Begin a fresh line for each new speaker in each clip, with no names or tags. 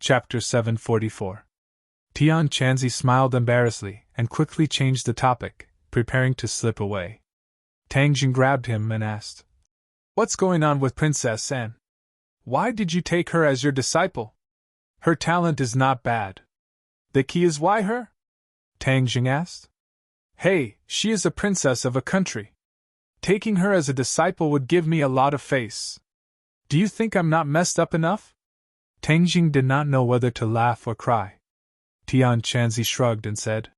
Chapter 744. Tian Chanzi smiled embarrassedly and quickly changed the topic, preparing to slip away. Tang Jing grabbed him and asked, "What's going on with Princess Anne? Why did you take her as your disciple? Her talent is not bad. The key is why her?" Tang Jing asked. "Hey, she is a princess of a country. Taking her as a disciple would give me a lot of face. Do you think I'm not messed up enough?" Tang Jing did not know whether to laugh or cry. Tian Chanzi shrugged and said,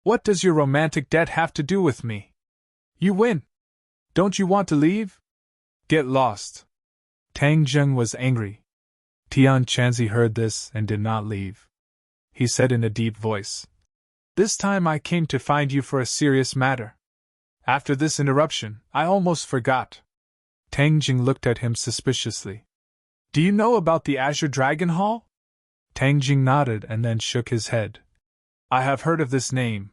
"What does your romantic debt have to do with me? You win. Don't you want to leave? Get lost." Tang Jing was angry. Tian Chanzi heard this and did not leave. He said in a deep voice, "This time I came to find you for a serious matter. After this interruption, I almost forgot." Tang Jing looked at him suspiciously. "Do you know about the Azure Dragon Hall?" Tang Jing nodded and then shook his head. "I have heard of this name.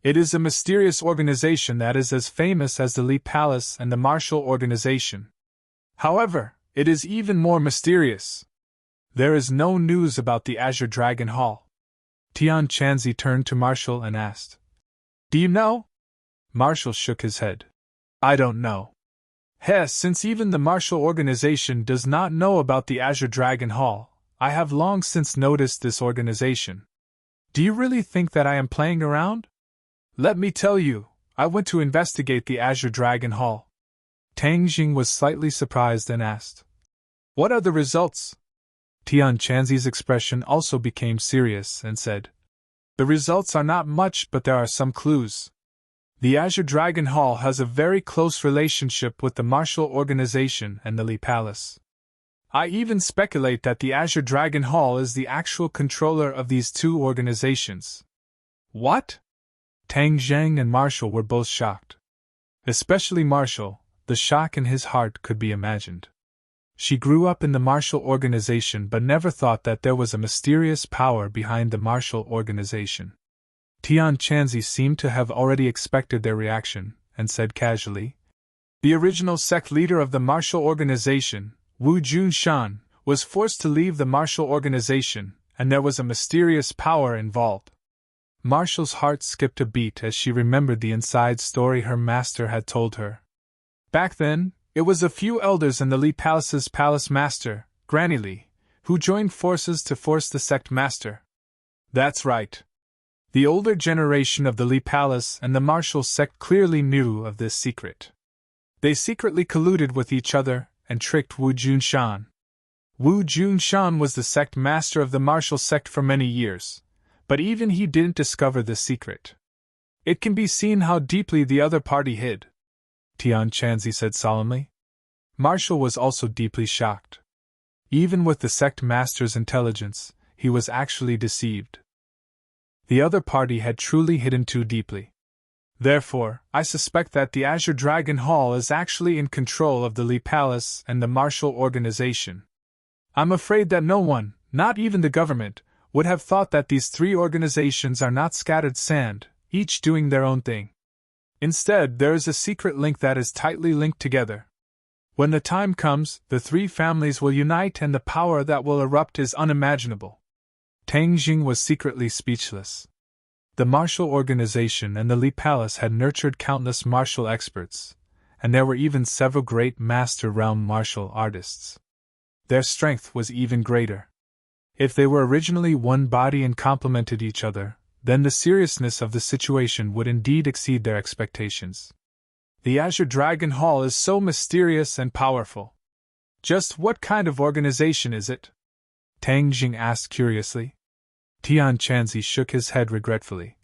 It is a mysterious organization that is as famous as the Li Palace and the Martial Organization. However, it is even more mysterious. There is no news about the Azure Dragon Hall." Tian Chanzi turned to Martial and asked, "Do you know?" Martial shook his head. "I don't know. Since even the Martial Organization does not know about the Azure Dragon Hall, I have long since noticed this organization. Do you really think that I am playing around? Let me tell you, I went to investigate the Azure Dragon Hall." Tang Jing was slightly surprised and asked, "What are the results?" Tian Chanzi's expression also became serious and said, "The results are not much, but there are some clues. The Azure Dragon Hall has a very close relationship with the Martial Organization and the Li Palace. I even speculate that the Azure Dragon Hall is the actual controller of these two organizations." "What?" Tang Zhang and Martial were both shocked. Especially Martial, the shock in his heart could be imagined. She grew up in the Martial Organization but never thought that there was a mysterious power behind the Martial Organization. Tian Chanzi seemed to have already expected their reaction, and said casually, "The original sect leader of the Martial Organization, Wu Junshan, was forced to leave the Martial Organization, and there was a mysterious power involved." Martial's heart skipped a beat as she remembered the inside story her master had told her. Back then, it was a few elders and the Li Palace's palace master, Granny Li, who joined forces to force the sect master. That's right. The older generation of the Li Palace and the Martial sect clearly knew of this secret. They secretly colluded with each other and tricked Wu Junshan. Wu Junshan was the sect master of the Martial sect for many years, but even he didn't discover the secret. It can be seen how deeply the other party hid, Tian Chanzi said solemnly. Martial was also deeply shocked. Even with the sect master's intelligence, he was actually deceived. The other party had truly hidden too deeply. Therefore, I suspect that the Azure Dragon Hall is actually in control of the Li Palace and the Martial Organization. I'm afraid that no one, not even the government, would have thought that these three organizations are not scattered sand, each doing their own thing. Instead, there is a secret link that is tightly linked together. When the time comes, the three families will unite and the power that will erupt is unimaginable." Tang Jing was secretly speechless. The Martial Organization and the Li Palace had nurtured countless martial experts, and there were even several great master realm martial artists. Their strength was even greater. If they were originally one body and complemented each other, then the seriousness of the situation would indeed exceed their expectations. The Azure Dragon Hall is so mysterious and powerful. Just what kind of organization is it? Tang Jing asked curiously. Tian Chanzi shook his head regretfully.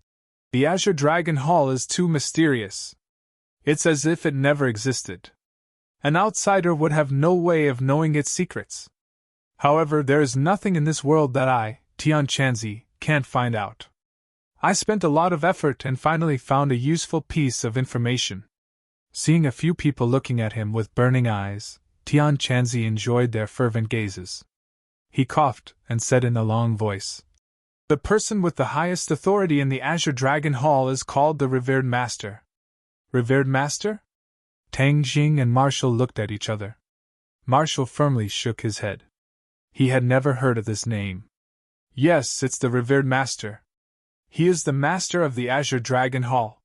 The Azure Dragon Hall is too mysterious. It's as if it never existed. An outsider would have no way of knowing its secrets. However, there is nothing in this world that I, Tian Chanzi, can't find out. I spent a lot of effort and finally found a useful piece of information. Seeing a few people looking at him with burning eyes, Tian Chanzi enjoyed their fervent gazes. He coughed and said in a long voice, "The person with the highest authority in the Azure Dragon Hall is called the Revered Master." Revered Master? Tang Jing and Martial looked at each other. Martial firmly shook his head. He had never heard of this name. Yes, it's the revered master. He is the master of the Azure Dragon Hall.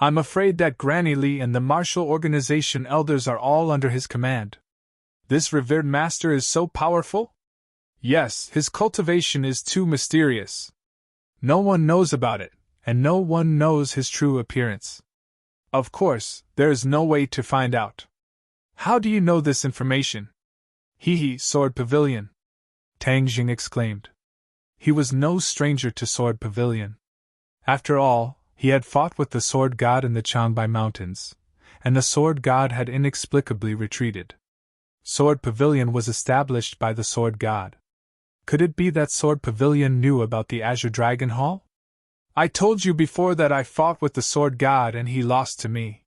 I'm afraid that Granny Lee and the martial organization elders are all under his command. This revered master is so powerful? Yes, his cultivation is too mysterious. No one knows about it, and no one knows his true appearance. Of course, there is no way to find out. How do you know this information? Hee, Sword Pavilion! Tang Jing exclaimed. He was no stranger to Sword Pavilion. After all, he had fought with the Sword God in the Changbai Mountains, and the Sword God had inexplicably retreated. Sword Pavilion was established by the Sword God. Could it be that Sword Pavilion knew about the Azure Dragon Hall? I told you before that I fought with the Sword God and he lost to me.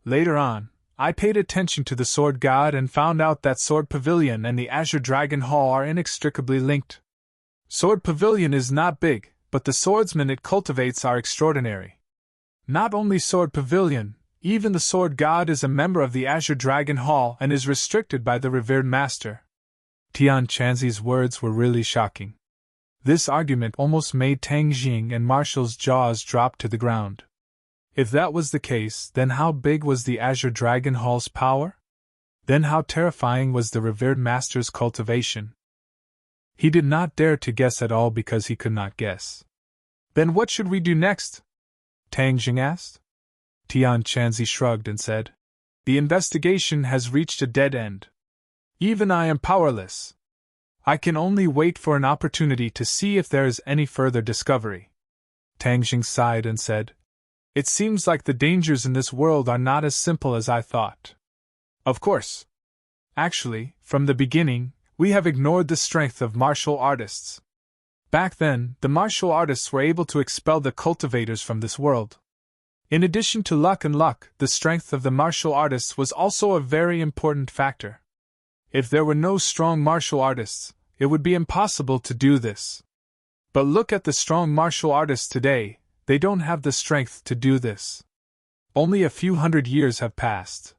Later on, I paid attention to the Sword God and found out that Sword Pavilion and the Azure Dragon Hall are inextricably linked. Sword Pavilion is not big, but the swordsmen it cultivates are extraordinary. Not only Sword Pavilion, even the Sword God is a member of the Azure Dragon Hall and is restricted by the revered master. Tian Chanzi's words were really shocking. This argument almost made Tang Jing and Marshall's jaws drop to the ground. If that was the case, then how big was the Azure Dragon Hall's power? Then how terrifying was the revered master's cultivation? He did not dare to guess at all because he could not guess. Then what should we do next? Tang Jing asked. Tian Chanzi shrugged and said, The investigation has reached a dead end. Even I am powerless. I can only wait for an opportunity to see if there is any further discovery. Tang Jing sighed and said, It seems like the dangers in this world are not as simple as I thought. Of course. Actually, from the beginning, we have ignored the strength of martial artists. Back then, the martial artists were able to expel the cultivators from this world. In addition to luck, the strength of the martial artists was also a very important factor. If there were no strong martial artists, it would be impossible to do this. But look at the strong martial artists today, they don't have the strength to do this. Only a few hundred years have passed.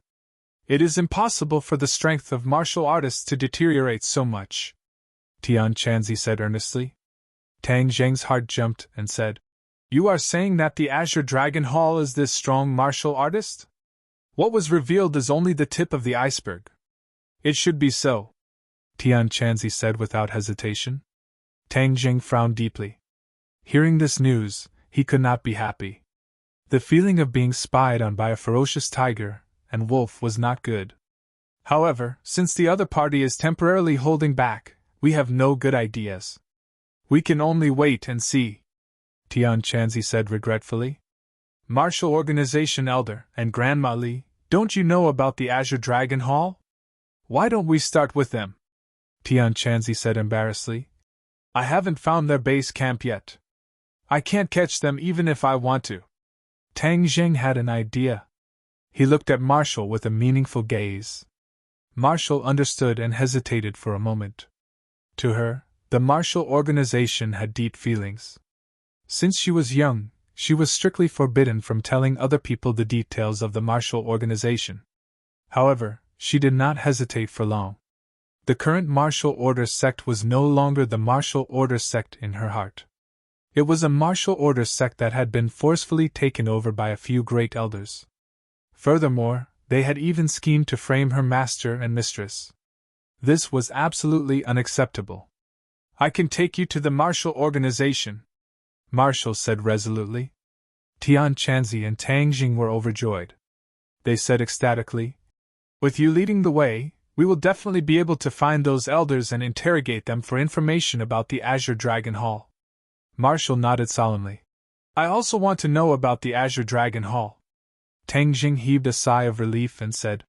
It is impossible for the strength of martial artists to deteriorate so much. Tian Chanzi said earnestly. Tang Jing's heart jumped and said, You are saying that the Azure Dragon Hall is this strong martial artist? What was revealed is only the tip of the iceberg. It should be so, Tian Chanzi said without hesitation. Tang Jing frowned deeply. Hearing this news, he could not be happy. The feeling of being spied on by a ferocious tiger and wolf was not good. However, since the other party is temporarily holding back, we have no good ideas. We can only wait and see, Tian Chanzi said regretfully. Martial Organization Elder and Grandma Li, don't you know about the Azure Dragon Hall? Why don't we start with them? Tian Chanzi said embarrassedly. I haven't found their base camp yet. I can't catch them even if I want to. Tang Jing had an idea. He looked at Marshall with a meaningful gaze. Marshall understood and hesitated for a moment. To her, the martial organization had deep feelings. Since she was young, she was strictly forbidden from telling other people the details of the martial organization. However, she did not hesitate for long. The current martial order sect was no longer the martial order sect in her heart. It was a martial order sect that had been forcefully taken over by a few great elders. Furthermore, they had even schemed to frame her master and mistress. This was absolutely unacceptable. I can take you to the martial organization, Marshall said resolutely. Tian Chanzi and Tang Jing were overjoyed. They said ecstatically, With you leading the way, we will definitely be able to find those elders and interrogate them for information about the Azure Dragon Hall. Marshall nodded solemnly. I also want to know about the Azure Dragon Hall. Tang Jing heaved a sigh of relief and said,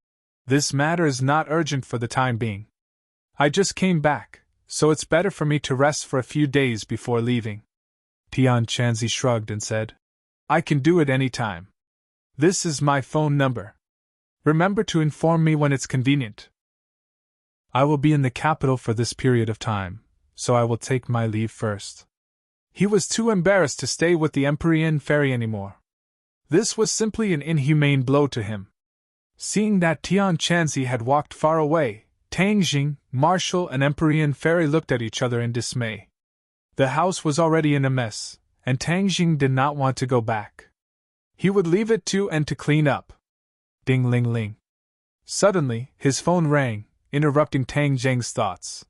This matter is not urgent for the time being. I just came back, so it's better for me to rest for a few days before leaving. Tian Chanzi shrugged and said, I can do it any time. This is my phone number. Remember to inform me when it's convenient. I will be in the capital for this period of time, so I will take my leave first. He was too embarrassed to stay with the Empyrean Fairy anymore. This was simply an inhumane blow to him. Seeing that Tian Chanzi had walked far away, Tang Jing, Marshall, and Empyrean Fairy looked at each other in dismay. The house was already in a mess, and Tang Jing did not want to go back. He would leave it to and to clean up. Ding-ling-ling. Suddenly, his phone rang, interrupting Tang Jing's thoughts.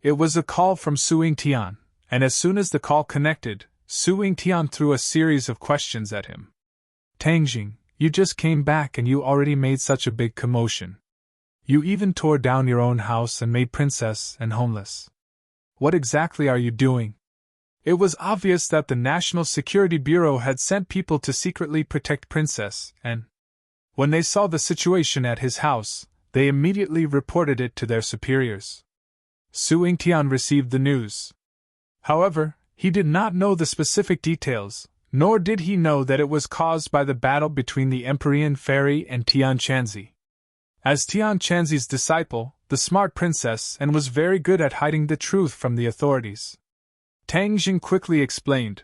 It was a call from Su Yingtian, and as soon as the call connected, Su Yingtian threw a series of questions at him. Tang Jing, you just came back and you already made such a big commotion. You even tore down your own house and made Princess and homeless. What exactly are you doing? It was obvious that the National Security Bureau had sent people to secretly protect Princess, and when they saw the situation at his house, they immediately reported it to their superiors. Su Yingtian received the news. However, he did not know the specific details, nor did he know that it was caused by the battle between the Empyrean Fairy and Tian Chanzi. As Tian Chanzi's disciple, the smart princess and was very good at hiding the truth from the authorities. Tang Jing quickly explained.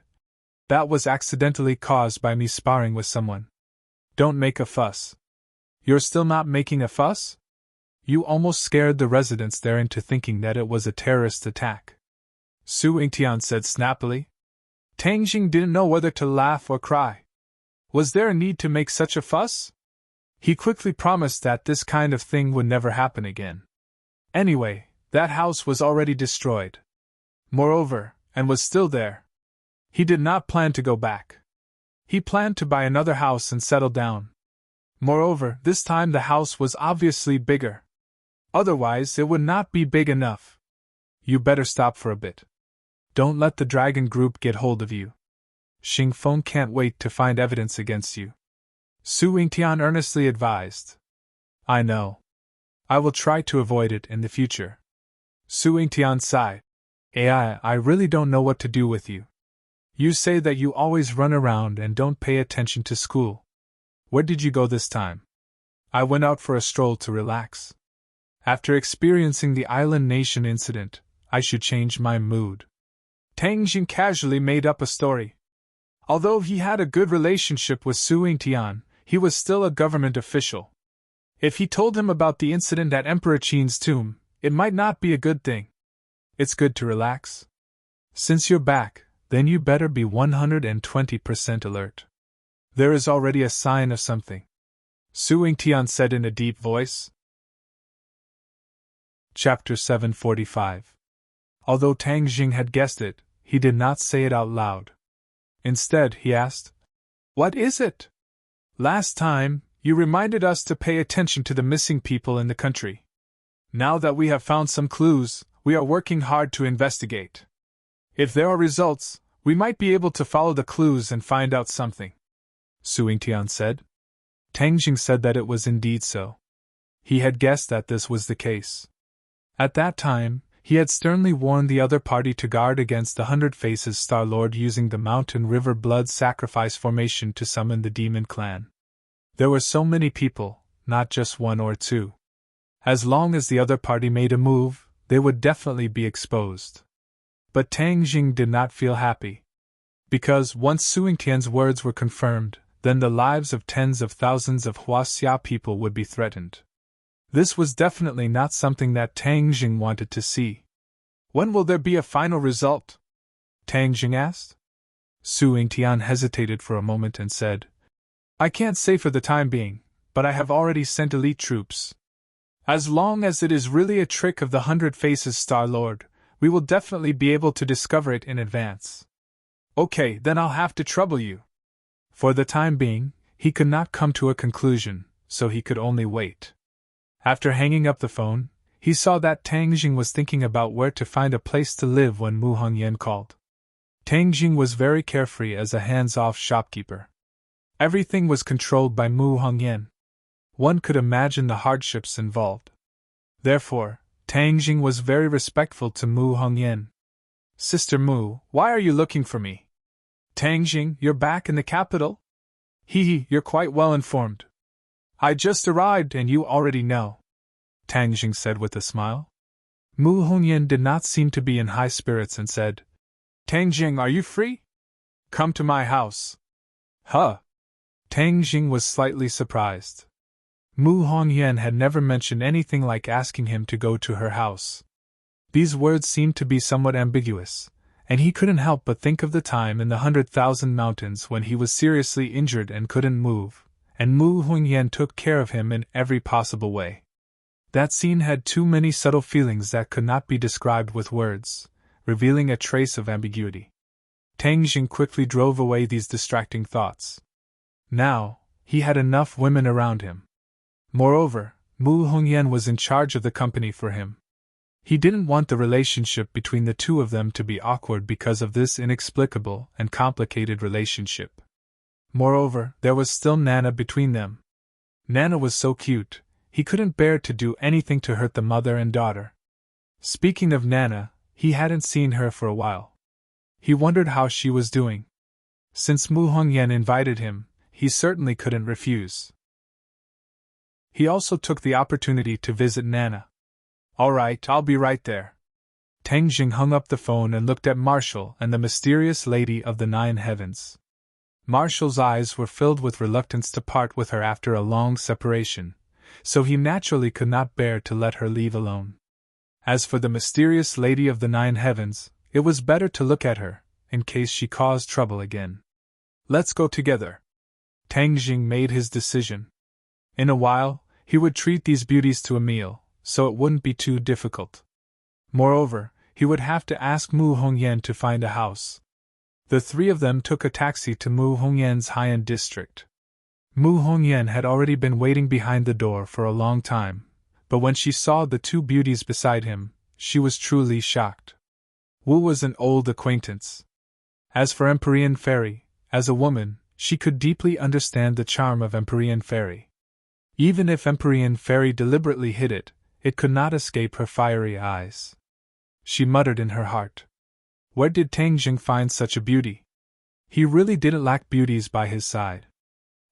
That was accidentally caused by me sparring with someone. Don't make a fuss. You're still not making a fuss? You almost scared the residents there into thinking that it was a terrorist attack. Su Yingtian said snappily. Tang Jing didn't know whether to laugh or cry. Was there a need to make such a fuss? He quickly promised that this kind of thing would never happen again. Anyway, that house was already destroyed. Moreover, and was still there. He did not plan to go back. He planned to buy another house and settle down. Moreover, this time the house was obviously bigger. Otherwise, it would not be big enough. You better stop for a bit. Don't let the dragon group get hold of you. Xing Feng can't wait to find evidence against you. Su Yingtian earnestly advised. I know. I will try to avoid it in the future. Su Yingtian sighed. I really don't know what to do with you. You say that you always run around and don't pay attention to school. Where did you go this time? I went out for a stroll to relax. After experiencing the island nation incident, I should change my mood. Tang Jing casually made up a story. Although he had a good relationship with Su Yingtian, he was still a government official. If he told him about the incident at Emperor Qin's tomb, it might not be a good thing. It's good to relax. Since you're back, then you better be 120% alert. There is already a sign of something. Su Yingtian said in a deep voice. Chapter 745. Although Tang Jing had guessed it, he did not say it out loud. Instead, he asked, What is it? Last time, you reminded us to pay attention to the missing people in the country. Now that we have found some clues, we are working hard to investigate. If there are results, we might be able to follow the clues and find out something. Su Yingtian said. Tang Jing said that it was indeed so. He had guessed that this was the case. At that time, he had sternly warned the other party to guard against the 100 Faces Star-Lord using the Mountain River Blood Sacrifice formation to summon the demon clan. There were so many people, not just one or two. As long as the other party made a move, they would definitely be exposed. But Tang Jing did not feel happy. Because once Su Yingtian's words were confirmed, then the lives of tens of thousands of Huaxia people would be threatened. This was definitely not something that Tang Jing wanted to see. When will there be a final result? Tang Jing asked. Su Yingtian hesitated for a moment and said, I can't say for the time being, but I have already sent elite troops. As long as it is really a trick of the 100 Faces Star-Lord, we will definitely be able to discover it in advance. Okay, then I'll have to trouble you. For the time being, he could not come to a conclusion, so he could only wait. After hanging up the phone, he saw that Tang Jing was thinking about where to find a place to live when Mu Hongyan called. Tang Jing was very carefree as a hands-off shopkeeper. Everything was controlled by Mu Hongyan. One could imagine the hardships involved. Therefore, Tang Jing was very respectful to Mu Hongyan. Sister Mu, why are you looking for me? Tang Jing, you're back in the capital? You're quite well informed. I just arrived and you already know, Tang Jing said with a smile. Mu Hongyan did not seem to be in high spirits and said, Tang Jing, are you free? Come to my house. Huh? Tang Jing was slightly surprised. Mu Hongyan had never mentioned anything like asking him to go to her house. These words seemed to be somewhat ambiguous, and he couldn't help but think of the time in the 100,000 mountains when he was seriously injured and couldn't move, and Mu Hongyan took care of him in every possible way. That scene had too many subtle feelings that could not be described with words, revealing a trace of ambiguity. Tang Jing quickly drove away these distracting thoughts. Now, he had enough women around him. Moreover, Mu Hongyan was in charge of the company for him. He didn't want the relationship between the two of them to be awkward because of this inexplicable and complicated relationship. Moreover, there was still Nana between them. Nana was so cute, he couldn't bear to do anything to hurt the mother and daughter. Speaking of Nana, he hadn't seen her for a while. He wondered how she was doing. Since Mu Hongyan invited him, he certainly couldn't refuse. He also took the opportunity to visit Nana. "All right, I'll be right there." Tang Jing hung up the phone and looked at Marshall and the mysterious lady of the 9 heavens. Marshall's eyes were filled with reluctance to part with her after a long separation, so he naturally could not bear to let her leave alone. As for the mysterious lady of the 9 heavens, it was better to look at her, in case she caused trouble again. "Let's go together." Tang Jing made his decision. In a while, he would treat these beauties to a meal, so it wouldn't be too difficult. Moreover, he would have to ask Mu Hongyan to find a house. The three of them took a taxi to Mu Hongyan's high-end district. Mu Hongyan had already been waiting behind the door for a long time, but when she saw the two beauties beside him, she was truly shocked. Wu was an old acquaintance. As for Empyrean Fairy, as a woman, she could deeply understand the charm of Empyrean Fairy. Even if Empyrean Fairy deliberately hid it, it could not escape her fiery eyes. She muttered in her heart. Where did Tang Jing find such a beauty? He really didn't lack beauties by his side.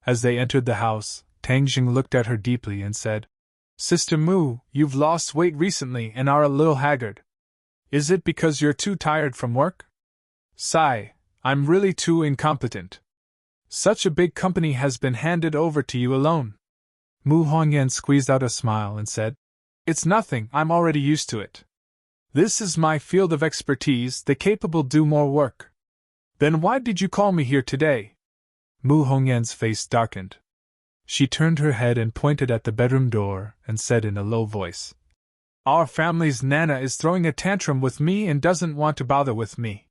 As they entered the house, Tang Jing looked at her deeply and said, "Sister Mu, you've lost weight recently and are a little haggard. Is it because you're too tired from work?" "Sigh, I'm really too incompetent. Such a big company has been handed over to you alone." Mu Hongyan squeezed out a smile and said, "It's nothing, I'm already used to it. This is my field of expertise, the capable do more work." "Then why did you call me here today?" Mu Hongyan's face darkened. She turned her head and pointed at the bedroom door and said in a low voice, "Our family's Nana is throwing a tantrum with me and doesn't want to bother with me.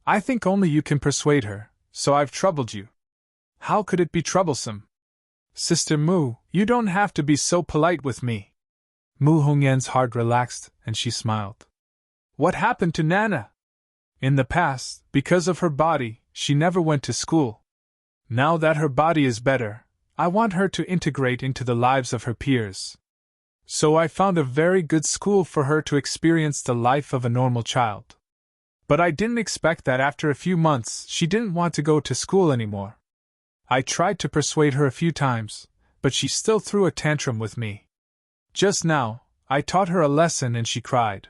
I think only you can persuade her, so I've troubled you." "How could it be troublesome?" "Sister Mu, you don't have to be so polite with me." Mu Hongyan's heart relaxed and she smiled. "What happened to Nana?" "In the past, because of her body, she never went to school. Now that her body is better, I want her to integrate into the lives of her peers. So I found a very good school for her to experience the life of a normal child. But I didn't expect that after a few months she didn't want to go to school anymore. I tried to persuade her a few times, but she still threw a tantrum with me. Just now, I taught her a lesson and she cried.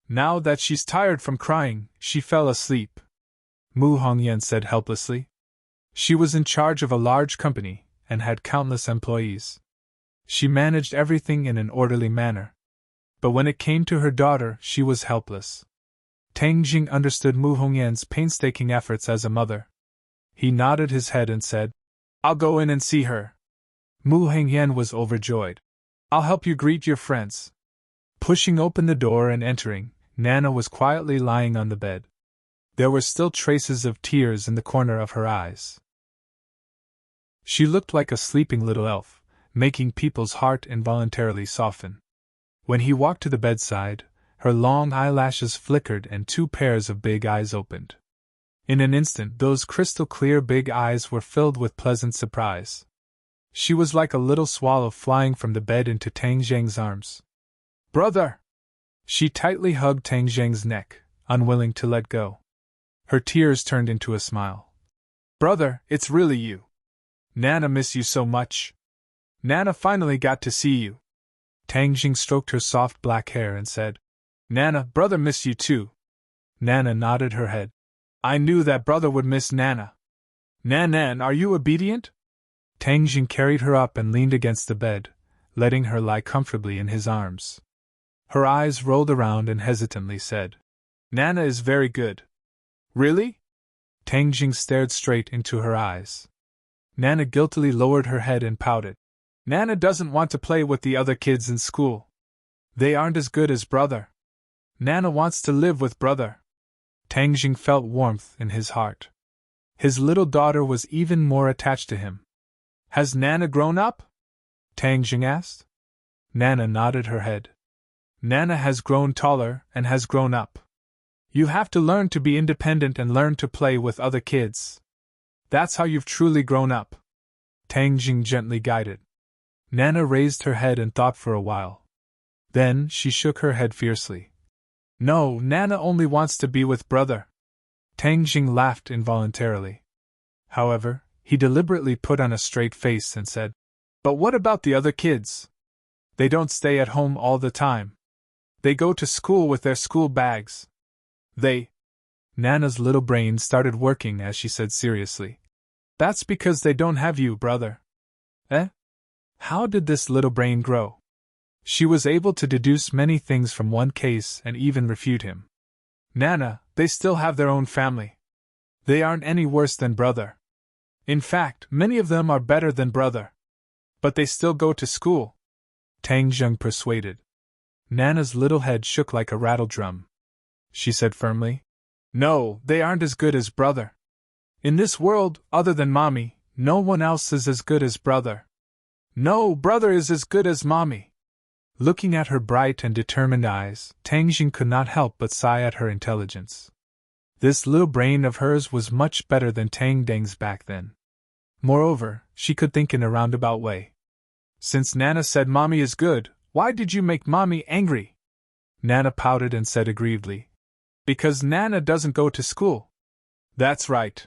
Now that she's tired from crying, she fell asleep," Mu Hongyan said helplessly. She was in charge of a large company and had countless employees. She managed everything in an orderly manner. But when it came to her daughter, she was helpless. Tang Jing understood Mu Hongyan's painstaking efforts as a mother. He nodded his head and said, "I'll go in and see her." Mu Hongyan was overjoyed. "I'll help you greet your friends." Pushing open the door and entering, Nana was quietly lying on the bed. There were still traces of tears in the corner of her eyes. She looked like a sleeping little elf, making people's heart involuntarily soften. When he walked to the bedside, her long eyelashes flickered and 2 pairs of big eyes opened. In an instant, those crystal-clear big eyes were filled with pleasant surprise. She was like a little swallow flying from the bed into Tang Jing's arms. "Brother!" She tightly hugged Tang Jing's neck, unwilling to let go. Her tears turned into a smile. "Brother, it's really you. Nana miss you so much. Nana finally got to see you." Tang Jing stroked her soft black hair and said, "Nana, brother miss you too." Nana nodded her head. "I knew that brother would miss Nana. Nan, are you obedient?" Tang Jing carried her up and leaned against the bed, letting her lie comfortably in his arms. Her eyes rolled around and hesitantly said, "Nana is very good. Really? Tang Jing stared straight into her eyes. Nana guiltily lowered her head and pouted. Nana doesn't want to play with the other kids in school. They aren't as good as brother. Nana wants to live with brother. Tang Jing felt warmth in his heart. His little daughter was even more attached to him. Has Nana grown up? Tang Jing asked. Nana nodded her head. Nana has grown taller and has grown up. You have to learn to be independent and learn to play with other kids. That's how you've truly grown up. Tang Jing gently guided. Nana raised her head and thought for a while. Then she shook her head fiercely. No, Nana only wants to be with brother. Tang Jing laughed involuntarily. However, he deliberately put on a straight face and said, But what about the other kids? They don't stay at home all the time. They go to school with their school bags. Nana's little brain started working as she said seriously. That's because they don't have you, brother. Eh? How did this little brain grow? She was able to deduce many things from one case and even refute him. Nana, they still have their own family. They aren't any worse than brother. In fact, many of them are better than brother. But they still go to school. Tang Jing persuaded. Nana's little head shook like a rattle drum. She said firmly, No, they aren't as good as brother. In this world, other than mommy, no one else is as good as brother. No, brother is as good as mommy. Looking at her bright and determined eyes, Tang Jing could not help but sigh at her intelligence. This little brain of hers was much better than Tang Deng's back then. Moreover, she could think in a roundabout way. Since Nana said mommy is good, why did you make mommy angry? Nana pouted and said aggrievedly, Because Nana doesn't go to school. That's right.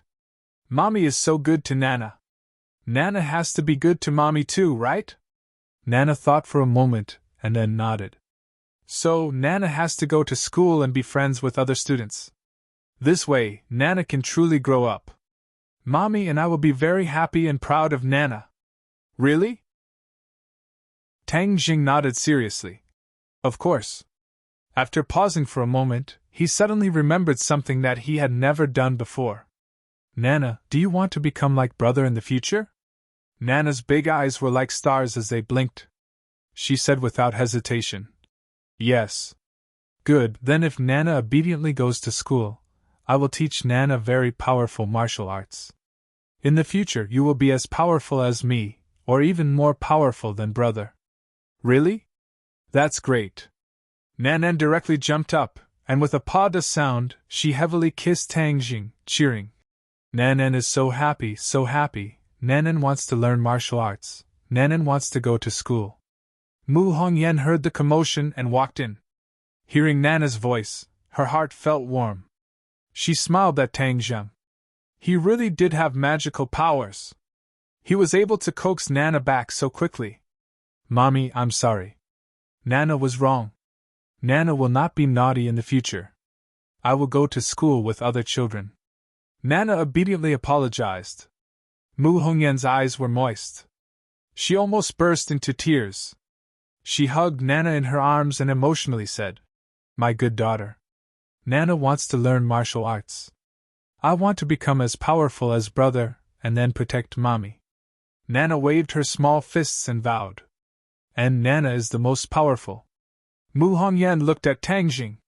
Mommy is so good to Nana. Nana has to be good to mommy too, right? Nana thought for a moment, and then nodded. So, Nana has to go to school and be friends with other students. This way, Nana can truly grow up. Mommy and I will be very happy and proud of Nana. Really? Tang Jing nodded seriously. Of course. After pausing for a moment, he suddenly remembered something that he had never done before. Nana, do you want to become like brother in the future? Nana's big eyes were like stars as they blinked. She said without hesitation. Yes. Good, then if Nana obediently goes to school, I will teach Nana very powerful martial arts. In the future you will be as powerful as me, or even more powerful than brother. Really? That's great. Nanan directly jumped up, and with a pada sound, she heavily kissed Tang Jing, cheering. Nanan is so happy, so happy. Nanan wants to learn martial arts. Nanan wants to go to school. Mu Hongyan heard the commotion and walked in. Hearing Nana's voice, her heart felt warm. She smiled at Tang Jing. He really did have magical powers. He was able to coax Nana back so quickly. Mommy, I'm sorry. Nana was wrong. Nana will not be naughty in the future. I will go to school with other children. Nana obediently apologized. Mu Hongyan's eyes were moist. She almost burst into tears. She hugged Nana in her arms and emotionally said, My good daughter. Nana wants to learn martial arts. I want to become as powerful as brother, and then protect mommy. Nana waved her small fists and vowed. And Nana is the most powerful. Mu Hongyan looked at Tang Jing.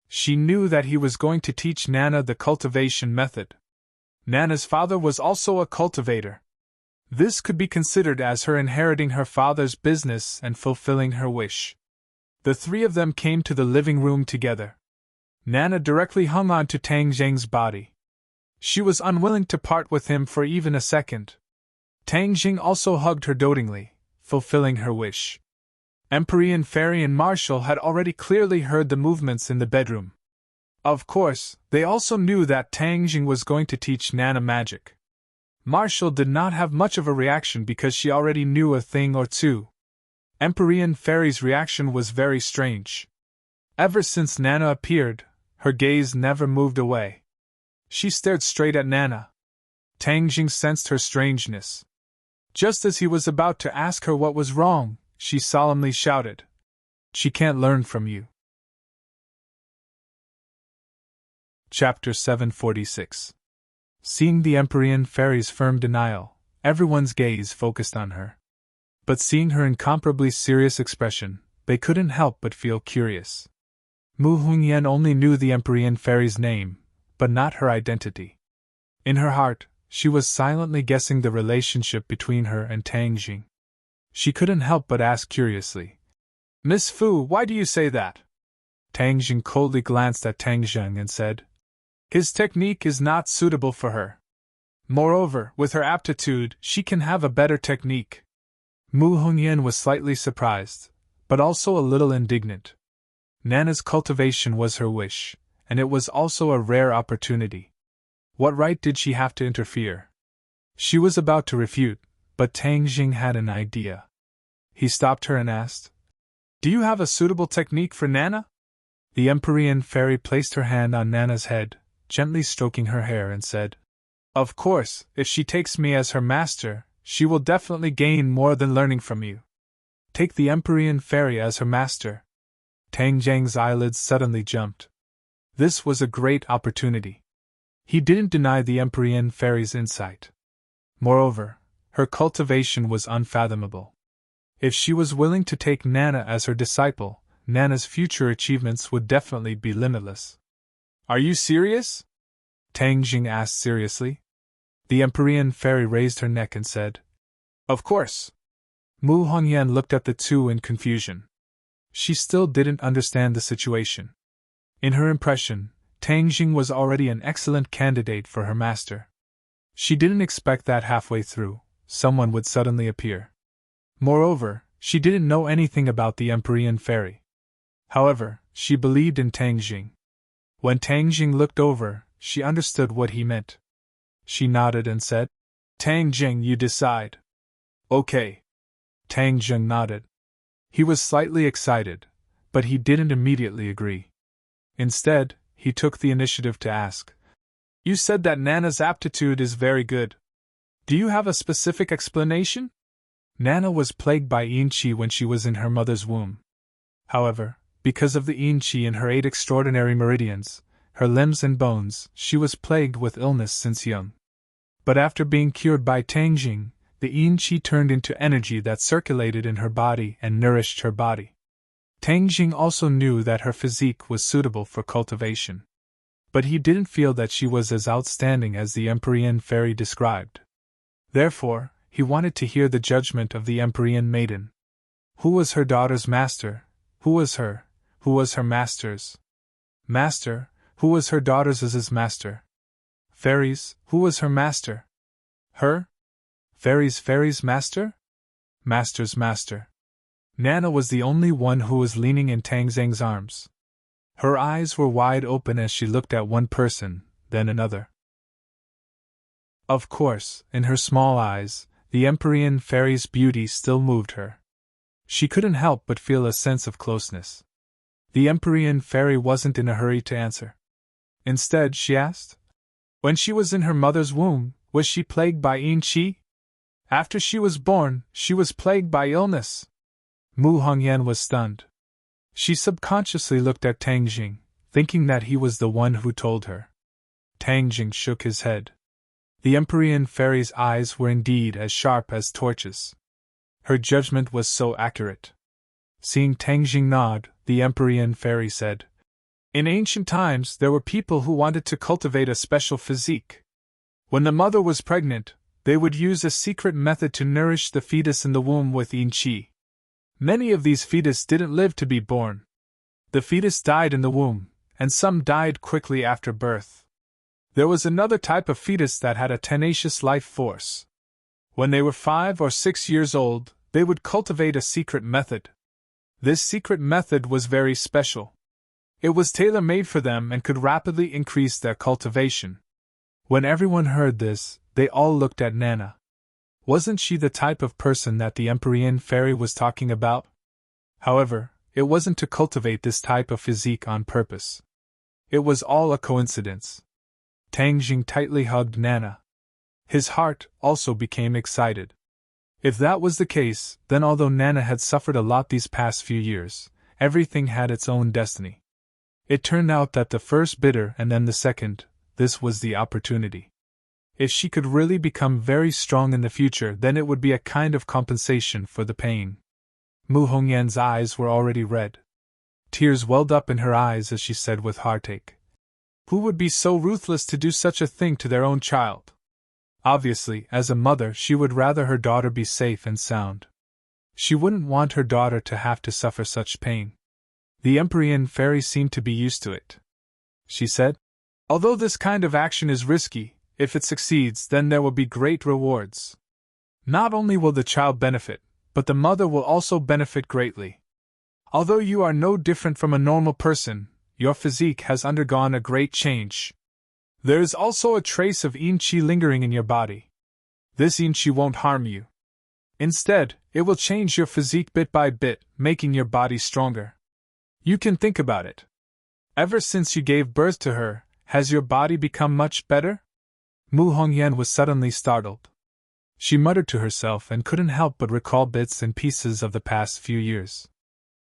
She knew that he was going to teach Nana the cultivation method. Nana's father was also a cultivator. This could be considered as her inheriting her father's business and fulfilling her wish. The three of them came to the living room together. Nana directly hung on to Tang Jing's body. She was unwilling to part with him for even a second. Tang Jing also hugged her dotingly, fulfilling her wish. Emperor, Fairy and Marshall had already clearly heard the movements in the bedroom. Of course, they also knew that Tang Jing was going to teach Nana magic. Marshall did not have much of a reaction because she already knew a thing or two. Emperor Fairy's reaction was very strange. Ever since Nana appeared, her gaze never moved away. She stared straight at Nana. Tang Jing sensed her strangeness. Just as he was about to ask her what was wrong, she solemnly shouted, She can't learn from you. Chapter 746. Seeing the Empyrean fairy's firm denial, everyone's gaze focused on her. But seeing her incomparably serious expression, they couldn't help but feel curious. Mu Hongyan only knew the Empyrean fairy's name, but not her identity. In her heart, she was silently guessing the relationship between her and Tang Jing. She couldn't help but ask curiously, "Miss Fu, why do you say that?" Tang Jing coldly glanced at Tang Zheng and said, "His technique is not suitable for her. Moreover, with her aptitude, she can have a better technique." Mu Hongyan was slightly surprised, but also a little indignant. Nana's cultivation was her wish, and it was also a rare opportunity. What right did she have to interfere? She was about to refute, but Tang Jing had an idea. He stopped her and asked, "Do you have a suitable technique for Nana?" The Empyrean fairy placed her hand on Nana's head, gently stroking her hair, and said, "Of course, if she takes me as her master, she will definitely gain more than learning from you. Take the Empyrean fairy as her master." Tang Jing's eyelids suddenly jumped. This was a great opportunity. He didn't deny the Empyrean fairy's insight. Moreover, her cultivation was unfathomable. If she was willing to take Nana as her disciple, Nana's future achievements would definitely be limitless. "Are you serious?" Tang Jing asked seriously. The Empyrean fairy raised her neck and said, "Of course." Mu Hongyan looked at the two in confusion. She still didn't understand the situation. In her impression, Tang Jing was already an excellent candidate for her master. She didn't expect that halfway through, someone would suddenly appear. Moreover, she didn't know anything about the Empyrean fairy. However, she believed in Tang Jing. When Tang Jing looked over, she understood what he meant. She nodded and said, "Tang Jing, you decide." "Okay." Tang Jing nodded. He was slightly excited, but he didn't immediately agree. Instead, he took the initiative to ask, "You said that Nana's aptitude is very good. Do you have a specific explanation?" Nana was plagued by yin qi when she was in her mother's womb. However, because of the yin qi in her 8 extraordinary meridians, her limbs and bones, she was plagued with illness since young. But after being cured by Tang Jing, the yin qi turned into energy that circulated in her body and nourished her body. Tang Jing also knew that her physique was suitable for cultivation. But he didn't feel that she was as outstanding as the Empyrean fairy described. Therefore, he wanted to hear the judgment of the Empyrean maiden. Who was her daughter's master? Who was her master's master? Who was her daughter's master? Fairies, who was her master? Her? Fairy's master? Master's master. Nana was the only one who was leaning in Tang Zheng's arms. Her eyes were wide open as she looked at one person, then another. Of course, in her small eyes, the Empyrean fairy's beauty still moved her. She couldn't help but feel a sense of closeness. The Empyrean fairy wasn't in a hurry to answer. Instead, she asked, "When she was in her mother's womb, was she plagued by yin qi?" "After she was born, she was plagued by illness." Mu Hongyan was stunned. She subconsciously looked at Tang Jing, thinking that he was the one who told her. Tang Jing shook his head. The Empyrean fairy's eyes were indeed as sharp as torches. Her judgment was so accurate. Seeing Tang Jing nod, the Empyrean fairy said, "In ancient times there were people who wanted to cultivate a special physique. When the mother was pregnant, they would use a secret method to nourish the fetus in the womb with yin qi. Many of these fetus didn't live to be born. The fetus died in the womb, and some died quickly after birth. There was another type of fetus that had a tenacious life force. When they were 5 or 6 years old, they would cultivate a secret method. This secret method was very special. It was tailor-made for them and could rapidly increase their cultivation." When everyone heard this, they all looked at Nana. Wasn't she the type of person that the Empyrean fairy was talking about? However, it wasn't to cultivate this type of physique on purpose. It was all a coincidence. Tang Jing tightly hugged Nana. His heart also became excited. If that was the case, then although Nana had suffered a lot these past few years, everything had its own destiny. It turned out that the first bitter and then the second, this was the opportunity. If she could really become very strong in the future, then it would be a kind of compensation for the pain. Mu Hongyan's eyes were already red. Tears welled up in her eyes as she said with heartache, "Who would be so ruthless to do such a thing to their own child?" Obviously, as a mother, she would rather her daughter be safe and sound. She wouldn't want her daughter to have to suffer such pain. The Empyrean fairy seemed to be used to it. She said, "Although this kind of action is risky, if it succeeds, then there will be great rewards. Not only will the child benefit, but the mother will also benefit greatly. Although you are no different from a normal person, your physique has undergone a great change. There is also a trace of yin qi lingering in your body. This yin qi won't harm you. Instead, it will change your physique bit by bit, making your body stronger. You can think about it. Ever since you gave birth to her, has your body become much better?" Mu Hongyan was suddenly startled. She muttered to herself and couldn't help but recall bits and pieces of the past few years.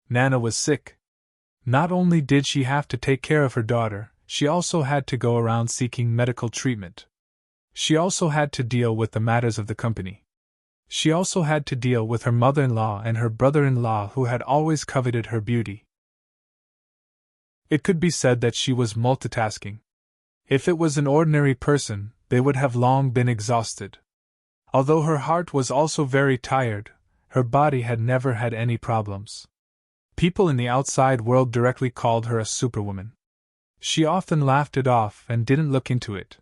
Nana was sick. Not only did she have to take care of her daughter, she also had to go around seeking medical treatment. She also had to deal with the matters of the company. She also had to deal with her mother-in-law and her brother-in-law who had always coveted her beauty. It could be said that she was multitasking. If it was an ordinary person, they would have long been exhausted. Although her heart was also very tired, her body had never had any problems. People in the outside world directly called her a superwoman. She often laughed it off and didn't look into it.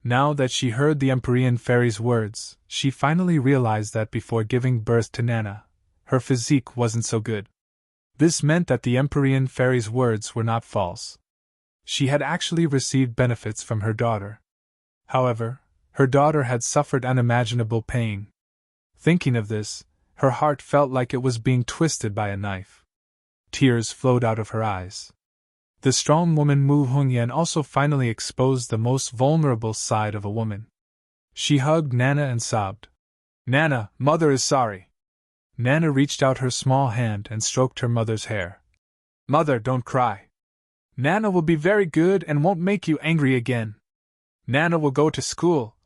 Now that she heard the Empyrean fairy's words, she finally realized that before giving birth to Nana, her physique wasn't so good. This meant that the Empyrean fairy's words were not false. She had actually received benefits from her daughter. However, her daughter had suffered unimaginable pain. Thinking of this, her heart felt like it was being twisted by a knife. Tears flowed out of her eyes. The strong woman Mu Hongyan also finally exposed the most vulnerable side of a woman. She hugged Nana and sobbed, "Nana, mother is sorry." Nana reached out her small hand and stroked her mother's hair. "Mother, don't cry. Nana will be very good and won't make you angry again. Nana will go to school."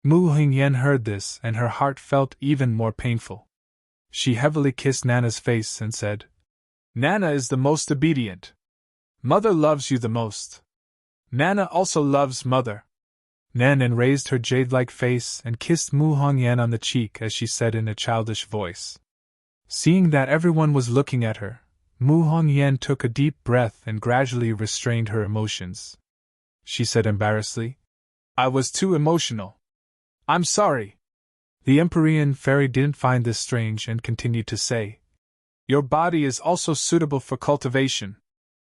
Mu Hongyan heard this and her heart felt even more painful. She heavily kissed Nana's face and said, "Nana is the most obedient. Mother loves you the most. Nana also loves mother." Nana raised her jade-like face and kissed Mu Hongyan on the cheek as she said in a childish voice. Seeing that everyone was looking at her, Mu Hongyan took a deep breath and gradually restrained her emotions. She said embarrassedly, "I was too emotional. I'm sorry." The Empyrean fairy didn't find this strange and continued to say, "Your body is also suitable for cultivation.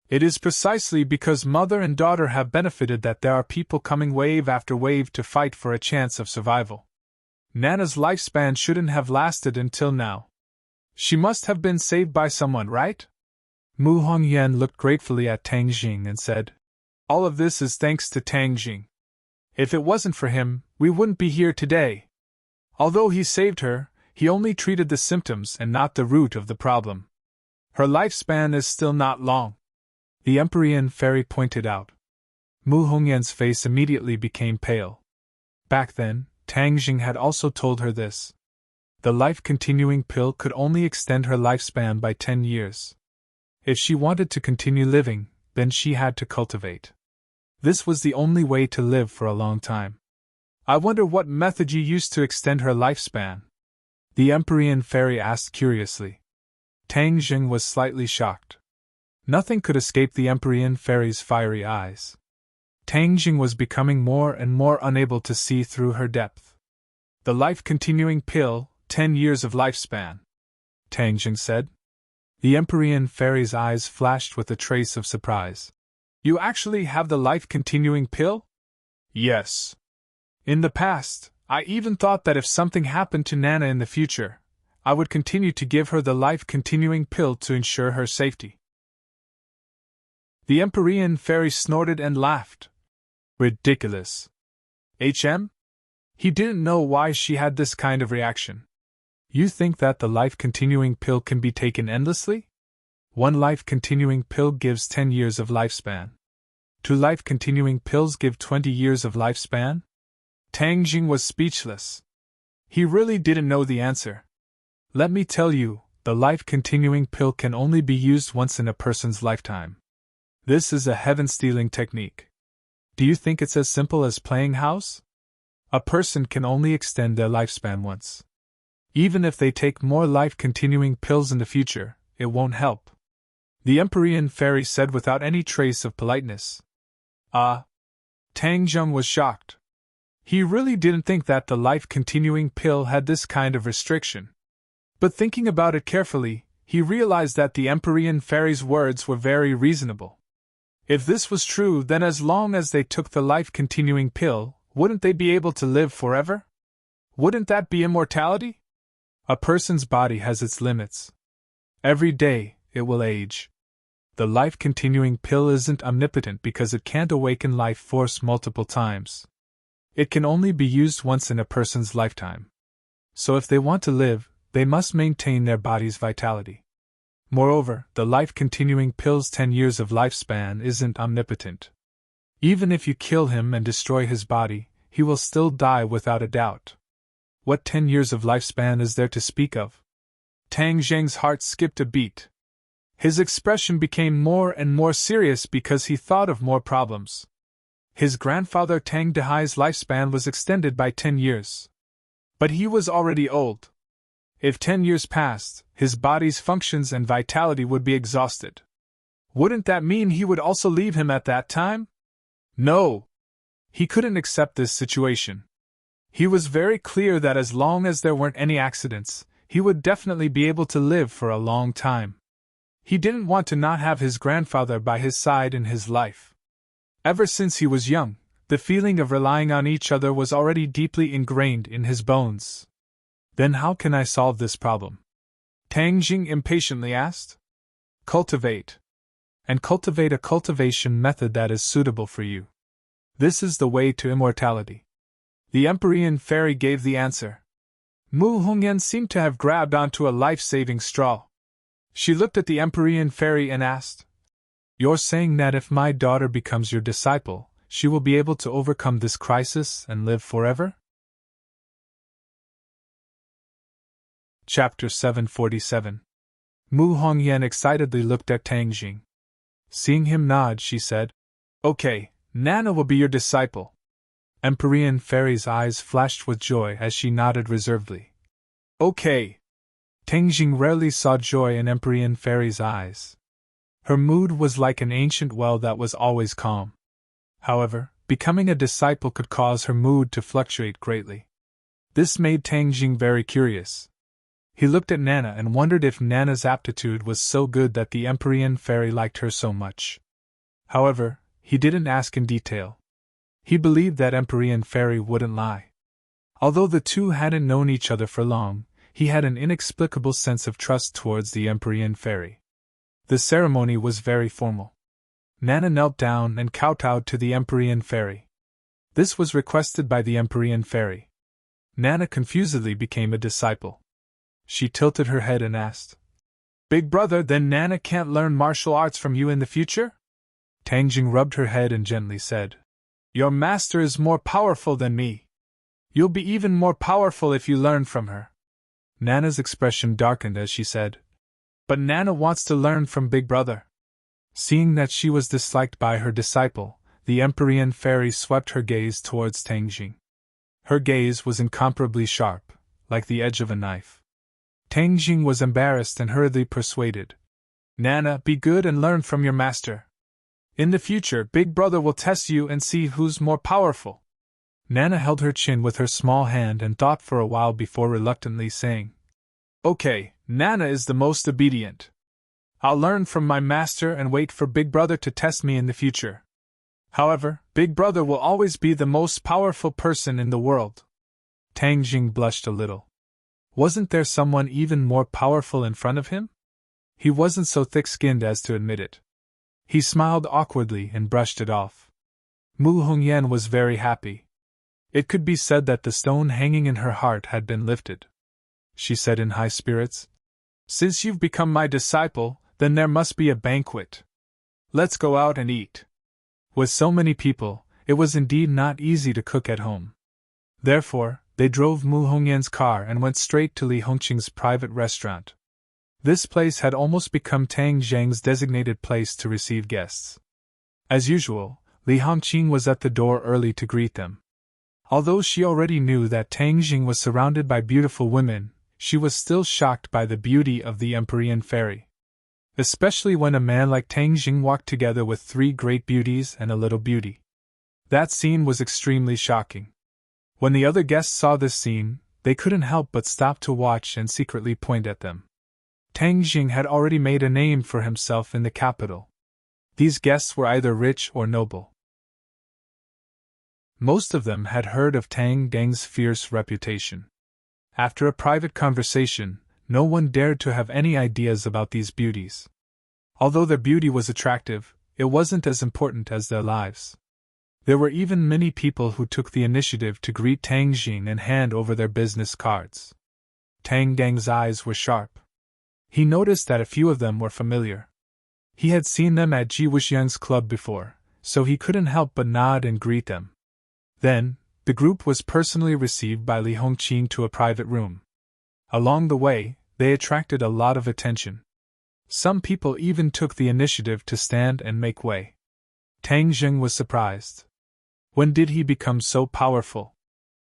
It is precisely because mother and daughter have benefited that there are people coming wave after wave to fight for a chance of survival. Nana's lifespan shouldn't have lasted until now. She must have been saved by someone, right?" Mu Hongyan looked gratefully at Tang Jing and said, "All of this is thanks to Tang Jing. If it wasn't for him, we wouldn't be here today. Although he saved her, he only treated the symptoms and not the root of the problem. Her lifespan is still not long." The Empyrean fairy pointed out. Mu Hongyan's face immediately became pale. Back then, Tang Jing had also told her this. The life-continuing pill could only extend her lifespan by 10 years. If she wanted to continue living, then she had to cultivate. This was the only way to live for a long time. "I wonder what method you used to extend her lifespan?" the Empyrean fairy asked curiously. Tang Jing was slightly shocked. Nothing could escape the Empyrean fairy's fiery eyes. Tang Jing was becoming more and more unable to see through her depth. "The life-continuing pill, 10 years of lifespan," Tang Jing said. The Empyrean fairy's eyes flashed with a trace of surprise. "You actually have the life-continuing pill?" "Yes. In the past, I even thought that if something happened to Nana in the future, I would continue to give her the life-continuing pill to ensure her safety." The Empyrean fairy snorted and laughed. "Ridiculous. He didn't know why she had this kind of reaction. You think that the life-continuing pill can be taken endlessly? One life-continuing pill gives 10 years of lifespan. 2 life-continuing pills give 20 years of lifespan? Tang Jing was speechless. He really didn't know the answer. Let me tell you, the life-continuing pill can only be used once in a person's lifetime. This is a heaven-stealing technique. Do you think it's as simple as playing house? A person can only extend their lifespan once. Even if they take more life-continuing pills in the future, it won't help. The Empyrean fairy said without any trace of politeness. Ah! Tang Jing was shocked. He really didn't think that the life-continuing pill had this kind of restriction. But thinking about it carefully, he realized that the Empyrean fairy's words were very reasonable. If this was true, then as long as they took the life-continuing pill, wouldn't they be able to live forever? Wouldn't that be immortality? A person's body has its limits. Every day, it will age. The life-continuing pill isn't omnipotent because it can't awaken life force multiple times. It can only be used once in a person's lifetime. So if they want to live, they must maintain their body's vitality. Moreover, the life-continuing pill's 10 years of lifespan isn't omnipotent. Even if you kill him and destroy his body, he will still die without a doubt. What 10 years of lifespan is there to speak of? Tang Jing's heart skipped a beat. His expression became more and more serious because he thought of more problems. His grandfather Tang Dehai's lifespan was extended by 10 years. But he was already old. If 10 years passed, his body's functions and vitality would be exhausted. Wouldn't that mean he would also leave him at that time? No! He couldn't accept this situation. He was very clear that as long as there weren't any accidents, he would definitely be able to live for a long time. He didn't want to not have his grandfather by his side in his life. Ever since he was young, the feeling of relying on each other was already deeply ingrained in his bones. Then how can I solve this problem? Tang Jing impatiently asked. Cultivate. And cultivate a cultivation method that is suitable for you. This is the way to immortality. The Empyrean fairy gave the answer. Mu Hongyan seemed to have grabbed onto a life-saving straw. She looked at the Empyrean fairy and asked, "You're saying that if my daughter becomes your disciple, she will be able to overcome this crisis and live forever?" Chapter 747. Mu Hongyan excitedly looked at Tang Jing. Seeing him nod, she said, "Okay, Nana will be your disciple." Empyrean fairy's eyes flashed with joy as she nodded reservedly. "Okay." Tang Jing rarely saw joy in Empyrean fairy's eyes. Her mood was like an ancient well that was always calm. However, becoming a disciple could cause her mood to fluctuate greatly. This made Tang Jing very curious. He looked at Nana and wondered if Nana's aptitude was so good that the Empyrean fairy liked her so much. However, he didn't ask in detail. He believed that Empyrean fairy wouldn't lie. Although the two hadn't known each other for long, he had an inexplicable sense of trust towards the Empyrean fairy. The ceremony was very formal. Nana knelt down and kowtowed to the Empyrean fairy. This was requested by the Empyrean fairy. Nana confusedly became a disciple. She tilted her head and asked, "Big brother, then Nana can't learn martial arts from you in the future?" Tang Jing rubbed her head and gently said, "Your master is more powerful than me. You'll be even more powerful if you learn from her." Nana's expression darkened as she said, "But Nana wants to learn from Big Brother." Seeing that she was disliked by her disciple, the Empyrean fairy swept her gaze towards Tang Jing. Her gaze was incomparably sharp, like the edge of a knife. Tang Jing was embarrassed and hurriedly persuaded, "Nana, be good and learn from your master. In the future, Big Brother will test you and see who's more powerful." Nana held her chin with her small hand and thought for a while before reluctantly saying, "Okay, Nana is the most obedient. I'll learn from my master and wait for Big Brother to test me in the future. However, Big Brother will always be the most powerful person in the world." Tang Jing blushed a little. Wasn't there someone even more powerful in front of him? He wasn't so thick-skinned as to admit it. He smiled awkwardly and brushed it off. Mu Hongyan was very happy. It could be said that the stone hanging in her heart had been lifted. She said in high spirits, "Since you've become my disciple, Then there must be a banquet. Let's go out and eat. With so many people, it was indeed not easy to cook at home. Therefore, they drove Mu Hongyan's car and went straight to Li Hongqing's private restaurant. This place had almost become Tang Zheng's designated place to receive guests. As usual, Li Hongqing was at the door early to greet them. Although she already knew that Tang Zheng was surrounded by beautiful women, she was still shocked by the beauty of the Empyrean fairy. Especially when a man like Tang Zheng walked together with 3 great beauties and a little beauty. That scene was extremely shocking. When the other guests saw this scene, they couldn't help but stop to watch and secretly point at them. Tang Zheng had already made a name for himself in the capital. These guests were either rich or noble. Most of them had heard of Tang Geng's fierce reputation. After a private conversation, no one dared to have any ideas about these beauties. Although their beauty was attractive, it wasn't as important as their lives. There were even many people who took the initiative to greet Tang Zheng and hand over their business cards. Tang Geng's eyes were sharp. He noticed that a few of them were familiar. He had seen them at Ji Wuxiang's club before, so he couldn't help but nod and greet them. Then, the group was personally received by Li Hongqing to a private room. Along the way, they attracted a lot of attention. Some people even took the initiative to stand and make way. Tang Zheng was surprised. When did he become so powerful?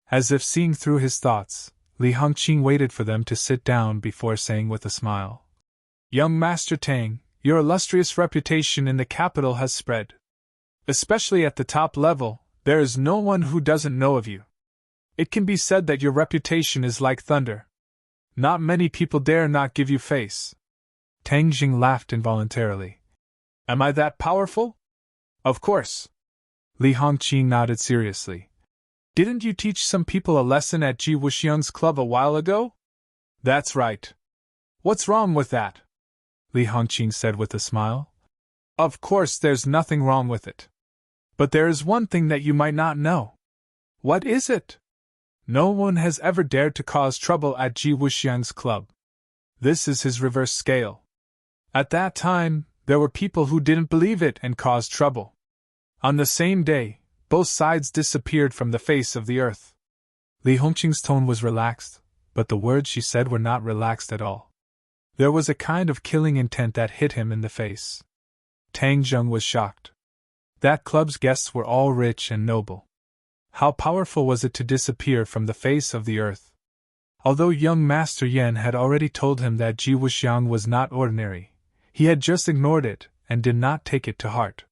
As if seeing through his thoughts, Li Hongqing waited for them to sit down before saying with a smile, "Young Master Tang, your illustrious reputation in the capital has spread. Especially at the top level, there is no one who doesn't know of you. It can be said that your reputation is like thunder. Not many people dare not give you face." Tang Zheng laughed involuntarily. "Am I that powerful?" "Of course." Li Hongqing nodded seriously. "Didn't you teach some people a lesson at Ji Wuxiang's club a while ago?" "That's right." "What's wrong with that?" Li Hongqing said with a smile. "Of course there's nothing wrong with it. But there is one thing that you might not know." "What is it?" "No one has ever dared to cause trouble at Ji Wuxiang's club. This is his reverse scale. At that time, there were people who didn't believe it and caused trouble. On the same day, both sides disappeared from the face of the earth." Li Hongqing's tone was relaxed, but the words she said were not relaxed at all. There was a kind of killing intent that hit him in the face. Tang Zheng was shocked. That club's guests were all rich and noble. How powerful was it to disappear from the face of the earth? Although young Master Yan had already told him that Ji Wuxiang was not ordinary, he had just ignored it and did not take it to heart.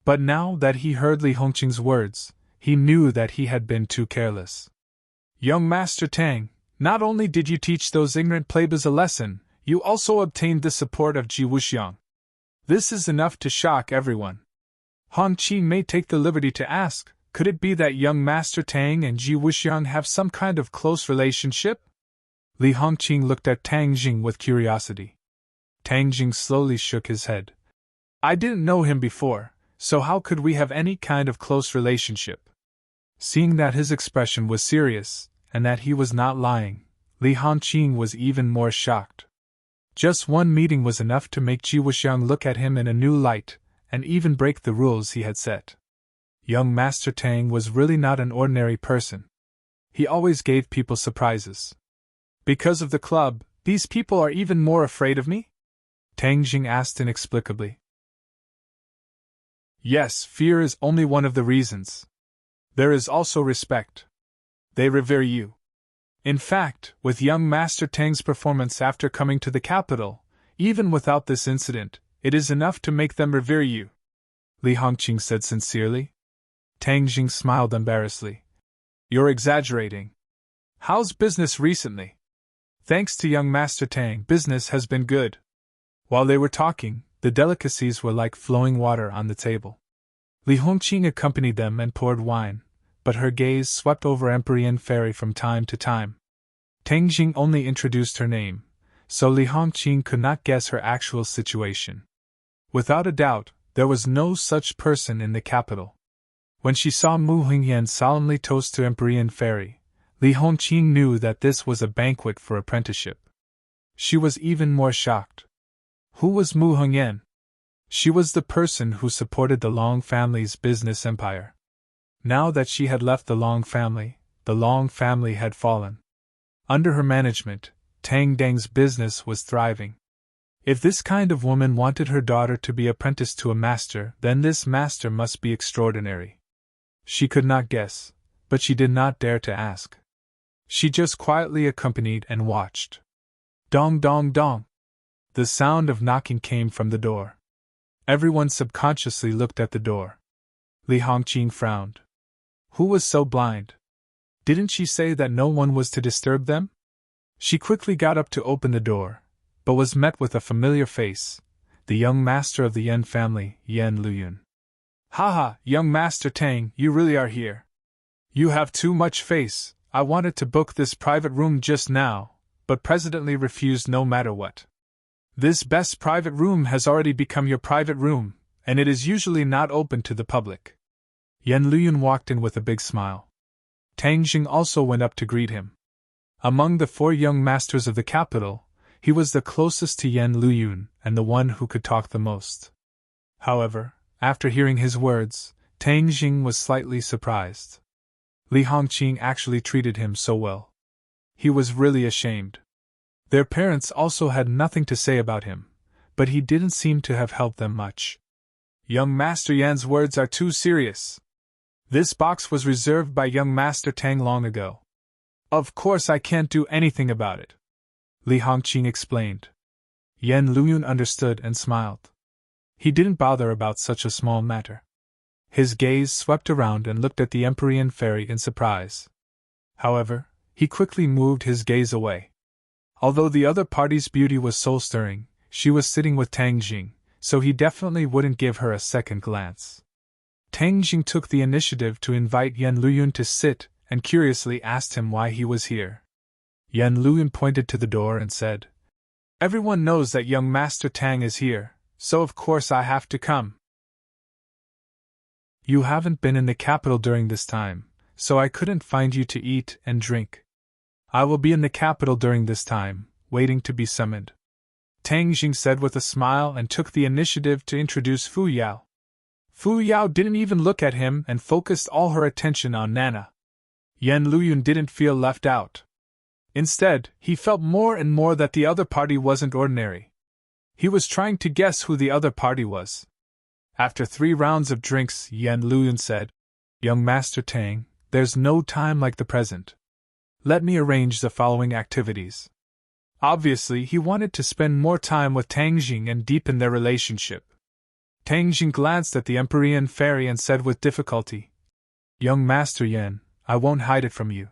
But now that he heard Li Hongqing's words, he knew that he had been too careless. "Young Master Tang, not only did you teach those ignorant plebeians a lesson, you also obtained the support of Ji Wuxiang. This is enough to shock everyone. Hongqing may take the liberty to ask, could it be that young Master Tang and Ji Wuxiang have some kind of close relationship?" Li Hongqing looked at Tang Zheng with curiosity. Tang Zheng slowly shook his head. "I didn't know him before, so how could we have any kind of close relationship?" Seeing that his expression was serious, and that he was not lying, Li Hongqing was even more shocked. Just one meeting was enough to make Ji Wuxiang look at him in a new light, and even break the rules he had set. Young Master Tang was really not an ordinary person. He always gave people surprises. "Because of the club, these people are even more afraid of me?" Tang Zheng asked inexplicably. "Yes, fear is only one of the reasons. There is also respect. They revere you. In fact, with young Master Tang's performance after coming to the capital, even without this incident, it is enough to make them revere you," Li Hongqing said sincerely. Tang Zheng smiled embarrassedly. "You're exaggerating. How's business recently?" "Thanks to young Master Tang, business has been good." While they were talking, the delicacies were like flowing water on the table. Li Hongqing accompanied them and poured wine, but her gaze swept over Empyrean fairy from time to time. Tang Zheng only introduced her name, so Li Hongqing could not guess her actual situation. Without a doubt, there was no such person in the capital. When she saw Mu Hongyan solemnly toast to Empyrean fairy, Li Hongqing knew that this was a banquet for apprenticeship. She was even more shocked. Who was Mu Hongyan? She was the person who supported the Long family's business empire. Now that she had left the Long family had fallen. Under her management, Tang Deng's business was thriving. If this kind of woman wanted her daughter to be apprenticed to a master, then this master must be extraordinary. She could not guess, but she did not dare to ask. She just quietly accompanied and watched. Dong dong dong! The sound of knocking came from the door. Everyone subconsciously looked at the door. Li Hongqing frowned. Who was so blind? Didn't she say that no one was to disturb them? She quickly got up to open the door, but was met with a familiar face, the young master of the Yan family, Yan Luyun. Haha, young Master Tang, you really are here. You have too much face. I wanted to book this private room just now, but Presidently refused no matter what. This best private room has already become your private room, and it is usually not open to the public. Yan Luyun walked in with a big smile. Tang Jing also went up to greet him. Among the 4 young masters of the capital, he was the closest to Yan Luyun and the one who could talk the most. However, after hearing his words, Tang Jing was slightly surprised. Li Hongqing actually treated him so well. He was really ashamed. Their parents also had nothing to say about him, but he didn't seem to have helped them much. Young Master Yan's words are too serious. This box was reserved by young Master Tang long ago. Of course I can't do anything about it, Li Hongqing explained. Yan Luyun understood and smiled. He didn't bother about such a small matter. His gaze swept around and looked at the Empyrean fairy in surprise. However, he quickly moved his gaze away. Although the other party's beauty was soul-stirring, she was sitting with Tang Jing, so he definitely wouldn't give her a second glance. Tang Jing took the initiative to invite Yan Luyun to sit and curiously asked him why he was here. Yan Luyun pointed to the door and said, "Everyone knows that young Master Tang is here, so of course I have to come. You haven't been in the capital during this time, so I couldn't find you to eat and drink. I will be in the capital during this time, waiting to be summoned," Tang Jing said with a smile and took the initiative to introduce Fu Yao. Fu Yao didn't even look at him and focused all her attention on Nana. Yan Luyun didn't feel left out. Instead, he felt more and more that the other party wasn't ordinary. He was trying to guess who the other party was. After 3 rounds of drinks, Yan Luyun said, "Young Master Tang, there's no time like the present. Let me arrange the following activities." Obviously, he wanted to spend more time with Tang Jing and deepen their relationship. Tang Jing glanced at the Empyrean fairy and said with difficulty, "Young Master Yan, I won't hide it from you.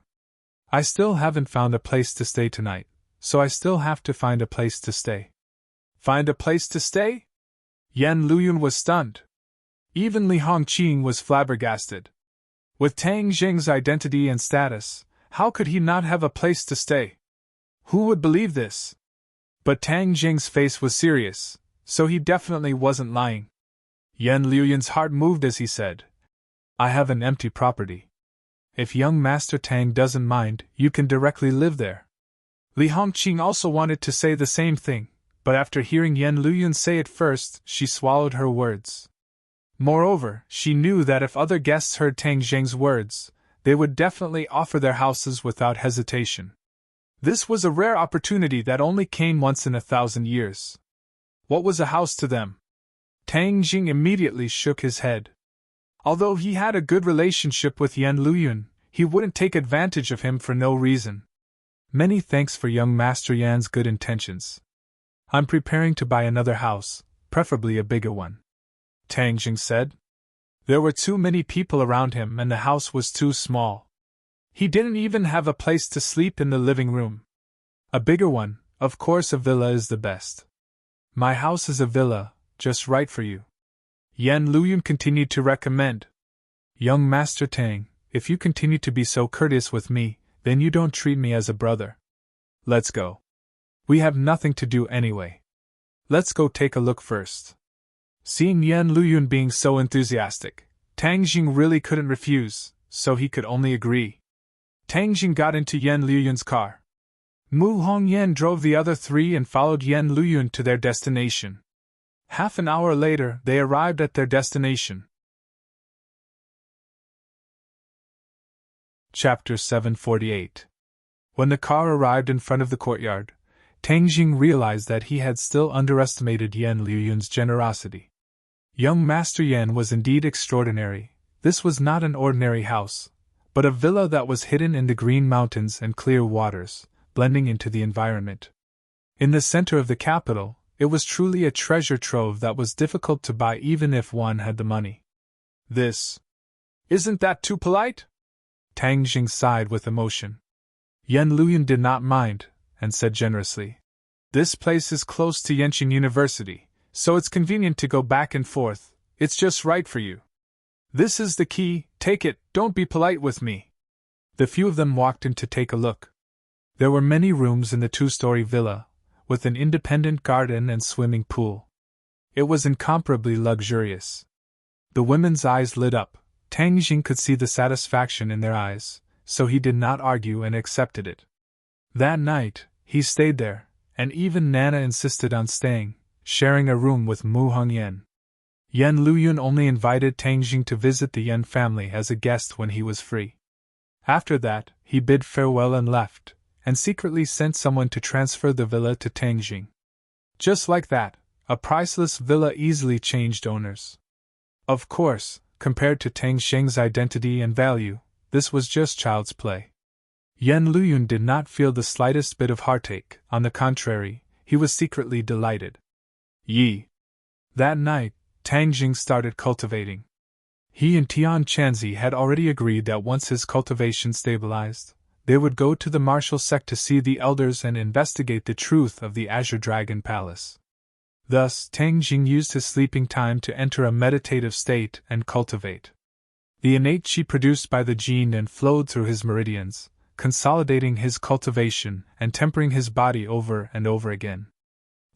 I still haven't found a place to stay tonight, so I still have to find a place to stay." Find a place to stay? Yan Luyun was stunned. Even Li Hongqing was flabbergasted. With Tang Jing's identity and status, how could he not have a place to stay? Who would believe this? But Tang Jing's face was serious, so he definitely wasn't lying. Yan Luyun's heart moved as he said, "I have an empty property. If young Master Tang doesn't mind, you can directly live there." Li Hongqing also wanted to say the same thing, but after hearing Yan Luyun say it first, she swallowed her words. Moreover, she knew that if other guests heard Tang Jing's words, they would definitely offer their houses without hesitation. This was a rare opportunity that only came once in 1,000 years. What was a house to them? Tang Jing immediately shook his head. Although he had a good relationship with Yan Luyun, he wouldn't take advantage of him for no reason. Many thanks for young Master Yan's good intentions. I'm preparing to buy another house, preferably a bigger one, Tang Jing said. There were too many people around him and the house was too small. He didn't even have a place to sleep in the living room. A bigger one, of course a villa is the best. My house is a villa, just right for you. Yan Luyun continued to recommend. Young Master Tang, if you continue to be so courteous with me, then you don't treat me as a brother. Let's go. We have nothing to do anyway. Let's go take a look first. Seeing Yan Luyun being so enthusiastic, Tang Jing really couldn't refuse, so he could only agree. Tang Jing got into Yan Luyun's car. Mu Hongyan drove the other three and followed Yan Luyun to their destination. Half an hour later, they arrived at their destination. Chapter 748. When the car arrived in front of the courtyard, Tang Jing realized that he had still underestimated Yan Luyun's generosity. Young Master Yan was indeed extraordinary. This was not an ordinary house, but a villa that was hidden in the green mountains and clear waters, blending into the environment. In the center of the capital, it was truly a treasure trove that was difficult to buy even if one had the money. Isn't that too polite? Tang Jing sighed with emotion. Yan Luyun did not mind, and said generously, "This place is close to Yenching University, so it's convenient to go back and forth. It's just right for you. This is the key, take it, don't be polite with me." The few of them walked in to take a look. There were many rooms in the two-story villa, with an independent garden and swimming pool. It was incomparably luxurious. The women's eyes lit up. Tang Jing could see the satisfaction in their eyes, so he did not argue and accepted it. That night, he stayed there, and even Nana insisted on staying, sharing a room with Mu Hongyan. Yan Luyun only invited Tang Jing to visit the Yan family as a guest when he was free. After that, he bid farewell and left, and secretly sent someone to transfer the villa to Tang Jing. Just like that, a priceless villa easily changed owners. Of course, compared to Tang Jing's identity and value, this was just child's play. Yan Luyun did not feel the slightest bit of heartache. On the contrary, he was secretly delighted. That night, Tang Jing started cultivating. He and Tian Chanzi had already agreed that once his cultivation stabilized, they would go to the martial sect to see the elders and investigate the truth of the Azure Dragon Palace. Thus, Tang Jing used his sleeping time to enter a meditative state and cultivate. The innate qi produced by the gene and flowed through his meridians, consolidating his cultivation and tempering his body over and over again.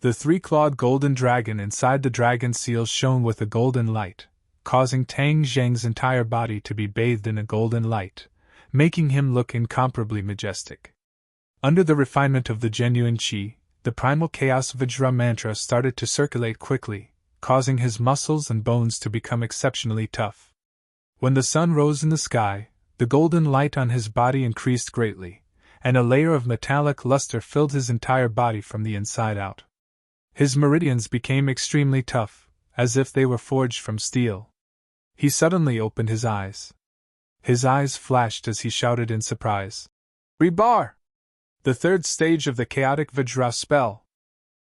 The three-clawed golden dragon inside the dragon seal shone with a golden light, causing Tang Jing's entire body to be bathed in a golden light, making him look incomparably majestic. Under the refinement of the genuine qi, the primal chaos Vajra mantra started to circulate quickly, causing his muscles and bones to become exceptionally tough. When the sun rose in the sky, the golden light on his body increased greatly, and a layer of metallic luster filled his entire body from the inside out. His meridians became extremely tough, as if they were forged from steel. He suddenly opened his eyes. His eyes flashed as he shouted in surprise, "Rebar!" The third stage of the chaotic Vajra spell.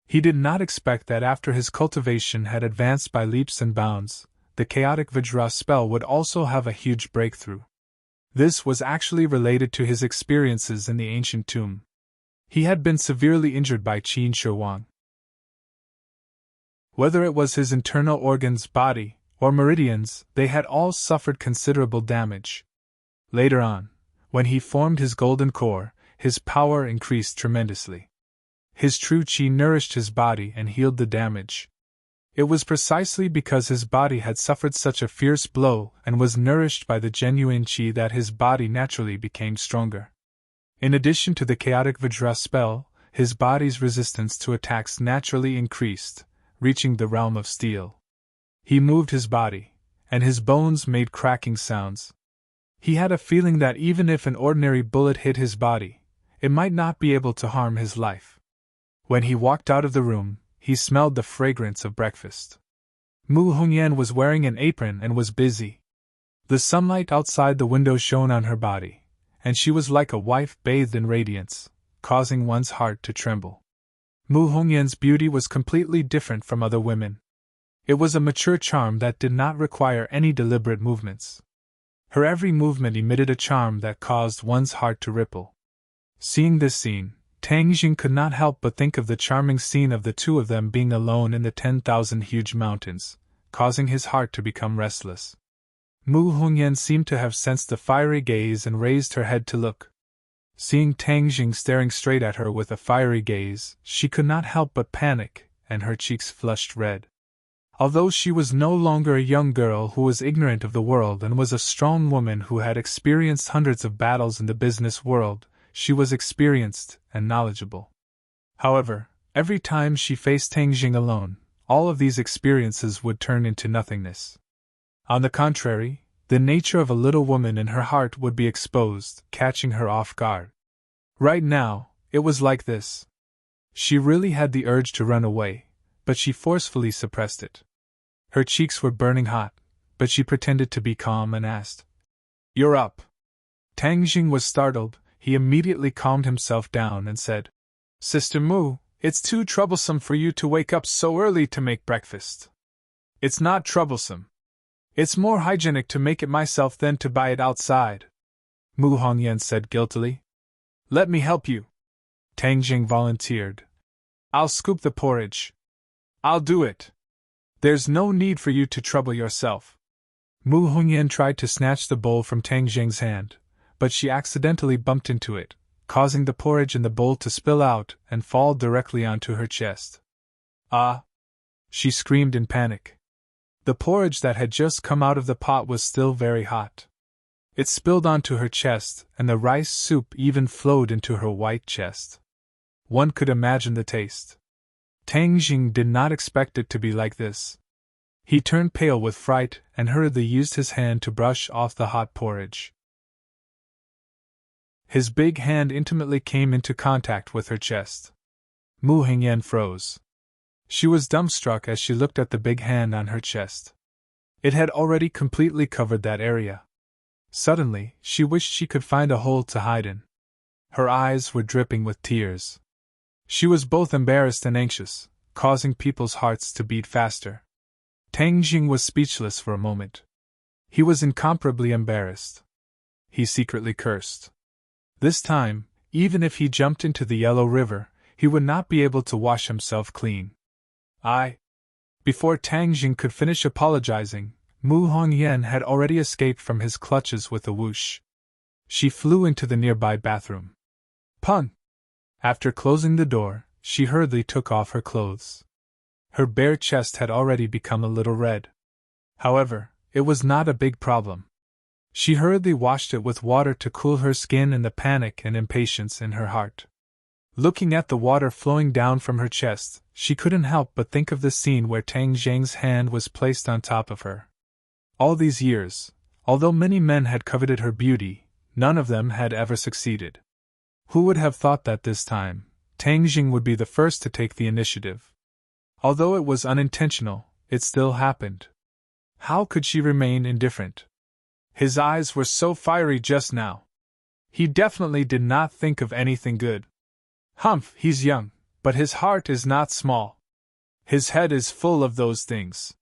He did not expect that after his cultivation had advanced by leaps and bounds, the chaotic Vajra spell would also have a huge breakthrough. This was actually related to his experiences in the ancient tomb. He had been severely injured by Qin Shi Huang. Whether it was his internal organs, body, or meridians, they had all suffered considerable damage. Later on, when he formed his golden core, his power increased tremendously. His true qi nourished his body and healed the damage. It was precisely because his body had suffered such a fierce blow and was nourished by the genuine qi that his body naturally became stronger. In addition to the chaotic Vajra spell, his body's resistance to attacks naturally increased, reaching the realm of steel. He moved his body, and his bones made cracking sounds. He had a feeling that even if an ordinary bullet hit his body, it might not be able to harm his life. When he walked out of the room, he smelled the fragrance of breakfast. Mu Hongyan was wearing an apron and was busy. The sunlight outside the window shone on her body, and she was like a wife bathed in radiance, causing one's heart to tremble. Mu Hongyan's beauty was completely different from other women. It was a mature charm that did not require any deliberate movements. Her every movement emitted a charm that caused one's heart to ripple. Seeing this scene, Tang Jing could not help but think of the charming scene of the two of them being alone in the 10,000 huge mountains, causing his heart to become restless. Mu Hongyan seemed to have sensed the fiery gaze and raised her head to look. Seeing Tang Jing staring straight at her with a fiery gaze, she could not help but panic, and her cheeks flushed red. Although she was no longer a young girl who was ignorant of the world and was a strong woman who had experienced hundreds of battles in the business world, she was experienced and knowledgeable. However, every time she faced Tang Jing alone, all of these experiences would turn into nothingness. On the contrary, the nature of a little woman in her heart would be exposed, catching her off guard. Right now, it was like this. She really had the urge to run away, but she forcefully suppressed it. Her cheeks were burning hot, but she pretended to be calm and asked, "You're up." Tang Jing was startled. He immediately calmed himself down and said, "Sister Mu, it's too troublesome for you to wake up so early to make breakfast." "It's not troublesome. It's more hygienic to make it myself than to buy it outside," Mu Hongyan said guiltily. "Let me help you," Tang Jing volunteered. "I'll scoop the porridge." "I'll do it. There's no need for you to trouble yourself." Mu Hongyan tried to snatch the bowl from Tang Jing's hand, but she accidentally bumped into it, causing the porridge in the bowl to spill out and fall directly onto her chest. "Ah!" she screamed in panic. The porridge that had just come out of the pot was still very hot. It spilled onto her chest, and the rice soup even flowed into her white chest. One could imagine the taste. Tang Jing did not expect it to be like this. He turned pale with fright and hurriedly used his hand to brush off the hot porridge. His big hand intimately came into contact with her chest. Mu Hongyan froze. She was dumbstruck as she looked at the big hand on her chest. It had already completely covered that area. Suddenly, she wished she could find a hole to hide in. Her eyes were dripping with tears. She was both embarrassed and anxious, causing people's hearts to beat faster. Tang Jing was speechless for a moment. He was incomparably embarrassed. He secretly cursed. This time, even if he jumped into the Yellow River, he would not be able to wash himself clean. Before Tang Jing could finish apologizing, Mu Hongyan had already escaped from his clutches with a whoosh. She flew into the nearby bathroom. Pun! After closing the door, she hurriedly took off her clothes. Her bare chest had already become a little red. However, it was not a big problem. She hurriedly washed it with water to cool her skin and the panic and impatience in her heart. Looking at the water flowing down from her chest, she couldn't help but think of the scene where Tang Jing's hand was placed on top of her. All these years, although many men had coveted her beauty, none of them had ever succeeded. Who would have thought that this time, Tang Jing would be the first to take the initiative? Although it was unintentional, it still happened. How could she remain indifferent? His eyes were so fiery just now. He definitely did not think of anything good. Humph, he's young, but his heart is not small. His head is full of those things.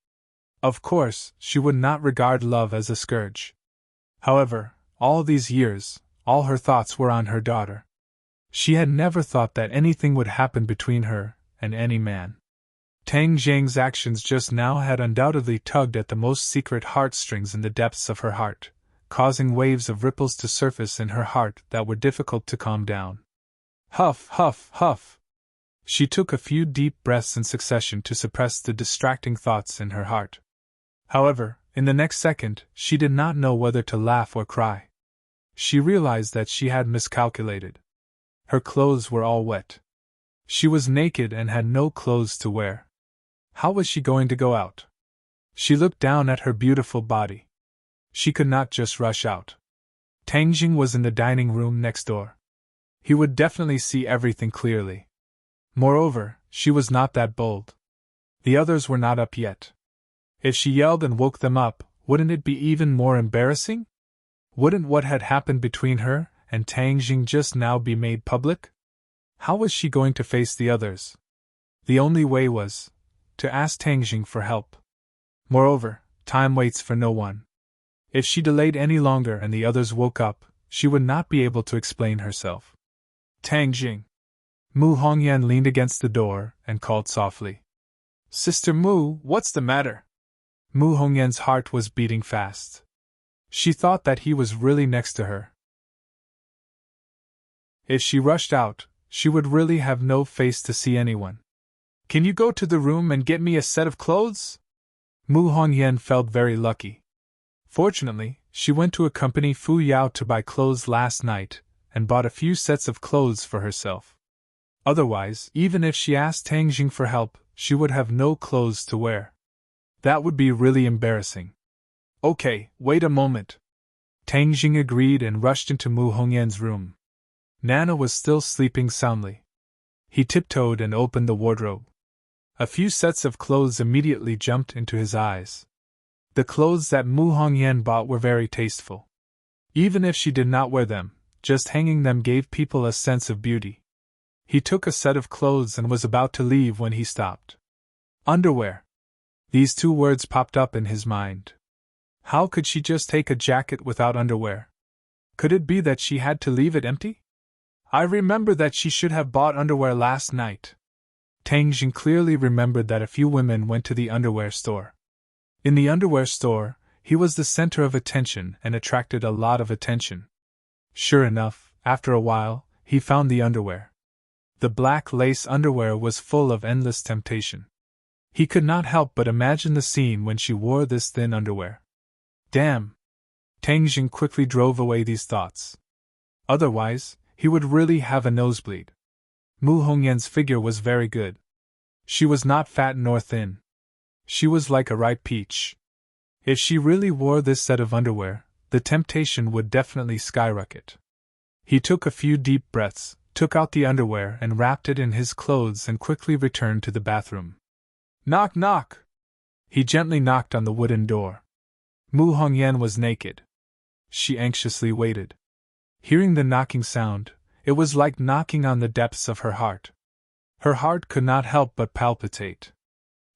Of course, she would not regard love as a scourge. However, all these years, all her thoughts were on her daughter. She had never thought that anything would happen between her and any man. Tang Jing's actions just now had undoubtedly tugged at the most secret heartstrings in the depths of her heart, causing waves of ripples to surface in her heart that were difficult to calm down. Huff, huff, huff. She took a few deep breaths in succession to suppress the distracting thoughts in her heart. However, in the next second, she did not know whether to laugh or cry. She realized that she had miscalculated. Her clothes were all wet. She was naked and had no clothes to wear. How was she going to go out? She looked down at her beautiful body. She could not just rush out. Tang Jing was in the dining room next door. He would definitely see everything clearly. Moreover, she was not that bold. The others were not up yet. If she yelled and woke them up, wouldn't it be even more embarrassing? Wouldn't what had happened between her and Tang Jing just now be made public? How was she going to face the others? The only way was to ask Tang Jing for help. Moreover, time waits for no one. If she delayed any longer and the others woke up, she would not be able to explain herself. Tang Jing. Mu Hongyan leaned against the door and called softly. Sister Mu, what's the matter? Mu Hongyan's heart was beating fast. She thought that he was really next to her. If she rushed out, she would really have no face to see anyone. Can you go to the room and get me a set of clothes? Mu Hongyan felt very lucky. Fortunately, she went to accompany Fu Yao to buy clothes last night, and bought a few sets of clothes for herself. Otherwise, even if she asked Tang Jing for help, she would have no clothes to wear. That would be really embarrassing. Okay, wait a moment. Tang Jing agreed and rushed into Mu Hongyan's room. Nana was still sleeping soundly. He tiptoed and opened the wardrobe. A few sets of clothes immediately jumped into his eyes. The clothes that Mu Hongyan bought were very tasteful. Even if she did not wear them, just hanging them gave people a sense of beauty. He took a set of clothes and was about to leave when he stopped. Underwear. These two words popped up in his mind. How could she just take a jacket without underwear? Could it be that she had to leave it empty? I remember that she should have bought underwear last night. Tang Jing clearly remembered that a few women went to the underwear store. In the underwear store, he was the center of attention and attracted a lot of attention. Sure enough, after a while, he found the underwear. The black lace underwear was full of endless temptation. He could not help but imagine the scene when she wore this thin underwear. Damn! Tang Jing quickly drove away these thoughts. Otherwise, he would really have a nosebleed. Mu Hongyan's figure was very good. She was not fat nor thin. She was like a ripe peach. If she really wore this set of underwear, the temptation would definitely skyrocket. He took a few deep breaths, took out the underwear and wrapped it in his clothes and quickly returned to the bathroom. Knock, knock! He gently knocked on the wooden door. Mu Hongyan was naked. She anxiously waited. Hearing the knocking sound, it was like knocking on the depths of her heart. Her heart could not help but palpitate.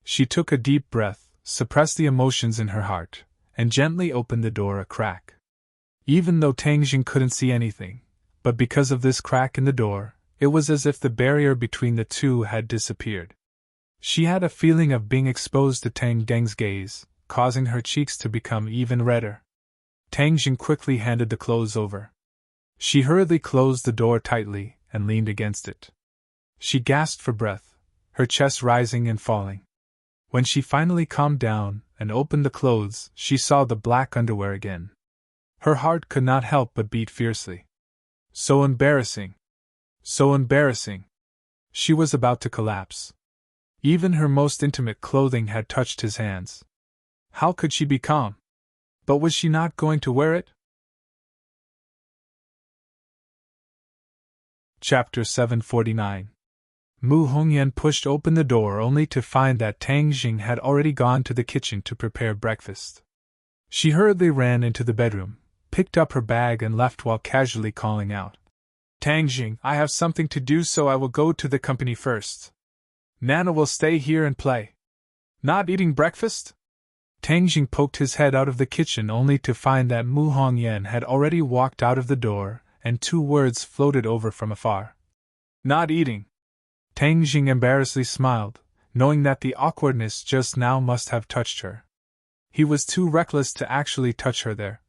She took a deep breath, suppressed the emotions in her heart, and gently opened the door a crack. Even though Tang Jing couldn't see anything, but because of this crack in the door, it was as if the barrier between the two had disappeared. She had a feeling of being exposed to Tang Deng's gaze, causing her cheeks to become even redder. Tang Jing quickly handed the clothes over. She hurriedly closed the door tightly and leaned against it. She gasped for breath, her chest rising and falling. When she finally calmed down and opened the clothes, she saw the black underwear again. Her heart could not help but beat fiercely. So embarrassing! So embarrassing! She was about to collapse. Even her most intimate clothing had touched his hands. How could she be calm? But was she not going to wear it? Chapter 749. Mu Hongyan pushed open the door only to find that Tang Jing had already gone to the kitchen to prepare breakfast. She hurriedly ran into the bedroom, picked up her bag and left while casually calling out, Tang Jing, I have something to do, so I will go to the company first. Nana will stay here and play. Not eating breakfast? Tang Jing poked his head out of the kitchen only to find that Mu Hongyan had already walked out of the door, and two words floated over from afar. Not eating. Tang Jing embarrassedly smiled, knowing that the awkwardness just now must have touched her. He was too reckless to actually touch her there.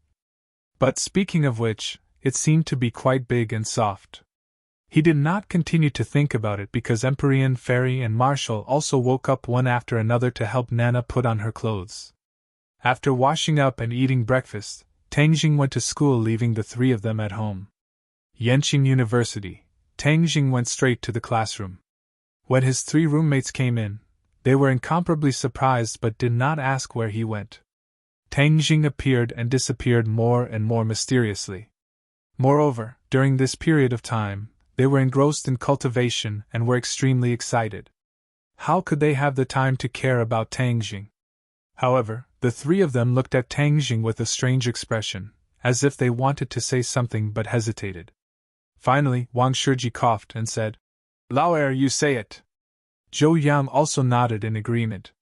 But speaking of which, it seemed to be quite big and soft. He did not continue to think about it because Empyrean, Fairy, and Marshall also woke up one after another to help Nana put on her clothes. After washing up and eating breakfast, Tang Jing went to school, leaving the three of them at home. Yenqing University. Tang Jing went straight to the classroom. When his three roommates came in, they were incomparably surprised but did not ask where he went. Tang Jing appeared and disappeared more and more mysteriously. Moreover, during this period of time, they were engrossed in cultivation and were extremely excited. How could they have the time to care about Tang Jing? However, the three of them looked at Tang Jing with a strange expression, as if they wanted to say something but hesitated. Finally, Wang Shiji coughed and said, Lao Er, you say it. Zhou Yang also nodded in agreement.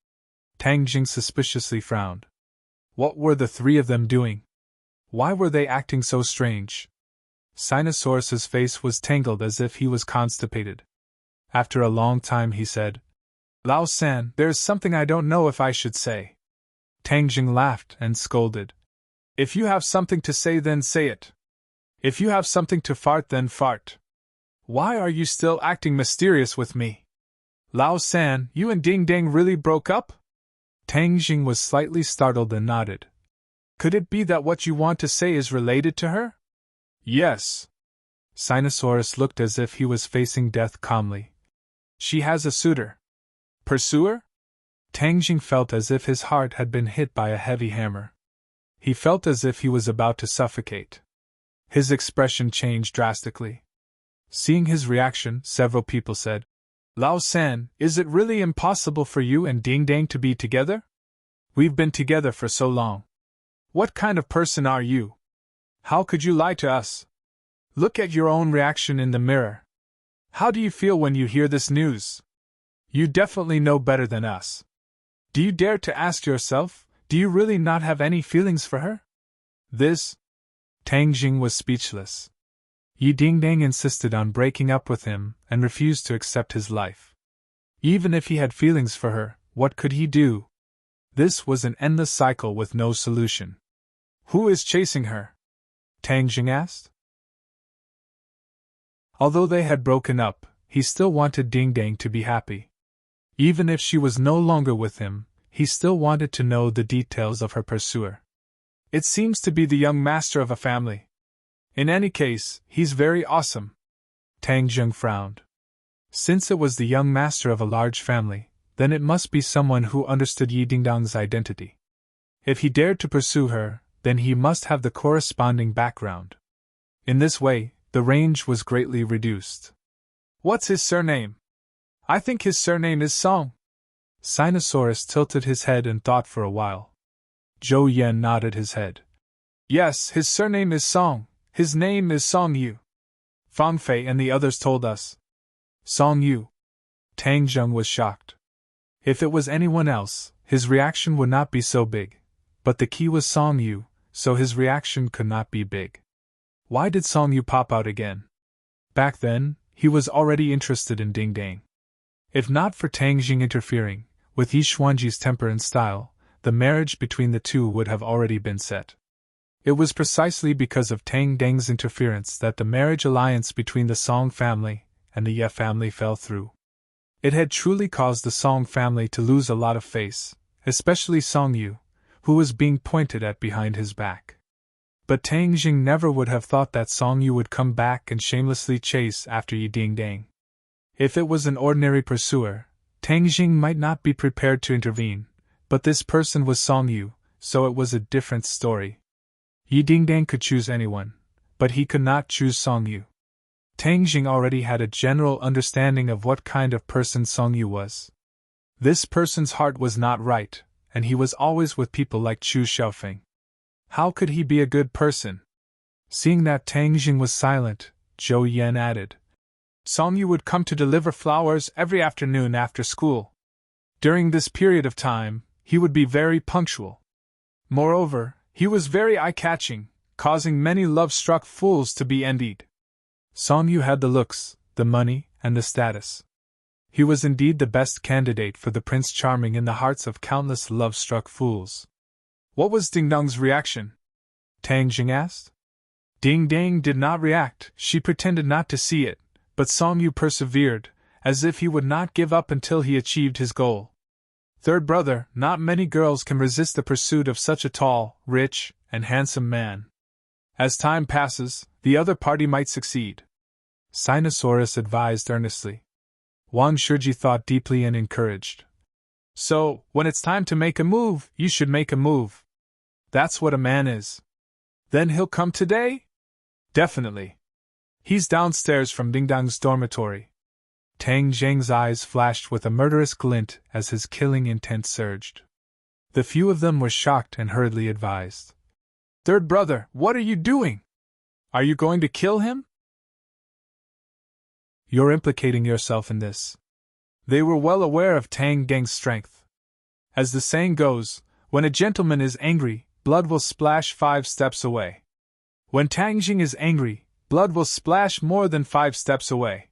Tang Jing suspiciously frowned. What were the three of them doing? Why were they acting so strange? Sinosaurus's face was tangled as if he was constipated. After a long time he said, Lao San, there's something I don't know if I should say. Tang Jing laughed and scolded. If you have something to say, then say it. If you have something to fart, then fart. Why are you still acting mysterious with me? Lao San, you and Ding Dang really broke up? Tang Jing was slightly startled and nodded. Could it be that what you want to say is related to her? Yes. Sinosaurus looked as if he was facing death calmly. She has a suitor. Pursuer? Tang Jing felt as if his heart had been hit by a heavy hammer. He felt as if he was about to suffocate. His expression changed drastically. Seeing his reaction, several people said, Lao San, is it really impossible for you and Ding Dang to be together? We've been together for so long. What kind of person are you? How could you lie to us? Look at your own reaction in the mirror. How do you feel when you hear this news? You definitely know better than us. Do you dare to ask yourself, do you really not have any feelings for her? This? Tang Jing was speechless. Yi Dingdang insisted on breaking up with him and refused to accept his life. Even if he had feelings for her, what could he do? This was an endless cycle with no solution. Who is chasing her? Tang Jing asked. Although they had broken up, he still wanted Ding Dang to be happy. Even if she was no longer with him, he still wanted to know the details of her pursuer. It seems to be the young master of a family. In any case, he's very awesome. Tang Jing frowned. Since it was the young master of a large family, then it must be someone who understood Yi Dingdang's identity. If he dared to pursue her, then he must have the corresponding background. In this way, the range was greatly reduced. What's his surname? I think his surname is Song. Sinosaurus tilted his head and thought for a while. Zhou Yan nodded his head. Yes, his surname is Song. His name is Song Yu. Fang Fei and the others told us. Song Yu. Tang Jing was shocked. If it was anyone else, his reaction would not be so big. But the key was Song Yu, so his reaction could not be big. Why did Song Yu pop out again? Back then, he was already interested in Ding Dang. If not for Tang Jing interfering, with Yi Xuanji's temper and style, the marriage between the two would have already been set. It was precisely because of Tang Dang's interference that the marriage alliance between the Song family and the Ye family fell through. It had truly caused the Song family to lose a lot of face, especially Song Yu, who was being pointed at behind his back. But Tang Jing never would have thought that Song Yu would come back and shamelessly chase after Yi Ding Dang. If it was an ordinary pursuer, Tang Jing might not be prepared to intervene, but this person was Song Yu, so it was a different story. Yi Ding Dang could choose anyone, but he could not choose Song Yu. Tang Jing already had a general understanding of what kind of person Song Yu was. This person's heart was not right, and he was always with people like Chu Xiaofeng. How could he be a good person? Seeing that Tang Jing was silent, Zhou Yan added. Song Yu would come to deliver flowers every afternoon after school. During this period of time, he would be very punctual. Moreover, he was very eye-catching, causing many love-struck fools to be envied. Song Yu had the looks, the money, and the status. He was indeed the best candidate for the Prince Charming in the hearts of countless love-struck fools. What was Ding Dang's reaction? Tang Jing asked. Ding Dang did not react, she pretended not to see it, but Song Yu persevered, as if he would not give up until he achieved his goal. Third brother, not many girls can resist the pursuit of such a tall, rich, and handsome man. As time passes, the other party might succeed. Sinosaurus advised earnestly. Wang Shiji thought deeply and encouraged. So, when it's time to make a move, you should make a move. That's what a man is. Then he'll come today? Definitely. He's downstairs from Ding Dang's dormitory. Tang Jing's eyes flashed with a murderous glint as his killing intent surged. The few of them were shocked and hurriedly advised. Third brother, what are you doing? Are you going to kill him? You're implicating yourself in this. They were well aware of Tang Geng's strength. As the saying goes, when a gentleman is angry, blood will splash 5 steps away. When Tang Jing is angry, blood will splash more than 5 steps away.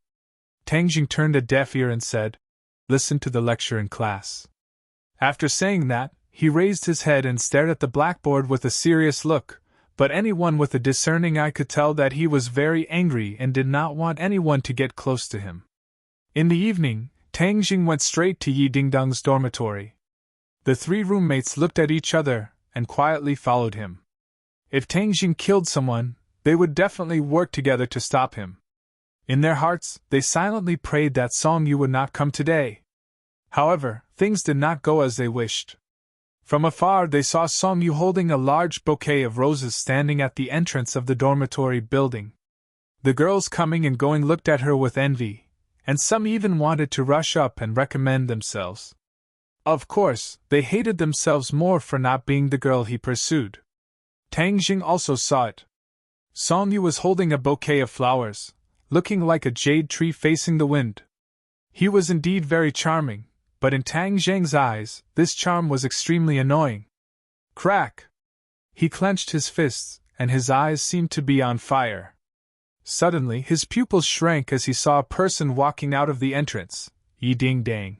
Tang Jing turned a deaf ear and said, Listen to the lecture in class. After saying that, he raised his head and stared at the blackboard with a serious look, but anyone with a discerning eye could tell that he was very angry and did not want anyone to get close to him. In the evening, Tang Jing went straight to Yi Dingdang's dormitory. The 3 roommates looked at each other and quietly followed him. If Tang Jing killed someone, they would definitely work together to stop him. In their hearts, they silently prayed that Song Yu would not come today. However, things did not go as they wished. From afar they saw Song Yu holding a large bouquet of roses standing at the entrance of the dormitory building. The girls coming and going looked at her with envy, and some even wanted to rush up and recommend themselves. Of course, they hated themselves more for not being the girl he pursued. Tang Jing also saw it. Song Yu was holding a bouquet of flowers, looking like a jade tree facing the wind. He was indeed very charming, but in Tang Jing's eyes, this charm was extremely annoying. Crack! He clenched his fists, and his eyes seemed to be on fire. Suddenly, his pupils shrank as he saw a person walking out of the entrance, Yi Dingdang.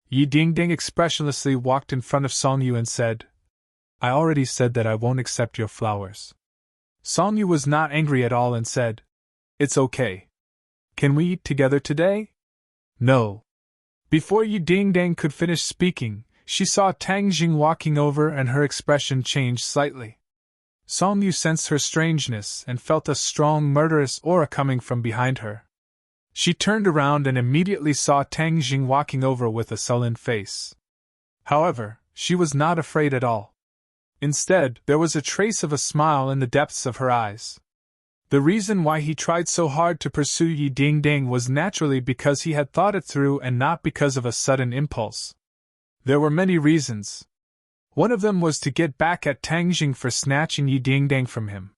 Yi Dingdang expressionlessly walked in front of Song Yu and said, "I already said that I won't accept your flowers." Song Yu was not angry at all and said, "It's okay. Can we eat together today?" "No." Before Yi Dingdang could finish speaking, she saw Tang Jing walking over and her expression changed slightly. Song Yu sensed her strangeness and felt a strong murderous aura coming from behind her. She turned around and immediately saw Tang Jing walking over with a sullen face. However, she was not afraid at all. Instead, there was a trace of a smile in the depths of her eyes. The reason why he tried so hard to pursue Yi Dingdang was naturally because he had thought it through and not because of a sudden impulse. There were many reasons. One of them was to get back at Tang Jing for snatching Yi Dingdang from him.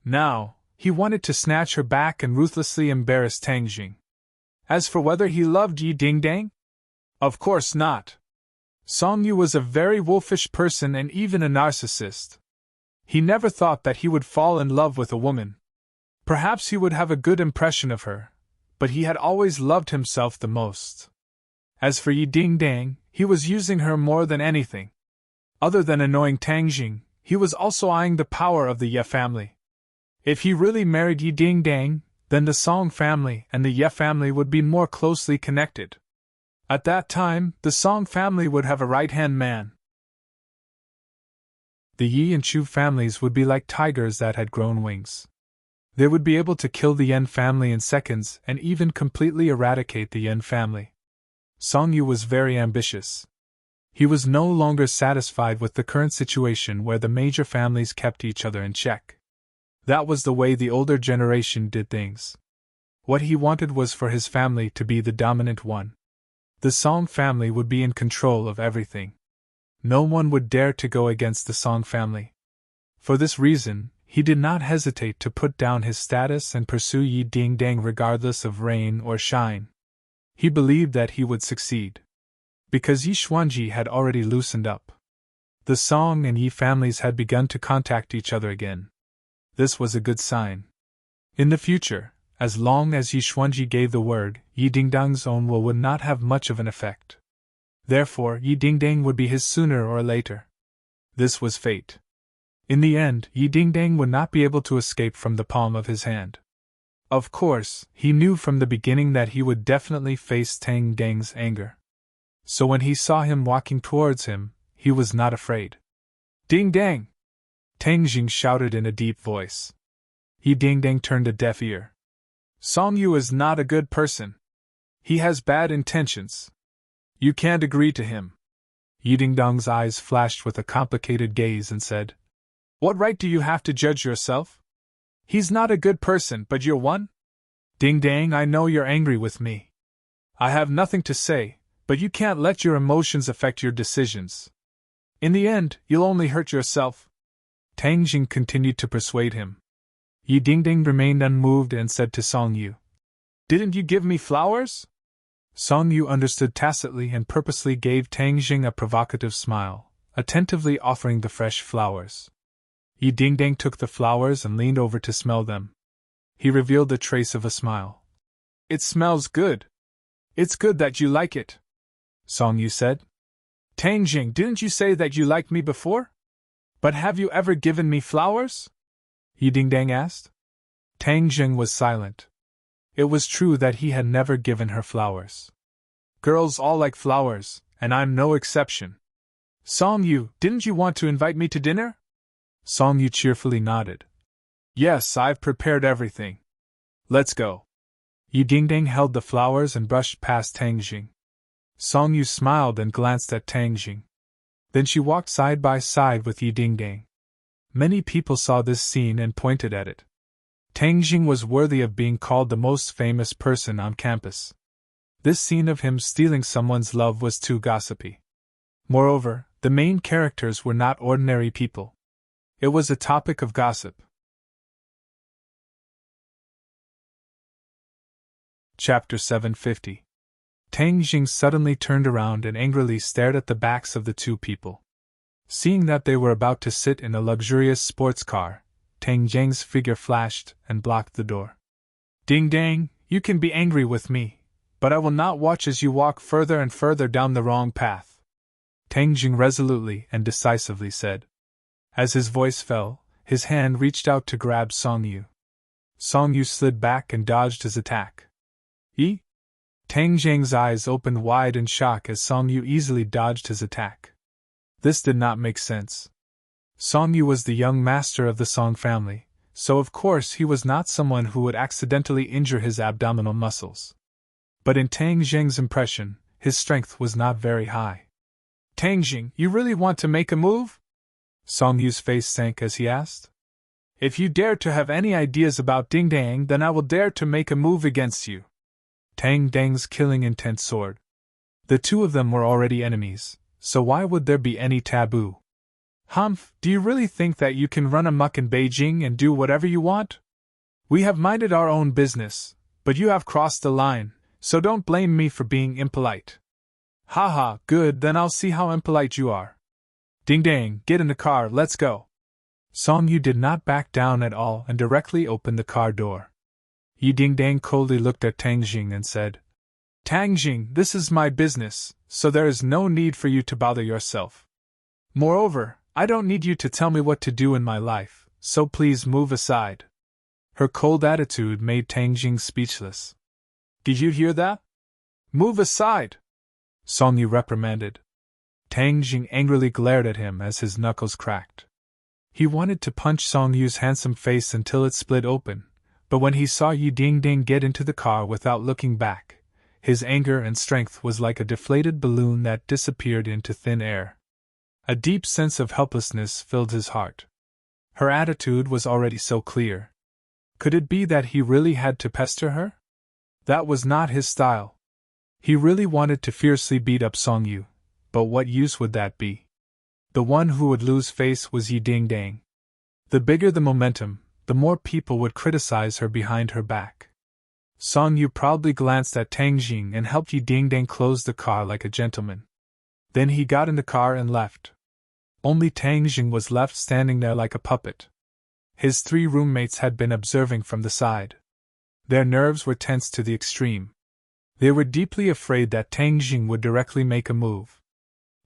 Now, he wanted to snatch her back and ruthlessly embarrass Tang Jing. As for whether he loved Yi Dingdang? Of course not. Song Yu was a very wolfish person and even a narcissist. He never thought that he would fall in love with a woman. Perhaps he would have a good impression of her, but he had always loved himself the most. As for Yi Dingdang, he was using her more than anything. Other than annoying Tang Jing, he was also eyeing the power of the Ye family. If he really married Yi Dingdang, then the Song family and the Ye family would be more closely connected. At that time, the Song family would have a right-hand man. The Yi and Chu families would be like tigers that had grown wings. They would be able to kill the Yen family in seconds and even completely eradicate the Yen family. Song Yu was very ambitious. He was no longer satisfied with the current situation where the major families kept each other in check. That was the way the older generation did things. What he wanted was for his family to be the dominant one. The Song family would be in control of everything. No one would dare to go against the Song family. For this reason, he did not hesitate to put down his status and pursue Yi Dingdang regardless of rain or shine. He believed that he would succeed. Because Yi Xuanji had already loosened up. The Song and Yi families had begun to contact each other again. This was a good sign. In the future, as long as Yi Xuanji gave the word, Yi Dingdang's own will would not have much of an effect. Therefore, Yi Dingdang would be his sooner or later. This was fate. In the end, Yi Dingdang would not be able to escape from the palm of his hand. Of course, he knew from the beginning that he would definitely face Tang Dang's anger. So when he saw him walking towards him, he was not afraid. "Ding Dang!" Tang Jing shouted in a deep voice. Yi Dingdang turned a deaf ear. "Song Yu is not a good person. He has bad intentions. You can't agree to him." Yi Dingdang's eyes flashed with a complicated gaze and said, "What right do you have to judge yourself? He's not a good person, but you're one? Ding Dang, I know you're angry with me. I have nothing to say, but you can't let your emotions affect your decisions. In the end, you'll only hurt yourself." Tang Jing continued to persuade him. Yi Dingdang remained unmoved and said to Song Yu, "Didn't you give me flowers?" Song Yu understood tacitly and purposely gave Tang Jing a provocative smile, attentively offering the fresh flowers. Yi Dingdang took the flowers and leaned over to smell them. He revealed a trace of a smile. "It smells good. It's good that you like it," Song Yu said. "Tang Jing, didn't you say that you liked me before? But have you ever given me flowers?" Yi Dingdang asked. Tang Jing was silent. It was true that he had never given her flowers. Girls all like flowers, and I'm no exception. "Song Yu, didn't you want to invite me to dinner?" Song Yu cheerfully nodded. Yes, I've prepared everything. Let's go. Yi Dingdang held the flowers and brushed past Tang Jing. Song Yu smiled and glanced at Tang Jing. Then she walked side by side with Yi Dingdang. Many people saw this scene and pointed at it. Tang Jing was worthy of being called the most famous person on campus. This scene of him stealing someone's love was too gossipy. Moreover, the main characters were not ordinary people. It was a topic of gossip. Chapter 750. Tang Jing suddenly turned around and angrily stared at the backs of the two people. Seeing that they were about to sit in a luxurious sports car, Tang Jing's figure flashed and blocked the door. Ding dang, you can be angry with me, but I will not watch as you walk further and further down the wrong path, Tang Jing resolutely and decisively said. As his voice fell, his hand reached out to grab Song Yu. Song Yu slid back and dodged his attack. Tang Jing's eyes opened wide in shock as Song Yu easily dodged his attack. This did not make sense. Song Yu was the young master of the Song family, so of course he was not someone who would accidentally injure his abdominal muscles. But in Tang Jing's impression, his strength was not very high. Tang Jing, you really want to make a move? Song Yu's face sank as he asked. If you dare to have any ideas about Ding Dang, then I will dare to make a move against you. Tang Dang's killing intent soared. The two of them were already enemies, so why would there be any taboo? Humph, do you really think that you can run amok in Beijing and do whatever you want? We have minded our own business, but you have crossed the line, so don't blame me for being impolite. Haha, good, then I'll see how impolite you are. Ding Dang, get in the car, let's go. Song Yu did not back down at all and directly opened the car door. Yi Dingdang coldly looked at Tang Jing and said, Tang Jing, this is my business, so there is no need for you to bother yourself. Moreover, I don't need you to tell me what to do in my life, so please move aside. Her cold attitude made Tang Jing speechless. Did you hear that? Move aside! Song Yu reprimanded. Tang Jing angrily glared at him as his knuckles cracked. He wanted to punch Song Yu's handsome face until it split open, but when he saw Yi Dingdang get into the car without looking back, his anger and strength was like a deflated balloon that disappeared into thin air. A deep sense of helplessness filled his heart. Her attitude was already so clear. Could it be that he really had to pester her? That was not his style. He really wanted to fiercely beat up Song Yu, but what use would that be? The one who would lose face was Yi Dingdang. The bigger the momentum, the more people would criticize her behind her back. Song Yu proudly glanced at Tang Jing and helped Yi Dingdang close the car like a gentleman. Then he got in the car and left. Only Tang Jing was left standing there like a puppet. His three roommates had been observing from the side. Their nerves were tense to the extreme. They were deeply afraid that Tang Jing would directly make a move.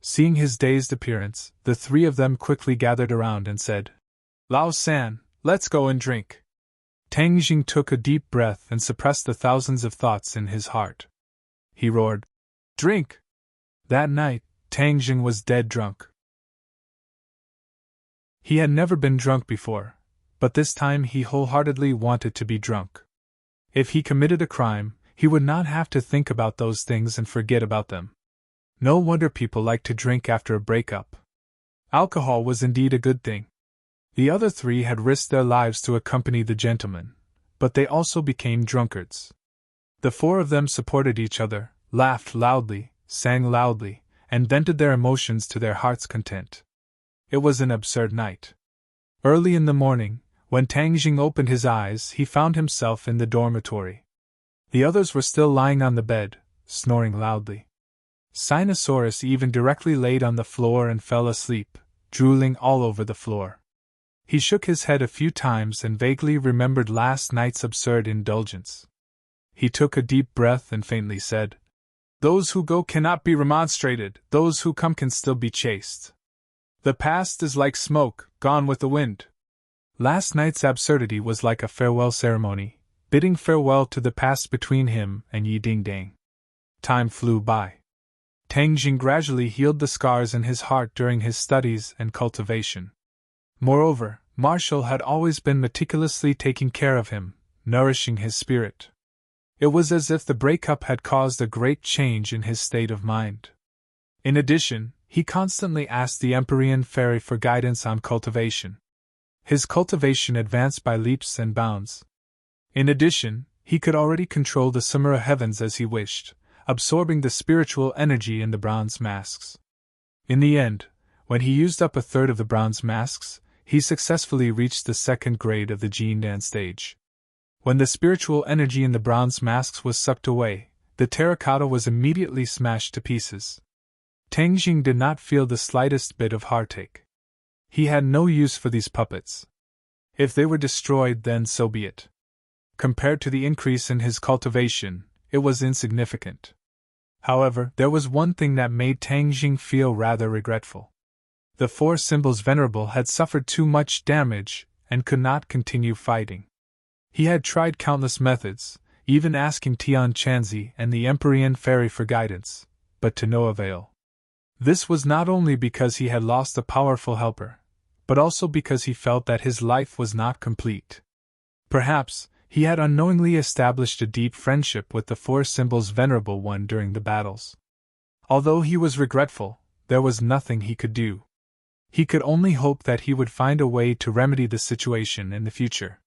Seeing his dazed appearance, the three of them quickly gathered around and said, Lao San, let's go and drink. Tang Jing took a deep breath and suppressed the thousands of thoughts in his heart. He roared, Drink! That night, Tang Jing was dead drunk. He had never been drunk before, but this time he wholeheartedly wanted to be drunk. If he committed a crime, he would not have to think about those things and forget about them. No wonder people like to drink after a breakup. Alcohol was indeed a good thing. The other three had risked their lives to accompany the gentleman, but they also became drunkards. The four of them supported each other, laughed loudly, sang loudly, and vented their emotions to their heart's content. It was an absurd night. Early in the morning, when Tang Jing opened his eyes, he found himself in the dormitory. The others were still lying on the bed, snoring loudly. Sinosaurus even directly laid on the floor and fell asleep, drooling all over the floor. He shook his head a few times and vaguely remembered last night's absurd indulgence. He took a deep breath and faintly said, Those who go cannot be remonstrated, those who come can still be chased. The past is like smoke, gone with the wind. Last night's absurdity was like a farewell ceremony, bidding farewell to the past between him and Yi Dingdang. Time flew by. Tang Jing gradually healed the scars in his heart during his studies and cultivation. Moreover, Marshall had always been meticulously taking care of him, nourishing his spirit. It was as if the breakup had caused a great change in his state of mind. In addition, he constantly asked the Empyrean fairy for guidance on cultivation. His cultivation advanced by leaps and bounds. In addition, he could already control the summer heavens as he wished, absorbing the spiritual energy in the bronze masks. In the end, when he used up a third of the bronze masks, he successfully reached the second grade of the Jiandan stage. When the spiritual energy in the bronze masks was sucked away, the terracotta was immediately smashed to pieces. Tang Jing did not feel the slightest bit of heartache. He had no use for these puppets. If they were destroyed, then so be it. Compared to the increase in his cultivation, it was insignificant. However, there was one thing that made Tang Jing feel rather regretful. The four symbols venerable had suffered too much damage and could not continue fighting. He had tried countless methods, even asking Tian Chanzi and the Empyrean fairy for guidance, but to no avail. This was not only because he had lost a powerful helper, but also because he felt that his life was not complete. Perhaps, he had unknowingly established a deep friendship with the four symbols venerable one during the battles. Although he was regretful, there was nothing he could do. He could only hope that he would find a way to remedy the situation in the future.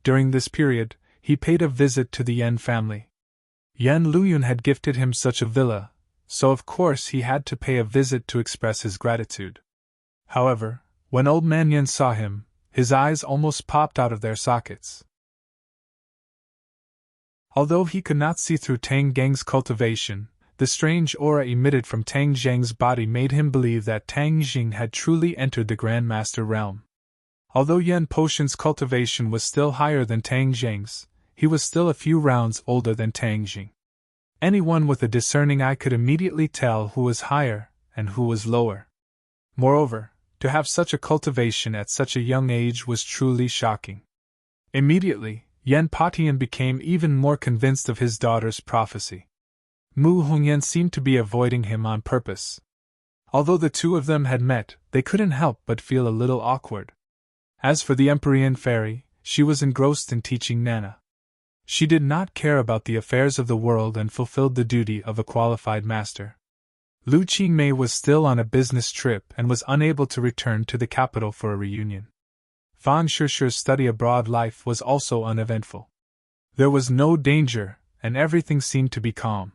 During this period, he paid a visit to the Yan family. Yan Luyun had gifted him such a villa, so of course he had to pay a visit to express his gratitude. However, when old man Yan saw him, his eyes almost popped out of their sockets. Although he could not see through Tang Geng's cultivation, the strange aura emitted from Tang Zheng's body made him believe that Tang Jing had truly entered the Grandmaster realm. Although Yan Potion's cultivation was still higher than Tang Zheng's, he was still a few rounds older than Tang Jing. Anyone with a discerning eye could immediately tell who was higher and who was lower. Moreover, to have such a cultivation at such a young age was truly shocking. Immediately, Yan Patian became even more convinced of his daughter's prophecy. Mu Hongyan seemed to be avoiding him on purpose. Although the two of them had met, they couldn't help but feel a little awkward. As for the Empyrean fairy, she was engrossed in teaching Nana. She did not care about the affairs of the world and fulfilled the duty of a qualified master. Lu Qingmei was still on a business trip and was unable to return to the capital for a reunion. Fan Shishi's study abroad life was also uneventful. There was no danger, and everything seemed to be calm.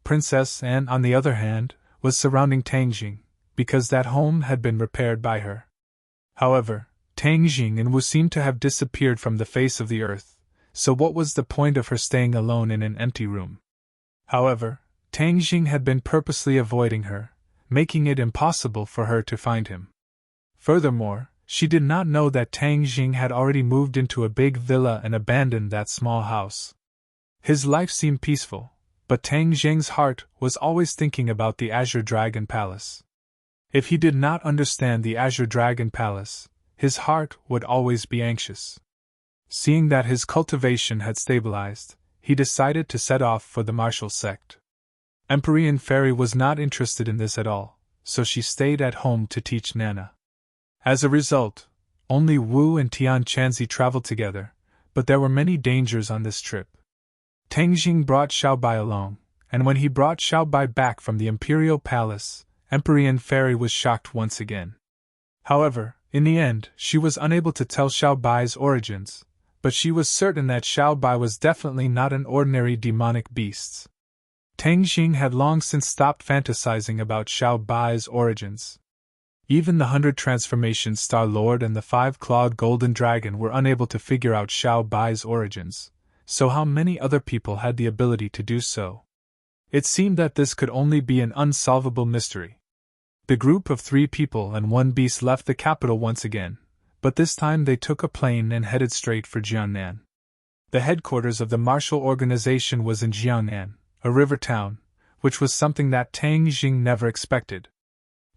Princess Anne, on the other hand, was surrounding Tang Jing, because that home had been repaired by her. However, Tang Jing and Wu seemed to have disappeared from the face of the earth, so what was the point of her staying alone in an empty room? However, Tang Jing had been purposely avoiding her, making it impossible for her to find him. Furthermore, she did not know that Tang Jing had already moved into a big villa and abandoned that small house. His life seemed peaceful, but Tang Jing's heart was always thinking about the Azure Dragon Palace. If he did not understand the Azure Dragon Palace, his heart would always be anxious. Seeing that his cultivation had stabilized, he decided to set off for the martial sect. Empyrean Fairy was not interested in this at all, so she stayed at home to teach Nana. As a result, only Wu and Tian Chanzi traveled together, but there were many dangers on this trip. Tang Jing brought Xiaobai along, and when he brought Xiaobai back from the Imperial Palace, Empyrean Fairy was shocked once again. However, in the end, she was unable to tell Xiaobai's origins, but she was certain that Xiaobai was definitely not an ordinary demonic beast. Tang Jing had long since stopped fantasizing about Xiaobai's origins. Even the 100 Transformation Star Lord and the 5-clawed Golden Dragon were unable to figure out Xiaobai's origins, so how many other people had the ability to do so? It seemed that this could only be an unsolvable mystery. The group of 3 people and 1 beast left the capital once again, but this time they took a plane and headed straight for Jiangnan. The headquarters of the martial organization was in Jiangnan, a river town, which was something that Tang Jing never expected.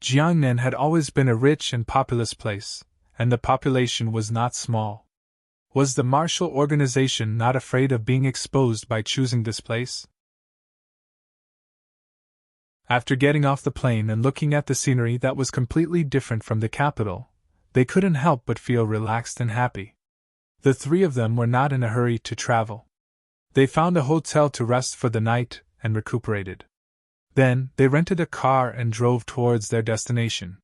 Jiangnan had always been a rich and populous place, and the population was not small. Was the martial organization not afraid of being exposed by choosing this place? After getting off the plane and looking at the scenery that was completely different from the capital, they couldn't help but feel relaxed and happy. The three of them were not in a hurry to travel. They found a hotel to rest for the night and recuperated. Then, they rented a car and drove towards their destination.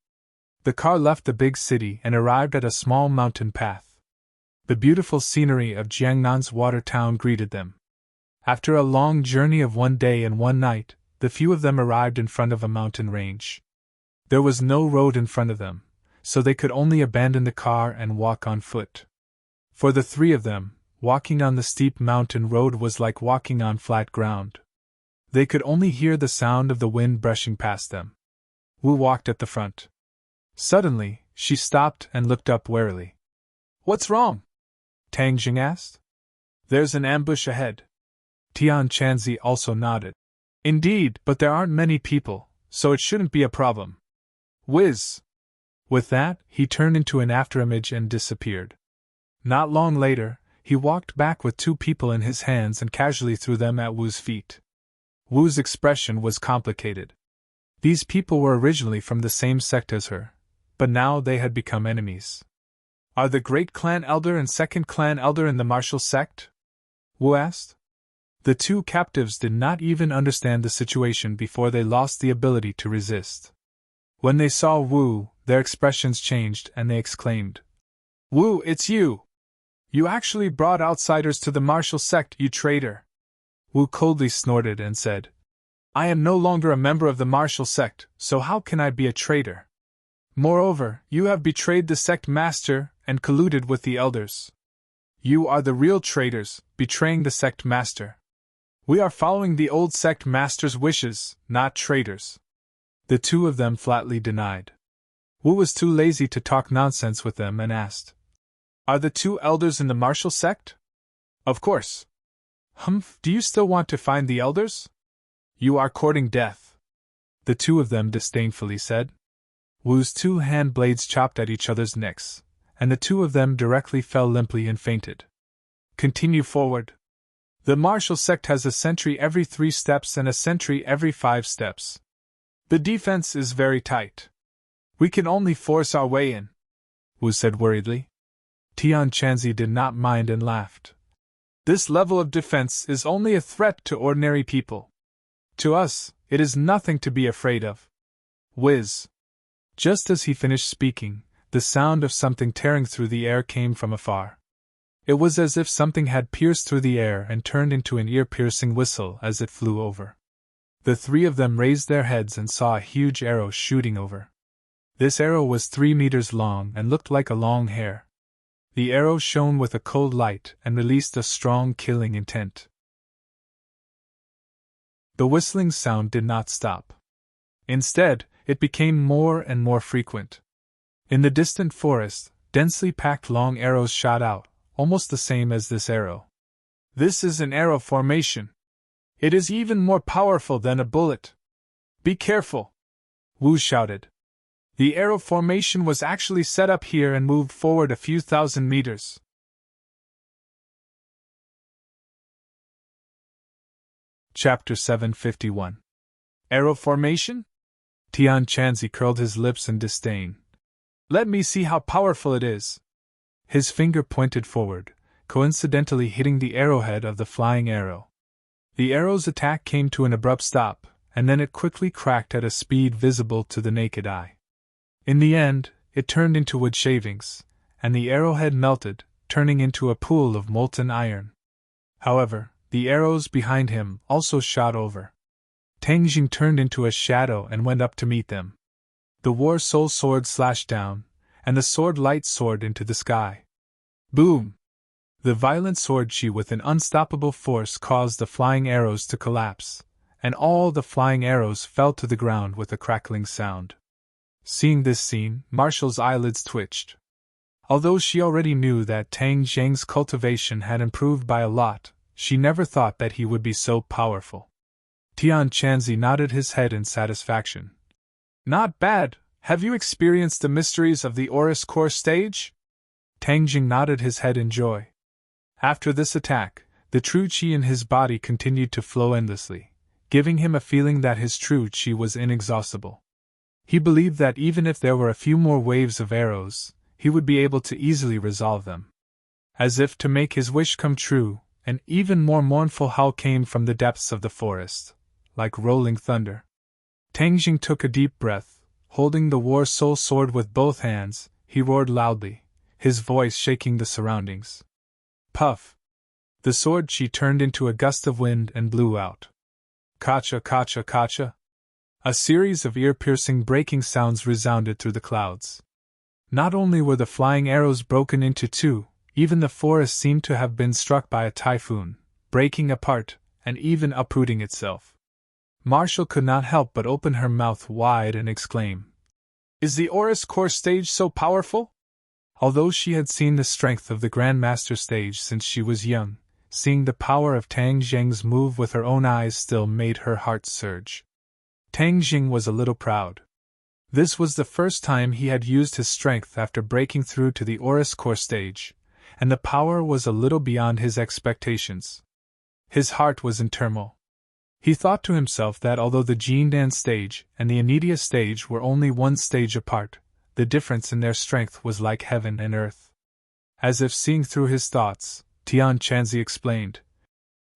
The car left the big city and arrived at a small mountain path. The beautiful scenery of Jiangnan's water town greeted them. After a long journey of 1 day and 1 night, the few of them arrived in front of a mountain range. There was no road in front of them, so they could only abandon the car and walk on foot. For the three of them, walking on the steep mountain road was like walking on flat ground. They could only hear the sound of the wind brushing past them. Wu walked at the front. Suddenly, she stopped and looked up warily. "What's wrong?" Tang Jing asked. "There's an ambush ahead." Tian Chanzi also nodded. "Indeed, but there aren't many people, so it shouldn't be a problem." Whiz! With that, he turned into an afterimage and disappeared. Not long later, he walked back with 2 people in his hands and casually threw them at Wu's feet. Wu's expression was complicated. These people were originally from the same sect as her, but now they had become enemies. "Are the great clan elder and second clan elder in the martial sect?" Wu asked. The 2 captives did not even understand the situation before they lost the ability to resist. When they saw Wu, their expressions changed and they exclaimed, "Wu, it's you! You actually brought outsiders to the martial sect, you traitor!" Wu coldly snorted and said, "I am no longer a member of the martial sect, so how can I be a traitor? Moreover, you have betrayed the sect master and colluded with the elders. You are the real traitors, betraying the sect master. We are following the old sect master's wishes, not traitors." The 2 of them flatly denied. Wu was too lazy to talk nonsense with them and asked, "Are the 2 elders in the martial sect?" "Of course." "Humph, do you still want to find the elders?" "You are courting death," the 2 of them disdainfully said. Wu's 2 hand blades chopped at each other's necks, and the 2 of them directly fell limply and fainted. "Continue forward. The martial sect has a sentry every 3 steps and a sentry every 5 steps. The defense is very tight. We can only force our way in," Wu said worriedly. Tian Chanzi did not mind and laughed. "This level of defense is only a threat to ordinary people. To us, it is nothing to be afraid of." Whiz! Just as he finished speaking, the sound of something tearing through the air came from afar. It was as if something had pierced through the air and turned into an ear-piercing whistle as it flew over. The 3 of them raised their heads and saw a huge arrow shooting over. This arrow was 3 meters long and looked like a long hair. The arrow shone with a cold light and released a strong killing intent. The whistling sound did not stop. Instead, it became more and more frequent. In the distant forest, densely packed long arrows shot out, almost the same as this arrow. "This is an arrow formation. It is even more powerful than a bullet. Be careful!" Wu shouted. The arrow formation was actually set up here and moved forward a few thousand meters. Chapter 751. Arrow formation? Tian Chanzi curled his lips in disdain. "Let me see how powerful it is." His finger pointed forward, coincidentally hitting the arrowhead of the flying arrow. The arrow's attack came to an abrupt stop, and then it quickly cracked at a speed visible to the naked eye. In the end, it turned into wood shavings, and the arrowhead melted, turning into a pool of molten iron. However, the arrows behind him also shot over. Tang Jing turned into a shadow and went up to meet them. The War Soul sword slashed down, and the sword light soared into the sky. Boom! The violent sword chi with an unstoppable force caused the flying arrows to collapse, and all the flying arrows fell to the ground with a crackling sound. Seeing this scene, Marshall's eyelids twitched. Although she already knew that Tang Zhang's cultivation had improved by a lot, she never thought that he would be so powerful. Tian Chanzi nodded his head in satisfaction. "Not bad. Have you experienced the mysteries of the Oris Core stage?" Tang Jing nodded his head in joy. After this attack, the true qi in his body continued to flow endlessly, giving him a feeling that his true qi was inexhaustible. He believed that even if there were a few more waves of arrows, he would be able to easily resolve them. As if to make his wish come true, an even more mournful howl came from the depths of the forest, like rolling thunder. Tang Jing took a deep breath. Holding the war soul sword with both hands, he roared loudly, his voice shaking the surroundings. Puff! The sword chi turned into a gust of wind and blew out. Kacha, kacha, kacha! A series of ear-piercing breaking sounds resounded through the clouds. Not only were the flying arrows broken into two, even the forest seemed to have been struck by a typhoon, breaking apart, and even uprooting itself. Marshall could not help but open her mouth wide and exclaim, "Is the Aurus Core stage so powerful?" Although she had seen the strength of the Grand Master stage since she was young, seeing the power of Tang Jing's move with her own eyes still made her heart surge. Tang Jing was a little proud. This was the first time he had used his strength after breaking through to the Aurus Core stage, and the power was a little beyond his expectations. His heart was in turmoil. He thought to himself that although the Jindan stage and the Anidia stage were only one stage apart, the difference in their strength was like heaven and earth. As if seeing through his thoughts, Tian Chanzi explained,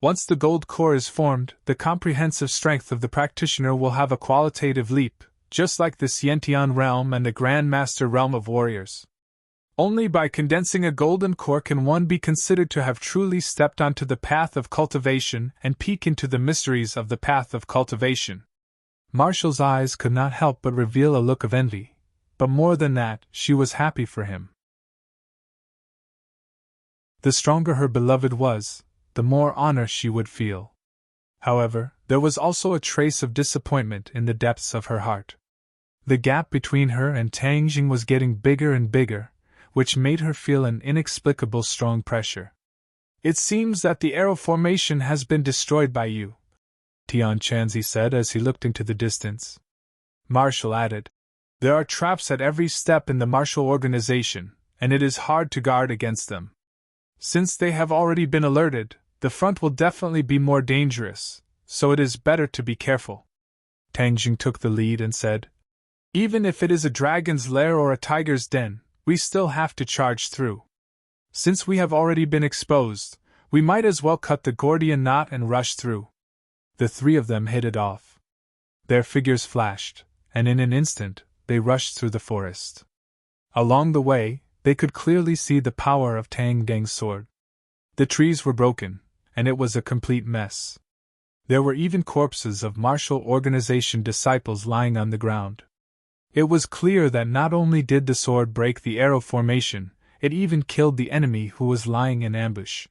"Once the gold core is formed, the comprehensive strength of the practitioner will have a qualitative leap, just like the Xiantian realm and the Grand Master realm of warriors. Only by condensing a golden core can one be considered to have truly stepped onto the path of cultivation and peek into the mysteries of the path of cultivation." Marshall's eyes could not help but reveal a look of envy, but more than that, she was happy for him. The stronger her beloved was, the more honor she would feel. However, there was also a trace of disappointment in the depths of her heart. The gap between her and Tang Jing was getting bigger and bigger, which made her feel an inexplicable strong pressure. "It seems that the arrow formation has been destroyed by you," Tian Chanzi said as he looked into the distance. Marshall added, "There are traps at every step in the martial organization, and it is hard to guard against them. Since they have already been alerted, the front will definitely be more dangerous, so it is better to be careful." Tang Jing took the lead and said, "Even if it is a dragon's lair or a tiger's den, we still have to charge through. Since we have already been exposed, we might as well cut the Gordian knot and rush through." The three of them hit it off. Their figures flashed, and in an instant, they rushed through the forest. Along the way, they could clearly see the power of Tang Deng's sword. The trees were broken, and it was a complete mess. There were even corpses of martial organization disciples lying on the ground. It was clear that not only did the sword break the arrow formation, it even killed the enemy who was lying in ambush.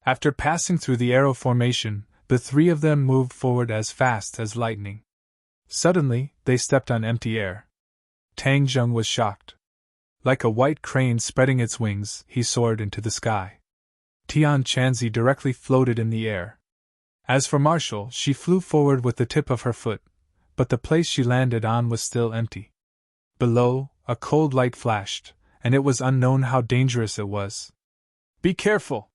After passing through the arrow formation, the three of them moved forward as fast as lightning. Suddenly, they stepped on empty air. Tang Jing was shocked. Like a white crane spreading its wings, he soared into the sky. Tian Chanzi directly floated in the air. As for Marshall, she flew forward with the tip of her foot, but the place she landed on was still empty. Below, a cold light flashed, and it was unknown how dangerous it was. "Be careful!"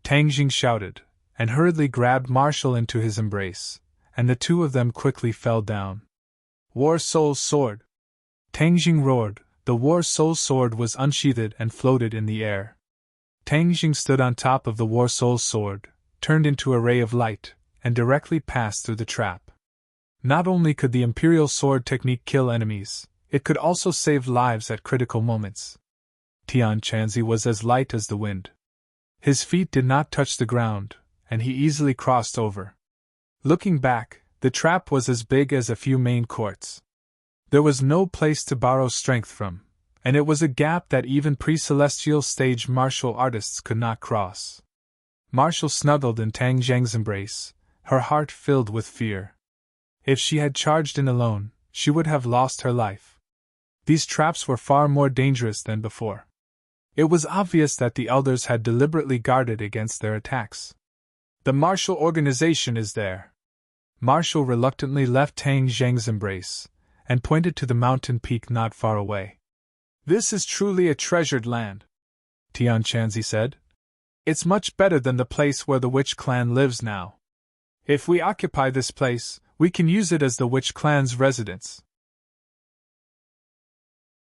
Tang Jing shouted, and hurriedly grabbed Marshall into his embrace, and the two of them quickly fell down. "War Soul's sword!" Tang Jing roared. The War Soul's sword was unsheathed and floated in the air. Tang Jing stood on top of the War Soul's sword, turned into a ray of light, and directly passed through the trap. Not only could the Imperial Sword technique kill enemies, it could also save lives at critical moments. Tian Chanzi was as light as the wind. His feet did not touch the ground, and he easily crossed over. Looking back, the trap was as big as a few main courts. There was no place to borrow strength from, and it was a gap that even pre-celestial stage martial artists could not cross. Marshall snuggled in Tang Jing's embrace, her heart filled with fear. If she had charged in alone, she would have lost her life. These traps were far more dangerous than before. It was obvious that the elders had deliberately guarded against their attacks. "The martial organization is there." Marshall reluctantly left Tang Jing's embrace, and pointed to the mountain peak not far away. "This is truly a treasured land," Tian Chanzi said. "It's much better than the place where the Witch clan lives now. If we occupy this place, we can use it as the Witch clan's residence."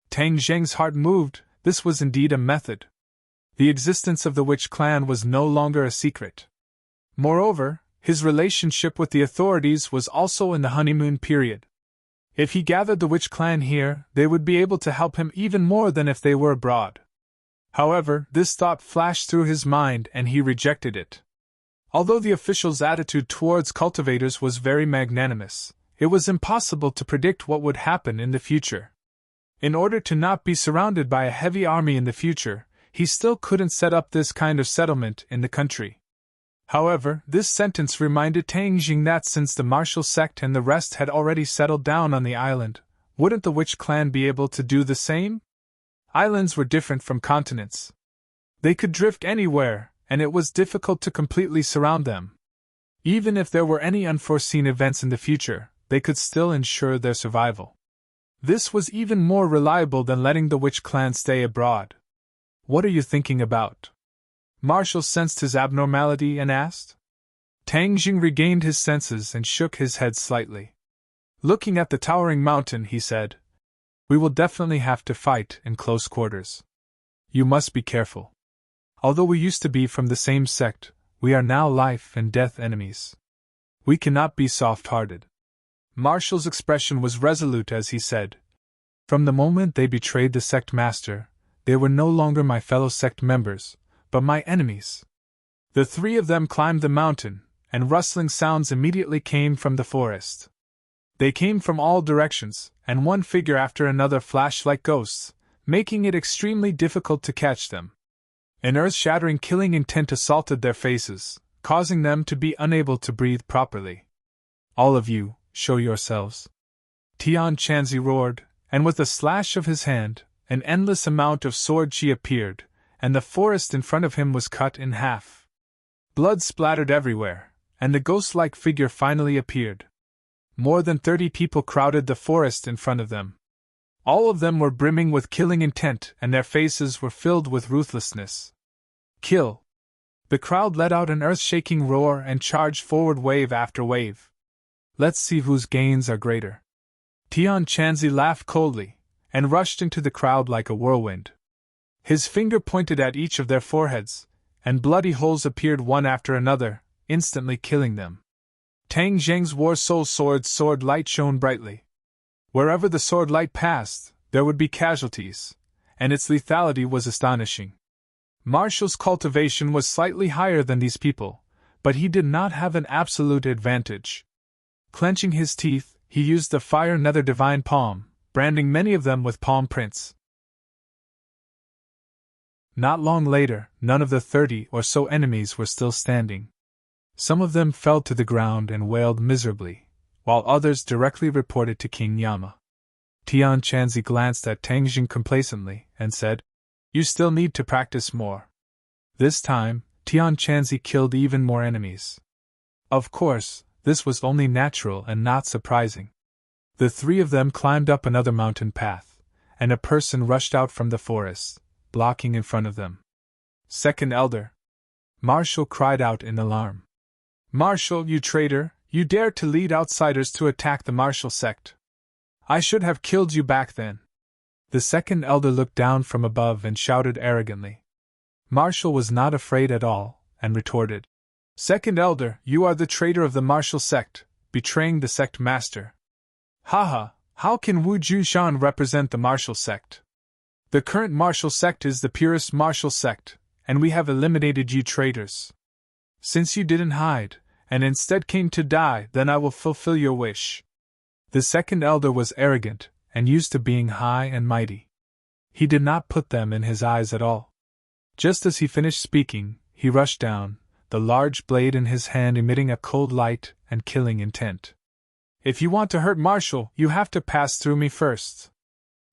Tang Jing's heart moved, this was indeed a method. The existence of the witch clan was no longer a secret. Moreover, his relationship with the authorities was also in the honeymoon period. If he gathered the witch clan here, they would be able to help him even more than if they were abroad. However, this thought flashed through his mind and he rejected it. Although the official's attitude towards cultivators was very magnanimous, it was impossible to predict what would happen in the future. In order to not be surrounded by a heavy army in the future, he still couldn't set up this kind of settlement in the country. However, this sentence reminded Tang Jing that since the martial sect and the rest had already settled down on the island, wouldn't the witch clan be able to do the same? Islands were different from continents. They could drift anywhere, and it was difficult to completely surround them. Even if there were any unforeseen events in the future, they could still ensure their survival. This was even more reliable than letting the witch clan stay abroad. What are you thinking about? Marshall sensed his abnormality and asked. Tang Jing regained his senses and shook his head slightly. Looking at the towering mountain, he said, "We will definitely have to fight in close quarters. You must be careful. Although we used to be from the same sect, we are now life and death enemies. We cannot be soft-hearted." Marshall's expression was resolute as he said, "From the moment they betrayed the sect master, they were no longer my fellow sect members, but my enemies." The three of them climbed the mountain, and rustling sounds immediately came from the forest. They came from all directions, and one figure after another flashed like ghosts, making it extremely difficult to catch them. An earth-shattering killing intent assaulted their faces, causing them to be unable to breathe properly. "All of you, show yourselves!" Tian Chanzi roared, and with a slash of his hand, an endless amount of sword chi appeared, and the forest in front of him was cut in half. Blood splattered everywhere, and the ghost-like figure finally appeared. More than 30 people crowded the forest in front of them. All of them were brimming with killing intent, and their faces were filled with ruthlessness. "Kill!" The crowd let out an earth-shaking roar and charged forward wave after wave. "Let's see whose gains are greater." Tian Chanzi laughed coldly, and rushed into the crowd like a whirlwind. His finger pointed at each of their foreheads, and bloody holes appeared one after another, instantly killing them. Tang Zheng's War Soul sword light shone brightly. Wherever the sword light passed, there would be casualties, and its lethality was astonishing. Marshall's cultivation was slightly higher than these people, but he did not have an absolute advantage. Clenching his teeth, he used the fire nether divine palm, branding many of them with palm prints. Not long later, none of the 30 or so enemies were still standing. Some of them fell to the ground and wailed miserably, while others directly reported to King Yama. Tian Chanzi glanced at Tang Jing complacently and said, "You still need to practice more." This time, Tian Chanzi killed even more enemies. Of course, this was only natural and not surprising. The three of them climbed up another mountain path, and a person rushed out from the forest, blocking in front of them. "Second Elder!" Marshall cried out in alarm. "Marshall, you traitor, you dared to lead outsiders to attack the martial sect. I should have killed you back then." The second elder looked down from above and shouted arrogantly. Marshall was not afraid at all, and retorted, "Second elder, you are the traitor of the martial sect, betraying the sect master." "Haha, how can Wu Jushan represent the martial sect? The current martial sect is the purest martial sect, and we have eliminated you traitors. Since you didn't hide, and instead came to die, then I will fulfill your wish." The second elder was arrogant, and used to being high and mighty. He did not put them in his eyes at all. Just as he finished speaking, he rushed down, the large blade in his hand emitting a cold light and killing intent. "If you want to hurt Marshall, you have to pass through me first."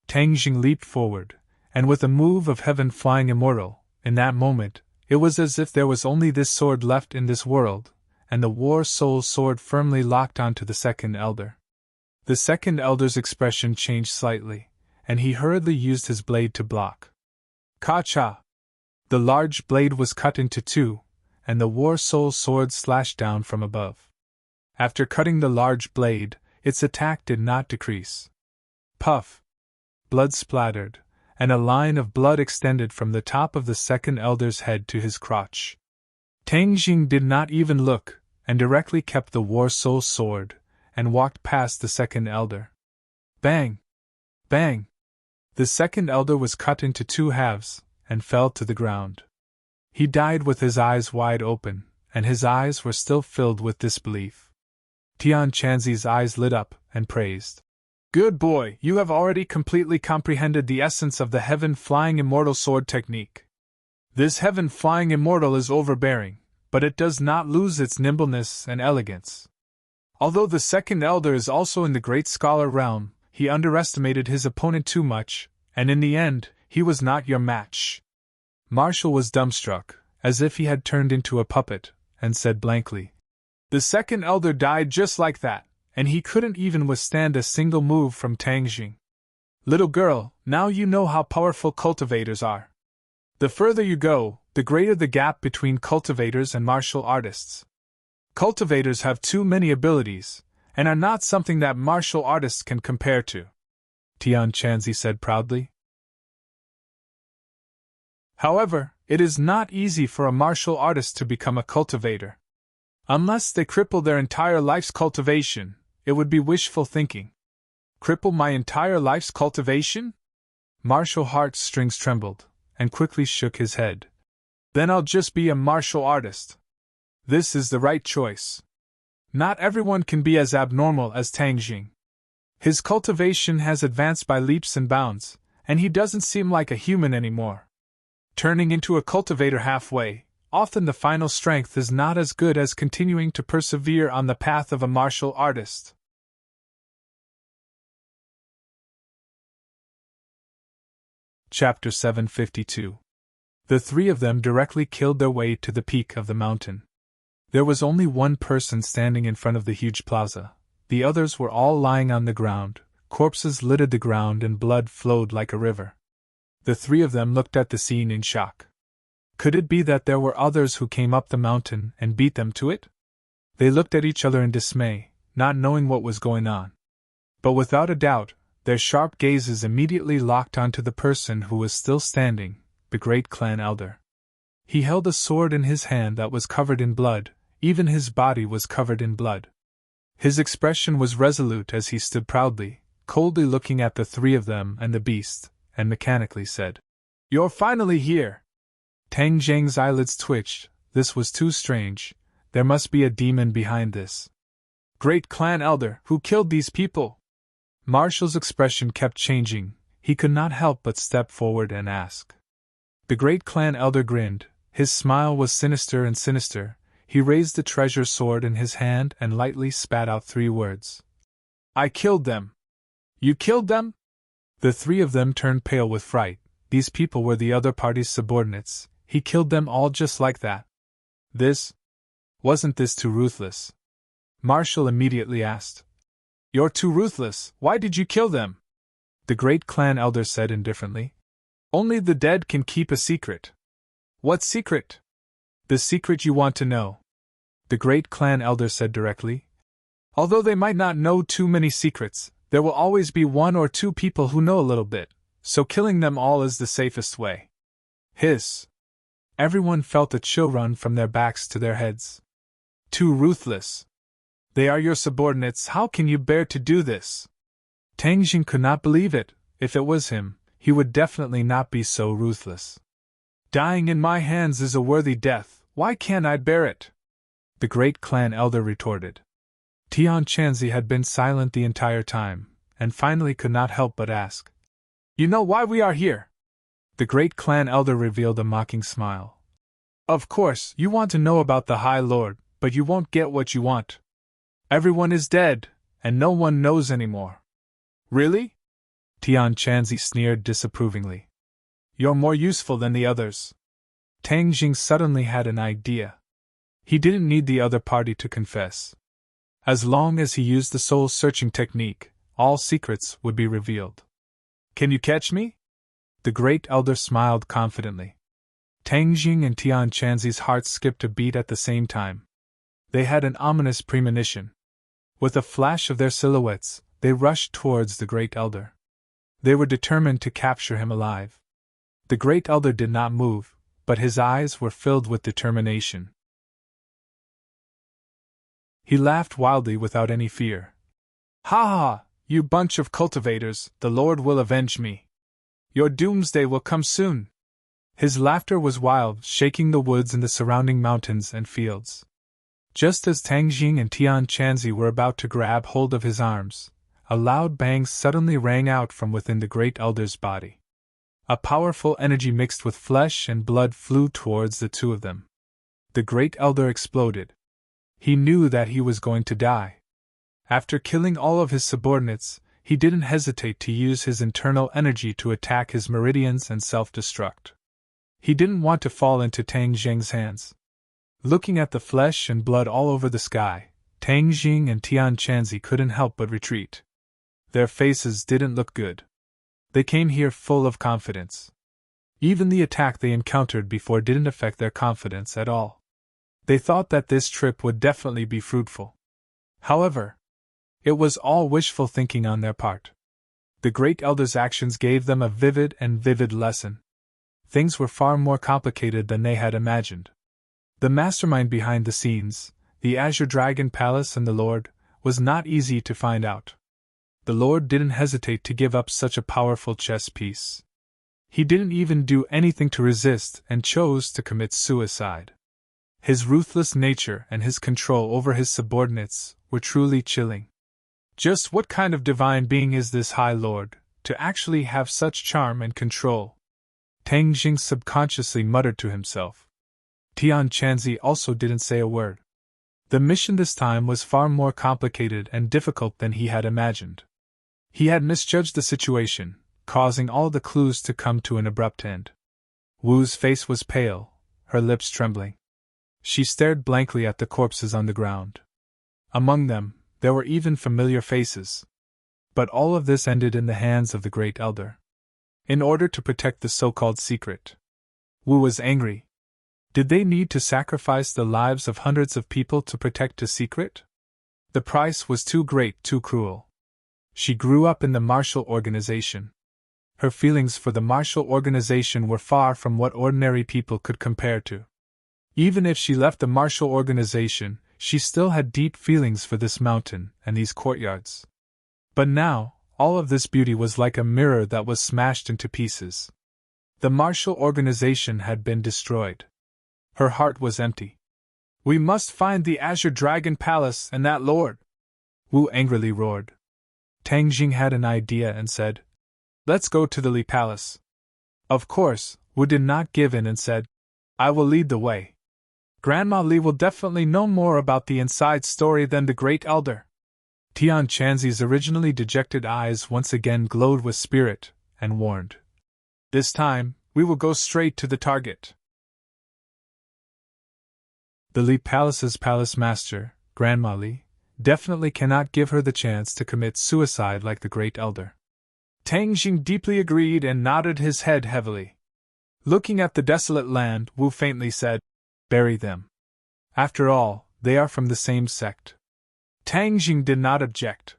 Tang Jing leaped forward, and with a move of heaven flying immortal, in that moment, it was as if there was only this sword left in this world, and the War Soul sword firmly locked onto the second elder. The second elder's expression changed slightly, and he hurriedly used his blade to block. Ka-cha! The large blade was cut into two, and the War Soul sword slashed down from above. After cutting the large blade, its attack did not decrease. Puff! Blood splattered, and a line of blood extended from the top of the second elder's head to his crotch. Tang Jing did not even look, and directly kept the War Soul sword, and walked past the second elder. Bang! Bang! The second elder was cut into two halves, and fell to the ground. He died with his eyes wide open, and his eyes were still filled with disbelief. Tian Chanzi's eyes lit up, and praised. Good boy, you have already completely comprehended the essence of the heaven-flying immortal sword technique. This heaven-flying immortal is overbearing, but it does not lose its nimbleness and elegance. Although the second elder is also in the great scholar realm, he underestimated his opponent too much, and in the end, he was not your match. Marshall was dumbstruck, as if he had turned into a puppet, and said blankly, The second elder died just like that, and he couldn't even withstand a single move from Tang Jing. Little girl, now you know how powerful cultivators are. The further you go, the greater the gap between cultivators and martial artists. Cultivators have too many abilities, and are not something that martial artists can compare to, Tian Chanzi said proudly. However, it is not easy for a martial artist to become a cultivator. Unless they cripple their entire life's cultivation, it would be wishful thinking. Cripple my entire life's cultivation? Martial heartstrings trembled, and quickly shook his head. Then I'll just be a martial artist. This is the right choice. Not everyone can be as abnormal as Tang Jing. His cultivation has advanced by leaps and bounds, and he doesn't seem like a human anymore. Turning into a cultivator halfway, often the final strength is not as good as continuing to persevere on the path of a martial artist. Chapter 752. The three of them directly killed their way to the peak of the mountain. There was only one person standing in front of the huge plaza. The others were all lying on the ground, corpses littered the ground and blood flowed like a river. The three of them looked at the scene in shock. Could it be that there were others who came up the mountain and beat them to it? They looked at each other in dismay, not knowing what was going on. But without a doubt, their sharp gazes immediately locked onto the person who was still standing, the great clan elder. He held a sword in his hand that was covered in blood, even his body was covered in blood. His expression was resolute as he stood proudly, coldly looking at the three of them and the beast, and mechanically said, You're finally here! Tang Jing's eyelids twitched. This was too strange. There must be a demon behind this. Great clan elder, who killed these people? Marshall's expression kept changing. He could not help but step forward and ask. The great clan elder grinned. His smile was sinister and sinister. He raised the treasure sword in his hand and lightly spat out 3 words. I killed them. You killed them? The three of them turned pale with fright. These people were the other party's subordinates. He killed them all just like that. Wasn't this too ruthless? Marshall immediately asked. You're too ruthless. Why did you kill them? The great clan elder said indifferently. Only the dead can keep a secret. What secret? The secret you want to know. The great clan elder said directly. Although they might not know too many secrets, there will always be 1 or 2 people who know a little bit, so killing them all is the safest way. Hiss. Everyone felt a chill run from their backs to their heads. Too ruthless. They are your subordinates, how can you bear to do this? Tang Jing could not believe it. If it was him, he would definitely not be so ruthless. Dying in my hands is a worthy death, why can't I bear it? The great clan elder retorted. Tian Chanzi had been silent the entire time, and finally could not help but ask. You know why we are here? The great clan elder revealed a mocking smile. Of course, you want to know about the High Lord, but you won't get what you want. Everyone is dead, and no one knows anymore. Really? Tian Chanzi sneered disapprovingly. You're more useful than the others. Tang Jing suddenly had an idea. He didn't need the other party to confess. As long as he used the soul-searching technique, all secrets would be revealed. Can you catch me? The great elder smiled confidently. Tang Jing and Tian Chanzi's hearts skipped a beat at the same time. They had an ominous premonition. With a flash of their silhouettes, they rushed towards the great elder. They were determined to capture him alive. The great elder did not move, but his eyes were filled with determination. He laughed wildly without any fear. "Ha ha! You bunch of cultivators, the Lord will avenge me. Your doomsday will come soon." His laughter was wild, shaking the woods and the surrounding mountains and fields. Just as Tang Jing and Tian Chanzi were about to grab hold of his arms, a loud bang suddenly rang out from within the great elder's body. A powerful energy mixed with flesh and blood flew towards the two of them. The great elder exploded. He knew that he was going to die. After killing all of his subordinates, he didn't hesitate to use his internal energy to attack his meridians and self-destruct. He didn't want to fall into Tang Jing's hands. Looking at the flesh and blood all over the sky, Tang Jing and Tian Chanzi couldn't help but retreat. Their faces didn't look good. They came here full of confidence. Even the attack they encountered before didn't affect their confidence at all. They thought that this trip would definitely be fruitful. However, it was all wishful thinking on their part. The great elder's actions gave them a vivid lesson. Things were far more complicated than they had imagined. The mastermind behind the scenes, the Azure Dragon Palace and the Lord, was not easy to find out. The Lord didn't hesitate to give up such a powerful chess piece. He didn't even do anything to resist and chose to commit suicide. His ruthless nature and his control over his subordinates were truly chilling. Just what kind of divine being is this High Lord, to actually have such charm and control? Tang Jing subconsciously muttered to himself. Tian Chanzi also didn't say a word. The mission this time was far more complicated and difficult than he had imagined. He had misjudged the situation, causing all the clues to come to an abrupt end. Wu's face was pale, her lips trembling. She stared blankly at the corpses on the ground. Among them, there were even familiar faces. But all of this ended in the hands of the great elder. In order to protect the so-called secret, Wu was angry. Did they need to sacrifice the lives of hundreds of people to protect a secret? The price was too great, too cruel. She grew up in the martial organization. Her feelings for the martial organization were far from what ordinary people could compare to. Even if she left the martial organization, she still had deep feelings for this mountain and these courtyards. But now, all of this beauty was like a mirror that was smashed into pieces. The martial organization had been destroyed. Her heart was empty. "We must find the Azure Dragon Palace and that lord!" Wu angrily roared. Tang Jing had an idea and said, "Let's go to the Li Palace." Of course, Wu did not give in and said, "I will lead the way. Grandma Li will definitely know more about the inside story than the great elder." Tian Chanzi's originally dejected eyes once again glowed with spirit, and warned, "This time, we will go straight to the target." The Li Palace's palace master, Grandma Li, definitely cannot give her the chance to commit suicide like the great elder. Tang Jing deeply agreed and nodded his head heavily. Looking at the desolate land, Wu faintly said, "Bury them. After all, they are from the same sect." Tang Jing did not object.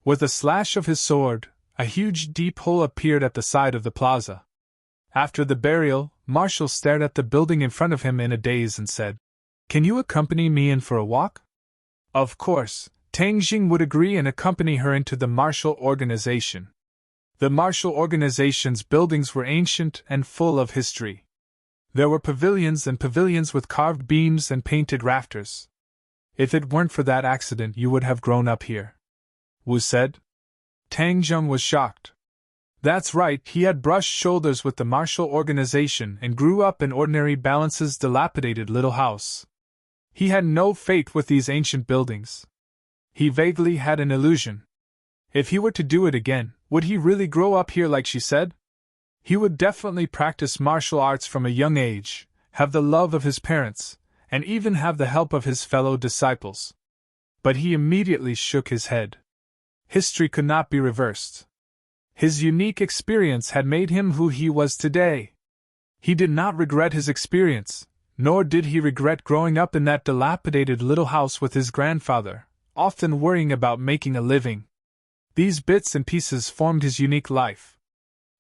With a slash of his sword, a huge deep hole appeared at the side of the plaza. After the burial, Marshall stared at the building in front of him in a daze and said, "Can you accompany me in for a walk?" Of course, Tang Jing would agree and accompany her into the martial organization. The martial organization's buildings were ancient and full of history. There were pavilions and pavilions with carved beams and painted rafters. "If it weren't for that accident, you would have grown up here," Wu said. Tang Jing was shocked. That's right, he had brushed shoulders with the martial organization and grew up in Ordinary Balance's dilapidated little house. He had no faith with these ancient buildings. He vaguely had an illusion. If he were to do it again, would he really grow up here like she said? He would definitely practice martial arts from a young age, have the love of his parents, and even have the help of his fellow disciples. But he immediately shook his head. History could not be reversed. His unique experience had made him who he was today. He did not regret his experience, nor did he regret growing up in that dilapidated little house with his grandfather, often worrying about making a living. These bits and pieces formed his unique life.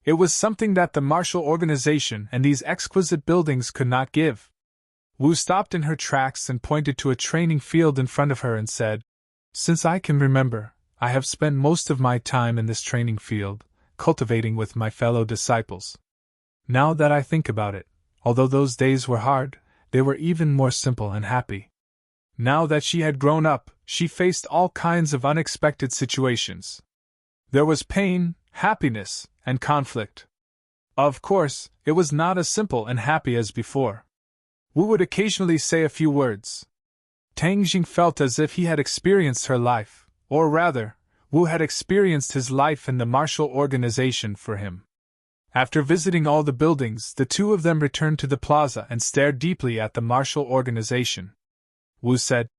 It was something that the martial organization and these exquisite buildings could not give. Wu stopped in her tracks and pointed to a training field in front of her and said, "Since I can remember, I have spent most of my time in this training field, cultivating with my fellow disciples. Now that I think about it, although those days were hard, they were even more simple and happy." Now that she had grown up, she faced all kinds of unexpected situations. There was pain, happiness, and conflict. Of course, it was not as simple and happy as before. Wu would occasionally say a few words. Tang Jing felt as if he had experienced her life, or rather, Wu had experienced his life in the martial organization for him. After visiting all the buildings, the two of them returned to the plaza and stared deeply at the martial organization. Wu said,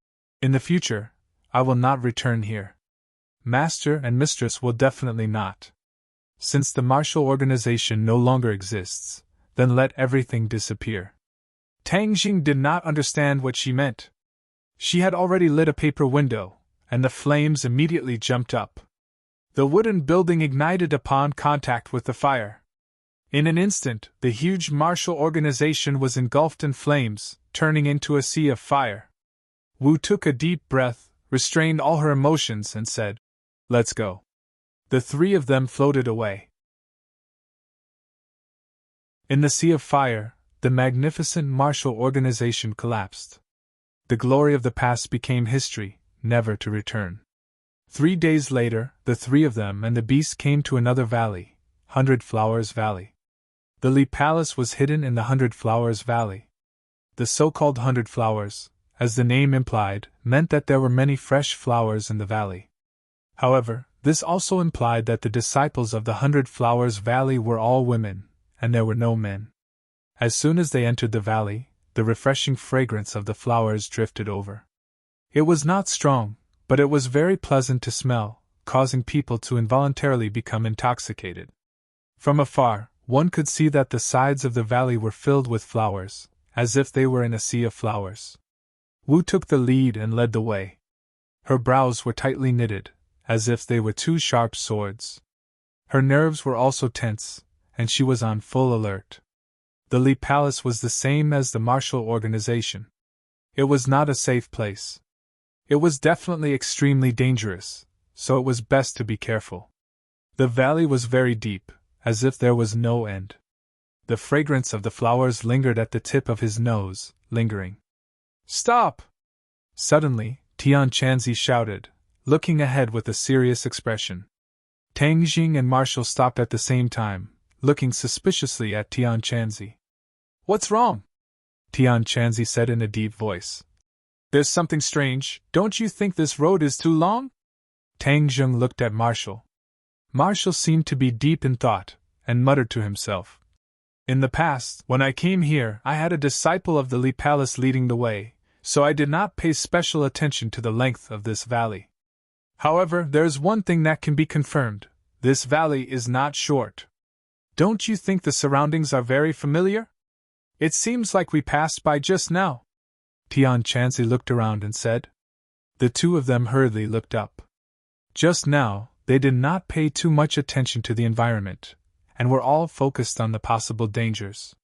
"In the future, I will not return here. Master and Mistress will definitely not. Since the martial organization no longer exists, then let everything disappear." Tang Jing did not understand what she meant. She had already lit a paper window, and the flames immediately jumped up. The wooden building ignited upon contact with the fire. In an instant, the huge martial organization was engulfed in flames, turning into a sea of fire. Wu took a deep breath, restrained all her emotions, and said, "Let's go." The three of them floated away. In the sea of fire, the magnificent martial organization collapsed. The glory of the past became history, never to return. 3 days later, the three of them and the beast came to another valley, 100 Flowers Valley. The Li Palace was hidden in the 100 Flowers Valley. The so-called 100 Flowers, as the name implied, meant that there were many fresh flowers in the valley. However, this also implied that the disciples of the 100 Flowers Valley were all women, and there were no men. As soon as they entered the valley, the refreshing fragrance of the flowers drifted over. It was not strong, but it was very pleasant to smell, causing people to involuntarily become intoxicated. From afar, one could see that the sides of the valley were filled with flowers, as if they were in a sea of flowers. Wu took the lead and led the way. Her brows were tightly knitted, as if they were two sharp swords. Her nerves were also tense, and she was on full alert. The Li Palace was the same as the martial organization. It was not a safe place. It was definitely extremely dangerous, so it was best to be careful. The valley was very deep, as if there was no end. The fragrance of the flowers lingered at the tip of his nose, lingering. "Stop!" Suddenly, Tian Chanzi shouted, looking ahead with a serious expression. Tang Jing and Marshall stopped at the same time, looking suspiciously at Tian Chanzi. "What's wrong?" Tian Chanzi said in a deep voice. "There's something strange. Don't you think this road is too long?" Tang Jing looked at Marshall. Marshall seemed to be deep in thought, and muttered to himself. "In the past, when I came here, I had a disciple of the Li Palace leading the way, so I did not pay special attention to the length of this valley. However, there's one thing that can be confirmed: this valley is not short. Don't you think the surroundings are very familiar? It seems like we passed by just now." Tian Chanzi looked around and said. The two of them hurriedly looked up. Just now, they did not pay too much attention to the environment, and were all focused on the possible dangers.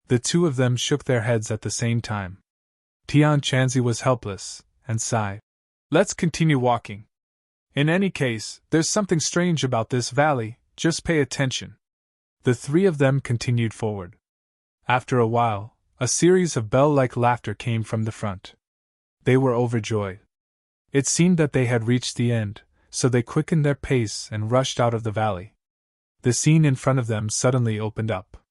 The two of them shook their heads at the same time. Tian Chanzi was helpless, and sighed. "Let's continue walking. In any case, there's something strange about this valley, just pay attention." The three of them continued forward. After a while, a series of bell-like laughter came from the front. They were overjoyed. It seemed that they had reached the end, so they quickened their pace and rushed out of the valley. The scene in front of them suddenly opened up.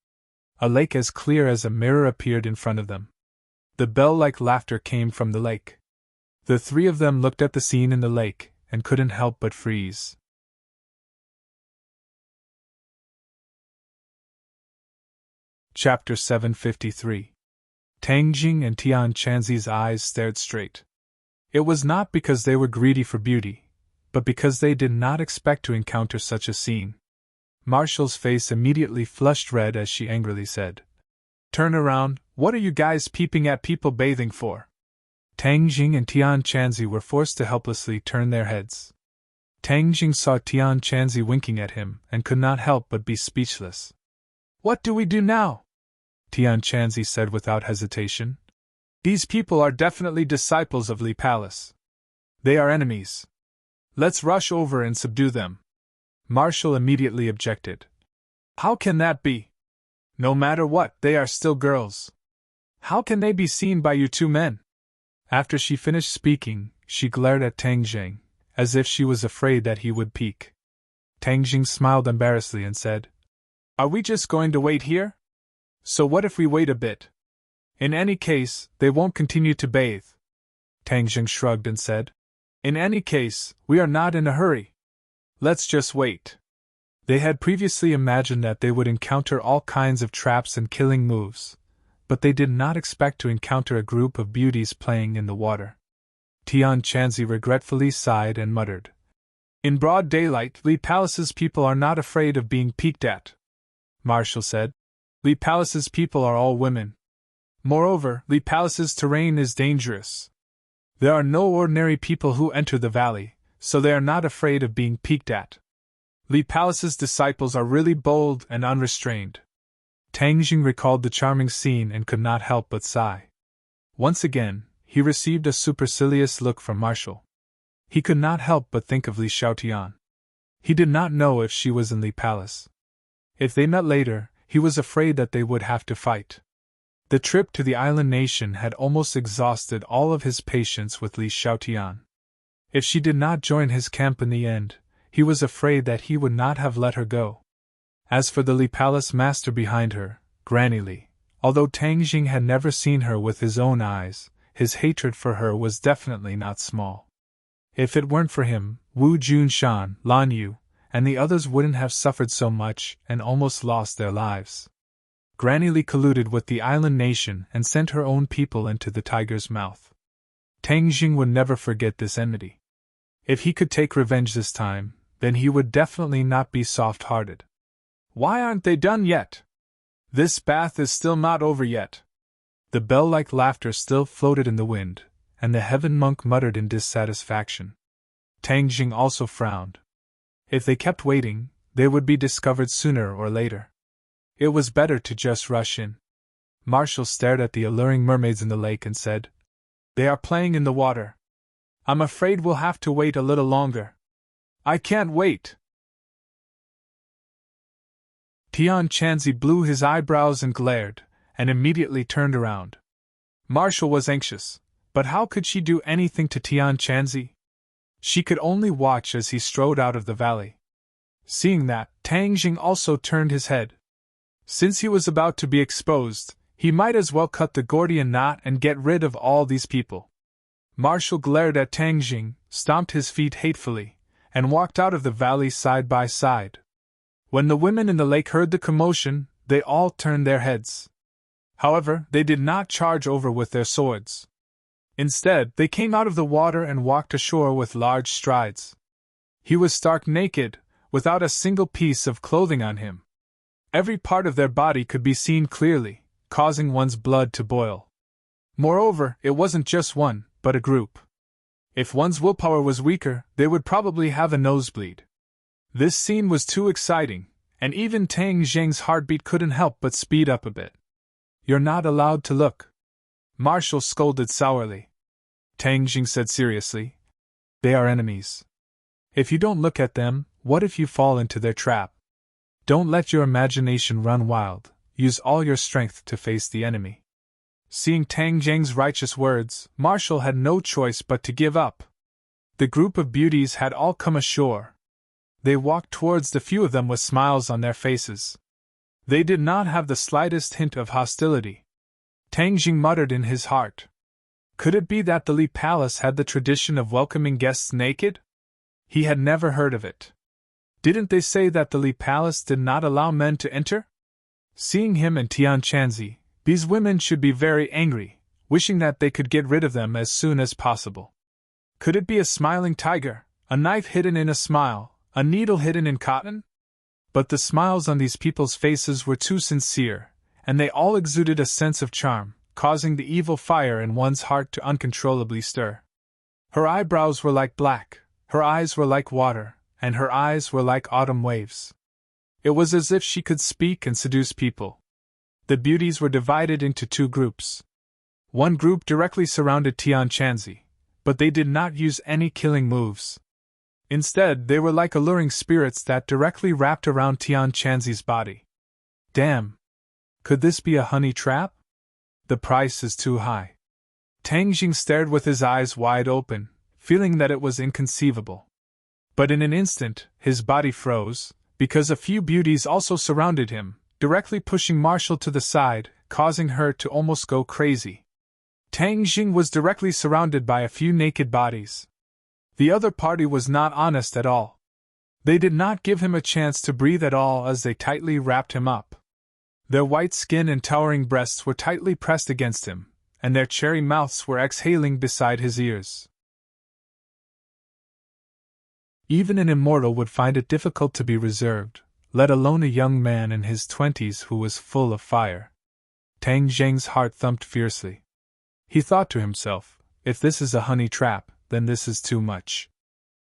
A lake as clear as a mirror appeared in front of them. The bell-like laughter came from the lake. The three of them looked at the scene in the lake, and couldn't help but freeze. Chapter 753. Tang Jing and Tian Chanzi's eyes stared straight. It was not because they were greedy for beauty, but because they did not expect to encounter such a scene. Marshall's face immediately flushed red as she angrily said, "Turn around, what are you guys peeping at people bathing for?" Tang Jing and Tian Chanzi were forced to helplessly turn their heads. Tang Jing saw Tian Chanzi winking at him and could not help but be speechless. What do we do now? Tian Chanzi said without hesitation. These people are definitely disciples of Li Palace. They are enemies. Let's rush over and subdue them. Marshall immediately objected. How can that be? No matter what, they are still girls. How can they be seen by you two men? After she finished speaking, she glared at Tang Jing, as if she was afraid that he would peek. Tang Jing smiled embarrassedly and said, Are we just going to wait here? So what if we wait a bit? In any case, they won't continue to bathe. Tang Jing shrugged and said, In any case, we are not in a hurry. Let's just wait. They had previously imagined that they would encounter all kinds of traps and killing moves, but they did not expect to encounter a group of beauties playing in the water. Tian Chanzi regretfully sighed and muttered, In broad daylight, Li Palace's people are not afraid of being peeked at. Marshall said, Li Palace's people are all women. Moreover, Li Palace's terrain is dangerous. There are no ordinary people who enter the valley, so they are not afraid of being peeked at. Li Palace's disciples are really bold and unrestrained. Tang Jing recalled the charming scene and could not help but sigh. Once again, he received a supercilious look from Marshall. He could not help but think of Li Xiaotian. He did not know if she was in Li Palace. If they met later, he was afraid that they would have to fight. The trip to the island nation had almost exhausted all of his patience with Li Xiaotian. If she did not join his camp in the end, he was afraid that he would not have let her go. As for the Li Palace master behind her, Granny Li, although Tang Jing had never seen her with his own eyes, his hatred for her was definitely not small. If it weren't for him, Wu Junshan, Lan Yu, and the others wouldn't have suffered so much and almost lost their lives. Granny Li colluded with the island nation and sent her own people into the tiger's mouth. Tang Jing would never forget this enmity. If he could take revenge this time, then he would definitely not be soft-hearted. Why aren't they done yet? This bath is still not over yet. The bell-like laughter still floated in the wind, and the heaven monk muttered in dissatisfaction. Tang Jing also frowned. If they kept waiting, they would be discovered sooner or later. It was better to just rush in. Marshall stared at the alluring mermaids in the lake and said, They are playing in the water. I'm afraid we'll have to wait a little longer. I can't wait. Tian Chanzi blew his eyebrows and glared, and immediately turned around. Marshall was anxious, but how could she do anything to Tian Chanzi? She could only watch as he strode out of the valley. Seeing that, Tang Jing also turned his head. Since he was about to be exposed, he might as well cut the Gordian knot and get rid of all these people. Marshall glared at Tang Jing, stomped his feet hatefully, and walked out of the valley side by side. When the women in the lake heard the commotion, they all turned their heads. However, they did not charge over with their swords. Instead, they came out of the water and walked ashore with large strides. He was stark naked, without a single piece of clothing on him. Every part of their body could be seen clearly, causing one's blood to boil. Moreover, it wasn't just one, but a group. If one's willpower was weaker, they would probably have a nosebleed. This scene was too exciting, and even Tang Jing's heartbeat couldn't help but speed up a bit. You're not allowed to look. Marshall scolded sourly. Tang Jing said seriously, They are enemies. If you don't look at them, what if you fall into their trap? Don't let your imagination run wild, use all your strength to face the enemy. Seeing Tang Jing's righteous words, Marshall had no choice but to give up. The group of beauties had all come ashore. They walked towards the few of them with smiles on their faces. They did not have the slightest hint of hostility. Tang Jing muttered in his heart. Could it be that the Li Palace had the tradition of welcoming guests naked? He had never heard of it. Didn't they say that the Li Palace did not allow men to enter? Seeing him and Tian Chanzi, these women should be very angry, wishing that they could get rid of them as soon as possible. Could it be a smiling tiger, a knife hidden in a smile, a needle hidden in cotton? But the smiles on these people's faces were too sincere, and they all exuded a sense of charm, causing the evil fire in one's heart to uncontrollably stir. Her eyebrows were like black, Her eyes were like water, and her eyes were like autumn waves. It was as if she could speak and seduce people. The beauties were divided into two groups. One group directly surrounded Tian Chanzi, but they did not use any killing moves. Instead, they were like alluring spirits that directly wrapped around Tian Chanzi's body. Damn! Could this be a honey trap? The price is too high. Tang Jing stared with his eyes wide open, feeling that it was inconceivable. But in an instant, his body froze, because a few beauties also surrounded him, directly pushing Marshall to the side, causing her to almost go crazy. Tang Jing was directly surrounded by a few naked bodies. The other party was not honest at all. They did not give him a chance to breathe at all as they tightly wrapped him up. Their white skin and towering breasts were tightly pressed against him, and their cherry mouths were exhaling beside his ears. Even an immortal would find it difficult to be reserved, let alone a young man in his 20s who was full of fire. Tang Jing's heart thumped fiercely. He thought to himself, if this is a honey trap, then this is too much.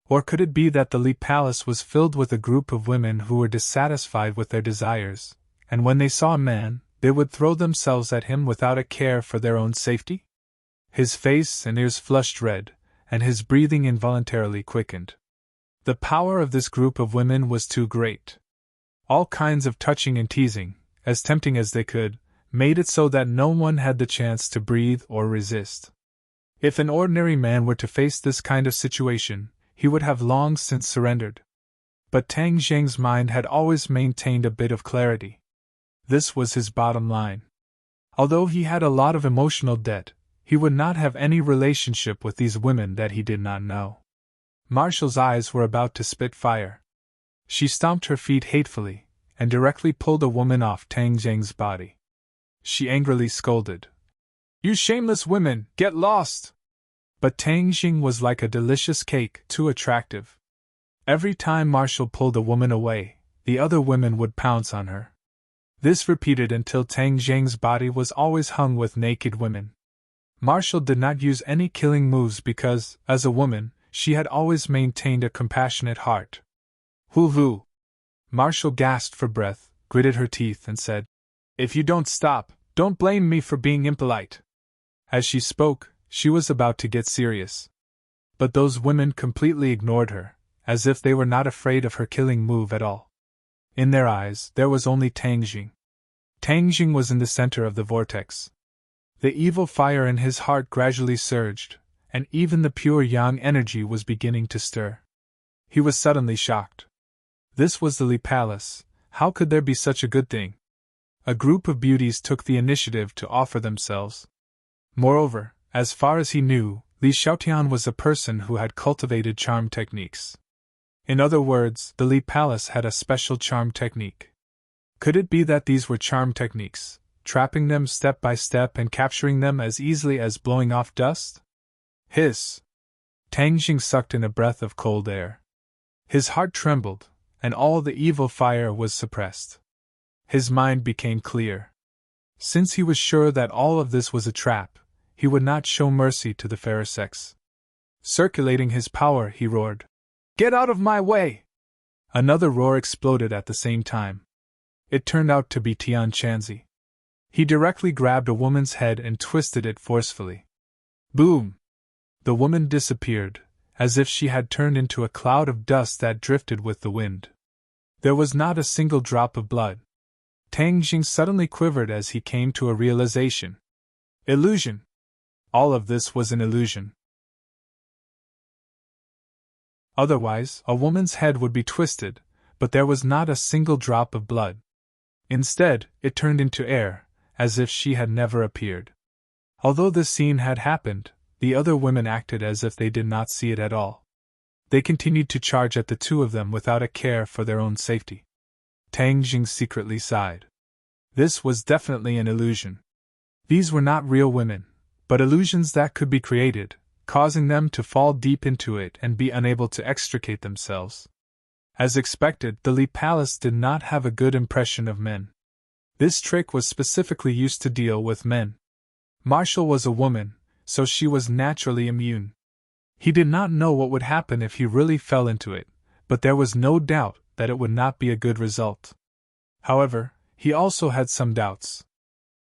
Or could it be that the Li Palace was filled with a group of women who were dissatisfied with their desires, and when they saw a man, they would throw themselves at him without a care for their own safety? His face and ears flushed red, and his breathing involuntarily quickened. The power of this group of women was too great. All kinds of touching and teasing, as tempting as they could, made it so that no one had the chance to breathe or resist. If an ordinary man were to face this kind of situation, he would have long since surrendered. But Tang Jing's mind had always maintained a bit of clarity. This was his bottom line. Although he had a lot of emotional debt, he would not have any relationship with these women that he did not know. Marshall's eyes were about to spit fire. She stomped her feet hatefully, and directly pulled a woman off Tang Jing's body. She angrily scolded, "You shameless women, get lost!" But Tang Jing was like a delicious cake, too attractive. Every time Marshall pulled a woman away, the other women would pounce on her. This repeated until Tang Jing's body was always hung with naked women. Marshall did not use any killing moves because, as a woman, she had always maintained a compassionate heart. "Hoo-hoo!" Marshall gasped for breath, gritted her teeth, and said, "If you don't stop, don't blame me for being impolite." As she spoke, she was about to get serious. But those women completely ignored her, as if they were not afraid of her killing move at all. In their eyes, there was only Tang Jing. Tang Jing was in the center of the vortex. The evil fire in his heart gradually surged, and even the pure yang energy was beginning to stir. He was suddenly shocked. This was the Li Palace. How could there be such a good thing? A group of beauties took the initiative to offer themselves. Moreover, as far as he knew, Li Xiaotian was a person who had cultivated charm techniques. In other words, the Li Palace had a special charm technique. Could it be that these were charm techniques, trapping them step by step and capturing them as easily as blowing off dust? Hiss! Tang Jing sucked in a breath of cold air. His heart trembled, and all the evil fire was suppressed. His mind became clear. Since he was sure that all of this was a trap, he would not show mercy to the fairer sex. Circulating his power, he roared, "Get out of my way!" Another roar exploded at the same time. It turned out to be Tian Chanzi. He directly grabbed a woman's head and twisted it forcefully. Boom! The woman disappeared, as if she had turned into a cloud of dust that drifted with the wind. There was not a single drop of blood. Tang Jing suddenly quivered as he came to a realization. Illusion! All of this was an illusion. Otherwise, a woman's head would be twisted, but there was not a single drop of blood. Instead, it turned into air, as if she had never appeared. Although this scene had happened, the other women acted as if they did not see it at all. They continued to charge at the two of them without a care for their own safety. Tang Jing secretly sighed. This was definitely an illusion. These were not real women, but illusions that could be created, causing them to fall deep into it and be unable to extricate themselves. As expected, the Li Palace did not have a good impression of men. This trick was specifically used to deal with men. Marshall was a woman, so she was naturally immune. He did not know what would happen if he really fell into it, but there was no doubt that it would not be a good result. However, he also had some doubts.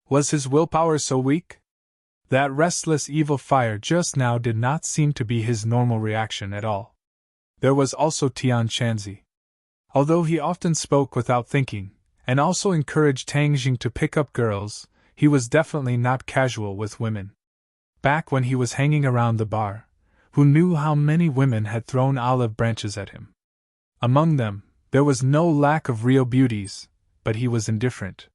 Was his willpower so weak? That restless evil fire just now did not seem to be his normal reaction at all. There was also Tian Shanzi. Although he often spoke without thinking, and also encouraged Tang Jing to pick up girls, he was definitely not casual with women. Back when he was hanging around the bar, who knew how many women had thrown olive branches at him? Among them, there was no lack of real beauties, but he was indifferent.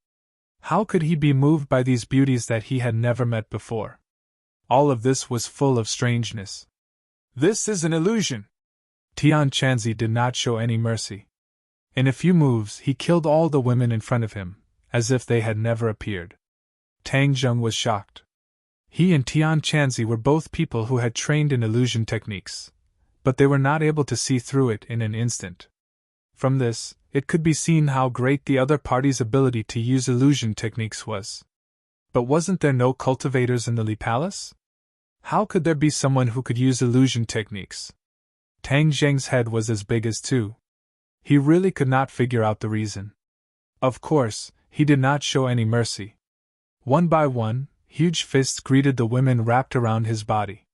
How could he be moved by these beauties that he had never met before? All of this was full of strangeness. This is an illusion! Tian Shanzi did not show any mercy. In a few moves he killed all the women in front of him, as if they had never appeared. Tang Jing was shocked. He and Tian Shanzi were both people who had trained in illusion techniques, but they were not able to see through it in an instant. From this, it could be seen how great the other party's ability to use illusion techniques was. But wasn't there no cultivators in the Li Palace? How could there be someone who could use illusion techniques? Tang Jing's head was as big as two. He really could not figure out the reason. Of course, he did not show any mercy. One by one, huge fists greeted the women wrapped around his body.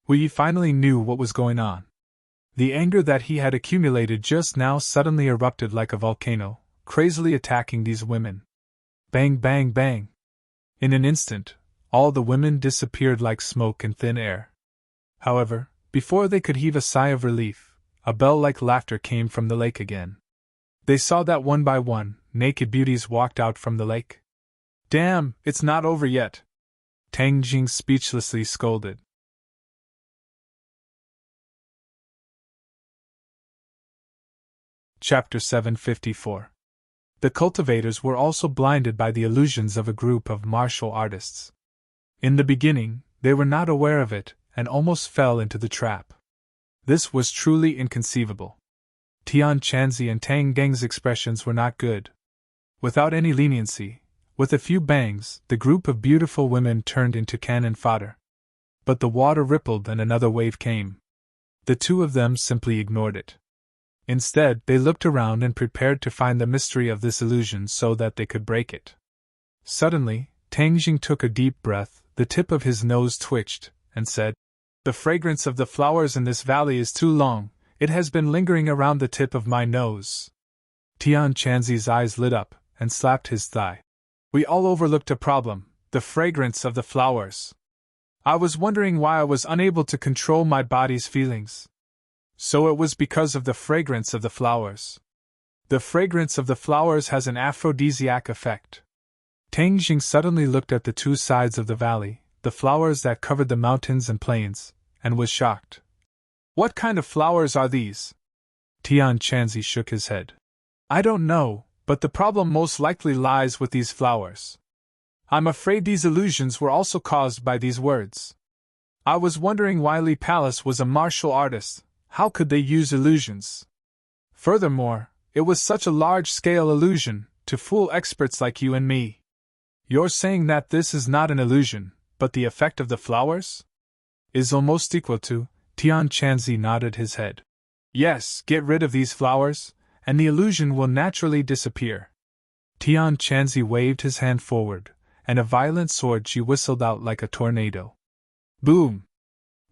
We finally knew what was going on. The anger that he had accumulated just now suddenly erupted like a volcano, crazily attacking these women. Bang, bang, bang. In an instant, all the women disappeared like smoke in thin air. However, before they could heave a sigh of relief, a bell-like laughter came from the lake again. They saw that one by one, naked beauties walked out from the lake. Damn, it's not over yet! Tang Jing speechlessly scolded. Chapter 754. The cultivators were also blinded by the illusions of a group of martial artists. In the beginning, they were not aware of it, and almost fell into the trap. This was truly inconceivable. Tian Shanzi and Tang Geng's expressions were not good. Without any leniency, with a few bangs, the group of beautiful women turned into cannon fodder. But the water rippled and another wave came. The two of them simply ignored it. Instead, they looked around and prepared to find the mystery of this illusion so that they could break it. Suddenly, Tang Jing took a deep breath, the tip of his nose twitched, and said, "The fragrance of the flowers in this valley is too long, it has been lingering around the tip of my nose." Tian Shanzi's eyes lit up, and slapped his thigh. "We all overlooked a problem, the fragrance of the flowers. I was wondering why I was unable to control my body's feelings. So it was because of the fragrance of the flowers. The fragrance of the flowers has an aphrodisiac effect." Tang Jing suddenly looked at the two sides of the valley, the flowers that covered the mountains and plains, and was shocked. "What kind of flowers are these?" Tian Shanzi shook his head. "I don't know, but the problem most likely lies with these flowers. I'm afraid these illusions were also caused by these words. I was wondering why Li Palace was a martial artist. How could they use illusions? Furthermore, it was such a large-scale illusion, to fool experts like you and me. You're saying that this is not an illusion, but the effect of the flowers? Is almost equal to." Tian Shanzi nodded his head. "Yes, get rid of these flowers, and the illusion will naturally disappear." Tian Shanzi waved his hand forward, and a violent sword she whistled out like a tornado. Boom!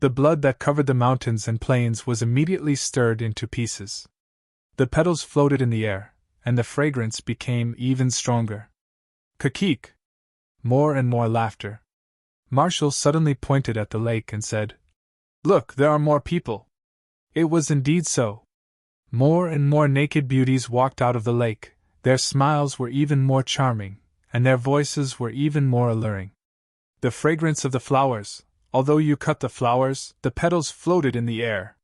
The blood that covered the mountains and plains was immediately stirred into pieces. The petals floated in the air, and the fragrance became even stronger. Kakik! More and more laughter. Marshall suddenly pointed at the lake and said, "Look, there are more people." It was indeed so. More and more naked beauties walked out of the lake, their smiles were even more charming, and their voices were even more alluring. The fragrance of the flowers, although you cut the flowers, the petals floated in the air.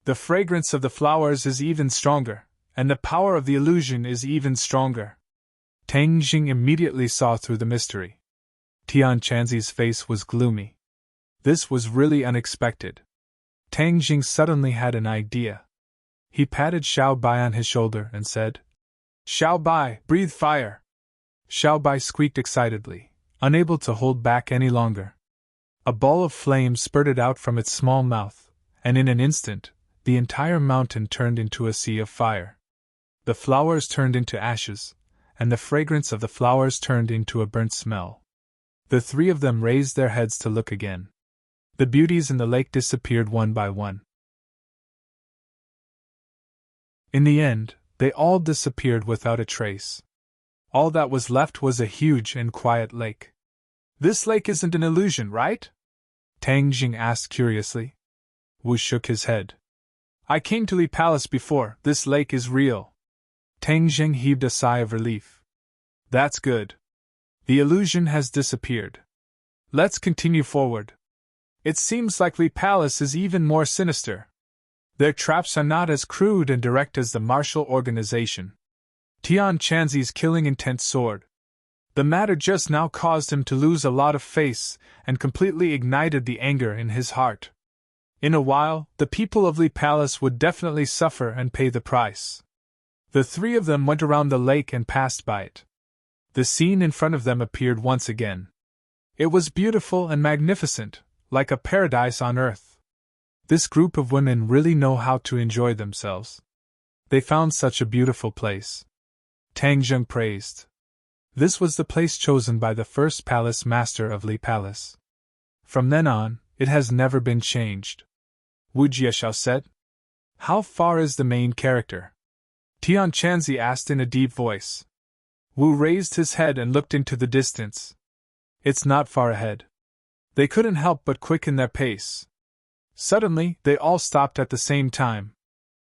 The fragrance of the flowers is even stronger, and the power of the illusion is even stronger. Tang Jing immediately saw through the mystery. Tian Shanzi's face was gloomy. This was really unexpected. Tang Jing suddenly had an idea. He patted Xiao Bai on his shoulder and said, "Xiao Bai, breathe fire!" Xiao Bai squeaked excitedly, unable to hold back any longer. A ball of flame spurted out from its small mouth, and in an instant, the entire mountain turned into a sea of fire. The flowers turned into ashes, and the fragrance of the flowers turned into a burnt smell. The three of them raised their heads to look again. The beauties in the lake disappeared one by one. In the end, they all disappeared without a trace. All that was left was a huge and quiet lake. "This lake isn't an illusion, right?" Tang Jing asked curiously. Wu shook his head. "I came to Li Palace before. This lake is real." Tang Jing heaved a sigh of relief. "That's good. The illusion has disappeared. Let's continue forward. It seems like Li Palace is even more sinister. Their traps are not as crude and direct as the martial organization. Tian Chanzi's killing intent soared. The matter just now caused him to lose a lot of face and completely ignited the anger in his heart. In a while, the people of Li Palace would definitely suffer and pay the price." The three of them went around the lake and passed by it. The scene in front of them appeared once again. It was beautiful and magnificent, like a paradise on earth. This group of women really know how to enjoy themselves. They found such a beautiful place. Tang Jing praised. This was the place chosen by the first palace master of Li Palace. From then on, it has never been changed. Wu Jieshao said. "How far is the main character?" Tian Chanzi asked in a deep voice. Wu raised his head and looked into the distance. "It's not far ahead." They couldn't help but quicken their pace. Suddenly, they all stopped at the same time.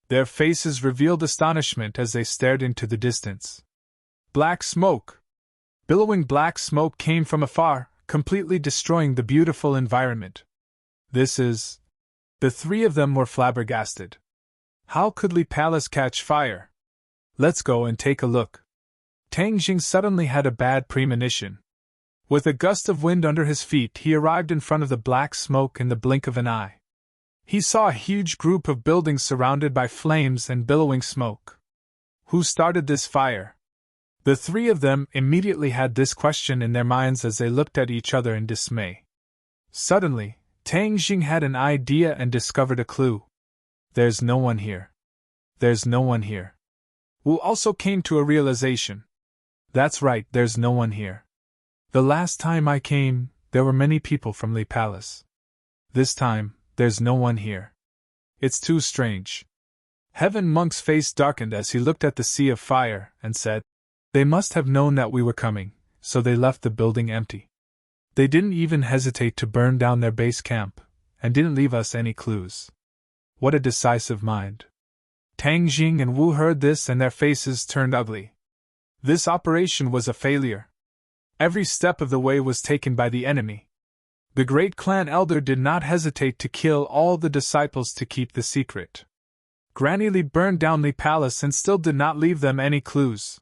Their faces revealed astonishment as they stared into the distance. Black smoke! Billowing black smoke came from afar, completely destroying the beautiful environment. This is... The three of them were flabbergasted. How could Li Palace catch fire? "Let's go and take a look." Tang Jing suddenly had a bad premonition. With a gust of wind under his feet, he arrived in front of the black smoke in the blink of an eye. He saw a huge group of buildings surrounded by flames and billowing smoke. Who started this fire? The three of them immediately had this question in their minds as they looked at each other in dismay. Suddenly, Tang Jing had an idea and discovered a clue. "There's no one here. There's no one here." Wu also came to a realization. "That's right, there's no one here. The last time I came, there were many people from Li Palace. This time, there's no one here. It's too strange." Heaven Monk's face darkened as he looked at the sea of fire and said, "They must have known that we were coming, so they left the building empty. They didn't even hesitate to burn down their base camp, and didn't leave us any clues. What a decisive mind." Tang Jing and Wu heard this and their faces turned ugly. This operation was a failure. Every step of the way was taken by the enemy. The great clan elder did not hesitate to kill all the disciples to keep the secret. Granny Li burned down Li Palace and still did not leave them any clues.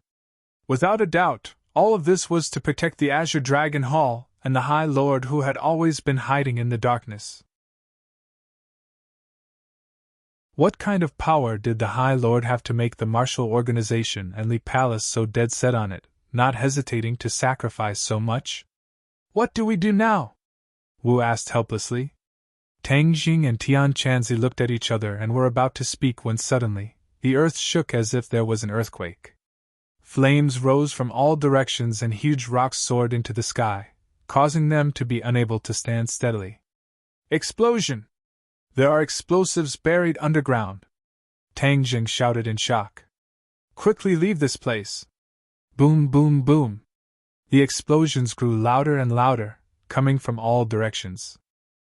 Without a doubt, all of this was to protect the Azure Dragon Hall and the High Lord who had always been hiding in the darkness. What kind of power did the High Lord have to make the martial organization and Li Palace so dead set on it, not hesitating to sacrifice so much? "What do we do now?" Wu asked helplessly. Tang Jing and Tian Chanzi looked at each other and were about to speak when suddenly, the earth shook as if there was an earthquake. Flames rose from all directions and huge rocks soared into the sky, causing them to be unable to stand steadily. "Explosion! There are explosives buried underground!" Tang Jing shouted in shock. "Quickly leave this place!" Boom, boom, boom! The explosions grew louder and louder, coming from all directions.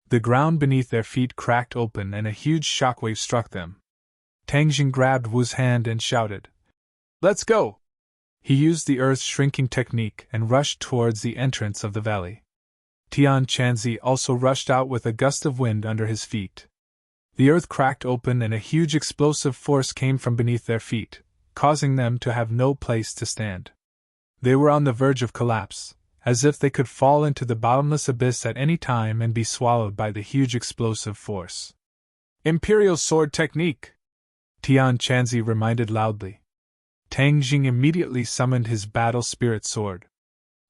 The ground beneath their feet cracked open and a huge shockwave struck them. Tang Jing grabbed Wu's hand and shouted, "Let's go!" He used the earth shrinking technique and rushed towards the entrance of the valley. Tian Chanzi also rushed out with a gust of wind under his feet. The earth cracked open and a huge explosive force came from beneath their feet, causing them to have no place to stand. They were on the verge of collapse, as if they could fall into the bottomless abyss at any time and be swallowed by the huge explosive force. "Imperial sword technique!" Tian Chanzi reminded loudly. Tang Jing immediately summoned his battle spirit sword.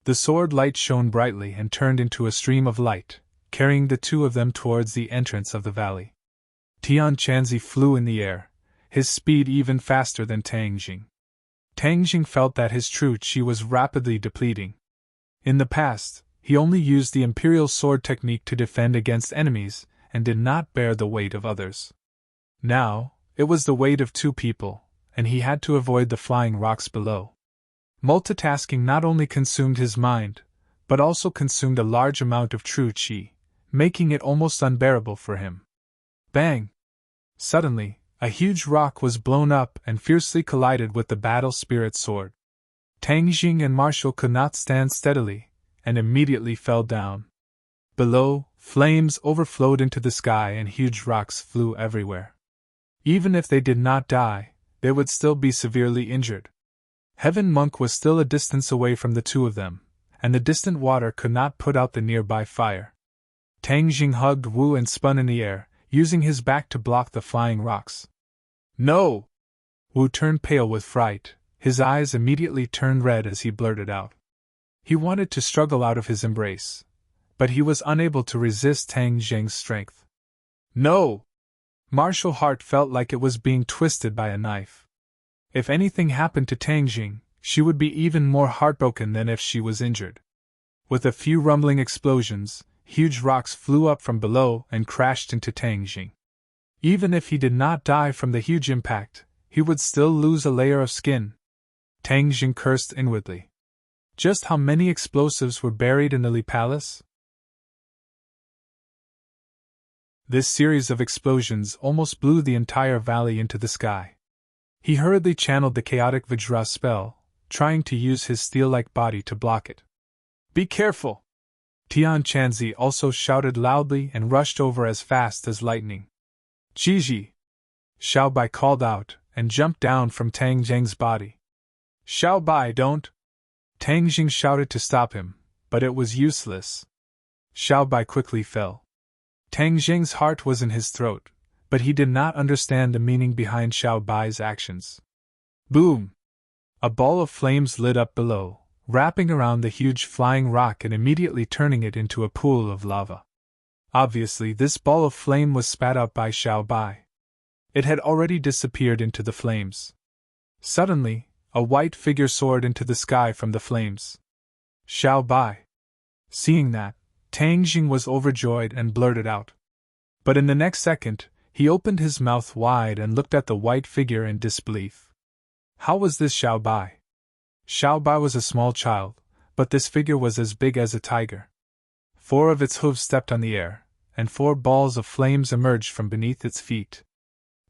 The sword light shone brightly and turned into a stream of light, carrying the two of them towards the entrance of the valley. Tian Chanzi flew in the air, his speed even faster than Tang Jing. Tang Jing felt that his true qi was rapidly depleting. In the past, he only used the imperial sword technique to defend against enemies and did not bear the weight of others. Now, it was the weight of two people, and he had to avoid the flying rocks below. Multitasking not only consumed his mind, but also consumed a large amount of true qi, making it almost unbearable for him. Bang! Suddenly, a huge rock was blown up and fiercely collided with the battle spirit sword. Tang Jing and Marshall could not stand steadily, and immediately fell down. Below, flames overflowed into the sky and huge rocks flew everywhere. Even if they did not die, they would still be severely injured. Heaven Monk was still a distance away from the two of them, and the distant water could not put out the nearby fire. Tang Jing hugged Wu and spun in the air, using his back to block the flying rocks. No! Wu turned pale with fright, his eyes immediately turned red as he blurted out. He wanted to struggle out of his embrace, but he was unable to resist Tang Jing's strength. No! Martial Heart felt like it was being twisted by a knife. If anything happened to Tang Jing, she would be even more heartbroken than if she was injured. With a few rumbling explosions, huge rocks flew up from below and crashed into Tang Jing. Even if he did not die from the huge impact, he would still lose a layer of skin. Tang Jing cursed inwardly. Just how many explosives were buried in the Li Palace? This series of explosions almost blew the entire valley into the sky. He hurriedly channeled the chaotic Vajra spell, trying to use his steel-like body to block it. Be careful! Tian Chanzi also shouted loudly and rushed over as fast as lightning. Jiji! Xiao Bai called out, and jumped down from Tang Jing's body. Xiao Bai, don't! Tang Jing shouted to stop him, but it was useless. Xiao Bai quickly fell. Tang Jing's heart was in his throat, but he did not understand the meaning behind Xiao Bai's actions. Boom! A ball of flames lit up below, wrapping around the huge flying rock and immediately turning it into a pool of lava. Obviously, this ball of flame was spat out by Xiao Bai. It had already disappeared into the flames. Suddenly, a white figure soared into the sky from the flames. Xiao Bai. Seeing that, Tang Jing was overjoyed and blurted out. But in the next second, he opened his mouth wide and looked at the white figure in disbelief. How was this Xiao Bai? Xiao Bai was a small child, but this figure was as big as a tiger. 4 of its hooves stepped on the air, and 4 balls of flames emerged from beneath its feet.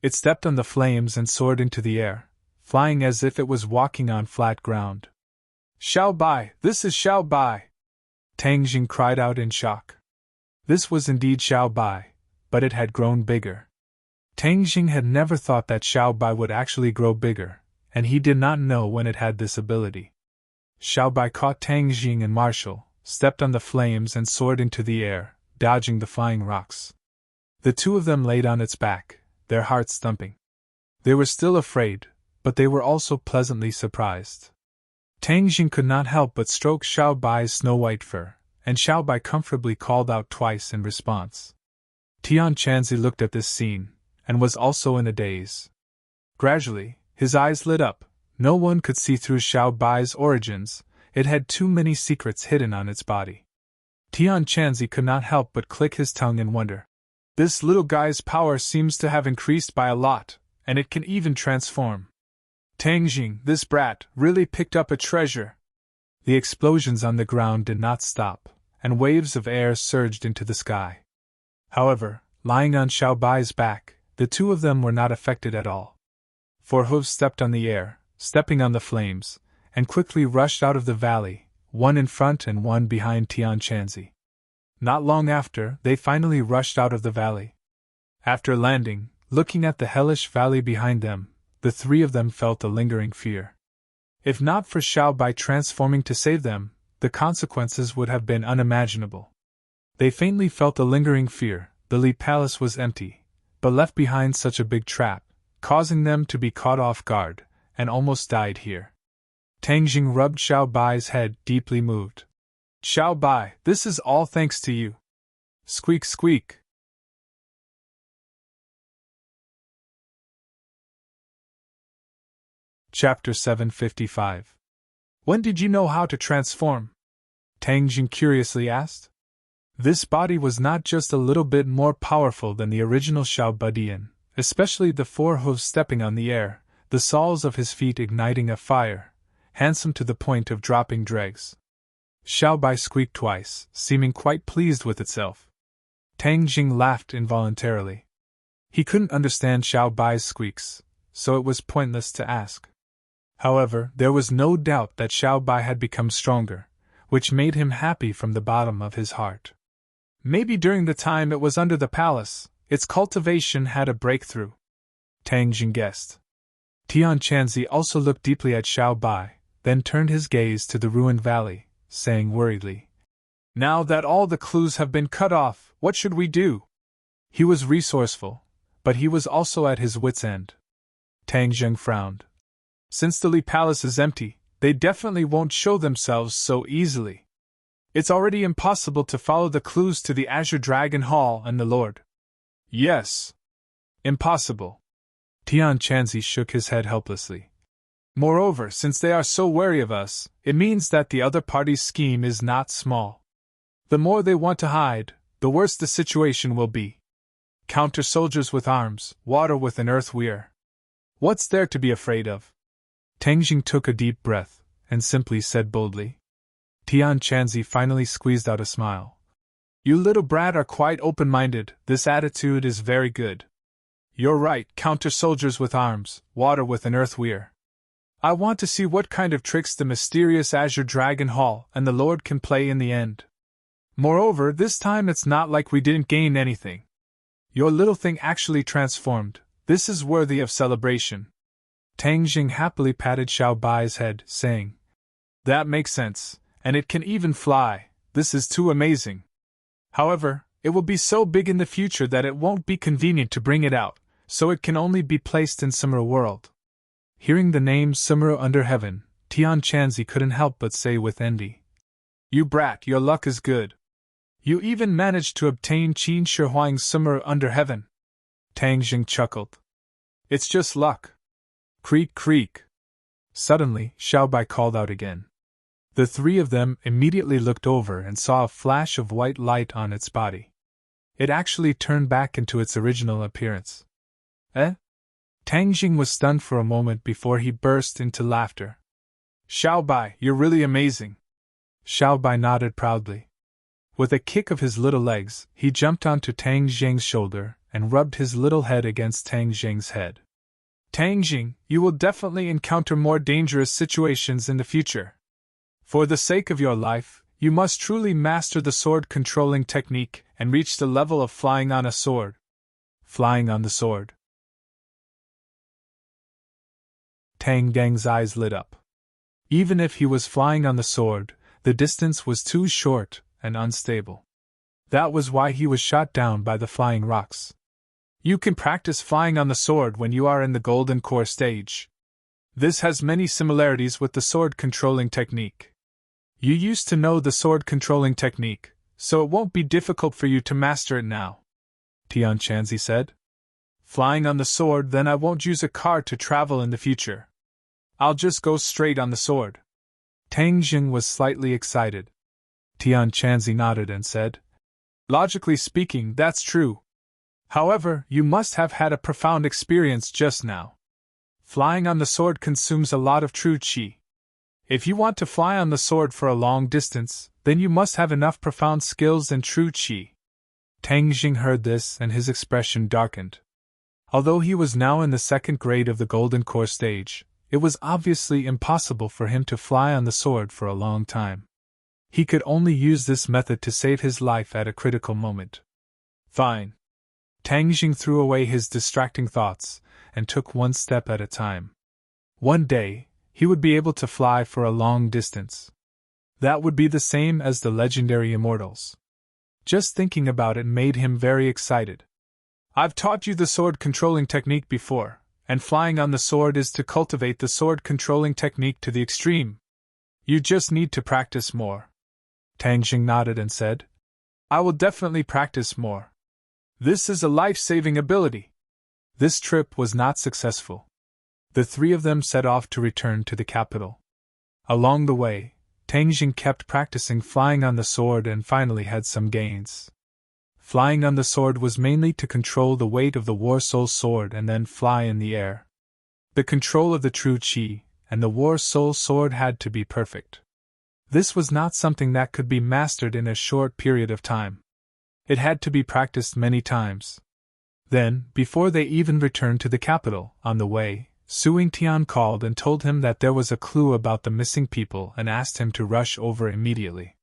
It stepped on the flames and soared into the air, flying as if it was walking on flat ground. Xiao Bai, this is Xiao Bai! Tang Jing cried out in shock. This was indeed Xiao Bai, but it had grown bigger. Tang Jing had never thought that Xiao Bai would actually grow bigger, and he did not know when it had this ability. Xiao Bai caught Tang Jing and Marshall, stepped on the flames and soared into the air, dodging the flying rocks. The two of them laid on its back, their hearts thumping. They were still afraid, but they were also pleasantly surprised. Tang Jing could not help but stroke Xiao Bai's snow-white fur, and Xiao Bai comfortably called out twice in response. Tian Chanzi looked at this scene, and was also in a daze. Gradually, his eyes lit up. No one could see through Xiao Bai's origins, it had too many secrets hidden on its body. Tian Chanzi could not help but click his tongue in wonder. This little guy's power seems to have increased by a lot, and it can even transform. Tang Jing, this brat, really picked up a treasure. The explosions on the ground did not stop, and waves of air surged into the sky. However, lying on Xiao Bai's back, the two of them were not affected at all. 4 hooves stepped on the air, stepping on the flames, and quickly rushed out of the valley, one in front and one behind Tian Chanzi. Not long after, they finally rushed out of the valley. After landing, looking at the hellish valley behind them, the 3 of them felt a lingering fear. If not for Xiao Bai transforming to save them, the consequences would have been unimaginable. They faintly felt a lingering fear. The Li Palace was empty, but left behind such a big trap, causing them to be caught off guard, and almost died here. Tang Jing rubbed Xiao Bai's head, deeply moved. Xiao Bai, this is all thanks to you. Squeak, squeak. Chapter 755. When did you know how to transform? Tang Jing curiously asked. This body was not just a little bit more powerful than the original Xiao Badian, especially the four hooves stepping on the air, the soles of his feet igniting a fire, handsome to the point of dropping dregs. Xiao Bai squeaked twice, seeming quite pleased with itself. Tang Jing laughed involuntarily. He couldn't understand Xiao Bai's squeaks, so it was pointless to ask. However, there was no doubt that Xiao Bai had become stronger, which made him happy from the bottom of his heart. Maybe during the time it was under the palace, its cultivation had a breakthrough. Tang Jing guessed. Tian Chanzi also looked deeply at Xiao Bai, then turned his gaze to the ruined valley, saying worriedly, "Now that all the clues have been cut off, what should we do?" He was resourceful, but he was also at his wits' end. Tang Jing frowned. Since the Li Palace is empty, they definitely won't show themselves so easily. It's already impossible to follow the clues to the Azure Dragon Hall and the Lord. Yes. Impossible. Tian Chanzi shook his head helplessly. Moreover, since they are so wary of us, it means that the other party's scheme is not small. The more they want to hide, the worse the situation will be. Counter soldiers with arms, water with an earth weir. What's there to be afraid of? Tang Jing took a deep breath, and simply said boldly. Tian Chanzi finally squeezed out a smile. You little brat are quite open-minded, this attitude is very good. You're right, counter soldiers with arms, water with an earth weir. I want to see what kind of tricks the mysterious Azure Dragon Hall and the Lord can play in the end. Moreover, this time it's not like we didn't gain anything. Your little thing actually transformed, this is worthy of celebration. Tang Jing happily patted Xiao Bai's head, saying, That makes sense, and it can even fly, this is too amazing. However, it will be so big in the future that it won't be convenient to bring it out, so it can only be placed in Summer World. Hearing the name Summer Under Heaven, Tian Chanzi couldn't help but say with envy, You brat, your luck is good. You even managed to obtain Qin Shi Huang's Summer Under Heaven. Tang Jing chuckled. It's just luck. Creak, creak. Suddenly, Xiao Bai called out again. The three of them immediately looked over and saw a flash of white light on its body. It actually turned back into its original appearance. Eh? Tang Jing was stunned for a moment before he burst into laughter. Xiao Bai, you're really amazing. Xiao Bai nodded proudly. With a kick of his little legs, he jumped onto Tang Jing's shoulder and rubbed his little head against Tang Jing's head. Tang Jing, you will definitely encounter more dangerous situations in the future. For the sake of your life, you must truly master the sword controlling technique and reach the level of flying on a sword. Flying on the sword. Tang Gang's eyes lit up. Even if he was flying on the sword, the distance was too short and unstable. That was why he was shot down by the flying rocks. You can practice flying on the sword when you are in the Golden Core stage. This has many similarities with the sword controlling technique. You used to know the sword controlling technique, so it won't be difficult for you to master it now. Tian Chanzi said. Flying on the sword, then I won't use a car to travel in the future. I'll just go straight on the sword. Tang Jing was slightly excited. Tian Chanzi nodded and said, Logically speaking, that's true. However, you must have had a profound experience just now. Flying on the sword consumes a lot of true qi. If you want to fly on the sword for a long distance, then you must have enough profound skills and true qi. Tang Jing heard this and his expression darkened. Although he was now in the second grade of the Golden Core stage, it was obviously impossible for him to fly on the sword for a long time. He could only use this method to save his life at a critical moment. Fine. Tang Jing threw away his distracting thoughts and took one step at a time. One day, he would be able to fly for a long distance. That would be the same as the legendary immortals. Just thinking about it made him very excited. I've taught you the sword controlling technique before, and flying on the sword is to cultivate the sword controlling technique to the extreme. You just need to practice more. Tang Jing nodded and said, I will definitely practice more. This is a life-saving ability. This trip was not successful. The three of them set off to return to the capital. Along the way, Tang Jing kept practicing flying on the sword and finally had some gains. Flying on the sword was mainly to control the weight of the War Soul sword and then fly in the air. The control of the true Qi and the War Soul sword had to be perfect. This was not something that could be mastered in a short period of time. It had to be practiced many times. Then, before they even returned to the capital, on the way, Su Tian called and told him that there was a clue about the missing people and asked him to rush over immediately.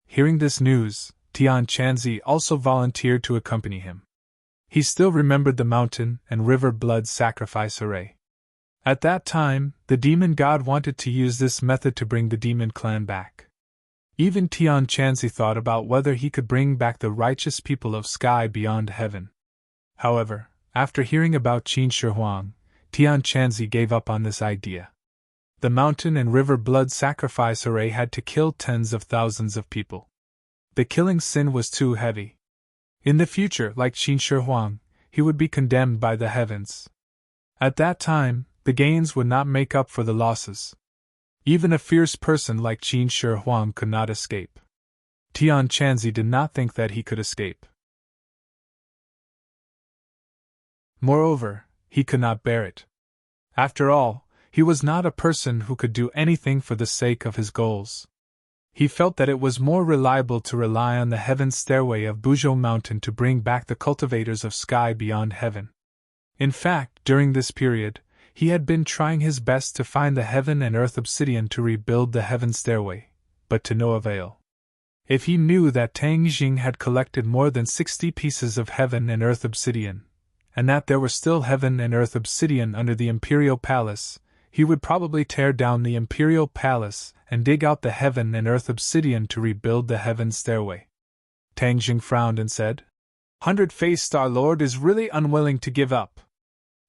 Hearing this news, Tian Chanzi also volunteered to accompany him. He still remembered the mountain and river blood sacrifice array. At that time, the demon god wanted to use this method to bring the demon clan back. Even Tian Chanzi thought about whether he could bring back the righteous people of sky beyond heaven. However, after hearing about Qin Shi Huang, Tian Chanzi gave up on this idea. The mountain and river blood sacrifice array had to kill tens of thousands of people. The killing sin was too heavy. In the future, like Qin Shi Huang, he would be condemned by the heavens. At that time, the gains would not make up for the losses. Even a fierce person like Qin Shi Huang could not escape. Tian Chanzi did not think that he could escape. Moreover, he could not bear it. After all, he was not a person who could do anything for the sake of his goals. He felt that it was more reliable to rely on the heaven stairway of Buzhou Mountain to bring back the cultivators of sky beyond heaven. In fact, during this period, he had been trying his best to find the heaven and earth obsidian to rebuild the heaven stairway, but to no avail. If he knew that Tang Jing had collected more than 60 pieces of heaven and earth obsidian, and that there were still heaven and earth obsidian under the Imperial Palace, he would probably tear down the Imperial Palace and dig out the heaven and earth obsidian to rebuild the heaven stairway. Tang Jing frowned and said, "Hundred-Faced Star Lord is really unwilling to give up.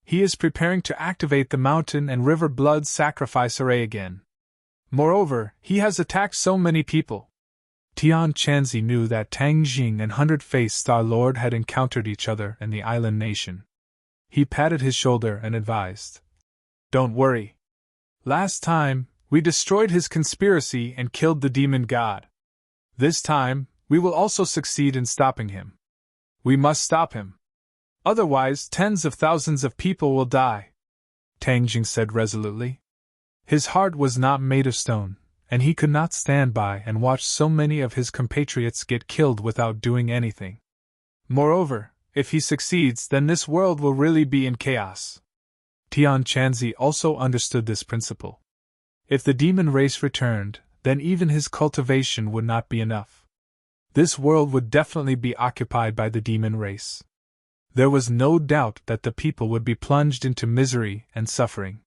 He is preparing to activate the mountain and river blood sacrifice array again. Moreover, he has attacked so many people." Tian Chanzi knew that Tang Jing and Hundred-Faced Star Lord had encountered each other in the island nation. He patted his shoulder and advised, "Don't worry. Last time, we destroyed his conspiracy and killed the demon god. This time, we will also succeed in stopping him. We must stop him. Otherwise, tens of thousands of people will die," Tang Jing said resolutely. His heart was not made of stone, and he could not stand by and watch so many of his compatriots get killed without doing anything. Moreover, if he succeeds, then this world will really be in chaos. Tian Chanzi also understood this principle. If the demon race returned, then even his cultivation would not be enough. This world would definitely be occupied by the demon race. There was no doubt that the people would be plunged into misery and suffering.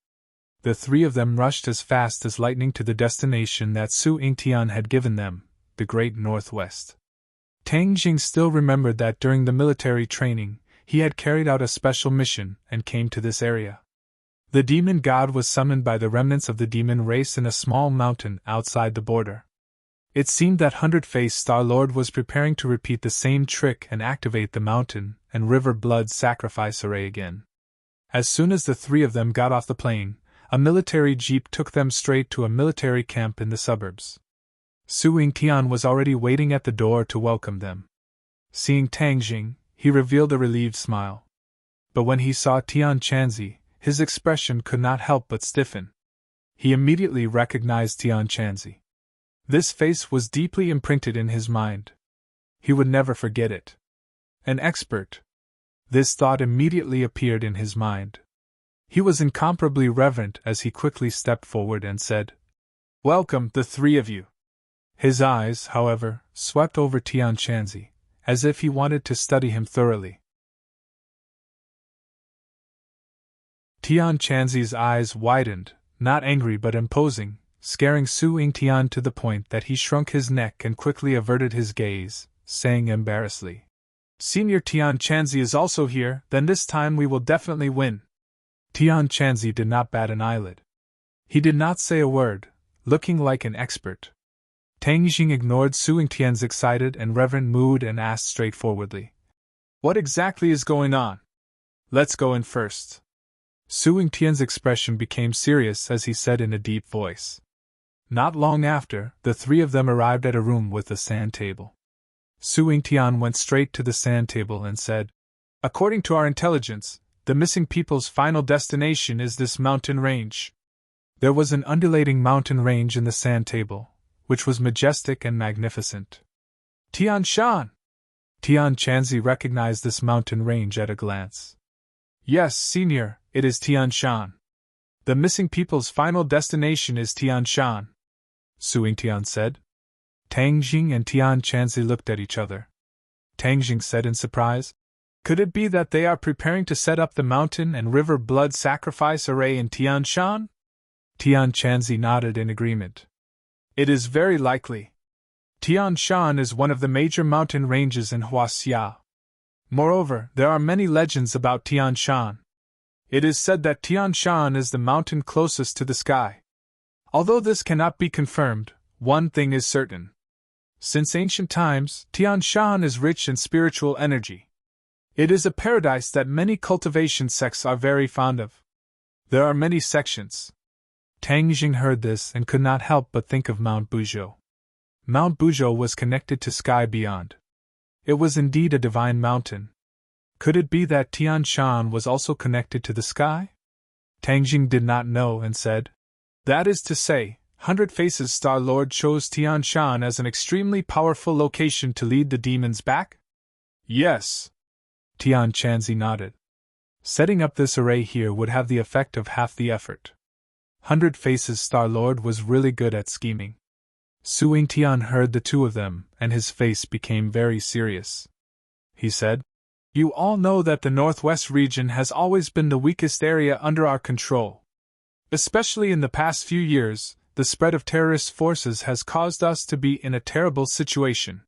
The three of them rushed as fast as lightning to the destination that Su Yingtian had given them, the Great Northwest. Tang Jing still remembered that during the military training, he had carried out a special mission and came to this area. The demon god was summoned by the remnants of the demon race in a small mountain outside the border. It seemed that Hundred-Faced Star Lord was preparing to repeat the same trick and activate the mountain and river blood sacrifice array again. As soon as the three of them got off the plane, a military jeep took them straight to a military camp in the suburbs. Su Yingtian was already waiting at the door to welcome them. Seeing Tang Jing, he revealed a relieved smile. But when he saw Tian Chanzi, his expression could not help but stiffen. He immediately recognized Tian Chanzi. This face was deeply imprinted in his mind. He would never forget it. An expert. This thought immediately appeared in his mind. He was incomparably reverent as he quickly stepped forward and said, "Welcome, the three of you." His eyes, however, swept over Tian Chanzi, as if he wanted to study him thoroughly. Tian Chanzi's eyes widened, not angry but imposing, scaring Su Yingtian to the point that he shrunk his neck and quickly averted his gaze, saying embarrassedly, "Senior Tian Chanzi is also here, then this time we will definitely win." Tian Chanzi did not bat an eyelid. He did not say a word, looking like an expert. Tang Jing ignored Su Yingtian's excited and reverent mood and asked straightforwardly, "What exactly is going on? Let's go in first." Su Yingtian's expression became serious as he said in a deep voice. Not long after, the three of them arrived at a room with a sand table. Su Yingtian went straight to the sand table and said, "According to our intelligence, the missing people's final destination is this mountain range." There was an undulating mountain range in the sand table, which was majestic and magnificent. Tian Shan! Tian Chanzi recognized this mountain range at a glance. "Yes, Senior, it is Tian Shan. The missing people's final destination is Tian Shan," Su Yingtian said. Tang Jing and Tian Chanzi looked at each other. Tang Jing said in surprise, "Could it be that they are preparing to set up the mountain and river blood sacrifice array in Tian Shan?" Tian Chanzi nodded in agreement. "It is very likely. Tian Shan is one of the major mountain ranges in Huaxia. Moreover, there are many legends about Tian Shan. It is said that Tian Shan is the mountain closest to the sky. Although this cannot be confirmed, one thing is certain. Since ancient times, Tian Shan is rich in spiritual energy. It is a paradise that many cultivation sects are very fond of. There are many sections." Tang Jing heard this and could not help but think of Mount Buzhou. Mount Buzhou was connected to sky beyond. It was indeed a divine mountain. Could it be that Tian Shan was also connected to the sky? Tang Jing did not know and said, "That is to say, 100 Faces Star Lord chose Tian Shan as an extremely powerful location to lead the demons back?" "Yes." Tian Chanzi nodded. "Setting up this array here would have the effect of half the effort." 100 Faces Star Lord was really good at scheming. Su Yingtian heard the two of them, and his face became very serious. He said, "You all know that the Northwest region has always been the weakest area under our control. Especially in the past few years, the spread of terrorist forces has caused us to be in a terrible situation.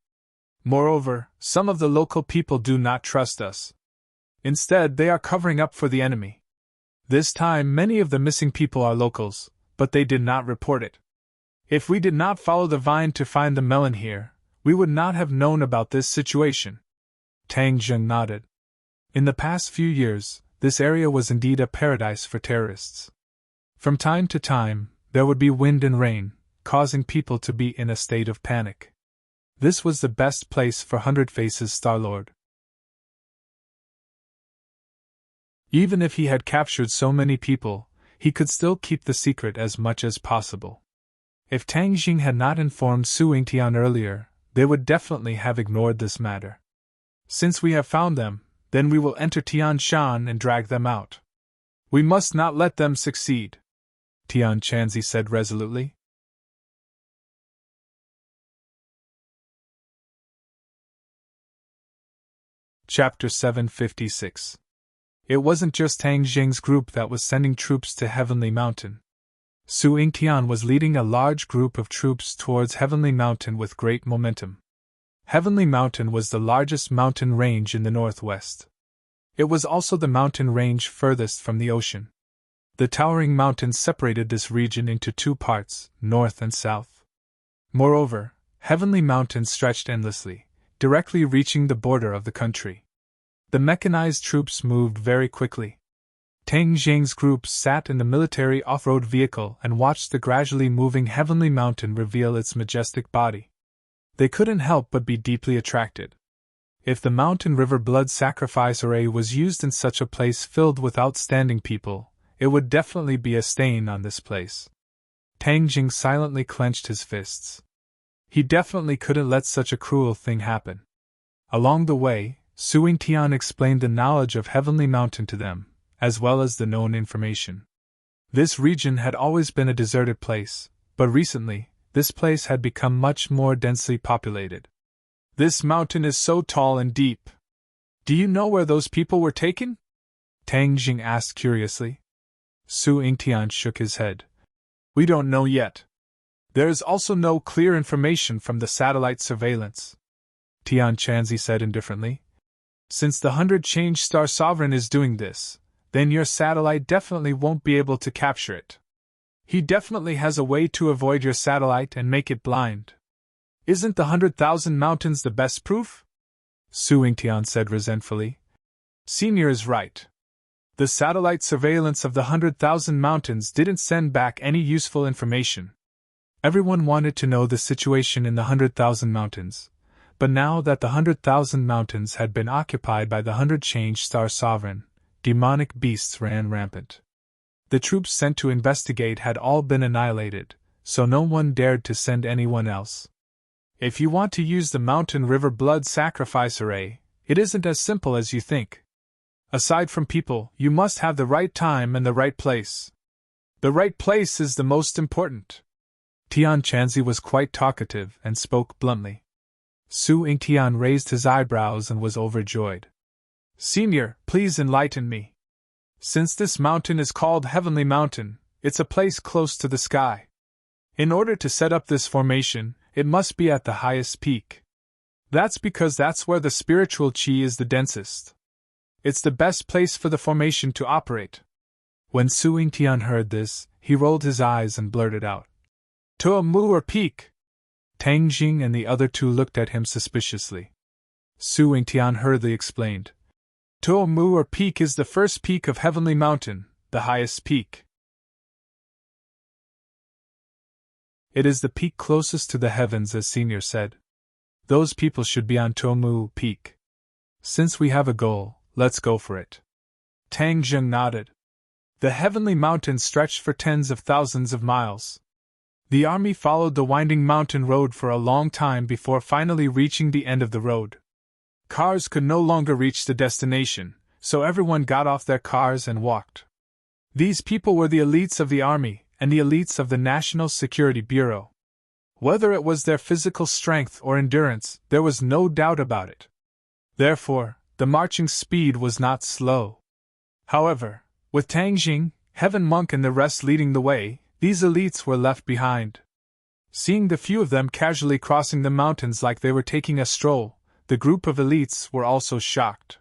Moreover, some of the local people do not trust us. Instead, they are covering up for the enemy. This time, many of the missing people are locals, but they did not report it. If we did not follow the vine to find the melon here, we would not have known about this situation." Tang Jing nodded. In the past few years, this area was indeed a paradise for terrorists. From time to time, there would be wind and rain, causing people to be in a state of panic. This was the best place for 100 Faces Star-Lord. Even if he had captured so many people, he could still keep the secret as much as possible. If Tang Jing had not informed Su Yingtian earlier, they would definitely have ignored this matter. Since we have found them, then we will enter Tian Shan and drag them out. We must not let them succeed, Tian Chanzi said resolutely. Chapter 756. It wasn't just Tang Jing's group that was sending troops to Heavenly Mountain. Su Yingtian was leading a large group of troops towards Heavenly Mountain with great momentum. Heavenly Mountain was the largest mountain range in the northwest. It was also the mountain range furthest from the ocean. The towering mountains separated this region into two parts, north and south. Moreover, Heavenly Mountain stretched endlessly, directly reaching the border of the country. The mechanized troops moved very quickly. Tang Jing's group sat in the military off-road vehicle and watched the gradually moving Heavenly Mountain reveal its majestic body. They couldn't help but be deeply attracted. If the mountain river blood sacrifice array was used in such a place filled with outstanding people, it would definitely be a stain on this place. Tang Jing silently clenched his fists. He definitely couldn't let such a cruel thing happen. Along the way, Su Yingtian explained the knowledge of Heavenly Mountain to them, as well as the known information. This region had always been a deserted place, but recently, this place had become much more densely populated. This mountain is so tall and deep. Do you know where those people were taken? Tang Jing asked curiously. Su Yingtian shook his head. We don't know yet. There is also no clear information from the satellite surveillance, Tian Chanzi said indifferently. Since the 100 Change Star Sovereign is doing this, then your satellite definitely won't be able to capture it. He definitely has a way to avoid your satellite and make it blind. Isn't the 100,000 mountains the best proof? Su Yingtian said resentfully. Senior is right. The satellite surveillance of the 100,000 mountains didn't send back any useful information. Everyone wanted to know the situation in the 100,000 mountains, but now that the 100,000 mountains had been occupied by the 100 changed star sovereign, demonic beasts ran rampant. The troops sent to investigate had all been annihilated, so no one dared to send anyone else. If you want to use the mountain river blood sacrifice array, it isn't as simple as you think. Aside from people, you must have the right time and the right place. The right place is the most important. Tian Chanzi was quite talkative and spoke bluntly. Su Yingtian raised his eyebrows and was overjoyed. Senior, please enlighten me. Since this mountain is called Heavenly Mountain, it's a place close to the sky. In order to set up this formation, it must be at the highest peak. That's because that's where the spiritual qi is the densest. It's the best place for the formation to operate. When Su Yingtian heard this, he rolled his eyes and blurted out, Tuamu or peak? Tang Jing and the other two looked at him suspiciously. Su Yingtian hurriedly explained, Tuamu or peak is the first peak of Heavenly Mountain, the highest peak. It is the peak closest to the heavens, as Senior said. Those people should be on Tuamu Peak. Since we have a goal, let's go for it. Tang Jing nodded. The Heavenly Mountain stretched for tens of thousands of miles. The army followed the winding mountain road for a long time before finally reaching the end of the road. Cars could no longer reach the destination, so everyone got off their cars and walked. These people were the elites of the army and the elites of the National Security Bureau. Whether it was their physical strength or endurance, there was no doubt about it. Therefore, the marching speed was not slow. However, with Tang Jing, Heaven Monk and the rest leading the way, these elites were left behind. Seeing the few of them casually crossing the mountains like they were taking a stroll, the group of elites were also shocked.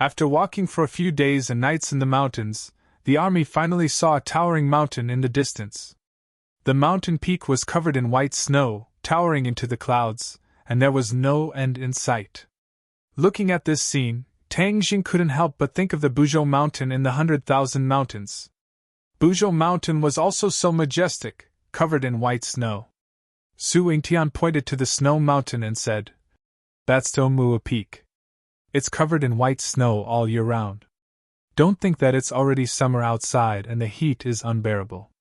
After walking for a few days and nights in the mountains, the army finally saw a towering mountain in the distance. The mountain peak was covered in white snow, towering into the clouds, and there was no end in sight. Looking at this scene, Tang Jing couldn't help but think of the Buzhou Mountain in the 100,000 mountains. Buzhou Mountain was also so majestic, covered in white snow. Su Yingtian pointed to the snow mountain and said, That's Tomua Peak. It's covered in white snow all year round. Don't think that it's already summer outside and the heat is unbearable.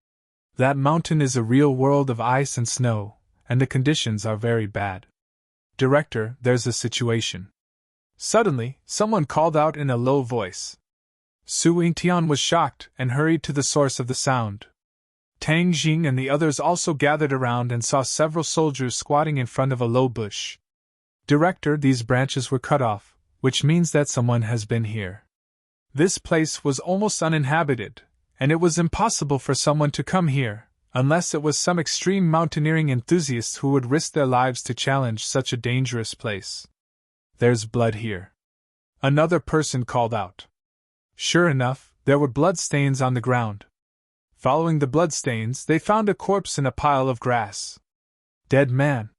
That mountain is a real world of ice and snow, and the conditions are very bad. Director, there's a situation. Suddenly, someone called out in a low voice. Su Yingtian was shocked and hurried to the source of the sound. Tang Jing and the others also gathered around and saw several soldiers squatting in front of a low bush. Director, these branches were cut off, which means that someone has been here. This place was almost uninhabited, and it was impossible for someone to come here, unless it was some extreme mountaineering enthusiasts who would risk their lives to challenge such a dangerous place. There's blood here. Another person called out. Sure enough, there were bloodstains on the ground. Following the bloodstains, they found a corpse in a pile of grass. Dead man.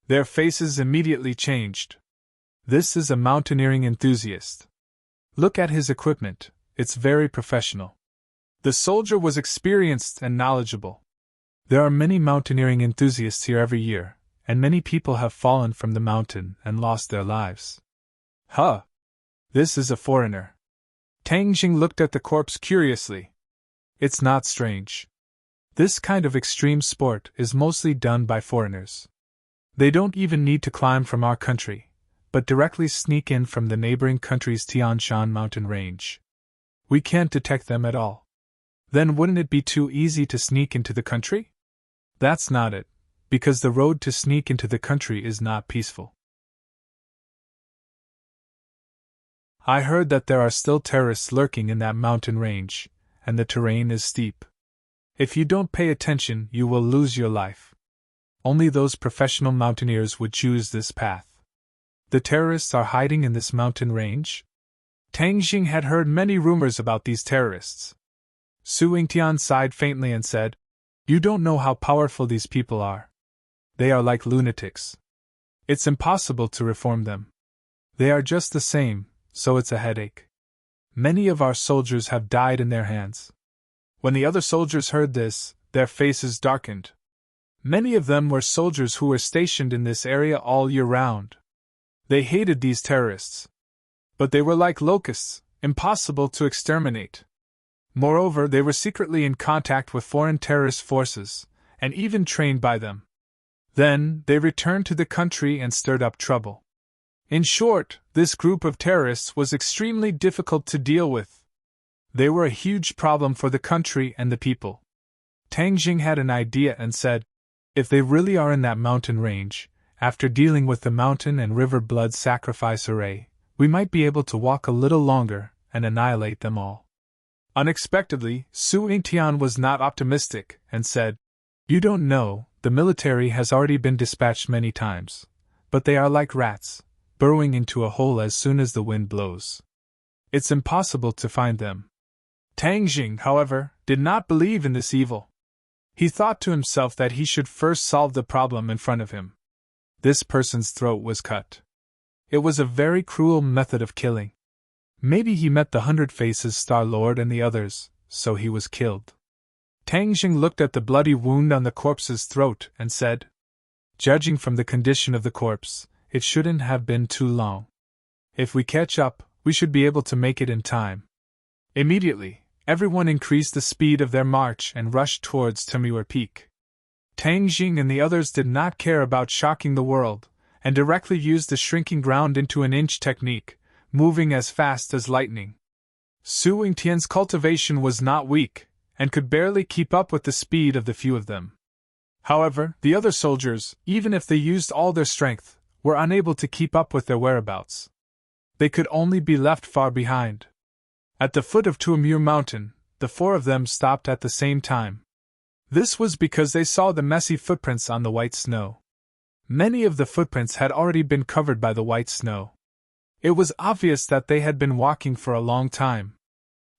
Their faces immediately changed. This is a mountaineering enthusiast. Look at his equipment, it's very professional. The soldier was experienced and knowledgeable. There are many mountaineering enthusiasts here every year, and many people have fallen from the mountain and lost their lives. Huh! This is a foreigner. Tang Jing looked at the corpse curiously. It's not strange. This kind of extreme sport is mostly done by foreigners. They don't even need to climb from our country, but directly sneak in from the neighboring country's Tian Shan mountain range. We can't detect them at all. Then wouldn't it be too easy to sneak into the country? That's not it, because the road to sneak into the country is not peaceful. I heard that there are still terrorists lurking in that mountain range, and the terrain is steep. If you don't pay attention, you will lose your life. Only those professional mountaineers would choose this path. The terrorists are hiding in this mountain range? Tang Jing had heard many rumors about these terrorists. Su Yingtian sighed faintly and said, You don't know how powerful these people are. They are like lunatics. It's impossible to reform them. They are just the same, so it's a headache. Many of our soldiers have died in their hands." When the other soldiers heard this, their faces darkened. Many of them were soldiers who were stationed in this area all year round. They hated these terrorists. But they were like locusts, impossible to exterminate. Moreover, they were secretly in contact with foreign terrorist forces, and even trained by them. Then, they returned to the country and stirred up trouble. In short, this group of terrorists was extremely difficult to deal with. They were a huge problem for the country and the people. Tang Jing had an idea and said, "If they really are in that mountain range, after dealing with the mountain and river blood sacrifice array, we might be able to walk a little longer and annihilate them all." Unexpectedly, Su Yingtian was not optimistic and said, "You don't know, the military has already been dispatched many times, but they are like rats, burrowing into a hole as soon as the wind blows. It's impossible to find them." Tang Jing, however, did not believe in this evil. He thought to himself that he should first solve the problem in front of him. This person's throat was cut. It was a very cruel method of killing. Maybe he met the 100 Faces Star-Lord and the others, so he was killed. Tang Jing looked at the bloody wound on the corpse's throat and said, "Judging from the condition of the corpse, it shouldn't have been too long. If we catch up, we should be able to make it in time." Immediately, everyone increased the speed of their march and rushed towards Temur Peak. Tang Jing and the others did not care about shocking the world, and directly used the shrinking ground into an inch technique, moving as fast as lightning. Su Yingtian's cultivation was not weak, and could barely keep up with the speed of the few of them. However, the other soldiers, even if they used all their strength, were unable to keep up with their whereabouts. They could only be left far behind. At the foot of Temur Mountain, the four of them stopped at the same time. This was because they saw the messy footprints on the white snow. Many of the footprints had already been covered by the white snow. It was obvious that they had been walking for a long time.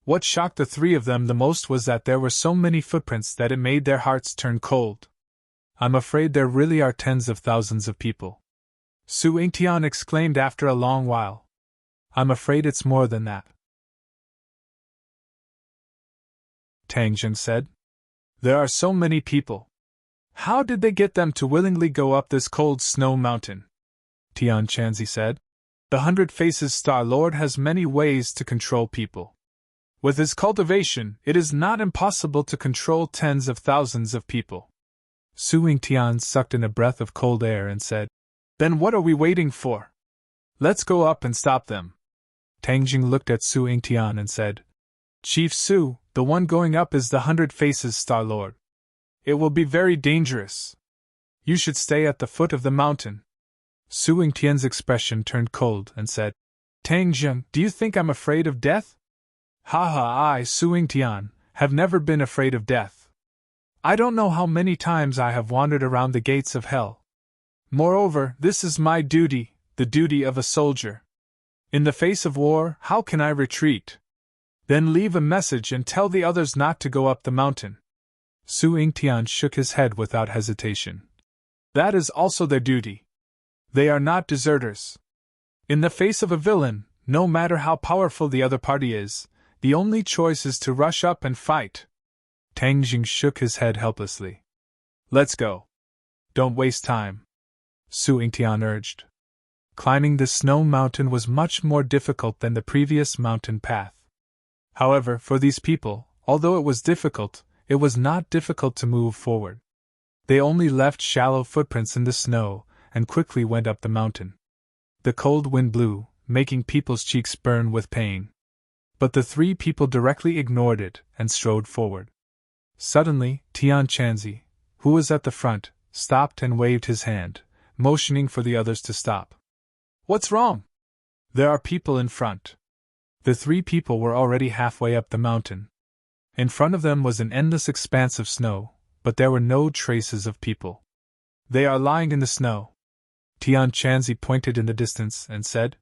What shocked the three of them the most was that there were so many footprints that it made their hearts turn cold. "I'm afraid there really are tens of thousands of people," Su Yingtian exclaimed after a long while. "I'm afraid it's more than that," Tang Jing said. "There are so many people. How did they get them to willingly go up this cold snow mountain?" Tian Chanzi said. "The 100 Faces Star-Lord has many ways to control people. With his cultivation, it is not impossible to control tens of thousands of people." Su Yingtian sucked in a breath of cold air and said, "Then what are we waiting for? Let's go up and stop them." Tang Jing looked at Su Yingtian and said, "Chief Su, the one going up is the 100 Faces Star-Lord. It will be very dangerous. You should stay at the foot of the mountain." Su Yingtian's expression turned cold and said, "Tang Jing, do you think I'm afraid of death?" "Ha ha, I, Su Yingtian, have never been afraid of death. I don't know how many times I have wandered around the gates of hell. Moreover, this is my duty, the duty of a soldier. In the face of war, how can I retreat? Then leave a message and tell the others not to go up the mountain." Su Yingtian shook his head without hesitation. "That is also their duty. They are not deserters. In the face of a villain, no matter how powerful the other party is, the only choice is to rush up and fight." Tang Jing shook his head helplessly. "Let's go. Don't waste time," Su Yingtian urged. Climbing the snow mountain was much more difficult than the previous mountain path. However, for these people, although it was difficult, it was not difficult to move forward. They only left shallow footprints in the snow, and quickly went up the mountain. The cold wind blew, making people's cheeks burn with pain. But the three people directly ignored it and strode forward. Suddenly, Tian Chanzi, who was at the front, stopped and waved his hand, motioning for the others to stop. "What's wrong?" "There are people in front." The three people were already halfway up the mountain. In front of them was an endless expanse of snow, but there were no traces of people. "They are lying in the snow." Tian Chanzi pointed in the distance and said.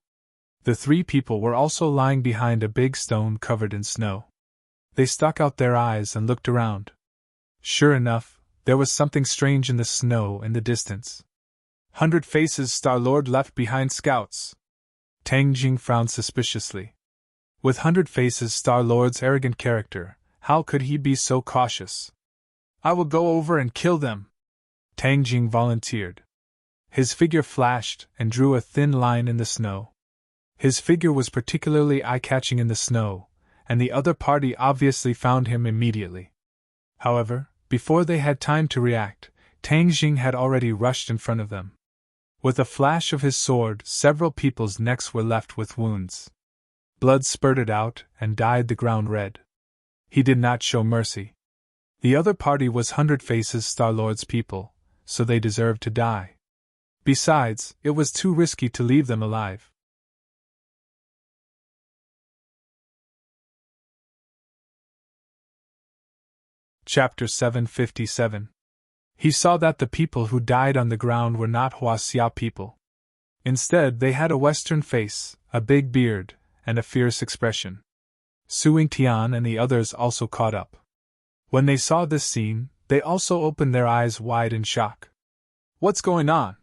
The three people were also lying behind a big stone covered in snow. They stuck out their eyes and looked around. Sure enough, there was something strange in the snow in the distance. 100 Faces Star-Lord left behind scouts. Tang Jing frowned suspiciously. With 100 Faces Star-Lord's arrogant character, how could he be so cautious? I will go over and kill them, Tang Jing volunteered. His figure flashed and drew a thin line in the snow. His figure was particularly eye-catching in the snow, and the other party obviously found him immediately. However, before they had time to react, Tang Jing had already rushed in front of them. With a flash of his sword, several people's necks were left with wounds. Blood spurted out and dyed the ground red. He did not show mercy. The other party was 100 Faces Star-Lord's people, so they deserved to die. Besides, it was too risky to leave them alive. Chapter 757. He saw that the people who died on the ground were not Hua Xiao people. Instead, they had a Western face, a big beard, and a fierce expression. Su Yingtian and the others also caught up. When they saw this scene, they also opened their eyes wide in shock. What's going on?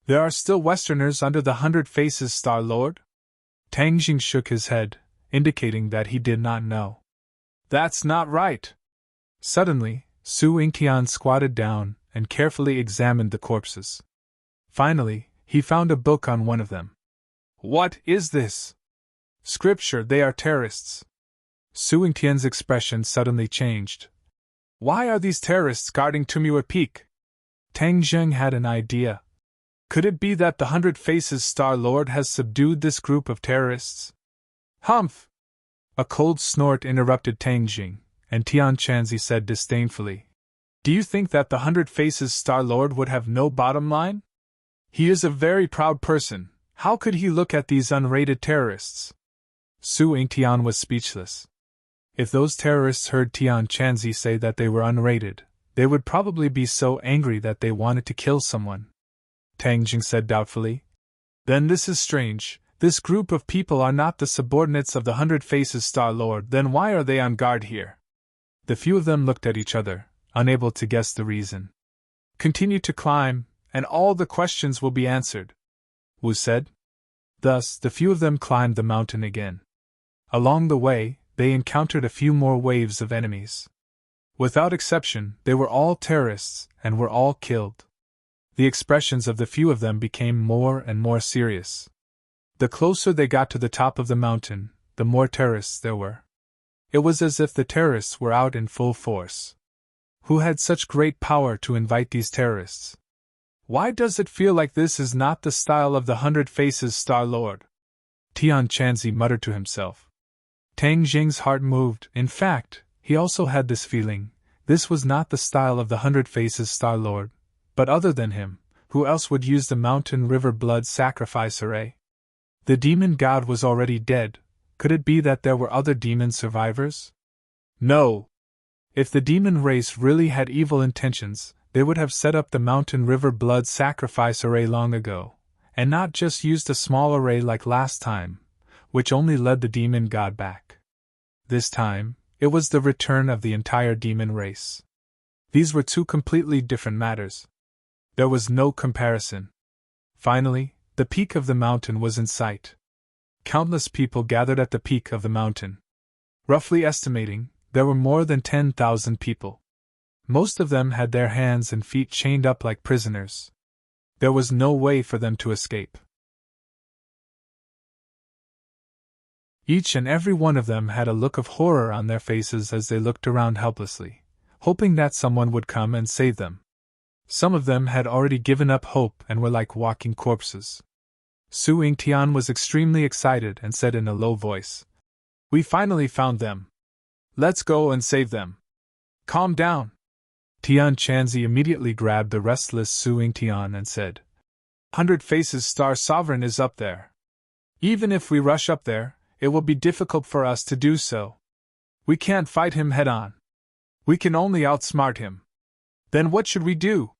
There are still Westerners under the 100 Faces Star-Lord? Tang Jing shook his head, indicating that he did not know. That's not right. Suddenly, Su Yingtian squatted down and carefully examined the corpses. Finally, he found a book on one of them. What is this? Scripture, they are terrorists. Su Yingtian's expression suddenly changed. Why are these terrorists guarding Tumua Peak? Tang Jing had an idea. Could it be that the 100 Faces Star-Lord has subdued this group of terrorists? Humph! A cold snort interrupted Tang Jing, and Tian Chanzi said disdainfully, Do you think that the 100 Faces Star-Lord would have no bottom line? He is a very proud person. How could he look at these unrated terrorists? Su Yingtian was speechless. If those terrorists heard Tian Chanzi say that they were unrated, they would probably be so angry that they wanted to kill someone. Tang Jing said doubtfully. Then this is strange. This group of people are not the subordinates of the 100 Faces Star-Lord, then why are they on guard here? The few of them looked at each other, unable to guess the reason. Continue to climb, and all the questions will be answered, Wu said. Thus, the few of them climbed the mountain again. Along the way, they encountered a few more waves of enemies. Without exception, they were all terrorists, and were all killed. The expressions of the few of them became more and more serious. The closer they got to the top of the mountain, the more terrorists there were. It was as if the terrorists were out in full force. Who had such great power to invite these terrorists? Why does it feel like this is not the style of the 100 Faces Star-Lord? Tian Chanzi muttered to himself. Tang Jing's heart moved. In fact, he also had this feeling. This was not the style of the 100 Faces Star-Lord. But other than him, who else would use the mountain river blood sacrifice array? The demon god was already dead. Could it be that there were other demon survivors? No. If the demon race really had evil intentions, they would have set up the mountain river blood sacrifice array long ago, and not just used a small array like last time, which only led the demon god back. This time, it was the return of the entire demon race. These were two completely different matters. There was no comparison. Finally, the peak of the mountain was in sight. Countless people gathered at the peak of the mountain. Roughly estimating, there were more than 10,000 people. Most of them had their hands and feet chained up like prisoners. There was no way for them to escape. Each and every one of them had a look of horror on their faces as they looked around helplessly, hoping that someone would come and save them. Some of them had already given up hope and were like walking corpses. Su Yingtian was extremely excited and said in a low voice, We finally found them. Let's go and save them. Calm down. Tian Chanzi immediately grabbed the restless Su Yingtian and said, 100 Faces Star Sovereign is up there. Even if we rush up there, it will be difficult for us to do so. We can't fight him head-on. We can only outsmart him. Then what should we do?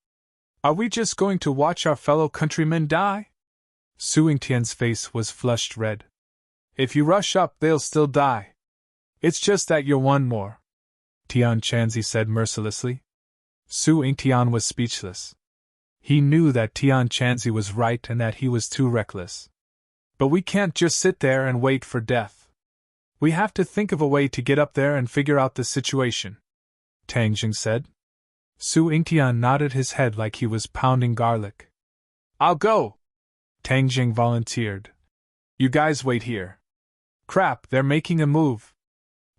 Are we just going to watch our fellow countrymen die? Su Yingtian's face was flushed red. If you rush up, they'll still die. It's just that you're one more, Tian Chanzi said mercilessly. Su Yingtian was speechless. He knew that Tian Chanzi was right and that he was too reckless. But we can't just sit there and wait for death. We have to think of a way to get up there and figure out the situation, Tang Jing said. Su Yingtian nodded his head like he was pounding garlic. I'll go, Tang Jing volunteered. You guys wait here. Crap, they're making a move.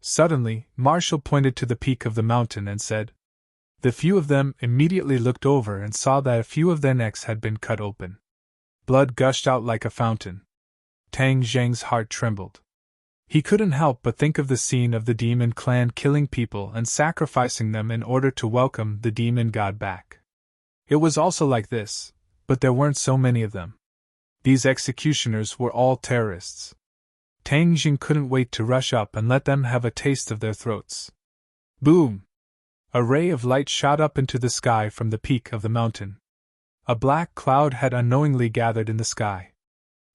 Suddenly, Marshall pointed to the peak of the mountain and said. The few of them immediately looked over and saw that a few of their necks had been cut open. Blood gushed out like a fountain. Tang Zheng's heart trembled. He couldn't help but think of the scene of the demon clan killing people and sacrificing them in order to welcome the demon god back. It was also like this, but there weren't so many of them. These executioners were all terrorists. Tang Jing couldn't wait to rush up and let them have a taste of their throats. Boom! A ray of light shot up into the sky from the peak of the mountain. A black cloud had unknowingly gathered in the sky.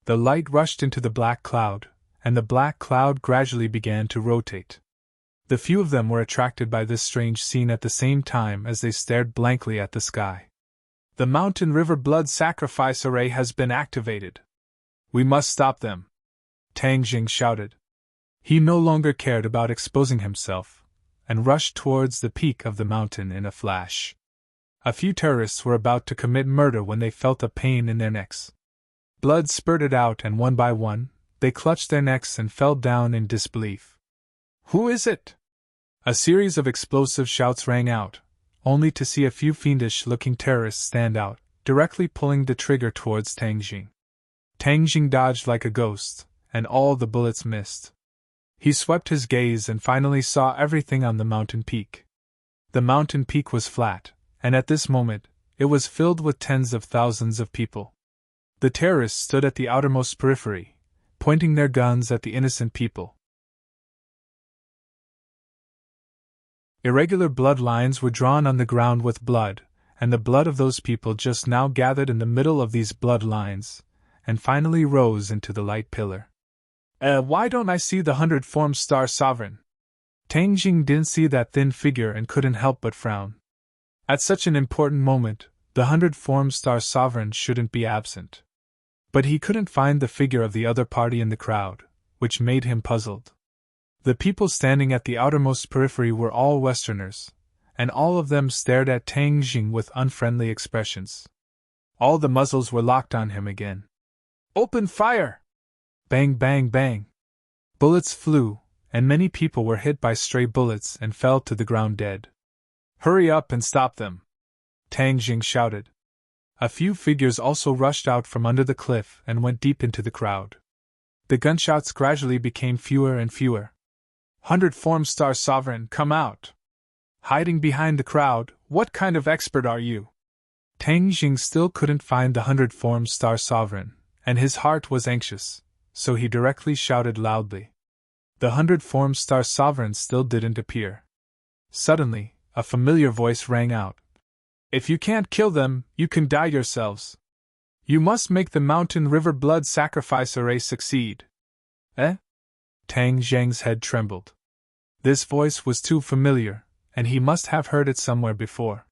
The light rushed into the black cloud, and the black cloud gradually began to rotate. The few of them were attracted by this strange scene at the same time as they stared blankly at the sky. The Mountain River Blood Sacrifice Array has been activated. We must stop them, Tang Jing shouted. He no longer cared about exposing himself, and rushed towards the peak of the mountain in a flash. A few terrorists were about to commit murder when they felt a pain in their necks. Blood spurted out, and one by one, they clutched their necks and fell down in disbelief. Who is it? A series of explosive shouts rang out, only to see a few fiendish-looking terrorists stand out, directly pulling the trigger towards Tang Jing. Tang Jing dodged like a ghost, and all the bullets missed. He swept his gaze and finally saw everything on the mountain peak. The mountain peak was flat, and at this moment, it was filled with tens of thousands of people. The terrorists stood at the outermost periphery, pointing their guns at the innocent people. Irregular blood lines were drawn on the ground with blood, and the blood of those people just now gathered in the middle of these blood lines, and finally rose into the light pillar. Why don't I see the 100-form star sovereign? Tang Jing didn't see that thin figure and couldn't help but frown. At such an important moment, the 100-form star sovereign shouldn't be absent. But he couldn't find the figure of the other party in the crowd, which made him puzzled. The people standing at the outermost periphery were all Westerners, and all of them stared at Tang Jing with unfriendly expressions. All the muzzles were locked on him again. Open fire! Bang, bang, bang. Bullets flew, and many people were hit by stray bullets and fell to the ground dead. Hurry up and stop them! Tang Jing shouted. A few figures also rushed out from under the cliff and went deep into the crowd. The gunshots gradually became fewer and fewer. 100-form star sovereign, come out! Hiding behind the crowd, what kind of expert are you? Tang Jing still couldn't find the 100-form star sovereign, and his heart was anxious, so he directly shouted loudly. The 100-form star sovereign still didn't appear. Suddenly, a familiar voice rang out. If you can't kill them, you can die yourselves. You must make the Mountain River Blood Sacrifice Array succeed. Eh? Tang Zheng's head trembled. This voice was too familiar, and he must have heard it somewhere before.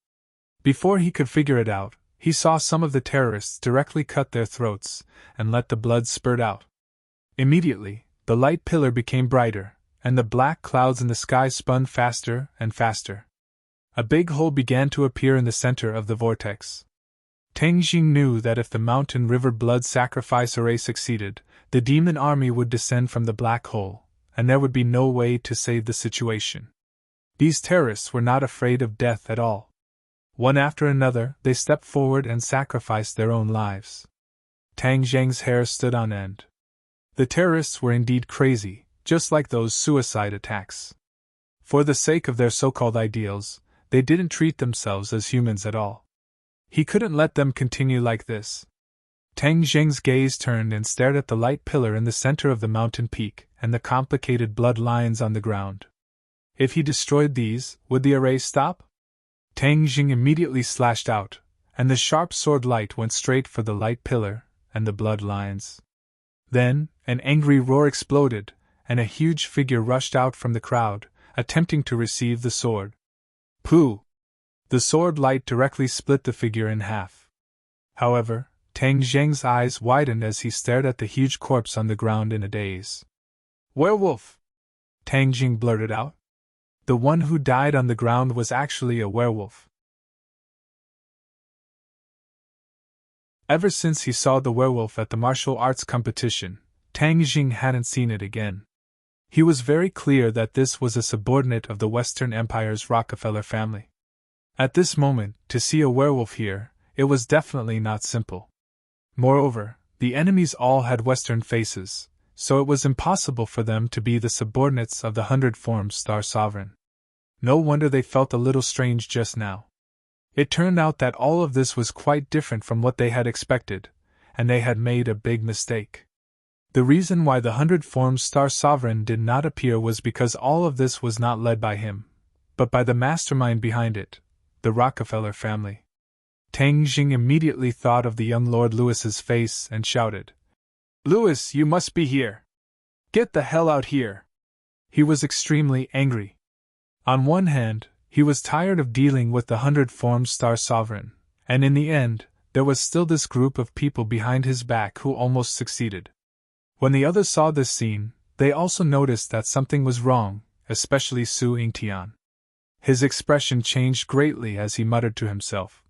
Before he could figure it out, he saw some of the terrorists directly cut their throats and let the blood spurt out. Immediately, the light pillar became brighter, and the black clouds in the sky spun faster and faster. A big hole began to appear in the center of the vortex. Tang Jing knew that if the Mountain River Blood Sacrifice Array succeeded, the demon army would descend from the black hole, and there would be no way to save the situation. These terrorists were not afraid of death at all. One after another, they stepped forward and sacrificed their own lives. Tang Zheng's hair stood on end. The terrorists were indeed crazy, just like those suicide attacks. For the sake of their so-called ideals, they didn't treat themselves as humans at all. He couldn't let them continue like this. Tang Zheng's gaze turned and stared at the light pillar in the center of the mountain peak and the complicated blood lines on the ground. If he destroyed these, would the array stop? Tang Jing immediately slashed out, and the sharp sword light went straight for the light pillar and the blood lines. Then, an angry roar exploded, and a huge figure rushed out from the crowd, attempting to receive the sword. Pooh! The sword light directly split the figure in half. However, Tang Zheng's eyes widened as he stared at the huge corpse on the ground in a daze. Werewolf! Tang Jing blurted out. The one who died on the ground was actually a werewolf. Ever since he saw the werewolf at the martial arts competition, Tang Jing hadn't seen it again. He was very clear that this was a subordinate of the Western Empire's Rockefeller family. At this moment, to see a werewolf here, it was definitely not simple. Moreover, the enemies all had Western faces, so it was impossible for them to be the subordinates of the 100-formed Star Sovereign. No wonder they felt a little strange just now. It turned out that all of this was quite different from what they had expected, and they had made a big mistake. The reason why the 100-formed Star Sovereign did not appear was because all of this was not led by him, but by the mastermind behind it, the Rockefeller family. Tang Jing immediately thought of the young Lord Lewis's face and shouted, "Lewis, you must be here! Get the hell out here!" He was extremely angry. On one hand, he was tired of dealing with the 100-formed Star Sovereign, and in the end, there was still this group of people behind his back who almost succeeded. When the others saw this scene, they also noticed that something was wrong, especially Su Yingtian. His expression changed greatly as he muttered to himself,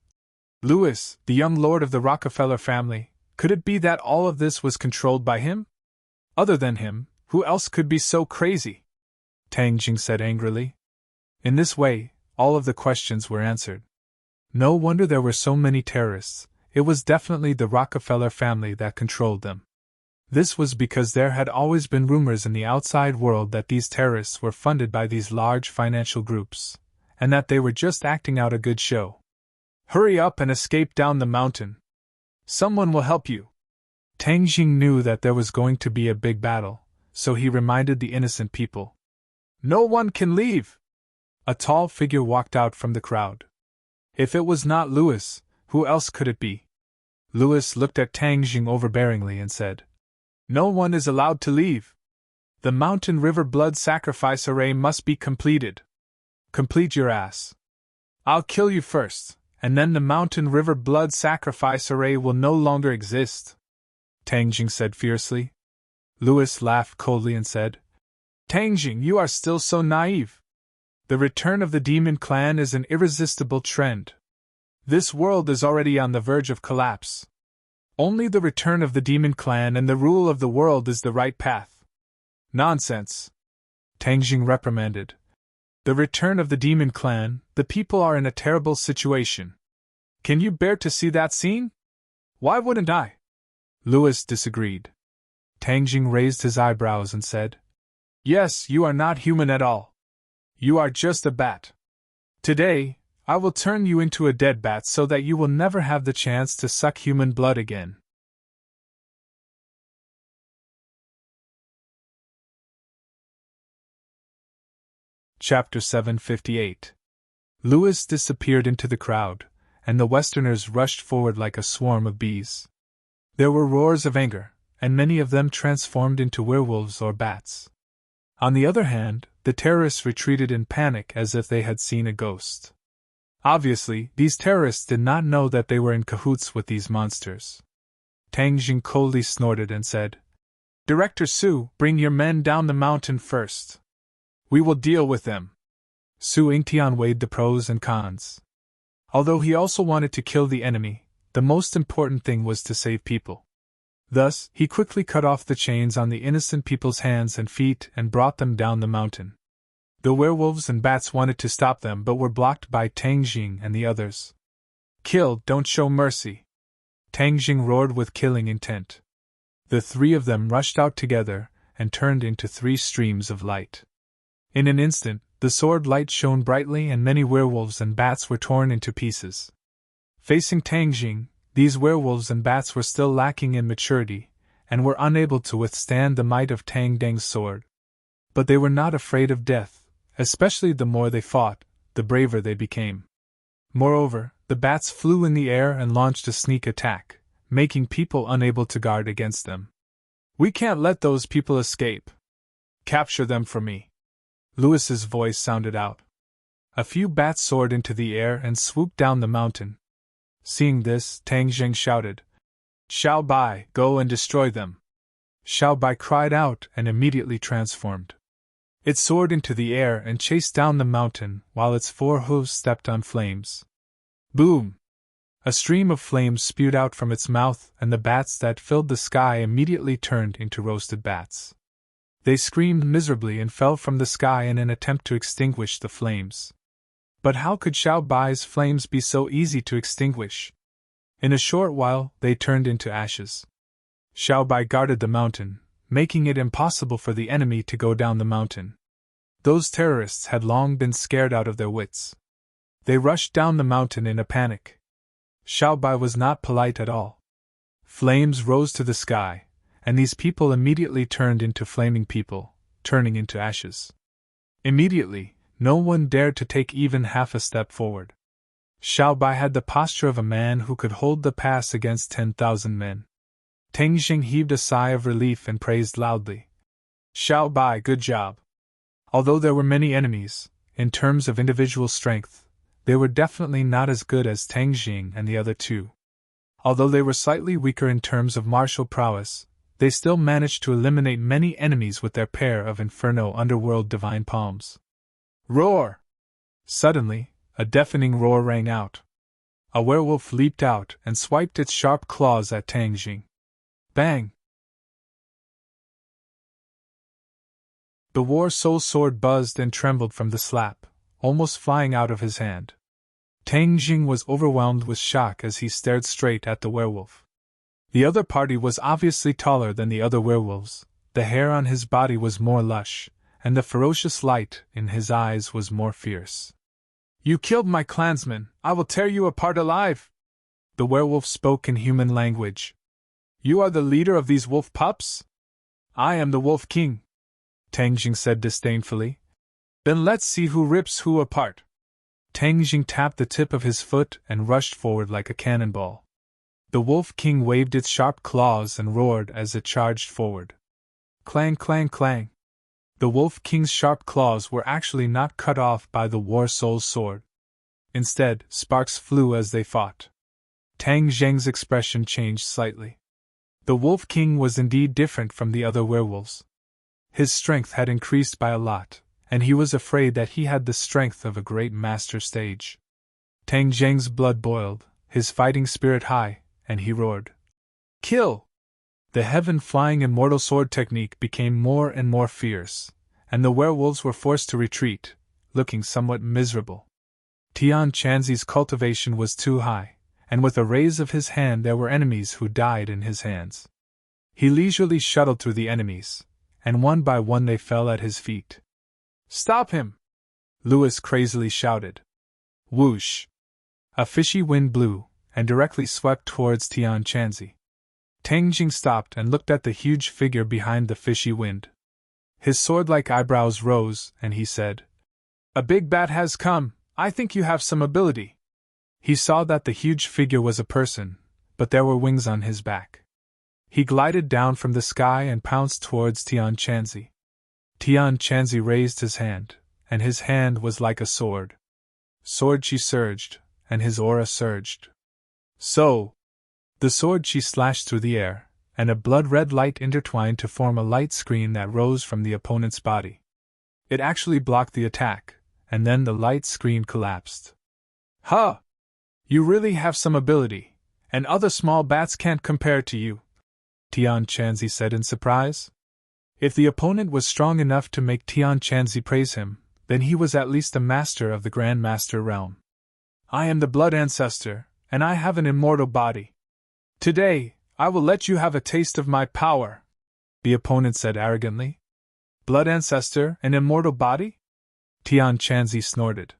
"Lewis, the young lord of the Rockefeller family, could it be that all of this was controlled by him? Other than him, who else could be so crazy?" Tang Jing said angrily. In this way, all of the questions were answered. No wonder there were so many terrorists. It was definitely the Rockefeller family that controlled them. This was because there had always been rumors in the outside world that these terrorists were funded by these large financial groups, and that they were just acting out a good show. "Hurry up and escape down the mountain. Someone will help you." Tang Jing knew that there was going to be a big battle, so he reminded the innocent people. "No one can leave!" A tall figure walked out from the crowd. If it was not Lewis, who else could it be? Lewis looked at Tang Jing overbearingly and said, "No one is allowed to leave. The Mountain River blood sacrifice array must be completed." "Complete your ass. I'll kill you first, and then the Mountain River blood sacrifice array will no longer exist," Tang Jing said fiercely. Lewis laughed coldly and said, "Tang Jing, you are still so naive. The return of the Demon Clan is an irresistible trend. This world is already on the verge of collapse. Only the return of the Demon Clan and the rule of the world is the right path." "Nonsense!" Tang Jing reprimanded. "The return of the Demon Clan, the people are in a terrible situation. Can you bear to see that scene?" "Why wouldn't I?" Lewis disagreed. Tang Jing raised his eyebrows and said, "Yes, you are not human at all. You are just a bat. Today, I will turn you into a dead bat so that you will never have the chance to suck human blood again." Chapter 758. Lewis disappeared into the crowd, and the Westerners rushed forward like a swarm of bees. There were roars of anger, and many of them transformed into werewolves or bats. On the other hand, the terrorists retreated in panic as if they had seen a ghost. Obviously, these terrorists did not know that they were in cahoots with these monsters. Tang Jing coldly snorted and said, "Director Su, bring your men down the mountain first. We will deal with them." Su Yingtian weighed the pros and cons. Although he also wanted to kill the enemy, the most important thing was to save people. Thus, he quickly cut off the chains on the innocent people's hands and feet and brought them down the mountain. The werewolves and bats wanted to stop them but were blocked by Tang Jing and the others. "Kill, don't show mercy!" Tang Jing roared with killing intent. The three of them rushed out together and turned into three streams of light. In an instant, the sword light shone brightly and many werewolves and bats were torn into pieces. Facing Tang Jing, these werewolves and bats were still lacking in maturity, and were unable to withstand the might of Tang Deng's sword. But they were not afraid of death, especially the more they fought, the braver they became. Moreover, the bats flew in the air and launched a sneak attack, making people unable to guard against them. "We can't let those people escape. Capture them for me." Lewis's voice sounded out. A few bats soared into the air and swooped down the mountain. Seeing this, Tang Jing shouted, "Xiao Bai, go and destroy them." Xiao Bai cried out and immediately transformed. It soared into the air and chased down the mountain while its four hooves stepped on flames. Boom! A stream of flames spewed out from its mouth, and the bats that filled the sky immediately turned into roasted bats. They screamed miserably and fell from the sky in an attempt to extinguish the flames. But how could Xiao Bai's flames be so easy to extinguish? In a short while, they turned into ashes. Xiao Bai guarded the mountain, making it impossible for the enemy to go down the mountain. Those terrorists had long been scared out of their wits. They rushed down the mountain in a panic. Xiao Bai was not polite at all. Flames rose to the sky, and these people immediately turned into flaming people, turning into ashes. Immediately, no one dared to take even half a step forward. Xiao Bai had the posture of a man who could hold the pass against 10,000 men. Teng Jing heaved a sigh of relief and praised loudly. Xiao Bai, good job. Although there were many enemies, in terms of individual strength, they were definitely not as good as Teng Jing and the other two. Although they were slightly weaker in terms of martial prowess, they still managed to eliminate many enemies with their pair of Inferno Underworld Divine Palms. Roar! Suddenly, a deafening roar rang out. A werewolf leaped out and swiped its sharp claws at Teng Jing. Bang! The War Soul sword buzzed and trembled from the slap, almost flying out of his hand. Teng Jing was overwhelmed with shock as he stared straight at the werewolf. The other party was obviously taller than the other werewolves, the hair on his body was more lush, and the ferocious light in his eyes was more fierce. You killed my clansman, I will tear you apart alive! The werewolf spoke in human language. You are the leader of these wolf pups? I am the Wolf King, Teng Jing said disdainfully. Then let's see who rips who apart. Teng Jing tapped the tip of his foot and rushed forward like a cannonball. The Wolf King waved its sharp claws and roared as it charged forward. Clang, clang, clang. The Wolf King's sharp claws were actually not cut off by the War Soul's sword. Instead, sparks flew as they fought. Teng Jing's expression changed slightly. The Wolf King was indeed different from the other werewolves. His strength had increased by a lot, and he was afraid that he had the strength of a great master sage. Teng Jing's blood boiled, his fighting spirit high, and he roared. Kill! The heaven-flying immortal sword technique became more and more fierce, and the werewolves were forced to retreat, looking somewhat miserable. Tian Chanzi's cultivation was too high, and with a raise of his hand there were enemies who died in his hands. He leisurely shuttled through the enemies, and one by one they fell at his feet. Stop him! Louis crazily shouted. Whoosh! A fishy wind blew, and directly swept towards Tian Chanzi. Teng Jing stopped and looked at the huge figure behind the fishy wind. His sword-like eyebrows rose, and he said, A big bat has come, I think you have some ability. He saw that the huge figure was a person, but there were wings on his back. He glided down from the sky and pounced towards Tian Chanzi. Tian Chanzi raised his hand, and his hand was like a sword. Sword Chi surged, and his aura surged. So! The sword Chi slashed through the air, and a blood-red light intertwined to form a light screen that rose from the opponent's body. It actually blocked the attack, and then the light screen collapsed. Huh! You really have some ability, and other small bats can't compare to you, Tian Chanzi said in surprise. If the opponent was strong enough to make Tian Chanzi praise him, then he was at least a master of the Grand Master realm. I am the Blood Ancestor, and I have an immortal body. Today, I will let you have a taste of my power, the opponent said arrogantly. Blood Ancestor, an immortal body? Tian Chanzi snorted.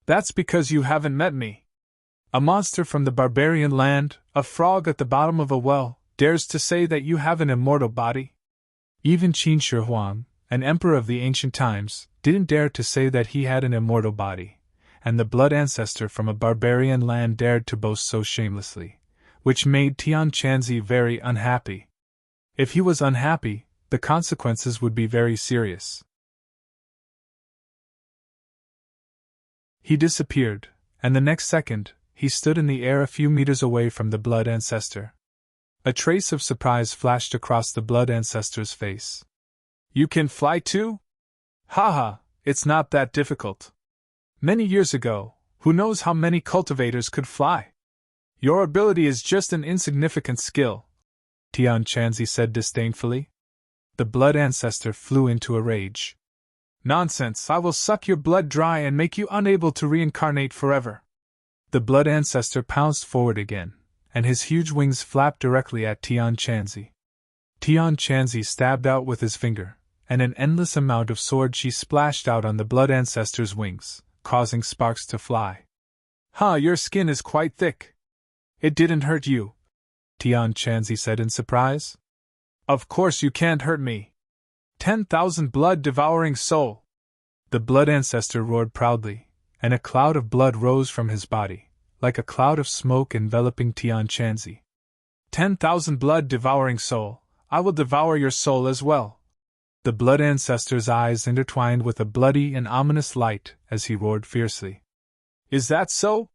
That's because you haven't met me. A monster from the barbarian land, a frog at the bottom of a well, dares to say that you have an immortal body? Even Qin Shi Huang, an emperor of the ancient times, didn't dare to say that he had an immortal body, and the blood ancestor from a barbarian land dared to boast so shamelessly, which made Tian Chanzi very unhappy. If he was unhappy, the consequences would be very serious. He disappeared, and the next second, he stood in the air a few meters away from the blood ancestor. A trace of surprise flashed across the blood ancestor's face. You can fly too? Haha, it's not that difficult. Many years ago, who knows how many cultivators could fly? Your ability is just an insignificant skill, Tian Chanzi said disdainfully. The blood ancestor flew into a rage. Nonsense, I will suck your blood dry and make you unable to reincarnate forever. The blood ancestor pounced forward again, and his huge wings flapped directly at Tian Chanzi. Tian Chanzi stabbed out with his finger, and an endless amount of sword chi splashed out on the blood ancestor's wings, causing sparks to fly. Your skin is quite thick. It didn't hurt you, Tian Chanzi said in surprise. Of course you can't hurt me. 10,000 blood-devouring soul! The blood ancestor roared proudly, and a cloud of blood rose from his body, like a cloud of smoke enveloping Tian Chanzi. 10,000 blood-devouring soul, I will devour your soul as well. The blood ancestor's eyes intertwined with a bloody and ominous light as he roared fiercely. Is that so?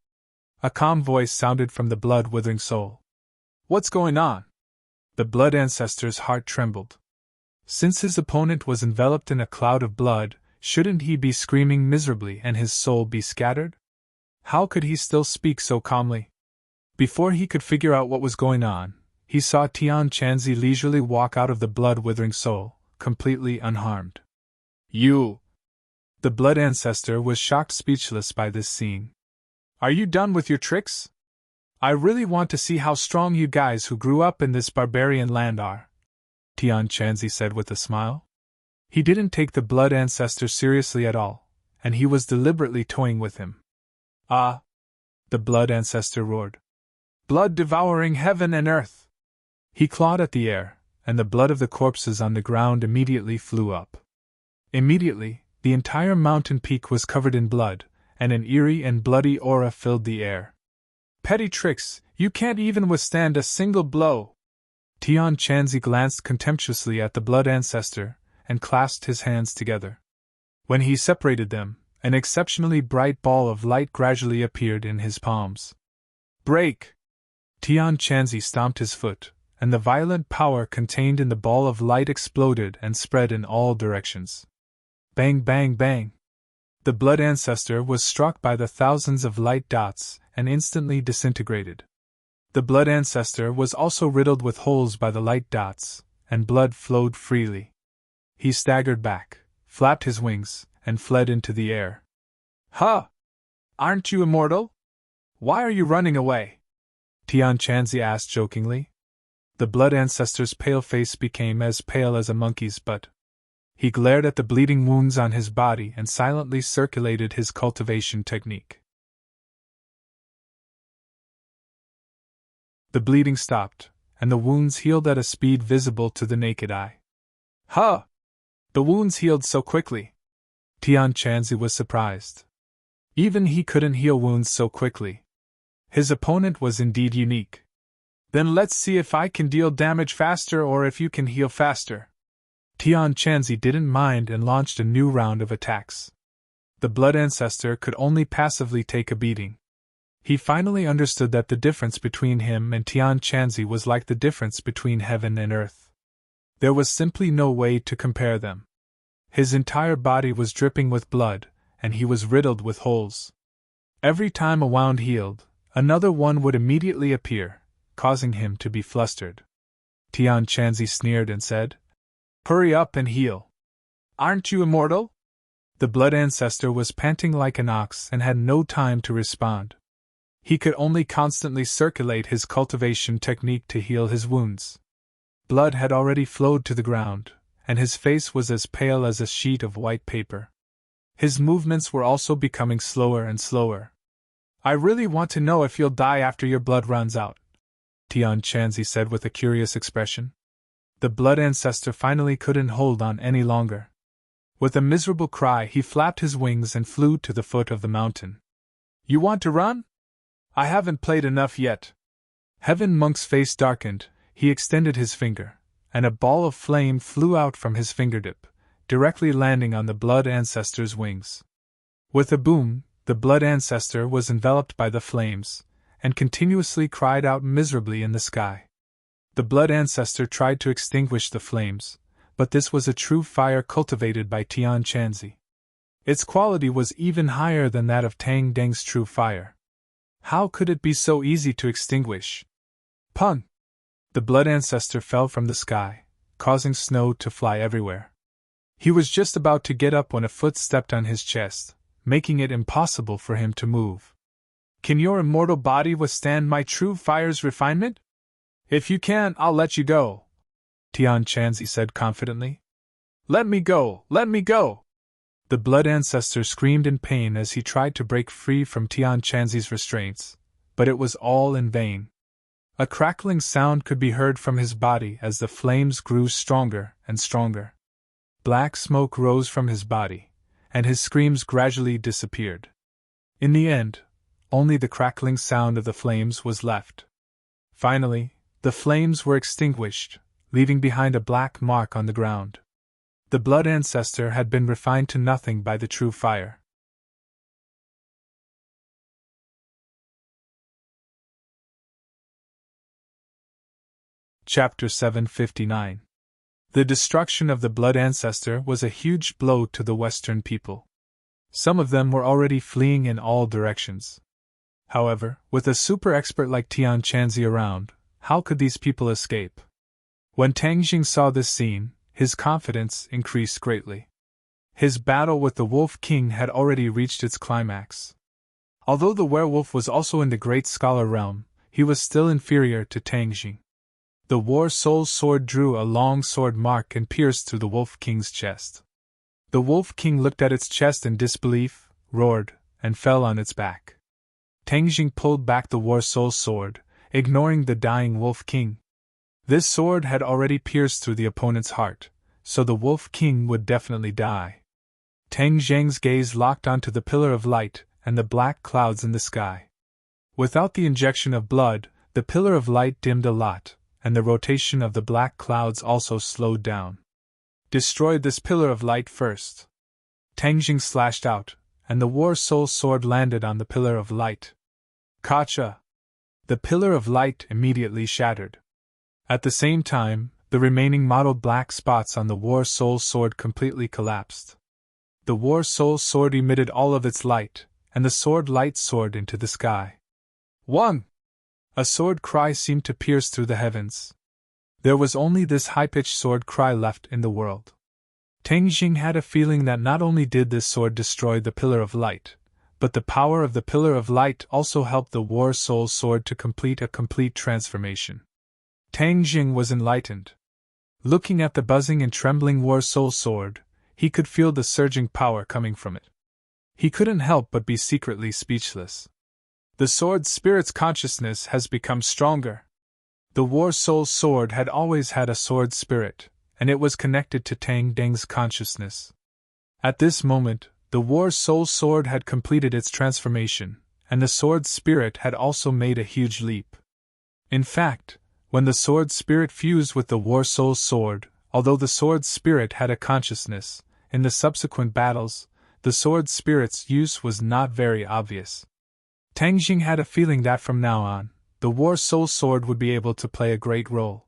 A calm voice sounded from the blood-withering soul. What's going on? The blood ancestor's heart trembled. Since his opponent was enveloped in a cloud of blood, shouldn't he be screaming miserably and his soul be scattered? How could he still speak so calmly? Before he could figure out what was going on, he saw Tian Chanzi leisurely walk out of the blood-withering soul, completely unharmed. You! The blood ancestor was shocked speechless by this scene. Are you done with your tricks? I really want to see how strong you guys who grew up in this barbarian land are, Tian Chanzi said with a smile. He didn't take the blood ancestor seriously at all, and he was deliberately toying with him. Ah! The blood ancestor roared. Blood devouring heaven and earth! He clawed at the air, and the blood of the corpses on the ground immediately flew up. Immediately, the entire mountain peak was covered in blood, and an eerie and bloody aura filled the air. Petty tricks, you can't even withstand a single blow! Tian Chanzi glanced contemptuously at the blood ancestor, and clasped his hands together. When he separated them, an exceptionally bright ball of light gradually appeared in his palms. Break! Tian Chanzi stomped his foot, and the violent power contained in the ball of light exploded and spread in all directions. Bang, bang, bang! The blood ancestor was struck by the thousands of light dots and instantly disintegrated. The blood ancestor was also riddled with holes by the light dots, and blood flowed freely. He staggered back, flapped his wings, and fled into the air. Huh! Aren't you immortal? Why are you running away? Tian Chanzi asked jokingly. The blood ancestor's pale face became as pale as a monkey's butt. He glared at the bleeding wounds on his body and silently circulated his cultivation technique. The bleeding stopped, and the wounds healed at a speed visible to the naked eye. Huh! The wounds healed so quickly. Tian Chanzi was surprised. Even he couldn't heal wounds so quickly. His opponent was indeed unique. Then let's see if I can deal damage faster or if you can heal faster. Tian Chanzi didn't mind and launched a new round of attacks. The blood ancestor could only passively take a beating. He finally understood that the difference between him and Tian Chanzi was like the difference between heaven and earth. There was simply no way to compare them. His entire body was dripping with blood, and he was riddled with holes. Every time a wound healed, another one would immediately appear, causing him to be flustered. Tian Chanzi sneered and said, Hurry up and heal. Aren't you immortal? The blood ancestor was panting like an ox and had no time to respond. He could only constantly circulate his cultivation technique to heal his wounds. Blood had already flowed to the ground, and his face was as pale as a sheet of white paper. His movements were also becoming slower and slower. I really want to know if you'll die after your blood runs out, Tian Chanzi said with a curious expression. The blood ancestor finally couldn't hold on any longer. With a miserable cry, he flapped his wings and flew to the foot of the mountain. You want to run? I haven't played enough yet. Heaven Monk's face darkened, he extended his finger, and a ball of flame flew out from his fingertip, directly landing on the blood ancestor's wings. With a boom, the blood ancestor was enveloped by the flames, and continuously cried out miserably in the sky. The blood ancestor tried to extinguish the flames, but this was a true fire cultivated by Tian Chanzi. Its quality was even higher than that of Tang Deng's true fire. How could it be so easy to extinguish? Pun! The blood ancestor fell from the sky, causing snow to fly everywhere. He was just about to get up when a foot stepped on his chest, making it impossible for him to move. Can your immortal body withstand my true fire's refinement? If you can, I'll let you go, Tian Chanzi said confidently. Let me go! Let me go! The blood ancestor screamed in pain as he tried to break free from Tian Chanzi's restraints, but it was all in vain. A crackling sound could be heard from his body as the flames grew stronger and stronger. Black smoke rose from his body, and his screams gradually disappeared. In the end, only the crackling sound of the flames was left. Finally, the flames were extinguished, leaving behind a black mark on the ground. The blood ancestor had been refined to nothing by the true fire. Chapter 759. The destruction of the blood ancestor was a huge blow to the Western people. Some of them were already fleeing in all directions. However, with a super expert like Tian Chanzi around, how could these people escape? When Tang Jing saw this scene, his confidence increased greatly. His battle with the Wolf King had already reached its climax. Although the werewolf was also in the Great Scholar realm, he was still inferior to Tang Jing. The War Soul's sword drew a long sword mark and pierced through the Wolf King's chest. The Wolf King looked at its chest in disbelief, roared, and fell on its back. Tang Jing pulled back the War Soul's sword, ignoring the dying Wolf King. This sword had already pierced through the opponent's heart, so the Wolf King would definitely die. Tang Zheng's gaze locked onto the pillar of light and the black clouds in the sky. Without the injection of blood, the pillar of light dimmed a lot, and the rotation of the black clouds also slowed down. Destroy this pillar of light first. Tang Jing slashed out, and the War Soul sword landed on the pillar of light. Kacha! The pillar of light immediately shattered. At the same time, the remaining mottled black spots on the War Soul sword completely collapsed. The War Soul sword emitted all of its light, and the sword light soared into the sky. Wang! A sword cry seemed to pierce through the heavens. There was only this high-pitched sword cry left in the world. Tang Jing had a feeling that not only did this sword destroy the pillar of light, but the power of the pillar of light also helped the War Soul sword to complete a complete transformation. Tang Jing was enlightened. Looking at the buzzing and trembling War Soul sword, he could feel the surging power coming from it. He couldn't help but be secretly speechless. The sword's spirit's consciousness has become stronger. The War Soul sword had always had a sword spirit, and it was connected to Tang Deng's consciousness. At this moment, the War Soul sword had completed its transformation, and the sword spirit had also made a huge leap. In fact, when the sword spirit fused with the War Soul sword, although the sword spirit had a consciousness, in the subsequent battles, the sword spirit's use was not very obvious. Tang Jing had a feeling that from now on, the War Soul sword would be able to play a great role.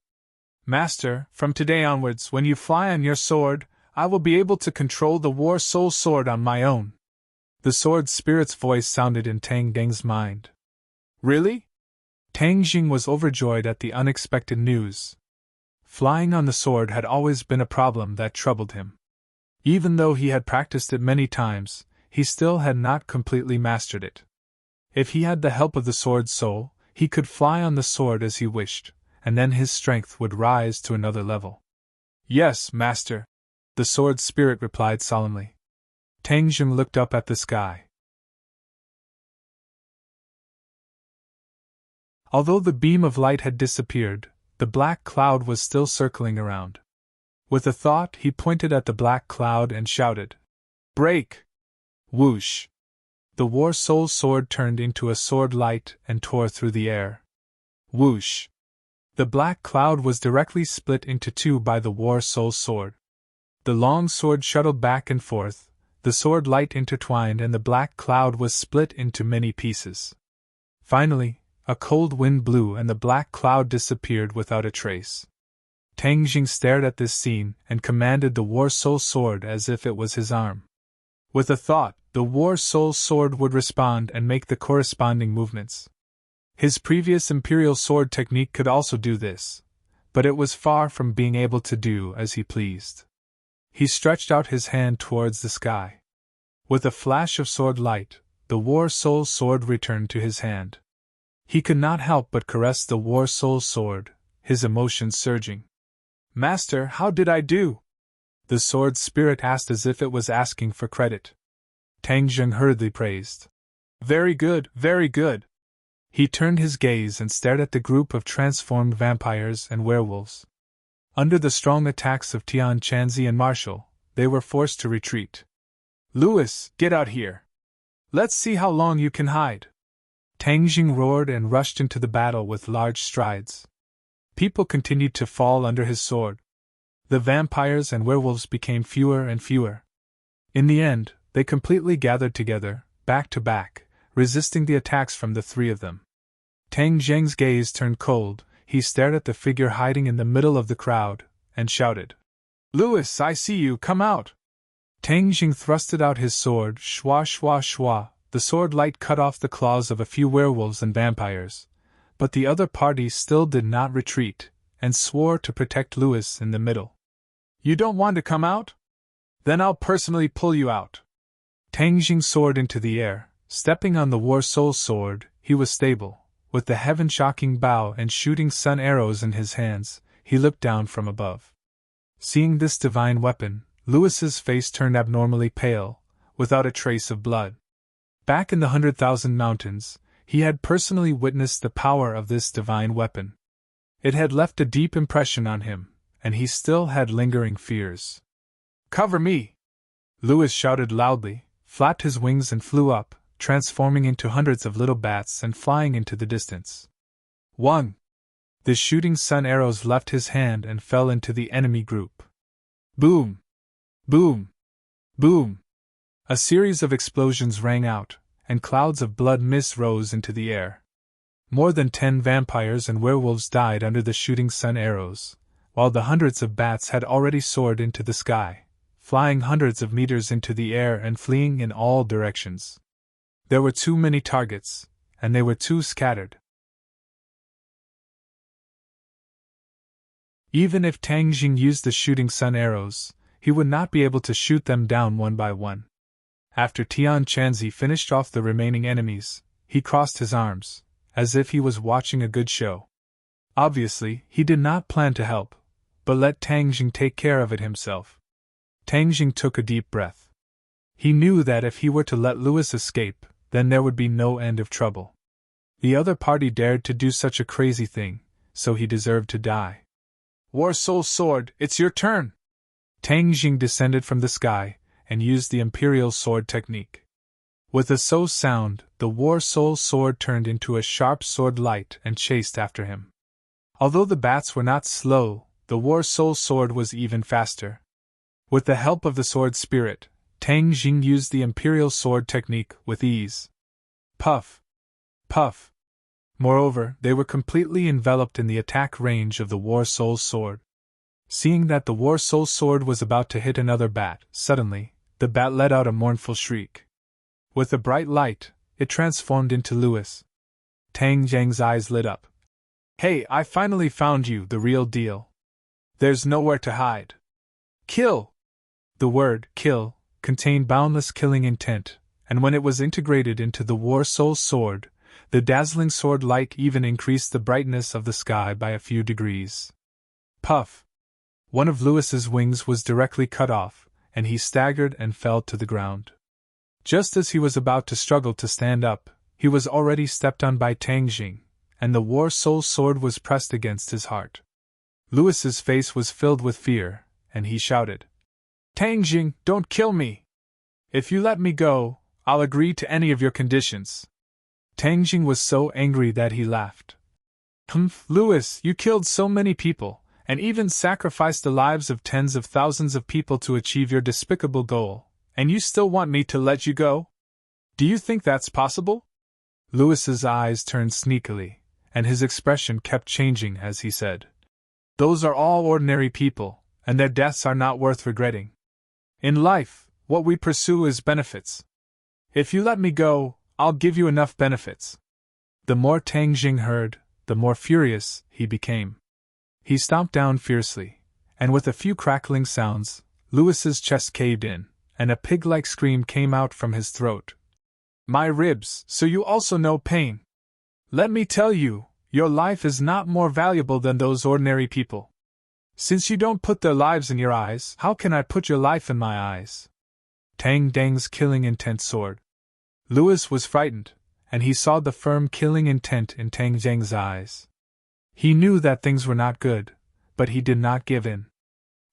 Master, from today onwards, when you fly on your sword, I will be able to control the War Soul sword on my own. The sword spirit's voice sounded in Tang Deng's mind. Really? Tang Jing was overjoyed at the unexpected news. Flying on the sword had always been a problem that troubled him. Even though he had practiced it many times, he still had not completely mastered it. If he had the help of the sword soul, he could fly on the sword as he wished, and then his strength would rise to another level. Yes, master, the sword spirit replied solemnly. Tang Jing looked up at the sky. Although the beam of light had disappeared, the black cloud was still circling around. With a thought, he pointed at the black cloud and shouted, "Break!" Whoosh! The War Soul sword turned into a sword light and tore through the air. Whoosh! The black cloud was directly split into two by the War Soul sword. The long sword shuttled back and forth, the sword light intertwined, and the black cloud was split into many pieces. Finally, a cold wind blew and the black cloud disappeared without a trace. Tang Jing stared at this scene and commanded the War Soul Sword as if it was his arm. With a thought, the War Soul Sword would respond and make the corresponding movements. His previous Imperial Sword technique could also do this, but it was far from being able to do as he pleased. He stretched out his hand towards the sky. With a flash of sword light, the War Soul Sword returned to his hand. He could not help but caress the War Soul Sword, his emotions surging. "Master, how did I do?" the sword spirit asked as if it was asking for credit. Tang Jing hurriedly praised. "Very good, very good." He turned his gaze and stared at the group of transformed vampires and werewolves. Under the strong attacks of Tian Chanzi and Marshall, they were forced to retreat. "Louis, get out here! Let's see how long you can hide!" Tang Jing roared and rushed into the battle with large strides. People continued to fall under his sword. The vampires and werewolves became fewer and fewer. In the end, they completely gathered together, back to back, resisting the attacks from the three of them. Tang Jing's gaze turned cold. He stared at the figure hiding in the middle of the crowd, and shouted, "Louis, I see you, come out!" Tang Jing thrusted out his sword, shwa shwa shwa. The sword light cut off the claws of a few werewolves and vampires, but the other party still did not retreat, and swore to protect Louis in the middle. "You don't want to come out? Then I'll personally pull you out." Tang Jing soared into the air. Stepping on the War Soul Sword, he was stable. With the heaven-shocking bow and shooting sun arrows in his hands, he looked down from above. Seeing this divine weapon, Louis's face turned abnormally pale, without a trace of blood. Back in the 100,000 Mountains, he had personally witnessed the power of this divine weapon. It had left a deep impression on him, and he still had lingering fears. "Cover me!" Louis shouted loudly, flapped his wings and flew up, transforming into hundreds of little bats and flying into the distance. 1. The shooting sun arrows left his hand and fell into the enemy group. Boom! Boom! Boom! A series of explosions rang out, and clouds of blood mist rose into the air. More than 10 vampires and werewolves died under the shooting sun arrows, while the hundreds of bats had already soared into the sky, flying hundreds of meters into the air and fleeing in all directions. There were too many targets, and they were too scattered. Even if Tang Jing used the shooting sun arrows, he would not be able to shoot them down one by one. After Tian Chanzi finished off the remaining enemies, he crossed his arms, as if he was watching a good show. Obviously, he did not plan to help, but let Tang Jing take care of it himself. Tang Jing took a deep breath. He knew that if he were to let Louis escape, then there would be no end of trouble. The other party dared to do such a crazy thing, so he deserved to die. "War Soul Sword, it's your turn!" Tang Jing descended from the sky, and used the Imperial Sword technique. With a so sound, the War Soul Sword turned into a sharp sword light and chased after him. Although the bats were not slow, the War Soul Sword was even faster. With the help of the sword spirit, Tang Jing used the Imperial Sword technique with ease. Puff! Puff! Moreover, they were completely enveloped in the attack range of the War Soul Sword. Seeing that the War Soul Sword was about to hit another bat, suddenly, the bat let out a mournful shriek. With a bright light, it transformed into Louis. Tang Jing's eyes lit up. "Hey, I finally found you, the real deal. There's nowhere to hide. Kill!" The word, kill, contained boundless killing intent, and when it was integrated into the War Soul Sword, the dazzling sword light even increased the brightness of the sky by a few degrees. Puff! One of Louis's wings was directly cut off, and he staggered and fell to the ground. Just as he was about to struggle to stand up, he was already stepped on by Tang Jing, and the War Soul Sword was pressed against his heart. Louis's face was filled with fear, and he shouted, "Tang Jing, don't kill me! If you let me go, I'll agree to any of your conditions." Tang Jing was so angry that he laughed. Louis, you killed so many people, and even sacrificed the lives of tens of thousands of people to achieve your despicable goal, and you still want me to let you go? Do you think that's possible? Louis's eyes turned sneakily, and his expression kept changing as he said, Those are all ordinary people, and their deaths are not worth regretting. In life, what we pursue is benefits. If you let me go, I'll give you enough benefits. The more Tang Jing heard, the more furious he became. He stomped down fiercely, and with a few crackling sounds, Louis's chest caved in, and a pig-like scream came out from his throat. My ribs, so you also know pain. Let me tell you, your life is not more valuable than those ordinary people. Since you don't put their lives in your eyes, how can I put your life in my eyes? Tang Deng's killing intent soared. Louis was frightened, and he saw the firm killing intent in Tang Zheng's eyes. He knew that things were not good, but he did not give in.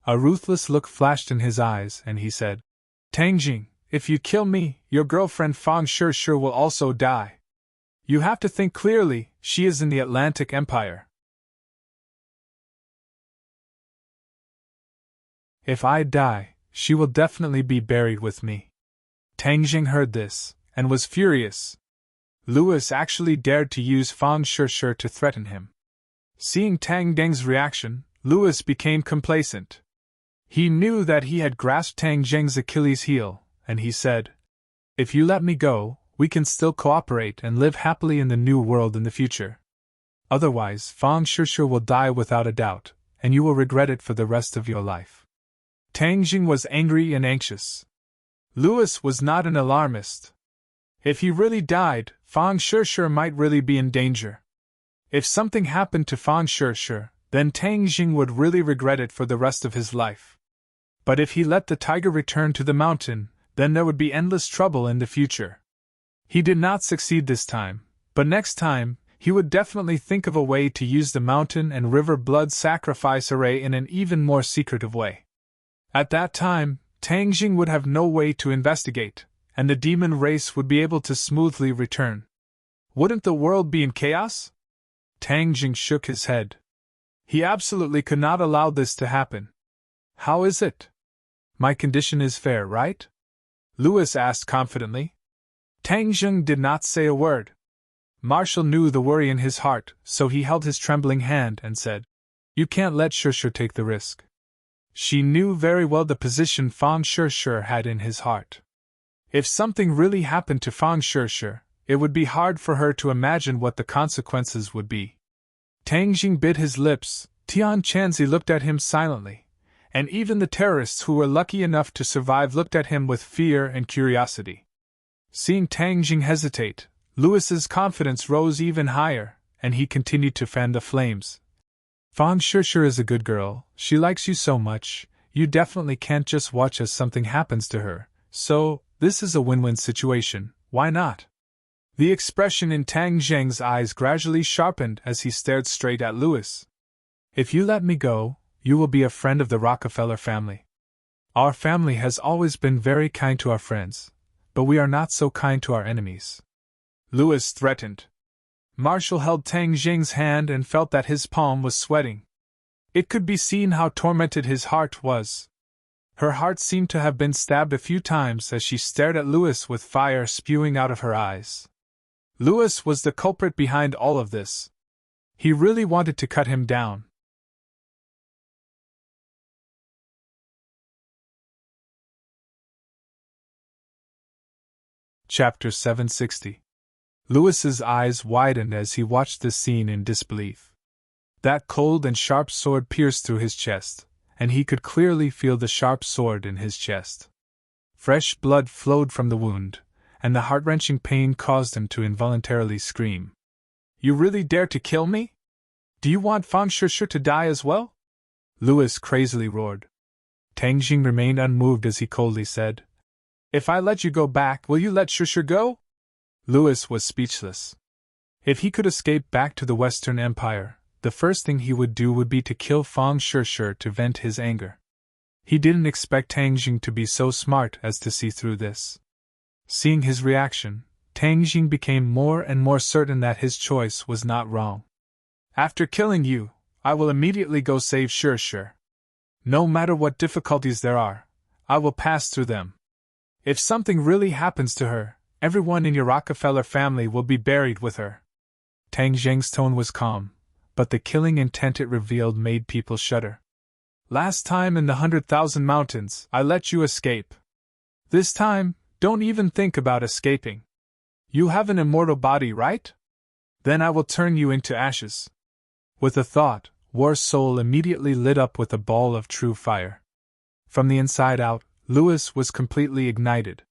A ruthless look flashed in his eyes, and he said, Tang Jing, if you kill me, your girlfriend Fang Shishir will also die. You have to think clearly, she is in the Atlantic Empire. If I die, she will definitely be buried with me. Tang Jing heard this, and was furious. Louis actually dared to use Fang Shishir to threaten him. Seeing Tang Deng's reaction, Louis became complacent. He knew that he had grasped Tang Jing's Achilles heel, and he said, If you let me go, we can still cooperate and live happily in the new world in the future. Otherwise, Fang Shishir will die without a doubt, and you will regret it for the rest of your life. Tang Jing was angry and anxious. Louis was not an alarmist. If he really died, Fang Shishir might really be in danger. If something happened to Fang Shishir, then Tang Jing would really regret it for the rest of his life. But if he let the tiger return to the mountain, then there would be endless trouble in the future. He did not succeed this time, but next time, he would definitely think of a way to use the mountain and river blood sacrifice array in an even more secretive way. At that time, Tang Jing would have no way to investigate, and the demon race would be able to smoothly return. Wouldn't the world be in chaos? Tang Jing shook his head. He absolutely could not allow this to happen. How is it? My condition is fair, right? Louis asked confidently. Tang Jing did not say a word. Marshall knew the worry in his heart, so he held his trembling hand and said, You can't let Shishir take the risk. She knew very well the position Fang Shishir had in his heart. If something really happened to Fang Shishir, it would be hard for her to imagine what the consequences would be. Tang Jing bit his lips. Tian Chanzi looked at him silently, and even the terrorists who were lucky enough to survive looked at him with fear and curiosity. Seeing Tang Jing hesitate, Louis's confidence rose even higher, and he continued to fan the flames. Fang Shishir is a good girl, she likes you so much, you definitely can't just watch as something happens to her, so, this is a win-win situation, why not? The expression in Tang Jing's eyes gradually sharpened as he stared straight at Louis. If you let me go, you will be a friend of the Rockefeller family. Our family has always been very kind to our friends, but we are not so kind to our enemies. Louis threatened. Marshall held Tang Jing's hand and felt that his palm was sweating. It could be seen how tormented his heart was. Her heart seemed to have been stabbed a few times as she stared at Louis with fire spewing out of her eyes. Louis was the culprit behind all of this. He really wanted to cut him down. Chapter 760. Louis's eyes widened as he watched this scene in disbelief. That cold and sharp sword pierced through his chest, and he could clearly feel the sharp sword in his chest. Fresh blood flowed from the wound, and the heart-wrenching pain caused him to involuntarily scream. You really dare to kill me? Do you want Fang Shishir to die as well? Louis crazily roared. Tang Jing remained unmoved as he coldly said, If I let you go back, will you let Shishir go? Louis was speechless. If he could escape back to the Western Empire, the first thing he would do would be to kill Fang Shishir to vent his anger. He didn't expect Tang Jing to be so smart as to see through this. Seeing his reaction, Tang Jing became more and more certain that his choice was not wrong. After killing you, I will immediately go save Shishir. No matter what difficulties there are, I will pass through them. If something really happens to her, everyone in your Rockefeller family will be buried with her. Tang Jing's tone was calm, but the killing intent it revealed made people shudder. Last time in the 100,000 mountains, I let you escape. This time, don't even think about escaping. You have an immortal body, right? Then I will turn you into ashes. With a thought, War's soul immediately lit up with a ball of true fire. From the inside out, Lewis was completely ignited.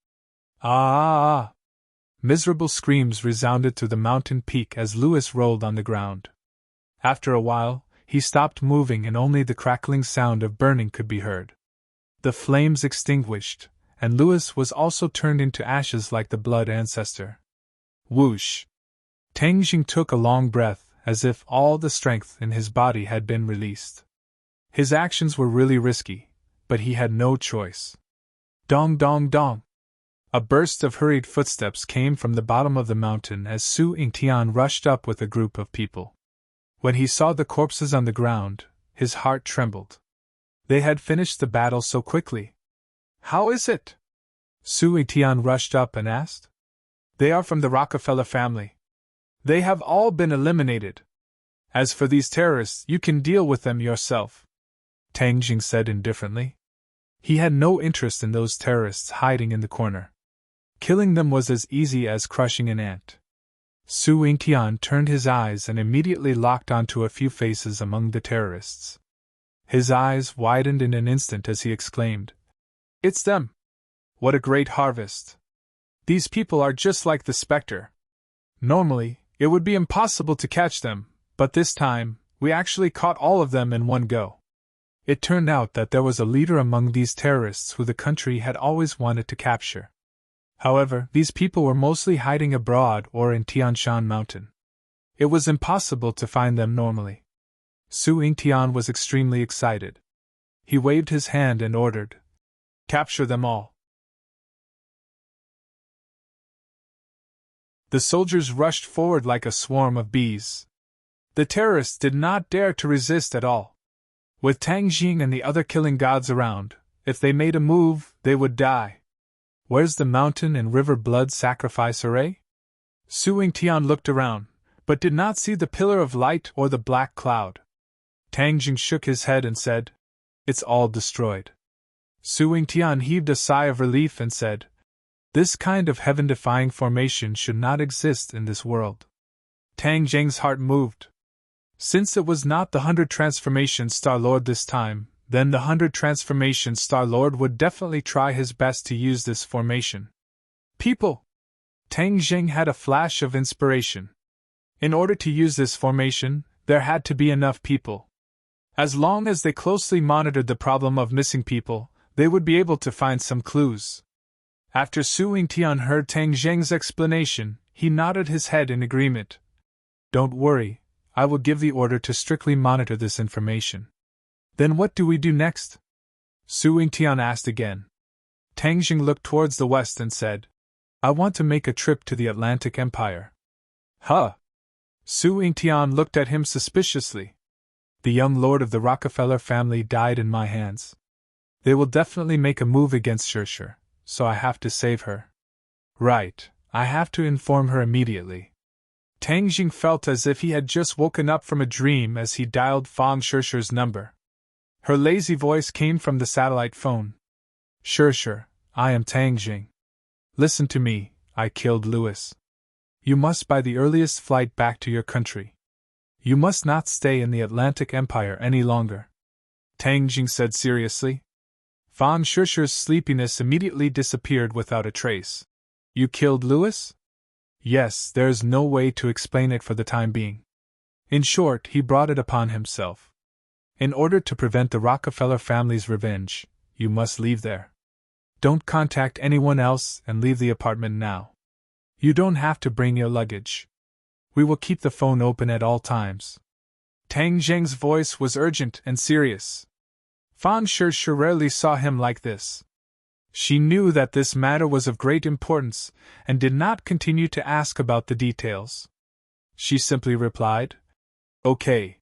Ah! Miserable screams resounded through the mountain peak as Lewis rolled on the ground. After a while, he stopped moving and only the crackling sound of burning could be heard. The flames extinguished, and Lewis was also turned into ashes like the blood ancestor. Whoosh! Tang Jing took a long breath, as if all the strength in his body had been released. His actions were really risky, but he had no choice. Dong dong dong! A burst of hurried footsteps came from the bottom of the mountain as Su Yingtian rushed up with a group of people. When he saw the corpses on the ground, his heart trembled. They had finished the battle so quickly. How is it? Su Yingtian rushed up and asked. They are from the Rockefeller family. They have all been eliminated. As for these terrorists, you can deal with them yourself, Tang Jing said indifferently. He had no interest in those terrorists hiding in the corner. Killing them was as easy as crushing an ant. Su Yingtian turned his eyes and immediately locked onto a few faces among the terrorists. His eyes widened in an instant as he exclaimed, "It's them! What a great harvest! These people are just like the specter. Normally, it would be impossible to catch them, but this time, we actually caught all of them in one go." It turned out that there was a leader among these terrorists who the country had always wanted to capture. However, these people were mostly hiding abroad or in Tianshan Mountain. It was impossible to find them normally. Su Yingtian was extremely excited. He waved his hand and ordered, "Capture them all." The soldiers rushed forward like a swarm of bees. The terrorists did not dare to resist at all. With Tang Jing and the other killing gods around, if they made a move, they would die. Where's the mountain and river blood sacrifice array? Su Yingtian looked around, but did not see the pillar of light or the black cloud. Tang Jing shook his head and said, "It's all destroyed." Su Yingtian heaved a sigh of relief and said, "This kind of heaven-defying formation should not exist in this world." Tang Jing's heart moved. Since it was not the 100 Transformation Star Lord this time, then the 100 Transformation Star Lord would definitely try his best to use this formation. People! Tang Jing had a flash of inspiration. In order to use this formation, there had to be enough people. As long as they closely monitored the problem of missing people, they would be able to find some clues. After Su Yingtian heard Tang Jing's explanation, he nodded his head in agreement. "Don't worry, I will give the order to strictly monitor this information." "Then what do we do next?" Su Yingtian asked again. Tang Jing looked towards the west and said, "I want to make a trip to the Atlantic Empire." "Huh?" Su Yingtian looked at him suspiciously. "The young lord of the Rockefeller family died in my hands. They will definitely make a move against Shershur, so I have to save her." "Right, I have to inform her immediately." Tang Jing felt as if he had just woken up from a dream as he dialed Fang Shershur's number. Her lazy voice came from the satellite phone. "Shershur, I am Tang Jing. Listen to me, I killed Lewis. You must buy the earliest flight back to your country. You must not stay in the Atlantic Empire any longer," Tang Jing said seriously. Fang Shershur's sleepiness immediately disappeared without a trace. "You killed Lewis?" "Yes, there is no way to explain it for the time being. In short, he brought it upon himself. In order to prevent the Rockefeller family's revenge, you must leave there. Don't contact anyone else and leave the apartment now. You don't have to bring your luggage. We will keep the phone open at all times." Tang Jing's voice was urgent and serious. Fang Shershur rarely saw him like this. She knew that this matter was of great importance and did not continue to ask about the details. She simply replied, "Okay."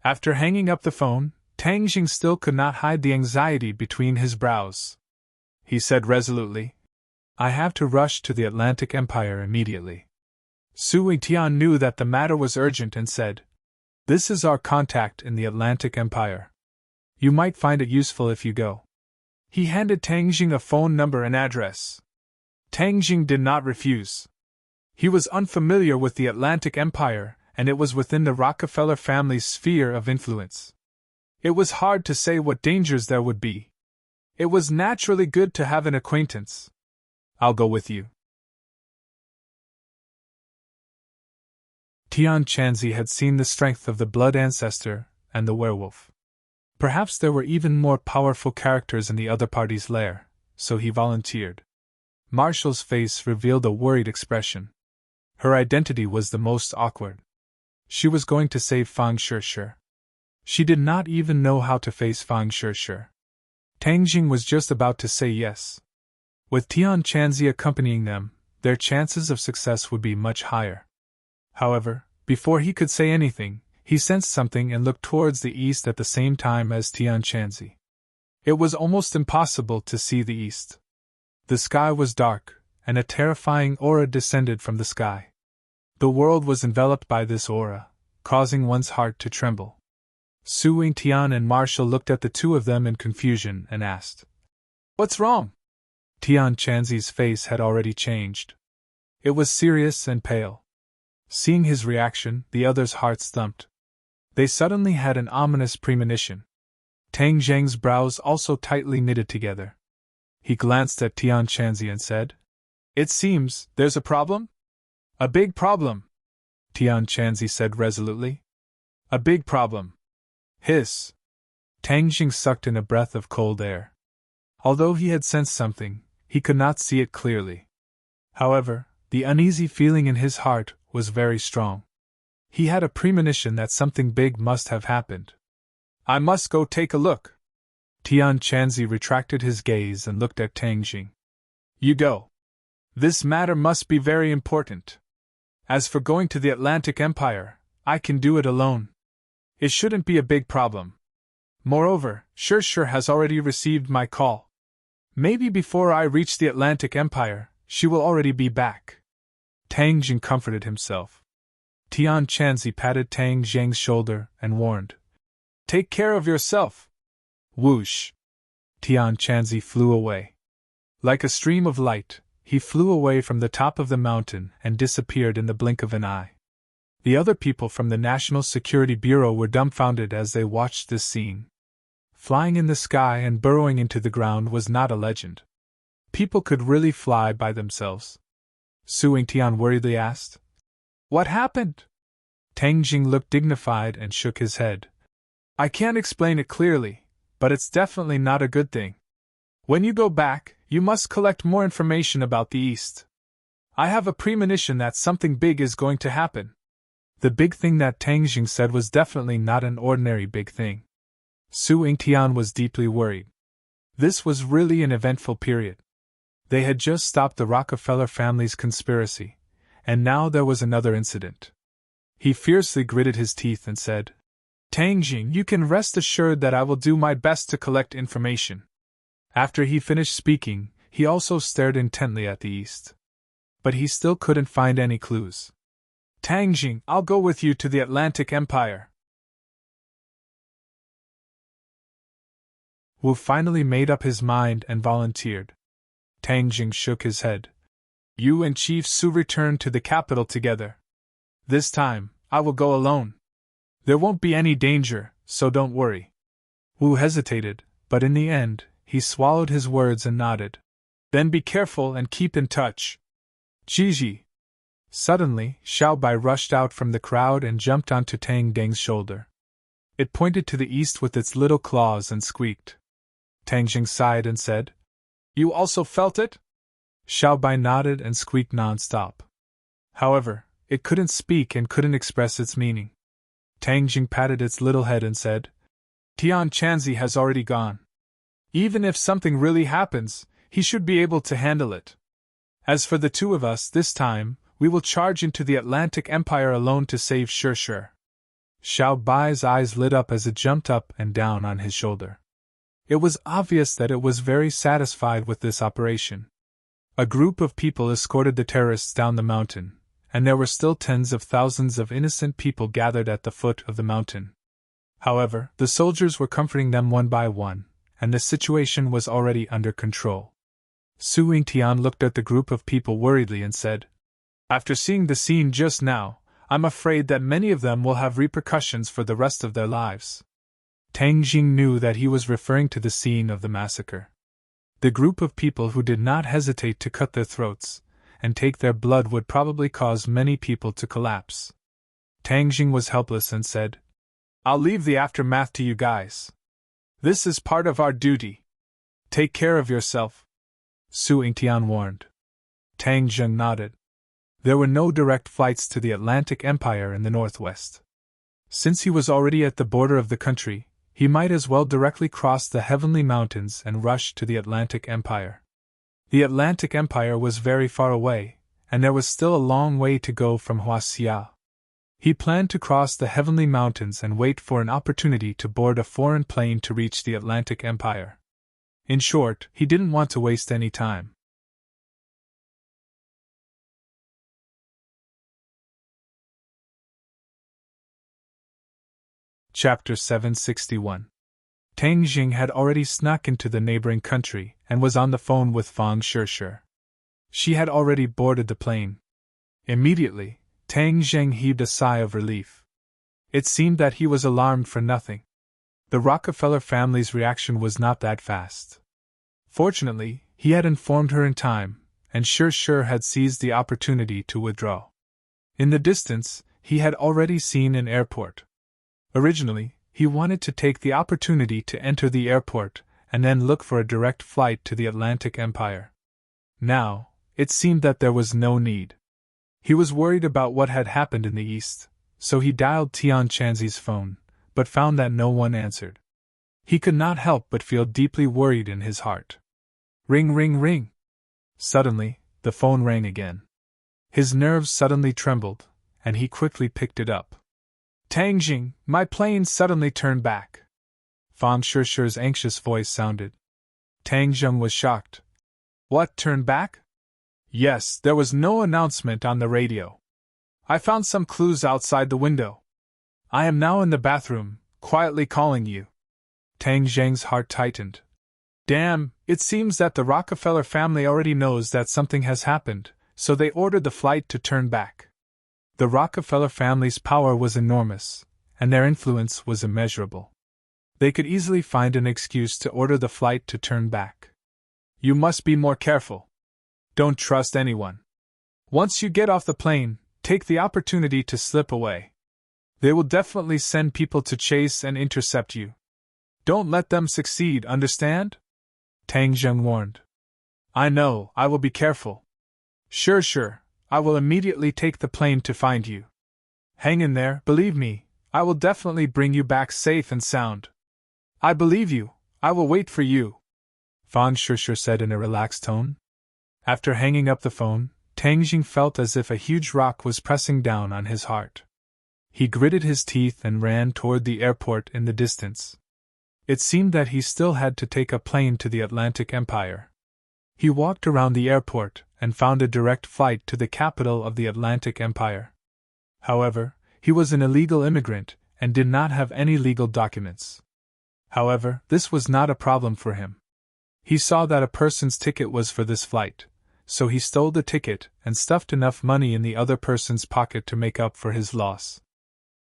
After hanging up the phone, Tang Jing still could not hide the anxiety between his brows. He said resolutely, "I have to rush to the Atlantic Empire immediately." Su Yingtian knew that the matter was urgent and said, This is our contact in the Atlantic Empire. You might find it useful if you go. He handed Tang Jing a phone number and address. Tang Jing did not refuse. He was unfamiliar with the Atlantic Empire, and it was within the Rockefeller family's sphere of influence. It was hard to say what dangers there would be. It was naturally good to have an acquaintance. I'll go with you. Tian Chanzi had seen the strength of the blood ancestor and the werewolf. Perhaps there were even more powerful characters in the other party's lair, so he volunteered. Marshall's face revealed a worried expression. Her identity was the most awkward. She was going to save Fang Shishir. She did not even know how to face Fang Shishir. Tang Jing was just about to say yes. With Tian Chanzi accompanying them, their chances of success would be much higher. However, before he could say anything, he sensed something and looked towards the east at the same time as Tian Chanzi. It was almost impossible to see the east. The sky was dark, and a terrifying aura descended from the sky. The world was enveloped by this aura, causing one's heart to tremble. Su Tian and Marshall looked at the two of them in confusion and asked, "What's wrong?" Tian Chanzi's face had already changed. It was serious and pale. Seeing his reaction, the others' hearts thumped. They suddenly had an ominous premonition. Tang Zheng's brows also tightly knitted together. He glanced at Tian Chanzi and said, "It seems there's a problem?" "A big problem," Tian Chanzi said resolutely. "A big problem." Hiss! Tang Jing sucked in a breath of cold air. Although he had sensed something, he could not see it clearly. However, the uneasy feeling in his heart was very strong. He had a premonition that something big must have happened. "I must go take a look." Tian Chanzi retracted his gaze and looked at Tang Jing. "You go. This matter must be very important. As for going to the Atlantic Empire, I can do it alone. It shouldn't be a big problem. Moreover, Shishir has already received my call. Maybe before I reach the Atlantic Empire, she will already be back." Tang Jing comforted himself. Tian Chanzi patted Tang Zheng's shoulder and warned, "Take care of yourself." Whoosh! Tian Chanzi flew away. Like a stream of light, he flew away from the top of the mountain and disappeared in the blink of an eye. The other people from the National Security Bureau were dumbfounded as they watched this scene. Flying in the sky and burrowing into the ground was not a legend. People could really fly by themselves. Su Tian worriedly asked, "What happened?" Tang Jing looked dignified and shook his head. "I can't explain it clearly, but it's definitely not a good thing. When you go back, you must collect more information about the East. I have a premonition that something big is going to happen." The big thing that Tang Jing said was definitely not an ordinary big thing. Su Tian was deeply worried. This was really an eventful period. They had just stopped the Rockefeller family's conspiracy, and now there was another incident. He fiercely gritted his teeth and said, "Tang Jing, you can rest assured that I will do my best to collect information." After he finished speaking, he also stared intently at the east. But he still couldn't find any clues. "Tang Jing, I'll go with you to the Atlantic Empire." Wu finally made up his mind and volunteered. Tang Jing shook his head. "You and Chief Su return to the capital together. This time, I will go alone. There won't be any danger, so don't worry." Wu hesitated, but in the end, he swallowed his words and nodded. "Then be careful and keep in touch." "Gigi." Suddenly, Xiao Bai rushed out from the crowd and jumped onto Tang Deng's shoulder. It pointed to the east with its little claws and squeaked. Tang Jing sighed and said, "You also felt it?" Xiao Bai nodded and squeaked non-stop. However, it couldn't speak and couldn't express its meaning. Tang Jing patted its little head and said, "Tian Chanzi has already gone. Even if something really happens, he should be able to handle it. As for the two of us this time, we will charge into the Atlantic Empire alone to save Shishir." Xiao Bai's eyes lit up as it jumped up and down on his shoulder. It was obvious that it was very satisfied with this operation. A group of people escorted the terrorists down the mountain, and there were still tens of thousands of innocent people gathered at the foot of the mountain. However, the soldiers were comforting them one by one, and the situation was already under control. Su Yingtian looked at the group of people worriedly and said, "After seeing the scene just now, I'm afraid that many of them will have repercussions for the rest of their lives." Tang Jing knew that he was referring to the scene of the massacre. The group of people who did not hesitate to cut their throats and take their blood would probably cause many people to collapse. Tang Jing was helpless and said, "I'll leave the aftermath to you guys. This is part of our duty. Take care of yourself," Su Yingtian warned. Tang Jing nodded. There were no direct flights to the Atlantic Empire in the northwest. Since he was already at the border of the country, he might as well directly cross the Heavenly Mountains and rush to the Atlantic Empire. The Atlantic Empire was very far away, and there was still a long way to go from Huaxia. He planned to cross the Heavenly Mountains and wait for an opportunity to board a foreign plane to reach the Atlantic Empire. In short, he didn't want to waste any time. Chapter 761. Tang Jing had already snuck into the neighboring country and was on the phone with Fang Shishir. She had already boarded the plane. Immediately, Tang Jing heaved a sigh of relief. It seemed that he was alarmed for nothing. The Rockefeller family's reaction was not that fast. Fortunately, he had informed her in time, and Shishir had seized the opportunity to withdraw. In the distance, he had already seen an airport. Originally, he wanted to take the opportunity to enter the airport and then look for a direct flight to the Atlantic Empire. Now, it seemed that there was no need. He was worried about what had happened in the east, so he dialed Tian Chanzi's phone, but found that no one answered. He could not help but feel deeply worried in his heart. Ring, ring, ring! Suddenly, the phone rang again. His nerves suddenly trembled, and he quickly picked it up. "Tang Jing, my plane suddenly turned back." Fang Shishir's anxious voice sounded. Tang Jing was shocked. "What, turned back?" "Yes, there was no announcement on the radio. I found some clues outside the window. I am now in the bathroom, quietly calling you." Tang Jing's heart tightened. Damn, it seems that the Rockefeller family already knows that something has happened, so they ordered the flight to turn back. The Rockefeller family's power was enormous, and their influence was immeasurable. They could easily find an excuse to order the flight to turn back. "You must be more careful. Don't trust anyone. Once you get off the plane, take the opportunity to slip away. They will definitely send people to chase and intercept you. Don't let them succeed, understand?" Tang Jing warned. "I know, I will be careful. Sure. I will immediately take the plane to find you. Hang in there, believe me, I will definitely bring you back safe and sound." "I believe you, I will wait for you," Fang Shishir said in a relaxed tone. After hanging up the phone, Tang Jing felt as if a huge rock was pressing down on his heart. He gritted his teeth and ran toward the airport in the distance. It seemed that he still had to take a plane to the Atlantic Empire. He walked around the airport and found a direct flight to the capital of the Atlantic Empire. However, he was an illegal immigrant and did not have any legal documents. However, this was not a problem for him. He saw that a person's ticket was for this flight, so he stole the ticket and stuffed enough money in the other person's pocket to make up for his loss.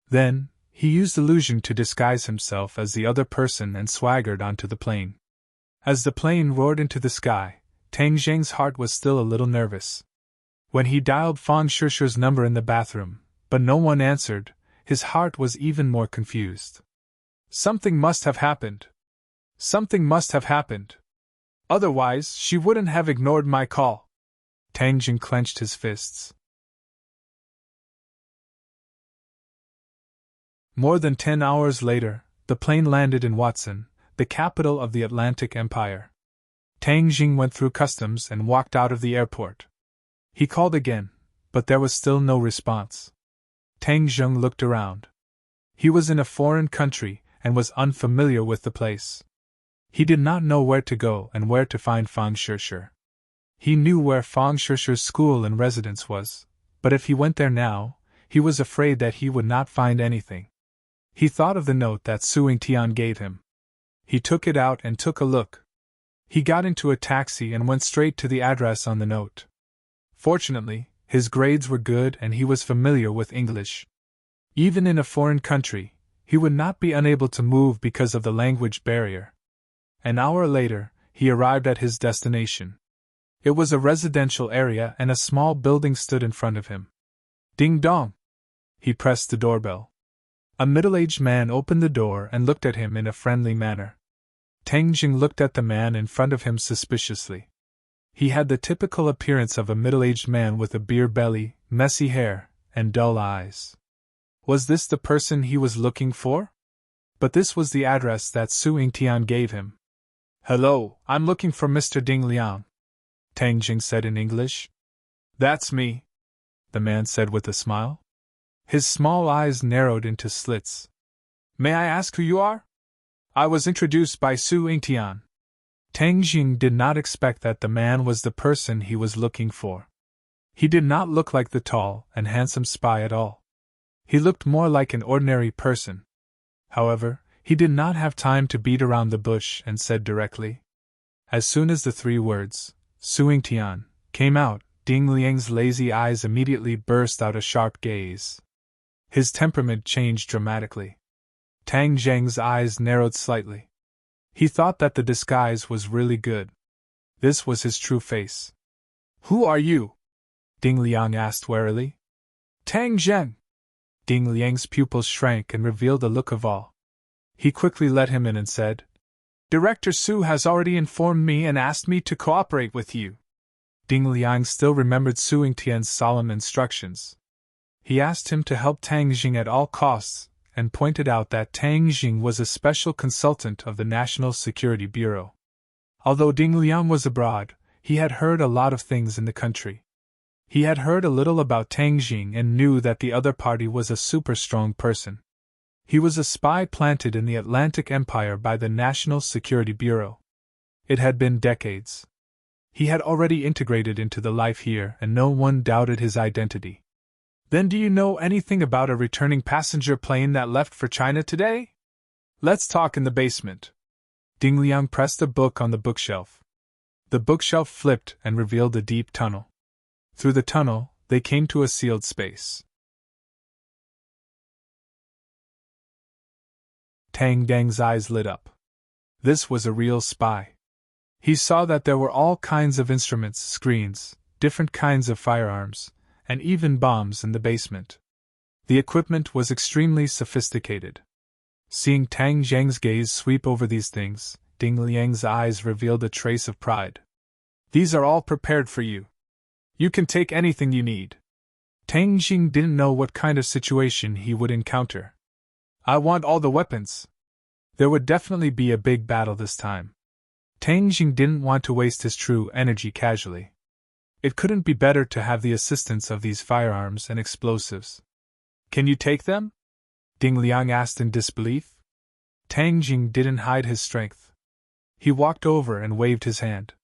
Then, he used illusion to disguise himself as the other person and swaggered onto the plane. As the plane roared into the sky, Tang Jing's heart was still a little nervous. When he dialed Fang Shishir's number in the bathroom, but no one answered, his heart was even more confused. Something must have happened. Something must have happened. Otherwise, she wouldn't have ignored my call. Tang Jing clenched his fists. More than 10 hours later, the plane landed in Watson, the capital of the Atlantic Empire. Tang Jing went through customs and walked out of the airport. He called again, but there was still no response. Tang Jing looked around. He was in a foreign country and was unfamiliar with the place. He did not know where to go and where to find Fang Shishir. He knew where Fang Shishir's school and residence was, but if he went there now, he was afraid that he would not find anything. He thought of the note that Suing Tian gave him. He took it out and took a look. He got into a taxi and went straight to the address on the note. Fortunately, his grades were good and he was familiar with English. Even in a foreign country, he would not be unable to move because of the language barrier. An hour later, he arrived at his destination. It was a residential area and a small building stood in front of him. Ding dong! He pressed the doorbell. A middle-aged man opened the door and looked at him in a friendly manner. Tang Jing looked at the man in front of him suspiciously. He had the typical appearance of a middle-aged man with a beer belly, messy hair, and dull eyes. Was this the person he was looking for? But this was the address that Suing Tian gave him. "Hello, I'm looking for Mr. Ding Liang," Tang Jing said in English. "That's me," the man said with a smile. His small eyes narrowed into slits. "May I ask who you are?" "I was introduced by Suing Tian." Tang Jing did not expect that the man was the person he was looking for. He did not look like the tall and handsome spy at all. He looked more like an ordinary person. However, he did not have time to beat around the bush and said directly. As soon as the three words, Suing Tian, came out, Ding Liang's lazy eyes immediately burst out a sharp gaze. His temperament changed dramatically. Tang Jing's eyes narrowed slightly. He thought that the disguise was really good. This was his true face. "Who are you?" Ding Liang asked warily. "Tang Zheng." Ding Liang's pupils shrank and revealed a look of awe. He quickly let him in and said, "Director Su has already informed me and asked me to cooperate with you." Ding Liang still remembered Suing Tian's solemn instructions. He asked him to help Tang Jing at all costs, and pointed out that Tang Jing was a special consultant of the National Security Bureau. Although Ding Liang was abroad, he had heard a lot of things in the country. He had heard a little about Tang Jing and knew that the other party was a super strong person. He was a spy planted in the Atlantic Empire by the National Security Bureau. It had been decades. He had already integrated into the life here and no one doubted his identity. "Then do you know anything about a returning passenger plane that left for China today? Let's talk in the basement." Ding Liang pressed a book on the bookshelf. The bookshelf flipped and revealed a deep tunnel. Through the tunnel, they came to a sealed space. Tang Dang's eyes lit up. This was a real spy. He saw that there were all kinds of instruments, screens, different kinds of firearms, and even bombs in the basement. The equipment was extremely sophisticated. Seeing Tang Zheng's gaze sweep over these things, Ding Liang's eyes revealed a trace of pride. "These are all prepared for you. You can take anything you need." Tang Jing didn't know what kind of situation he would encounter. "I want all the weapons." There would definitely be a big battle this time. Tang Jing didn't want to waste his true energy casually. It couldn't be better to have the assistance of these firearms and explosives. "Can you take them?" Ding Liang asked in disbelief. Tang Jing didn't hide his strength. He walked over and waved his hand.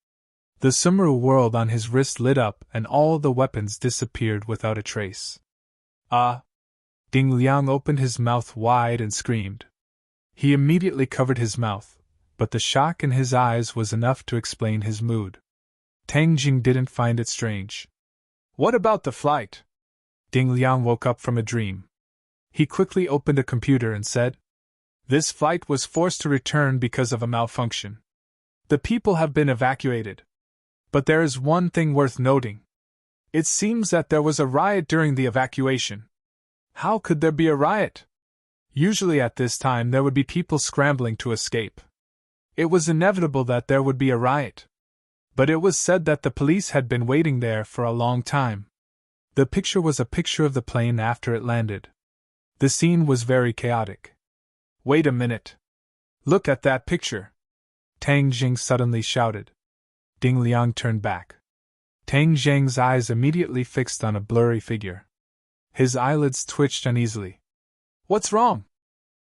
The Sumru world on his wrist lit up and all the weapons disappeared without a trace. "Ah!" Ding Liang opened his mouth wide and screamed. He immediately covered his mouth, but the shock in his eyes was enough to explain his mood. Tang Jing didn't find it strange. "What about the flight?" Ding Liang woke up from a dream. He quickly opened a computer and said, "This flight was forced to return because of a malfunction. The people have been evacuated. But there is one thing worth noting. It seems that there was a riot during the evacuation." "How could there be a riot?" "Usually at this time there would be people scrambling to escape. It was inevitable that there would be a riot. But it was said that the police had been waiting there for a long time." The picture was a picture of the plane after it landed. The scene was very chaotic. "Wait a minute. Look at that picture!" Tang Jing suddenly shouted. Ding Liang turned back. Tang Zheng's eyes immediately fixed on a blurry figure. His eyelids twitched uneasily. "What's wrong?"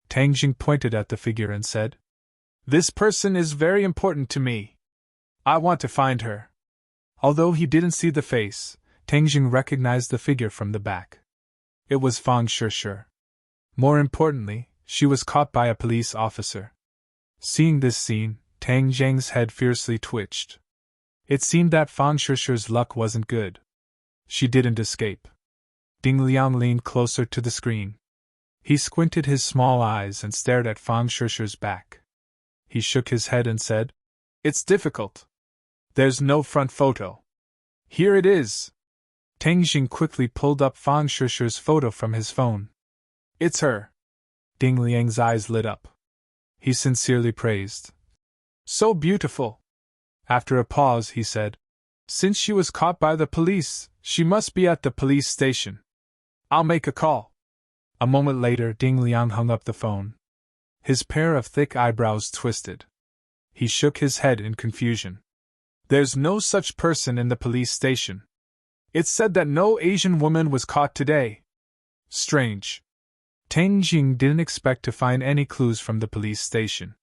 Tang Jing pointed at the figure and said, "This person is very important to me. I want to find her." Although he didn't see the face, Tang Jing recognized the figure from the back. It was Fang Shishir. More importantly, she was caught by a police officer. Seeing this scene, Tang Jing's head fiercely twitched. It seemed that Fang Shishir's luck wasn't good. She didn't escape. Ding Liang leaned closer to the screen. He squinted his small eyes and stared at Fang Shishir's back. He shook his head and said, "It's difficult. There's no front photo." "Here it is." Tang Jing quickly pulled up Fang Shishir's photo from his phone. "It's her." Ding Liang's eyes lit up. He sincerely praised. "So beautiful." After a pause, he said, "Since she was caught by the police, she must be at the police station. I'll make a call." A moment later, Ding Liang hung up the phone. His pair of thick eyebrows twisted. He shook his head in confusion. "There's no such person in the police station. It said that no Asian woman was caught today. Strange." Tang Jing didn't expect to find any clues from the police station.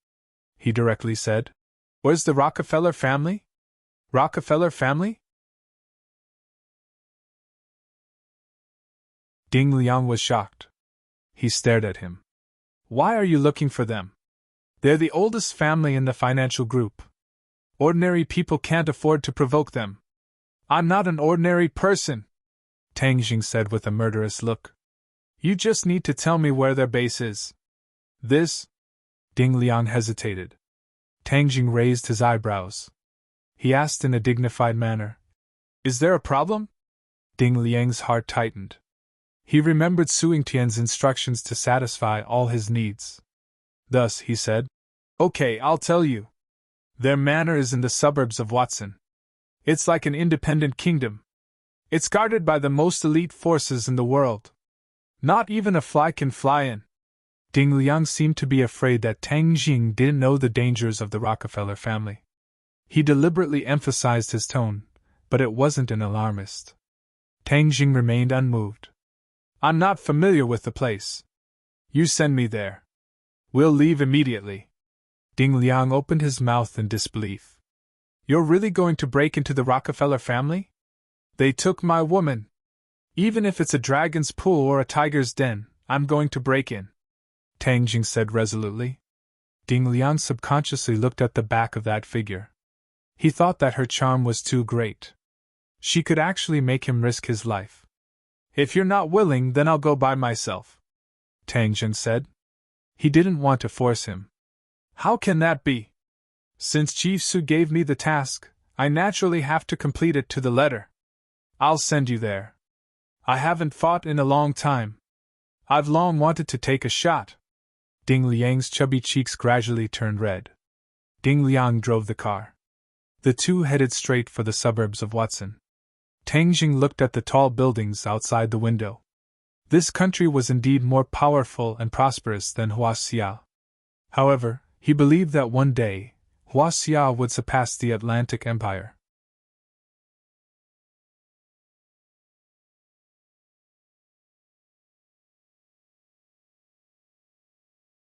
He directly said, "Where's the Rockefeller family?" "Rockefeller family?" Ding Liang was shocked. He stared at him. "Why are you looking for them? They're the oldest family in the financial group. Ordinary people can't afford to provoke them." "I'm not an ordinary person," Tang Jing said with a murderous look. "You just need to tell me where their base is." "This?" Ding Liang hesitated. Tang Jing raised his eyebrows. He asked in a dignified manner, "Is there a problem?" Ding Liang's heart tightened. He remembered Suing Tian's instructions to satisfy all his needs. Thus, he said, "Okay, I'll tell you. Their manor is in the suburbs of Watson. It's like an independent kingdom. It's guarded by the most elite forces in the world. Not even a fly can fly in." Ding Liang seemed to be afraid that Tang Jing didn't know the dangers of the Rockefeller family. He deliberately emphasized his tone, but it wasn't an alarmist. Tang Jing remained unmoved. "I'm not familiar with the place. You send me there. We'll leave immediately." Ding Liang opened his mouth in disbelief. "You're really going to break into the Rockefeller family? They took my woman. Even if it's a dragon's pool or a tiger's den, I'm going to break in," Tang Jing said resolutely. Ding Liang subconsciously looked at the back of that figure. He thought that her charm was too great. She could actually make him risk his life. "If you're not willing, then I'll go by myself," Tang Jing said. He didn't want to force him. "How can that be? Since Chief Su gave me the task, I naturally have to complete it to the letter. I'll send you there. I haven't fought in a long time. I've long wanted to take a shot." Ding Liang's chubby cheeks gradually turned red. Ding Liang drove the car. The two headed straight for the suburbs of Watson. Tang Jing looked at the tall buildings outside the window. This country was indeed more powerful and prosperous than Huaxia. However, he believed that one day, Huaxia would surpass the Atlantic Empire.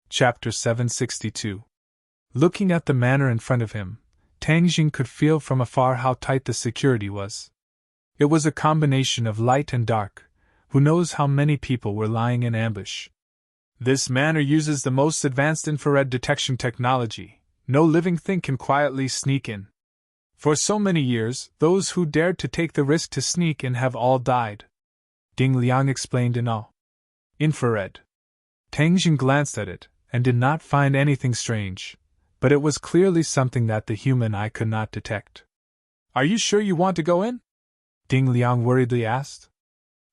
Chapter 762. Looking at the manor in front of him, Tang Jing could feel from afar how tight the security was. It was a combination of light and dark. Who knows how many people were lying in ambush? "This manor uses the most advanced infrared detection technology. No living thing can quietly sneak in. For so many years, those who dared to take the risk to sneak in have all died," Ding Liang explained in awe. Infrared. Tang Jing glanced at it, and did not find anything strange, but it was clearly something that the human eye could not detect. "Are you sure you want to go in?" Ding Liang worriedly asked.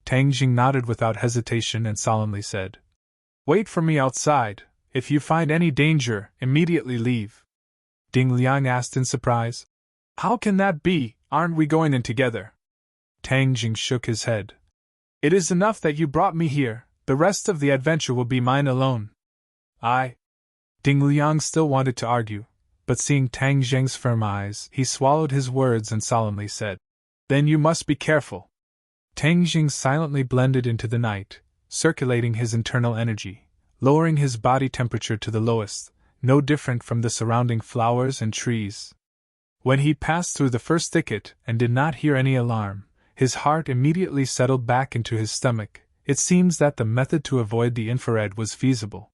Tang Jing nodded without hesitation and solemnly said, "Wait for me outside. If you find any danger, immediately leave." Ding Liang asked in surprise, "How can that be? Aren't we going in together?" Tang Jing shook his head. "It is enough that you brought me here. The rest of the adventure will be mine alone." Ding Liang still wanted to argue, but seeing Tang Jing's firm eyes, he swallowed his words and solemnly said, "Then you must be careful." Tang Jing silently blended into the night, circulating his internal energy, lowering his body temperature to the lowest, no different from the surrounding flowers and trees. When he passed through the first thicket and did not hear any alarm, His heart immediately settled back into his stomach. It seems that the method to avoid the infrared was feasible.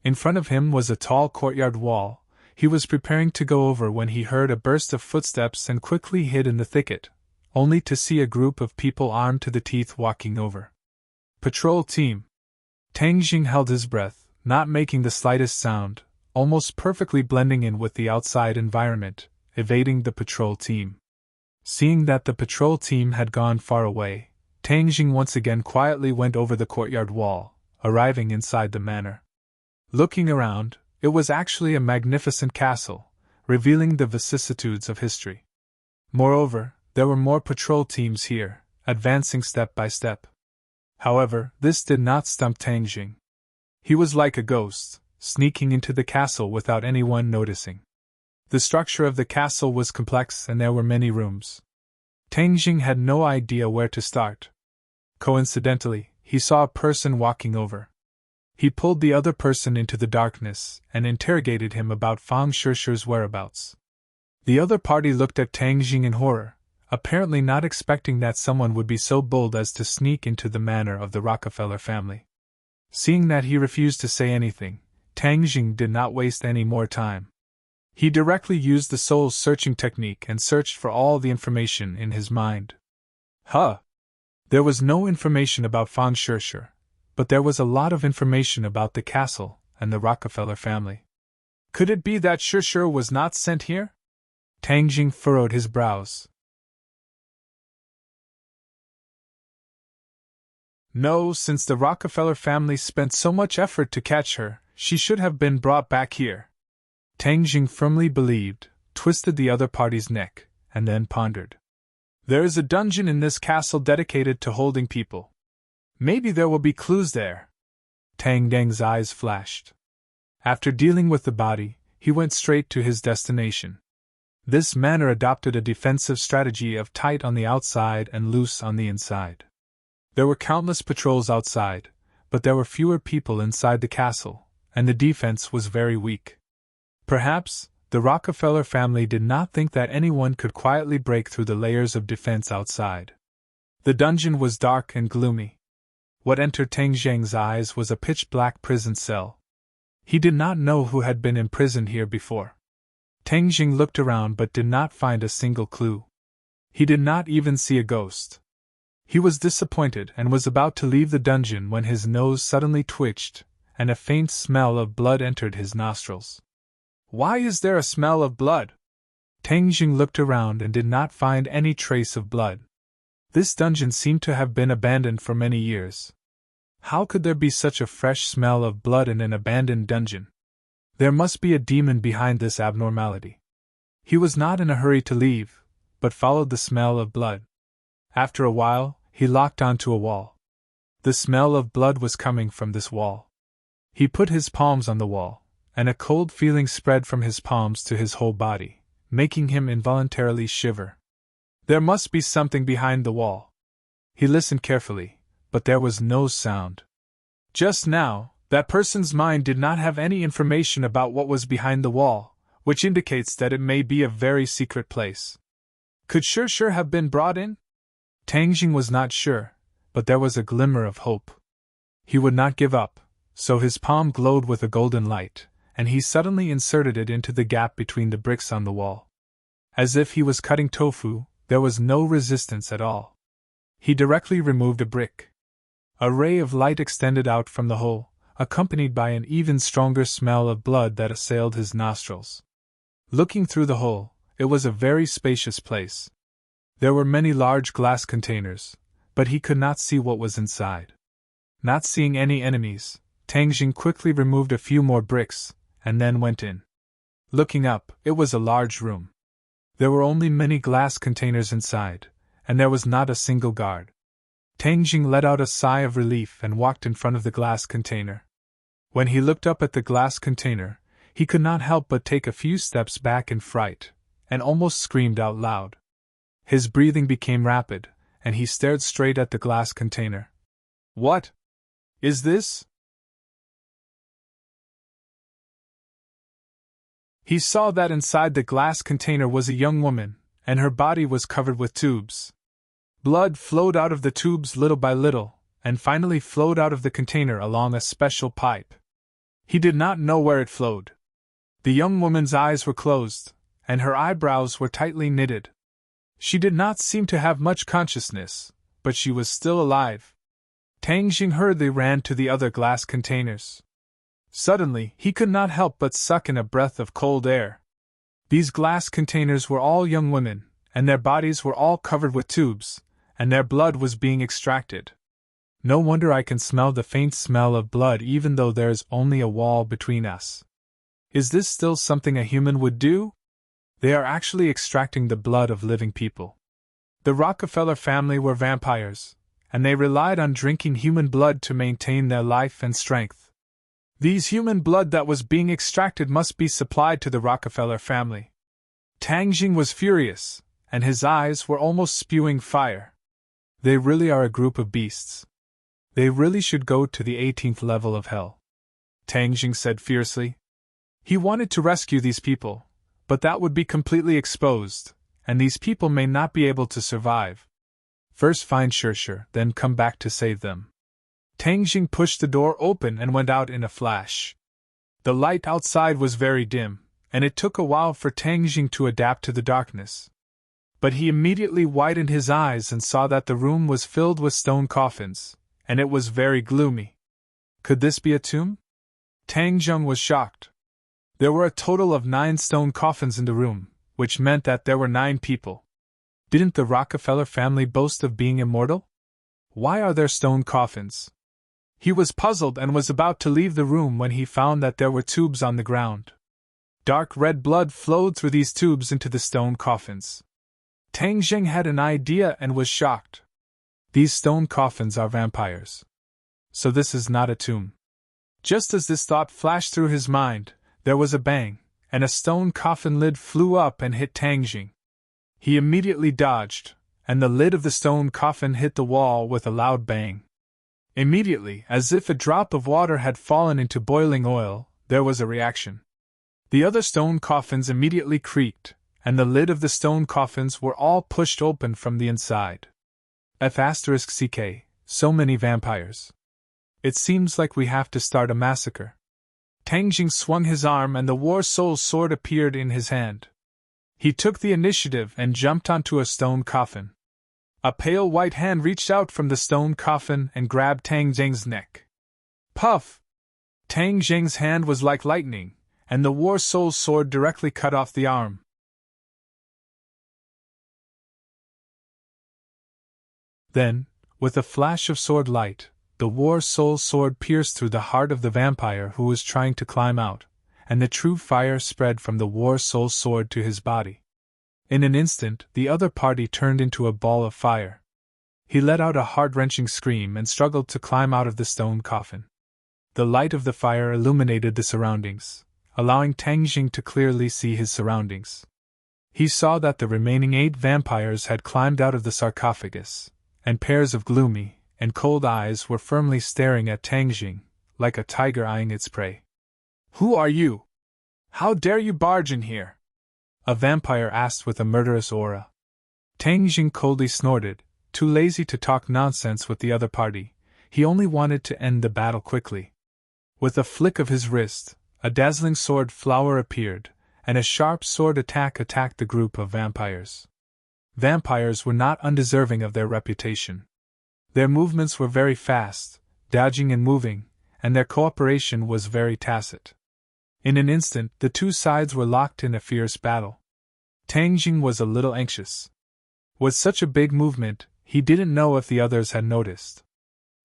In front of him was a tall courtyard wall. He was preparing to go over when he heard a burst of footsteps and quickly hid in the thicket, only to see a group of people armed to the teeth walking over. Patrol team. Tang Jing held his breath, not making the slightest sound, almost perfectly blending in with the outside environment, evading the patrol team. Seeing that the patrol team had gone far away, Tang Jing once again quietly went over the courtyard wall, arriving inside the manor. Looking around, it was actually a magnificent castle, revealing the vicissitudes of history. Moreover, there were more patrol teams here, advancing step by step. However, this did not stump Tang Jing. He was like a ghost, sneaking into the castle without anyone noticing. The structure of the castle was complex and there were many rooms. Tang Jing had no idea where to start. Coincidentally, he saw a person walking over. He pulled the other person into the darkness and interrogated him about Fang Shishi's whereabouts. The other party looked at Tang Jing in horror, apparently not expecting that someone would be so bold as to sneak into the manor of the Rockefeller family. Seeing that he refused to say anything, Tang Jing did not waste any more time. He directly used the soul-searching technique and searched for all the information in his mind. There was no information about Fang Shishi, but there was a lot of information about the castle and the Rockefeller family. Could it be that Shishi was not sent here? Tang Jing furrowed his brows. No, since the Rockefeller family spent so much effort to catch her, she should have been brought back here. Tang Jing firmly believed, twisted the other party's neck, and then pondered. There is a dungeon in this castle dedicated to holding people. Maybe there will be clues there. Tang Deng's eyes flashed. After dealing with the body, he went straight to his destination. This manor adopted a defensive strategy of tight on the outside and loose on the inside. There were countless patrols outside, but there were fewer people inside the castle, and the defense was very weak. Perhaps, the Rockefeller family did not think that anyone could quietly break through the layers of defense outside. The dungeon was dark and gloomy. What entered Tang Jing's eyes was a pitch-black prison cell. He did not know who had been imprisoned here before. Tang Jing looked around but did not find a single clue. He did not even see a ghost. He was disappointed and was about to leave the dungeon when his nose suddenly twitched, and a faint smell of blood entered his nostrils. Why is there a smell of blood? Tang Jing looked around and did not find any trace of blood. This dungeon seemed to have been abandoned for many years. How could there be such a fresh smell of blood in an abandoned dungeon? There must be a demon behind this abnormality. He was not in a hurry to leave, but followed the smell of blood. After a while, he locked onto a wall. The smell of blood was coming from this wall. He put his palms on the wall, and a cold feeling spread from his palms to his whole body, making him involuntarily shiver. There must be something behind the wall. He listened carefully, but there was no sound. Just now, that person's mind did not have any information about what was behind the wall, which indicates that it may be a very secret place. Could Shishi have been brought in? Tang Jing was not sure, but there was a glimmer of hope. He would not give up, so his palm glowed with a golden light, and he suddenly inserted it into the gap between the bricks on the wall. As if he was cutting tofu, there was no resistance at all. He directly removed a brick. A ray of light extended out from the hole, accompanied by an even stronger smell of blood that assailed his nostrils. Looking through the hole, it was a very spacious place. There were many large glass containers, but he could not see what was inside. Not seeing any enemies, Tang Jing quickly removed a few more bricks, and then went in. Looking up, it was a large room. There were only many glass containers inside, and there was not a single guard. Tang Jing let out a sigh of relief and walked in front of the glass container. When he looked up at the glass container, he could not help but take a few steps back in fright, and almost screamed out loud. His breathing became rapid, and he stared straight at the glass container. What is this? He saw that inside the glass container was a young woman, and her body was covered with tubes. Blood flowed out of the tubes little by little, and finally flowed out of the container along a special pipe. He did not know where it flowed. The young woman's eyes were closed, and her eyebrows were tightly knitted. She did not seem to have much consciousness, but she was still alive. Tang Jing hurriedly ran to the other glass containers. Suddenly, he could not help but suck in a breath of cold air. These glass containers were all young women, and their bodies were all covered with tubes, and their blood was being extracted. No wonder I can smell the faint smell of blood even though there is only a wall between us. Is this still something a human would do? They are actually extracting the blood of living people. The Rockefeller family were vampires, and they relied on drinking human blood to maintain their life and strength. These human blood that was being extracted must be supplied to the Rockefeller family. Tang Jing was furious, and his eyes were almost spewing fire. They really are a group of beasts. They really should go to the 18th level of hell, Tang Jing said fiercely. He wanted to rescue these people, but that would be completely exposed, and these people may not be able to survive. First find Sure, then come back to save them. Tang Jing pushed the door open and went out in a flash. The light outside was very dim, and it took a while for Tang Jing to adapt to the darkness. But he immediately widened his eyes and saw that the room was filled with stone coffins, and it was very gloomy. Could this be a tomb? Tang Jing was shocked. There were a total of 9 stone coffins in the room, which meant that there were 9 people. Didn't the Rockefeller family boast of being immortal? Why are there stone coffins? He was puzzled and was about to leave the room when he found that there were tubes on the ground. Dark red blood flowed through these tubes into the stone coffins. Tang Jing had an idea and was shocked. These stone coffins are vampires. So this is not a tomb. Just as this thought flashed through his mind, there was a bang, and a stone coffin lid flew up and hit Tang Jing. He immediately dodged, and the lid of the stone coffin hit the wall with a loud bang. Immediately, as if a drop of water had fallen into boiling oil, there was a reaction. The other stone coffins immediately creaked, and the lid of the stone coffins were all pushed open from the inside. F***ck, so many vampires. It seems like we have to start a massacre. Tang Jing swung his arm and the War Soul sword appeared in his hand. He took the initiative and jumped onto a stone coffin. A pale white hand reached out from the stone coffin and grabbed Tang Jing's neck. Puff! Tang Jing's hand was like lightning, and the War Soul sword directly cut off the arm. Then, with a flash of sword light, the War Soul sword pierced through the heart of the vampire who was trying to climb out, and the true fire spread from the War Soul sword to his body. In an instant, the other party turned into a ball of fire. He let out a heart-wrenching scream and struggled to climb out of the stone coffin. The light of the fire illuminated the surroundings, allowing Tang Jing to clearly see his surroundings. He saw that the remaining 8 vampires had climbed out of the sarcophagus, and pairs of gloomy and cold eyes were firmly staring at Tang Jing, like a tiger eyeing its prey. Who are you? How dare you barge in here? A vampire asked with a murderous aura. Tang Jing coldly snorted, too lazy to talk nonsense with the other party. He only wanted to end the battle quickly. With a flick of his wrist, a dazzling sword flower appeared, and a sharp sword attacked the group of vampires. Vampires were not undeserving of their reputation. Their movements were very fast, dodging and moving, and their cooperation was very tacit. In an instant, the two sides were locked in a fierce battle. Tang Jing was a little anxious. With such a big movement, he didn't know if the others had noticed.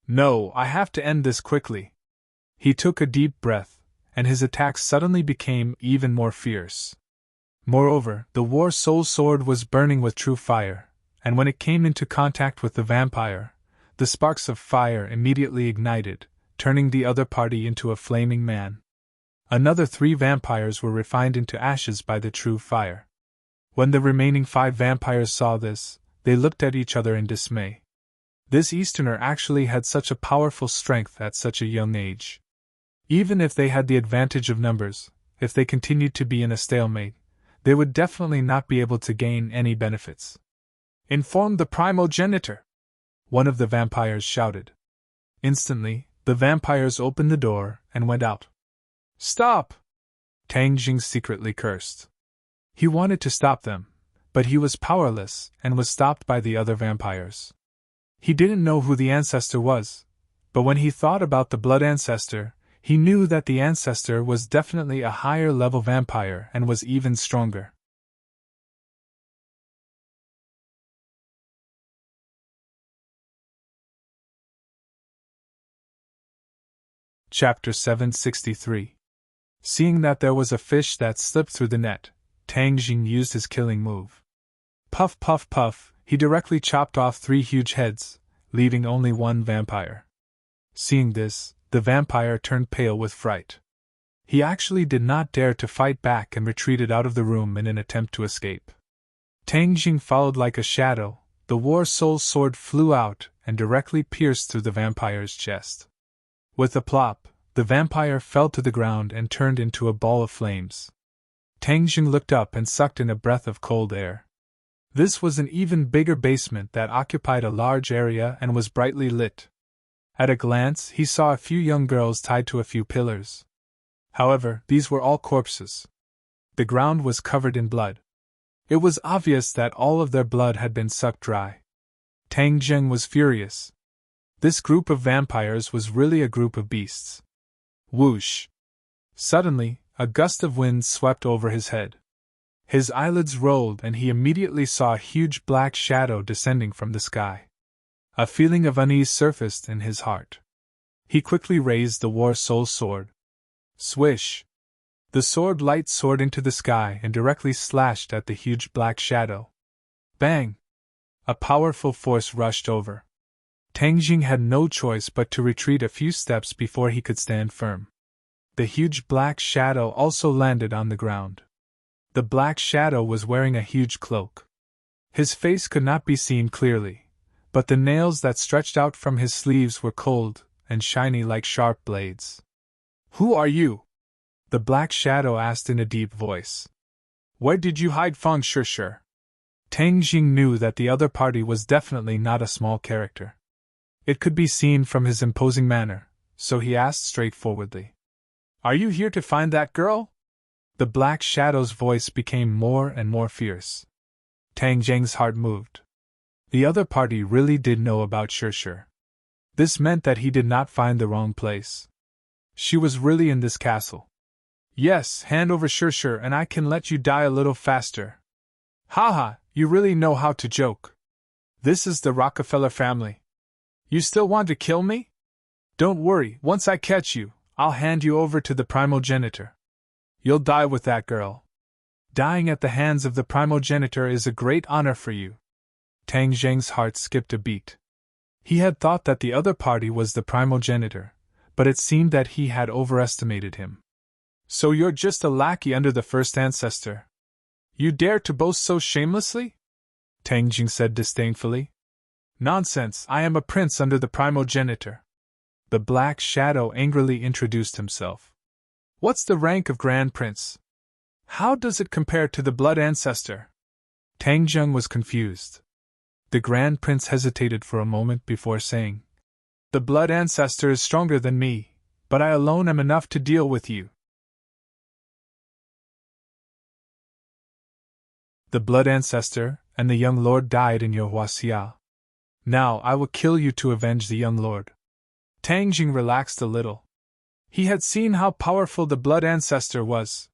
No, I have to end this quickly. He took a deep breath, and his attacks suddenly became even more fierce. Moreover, the War Soul sword was burning with true fire, and when it came into contact with the vampire, the sparks of fire immediately ignited, turning the other party into a flaming man. Another 3 vampires were refined into ashes by the true fire. When the remaining 5 vampires saw this, they looked at each other in dismay. This Easterner actually had such a powerful strength at such a young age. Even if they had the advantage of numbers, if they continued to be in a stalemate, they would definitely not be able to gain any benefits. Inform the primogenitor! One of the vampires shouted. Instantly, the vampires opened the door and went out. Stop! Tang Jing secretly cursed. He wanted to stop them, but he was powerless and was stopped by the other vampires. He didn't know who the ancestor was, but when he thought about the blood ancestor, he knew that the ancestor was definitely a higher level vampire and was even stronger. Chapter 763. Seeing that there was a fish that slipped through the net, Tang Jing used his killing move. Puff puff puff, he directly chopped off 3 huge heads, leaving only one vampire. Seeing this, the vampire turned pale with fright. He actually did not dare to fight back and retreated out of the room in an attempt to escape. Tang Jing followed like a shadow. The War Soul's sword flew out and directly pierced through the vampire's chest. With a plop, the vampire fell to the ground and turned into a ball of flames. Tang Jing looked up and sucked in a breath of cold air. This was an even bigger basement that occupied a large area and was brightly lit. At a glance, he saw a few young girls tied to a few pillars. However, these were all corpses. The ground was covered in blood. It was obvious that all of their blood had been sucked dry. Tang Jing was furious. This group of vampires was really a group of beasts. Whoosh! Suddenly, a gust of wind swept over his head. His eyelids rolled and he immediately saw a huge black shadow descending from the sky. A feeling of unease surfaced in his heart. He quickly raised the War Soul's sword. Swish! The sword light soared into the sky and directly slashed at the huge black shadow. Bang! A powerful force rushed over. Tang Jing had no choice but to retreat a few steps before he could stand firm. The huge black shadow also landed on the ground. The black shadow was wearing a huge cloak. His face could not be seen clearly, but the nails that stretched out from his sleeves were cold and shiny like sharp blades. Who are you? The black shadow asked in a deep voice. Where did you hide, Feng Shishir? Tang Jing knew that the other party was definitely not a small character. It could be seen from his imposing manner, so he asked straightforwardly. Are you here to find that girl? The black shadow's voice became more and more fierce. Tang Jing's heart moved. The other party really did know about Shishir. This meant that he did not find the wrong place. She was really in this castle. Yes, hand over Shishir and I can let you die a little faster. Haha, you really know how to joke. This is the Rockefeller family. You still want to kill me? Don't worry, once I catch you, I'll hand you over to the primogenitor. You'll die with that girl. Dying at the hands of the primogenitor is a great honor for you. Tang Jing's heart skipped a beat. He had thought that the other party was the primogenitor, but it seemed that he had overestimated him. So you're just a lackey under the first ancestor. You dare to boast so shamelessly? Tang Jing said disdainfully. Nonsense, I am a prince under the primogenitor. The black shadow angrily introduced himself. What's the rank of Grand Prince? How does it compare to the blood ancestor? Tang Jing was confused. The Grand Prince hesitated for a moment before saying, The blood ancestor is stronger than me, but I alone am enough to deal with you. The blood ancestor and the young lord died in your Huaxia. Now I will kill you to avenge the young lord. Tang Jing relaxed a little. He had seen how powerful the blood ancestor was.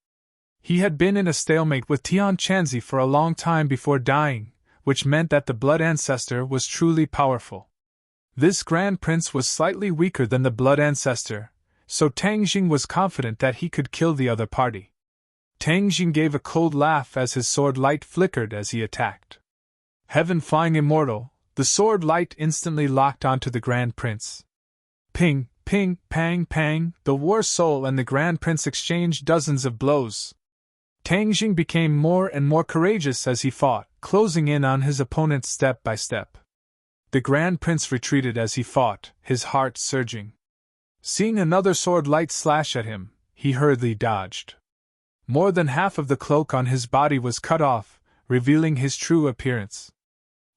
He had been in a stalemate with Tian Chanzi for a long time before dying, which meant that the blood ancestor was truly powerful. This Grand Prince was slightly weaker than the blood ancestor, so Tang Jing was confident that he could kill the other party. Tang Jing gave a cold laugh as his sword light flickered as he attacked. Heaven flying immortal, the sword light instantly locked onto the Grand Prince. Ping, ping, pang, pang, the War Soul and the Grand Prince exchanged dozens of blows. Tang Jing became more and more courageous as he fought, closing in on his opponent step by step. The Grand Prince retreated as he fought, his heart surging. Seeing another sword light slash at him, he hurriedly dodged. More than half of the cloak on his body was cut off, revealing his true appearance.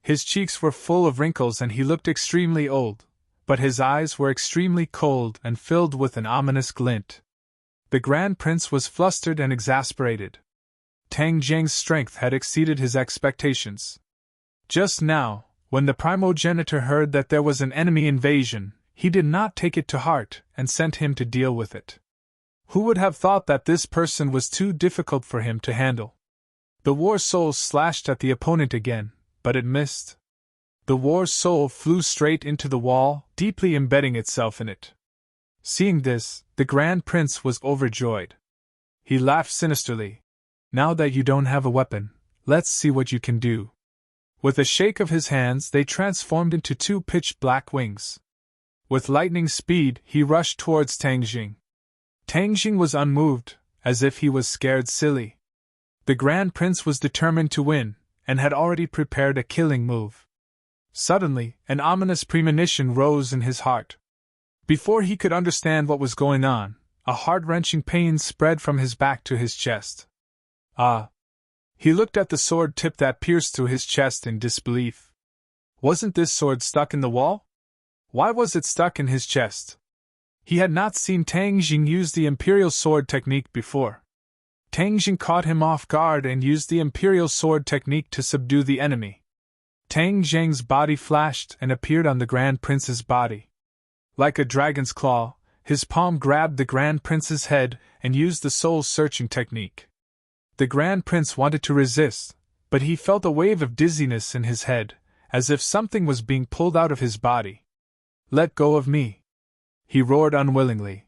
His cheeks were full of wrinkles and he looked extremely old, but his eyes were extremely cold and filled with an ominous glint. The Grand Prince was flustered and exasperated. Tang Jing's strength had exceeded his expectations. Just now, when the primogenitor heard that there was an enemy invasion, he did not take it to heart and sent him to deal with it. Who would have thought that this person was too difficult for him to handle? The war soul slashed at the opponent again, but it missed. The war soul flew straight into the wall, deeply embedding itself in it. Seeing this, the Grand Prince was overjoyed. He laughed sinisterly. Now that you don't have a weapon, let's see what you can do. With a shake of his hands, they transformed into two pitch-black wings. With lightning speed, he rushed towards Tang Jing. Tang Jing was unmoved, as if he was scared silly. The Grand Prince was determined to win, and had already prepared a killing move. Suddenly, an ominous premonition rose in his heart. Before he could understand what was going on, a heart-wrenching pain spread from his back to his chest. Ah! He looked at the sword tip that pierced through his chest in disbelief. Wasn't this sword stuck in the wall? Why was it stuck in his chest? He had not seen Tang Jing use the Imperial Sword technique before. Tang Jing caught him off guard and used the Imperial Sword technique to subdue the enemy. Tang Jing's body flashed and appeared on the Grand Prince's body. Like a dragon's claw, his palm grabbed the Grand Prince's head and used the soul-searching technique. The Grand Prince wanted to resist, but he felt a wave of dizziness in his head, as if something was being pulled out of his body. "Let go of me!" he roared unwillingly.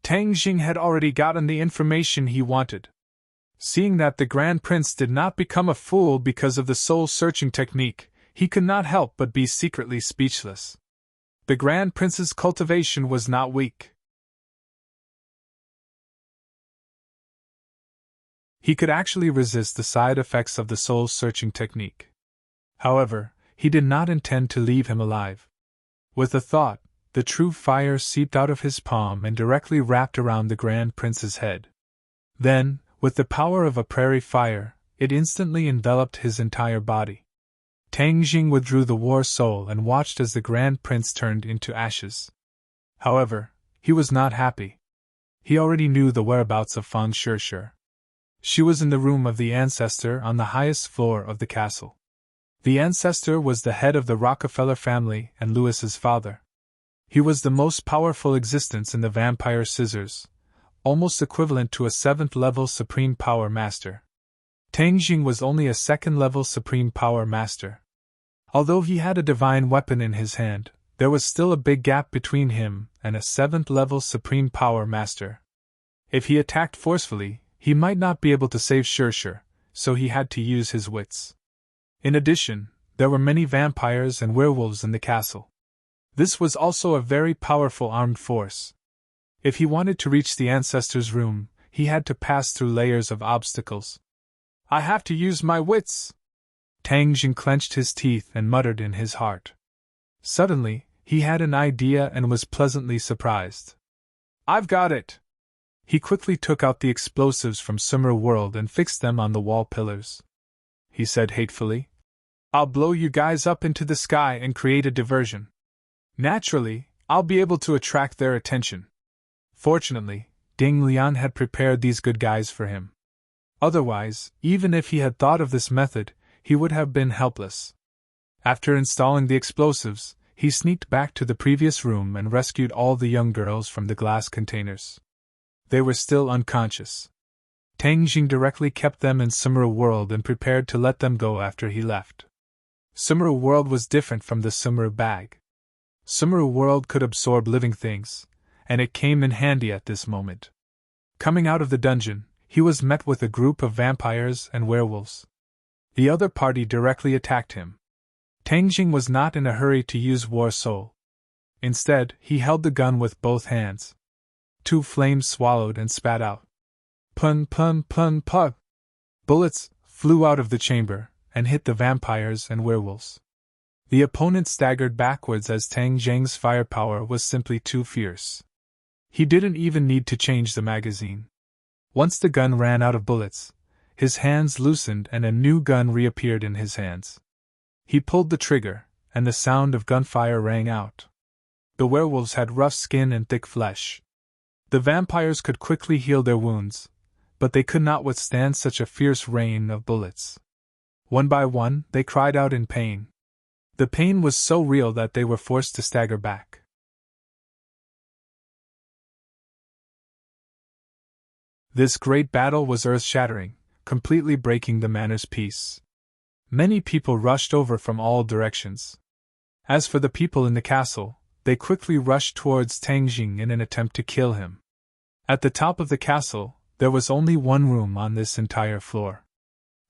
Tang Jing had already gotten the information he wanted. Seeing that the Grand Prince did not become a fool because of the soul-searching technique, he could not help but be secretly speechless. The Grand Prince's cultivation was not weak. He could actually resist the side effects of the soul-searching technique. However, he did not intend to leave him alive. With a thought, the true fire seeped out of his palm and directly wrapped around the Grand Prince's head. Then, with the power of a prairie fire, it instantly enveloped his entire body. Tang Jing withdrew the war soul and watched as the Grand Prince turned into ashes. However, he was not happy. He already knew the whereabouts of Fang Shishir. She was in the room of the ancestor on the highest floor of the castle. The ancestor was the head of the Rockefeller family and Louis's father. He was the most powerful existence in the Vampire Scissors, almost equivalent to a 7th-level Supreme Power Master. Tang Jing was only a 2nd-level Supreme Power Master. Although he had a divine weapon in his hand, there was still a big gap between him and a 7th-level Supreme Power Master. If he attacked forcefully, he might not be able to save Shishir, so he had to use his wits. In addition, there were many vampires and werewolves in the castle. This was also a very powerful armed force. If he wanted to reach the ancestor's room, he had to pass through layers of obstacles. "I have to use my wits!" Tang Jing clenched his teeth and muttered in his heart. Suddenly, he had an idea and was pleasantly surprised. "I've got it!" He quickly took out the explosives from Summer World and fixed them on the wall pillars. He said hatefully, "I'll blow you guys up into the sky and create a diversion. Naturally, I'll be able to attract their attention." Fortunately, Ding Lian had prepared these good guys for him. Otherwise, even if he had thought of this method, he would have been helpless. After installing the explosives, he sneaked back to the previous room and rescued all the young girls from the glass containers. They were still unconscious. Tang Jing directly kept them in Summer World and prepared to let them go after he left. Summer World was different from the Summer Bag. Summer World could absorb living things, and it came in handy at this moment. Coming out of the dungeon, he was met with a group of vampires and werewolves. The other party directly attacked him. Tang Jing was not in a hurry to use War Soul. Instead, he held the gun with both hands. 2 flames swallowed and spat out. Pun pun pun pug! Bullets flew out of the chamber and hit the vampires and werewolves. The opponent staggered backwards as Tang Jing's firepower was simply too fierce. He didn't even need to change the magazine. Once the gun ran out of bullets, his hands loosened and a new gun reappeared in his hands. He pulled the trigger, and the sound of gunfire rang out. The werewolves had rough skin and thick flesh. The vampires could quickly heal their wounds, but they could not withstand such a fierce rain of bullets. One by one, they cried out in pain. The pain was so real that they were forced to stagger back. This great battle was earth-shattering, completely breaking the manor's peace. Many people rushed over from all directions. As for the people in the castle, they quickly rushed towards Tang Jing in an attempt to kill him. At the top of the castle, there was only one room on this entire floor.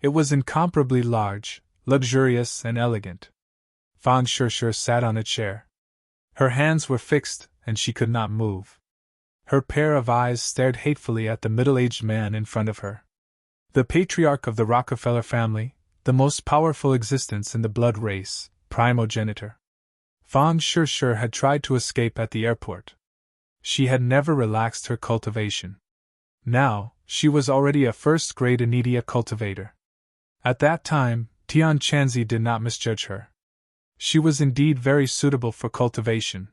It was incomparably large, luxurious, and elegant. Fang Shishir sat on a chair. Her hands were fixed, and she could not move. Her pair of eyes stared hatefully at the middle-aged man in front of her. The patriarch of the Rockefeller family, the most powerful existence in the blood race, primogenitor. Fang Shishir had tried to escape at the airport. She had never relaxed her cultivation. Now, she was already a first-grade Anidia cultivator. At that time, Tian Chanzi did not misjudge her. She was indeed very suitable for cultivation.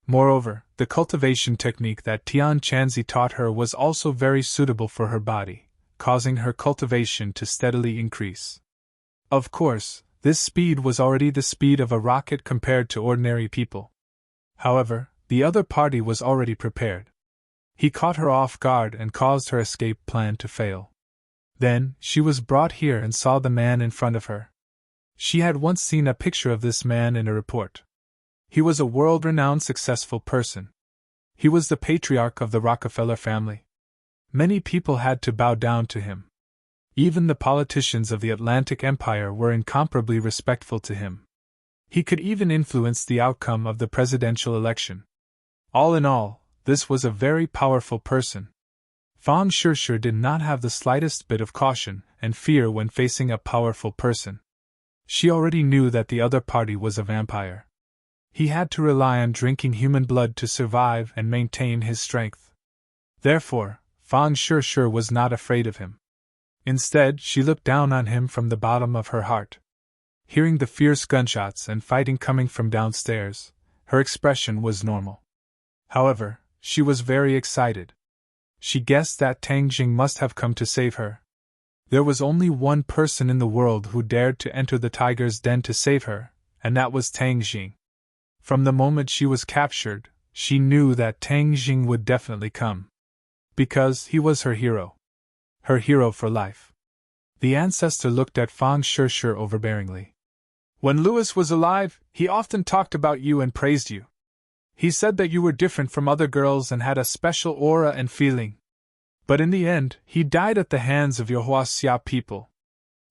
Moreover, the cultivation technique that Tian Chanzi taught her was also very suitable for her body, causing her cultivation to steadily increase. Of course, this speed was already the speed of a rocket compared to ordinary people. However, the other party was already prepared. He caught her off guard and caused her escape plan to fail. Then, she was brought here and saw the man in front of her. She had once seen a picture of this man in a report. He was a world-renowned successful person. He was the patriarch of the Rockefeller family. Many people had to bow down to him. Even the politicians of the Atlantic Empire were incomparably respectful to him. He could even influence the outcome of the presidential election. All in all, this was a very powerful person. Fang Shishir did not have the slightest bit of caution and fear when facing a powerful person. She already knew that the other party was a vampire. He had to rely on drinking human blood to survive and maintain his strength. Therefore, Fang Shishir was not afraid of him. Instead, she looked down on him from the bottom of her heart. Hearing the fierce gunshots and fighting coming from downstairs, her expression was normal. However, she was very excited. She guessed that Tang Jing must have come to save her. There was only one person in the world who dared to enter the tiger's den to save her, and that was Tang Jing. From the moment she was captured, she knew that Tang Jing would definitely come. Because he was her hero. Her hero for life. The ancestor looked at Fang Shishir overbearingly. When Louis was alive, he often talked about you and praised you. He said that you were different from other girls and had a special aura and feeling. But in the end, he died at the hands of your Huaxia people.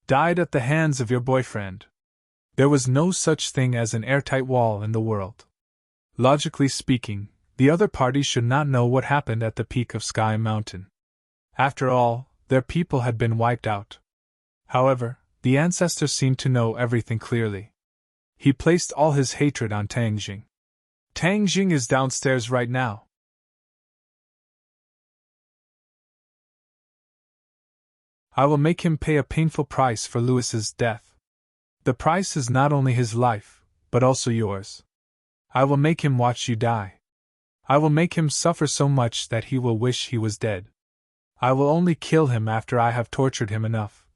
Died at the hands of your boyfriend. There was no such thing as an airtight wall in the world. Logically speaking, the other party should not know what happened at the peak of Sky Mountain. After all, their people had been wiped out. However, the ancestor seemed to know everything clearly. He placed all his hatred on Tang Jing. Tang Jing is downstairs right now. I will make him pay a painful price for Louis's death. The price is not only his life, but also yours. I will make him watch you die. I will make him suffer so much that he will wish he was dead. I will only kill him after I have tortured him enough,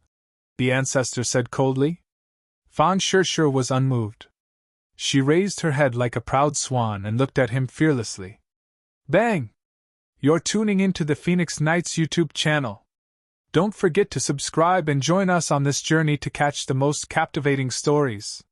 the ancestor said coldly. Fang Shishir was unmoved. She raised her head like a proud swan and looked at him fearlessly. Bang! You're tuning into the Phoenix Nights YouTube channel. Don't forget to subscribe and join us on this journey to catch the most captivating stories.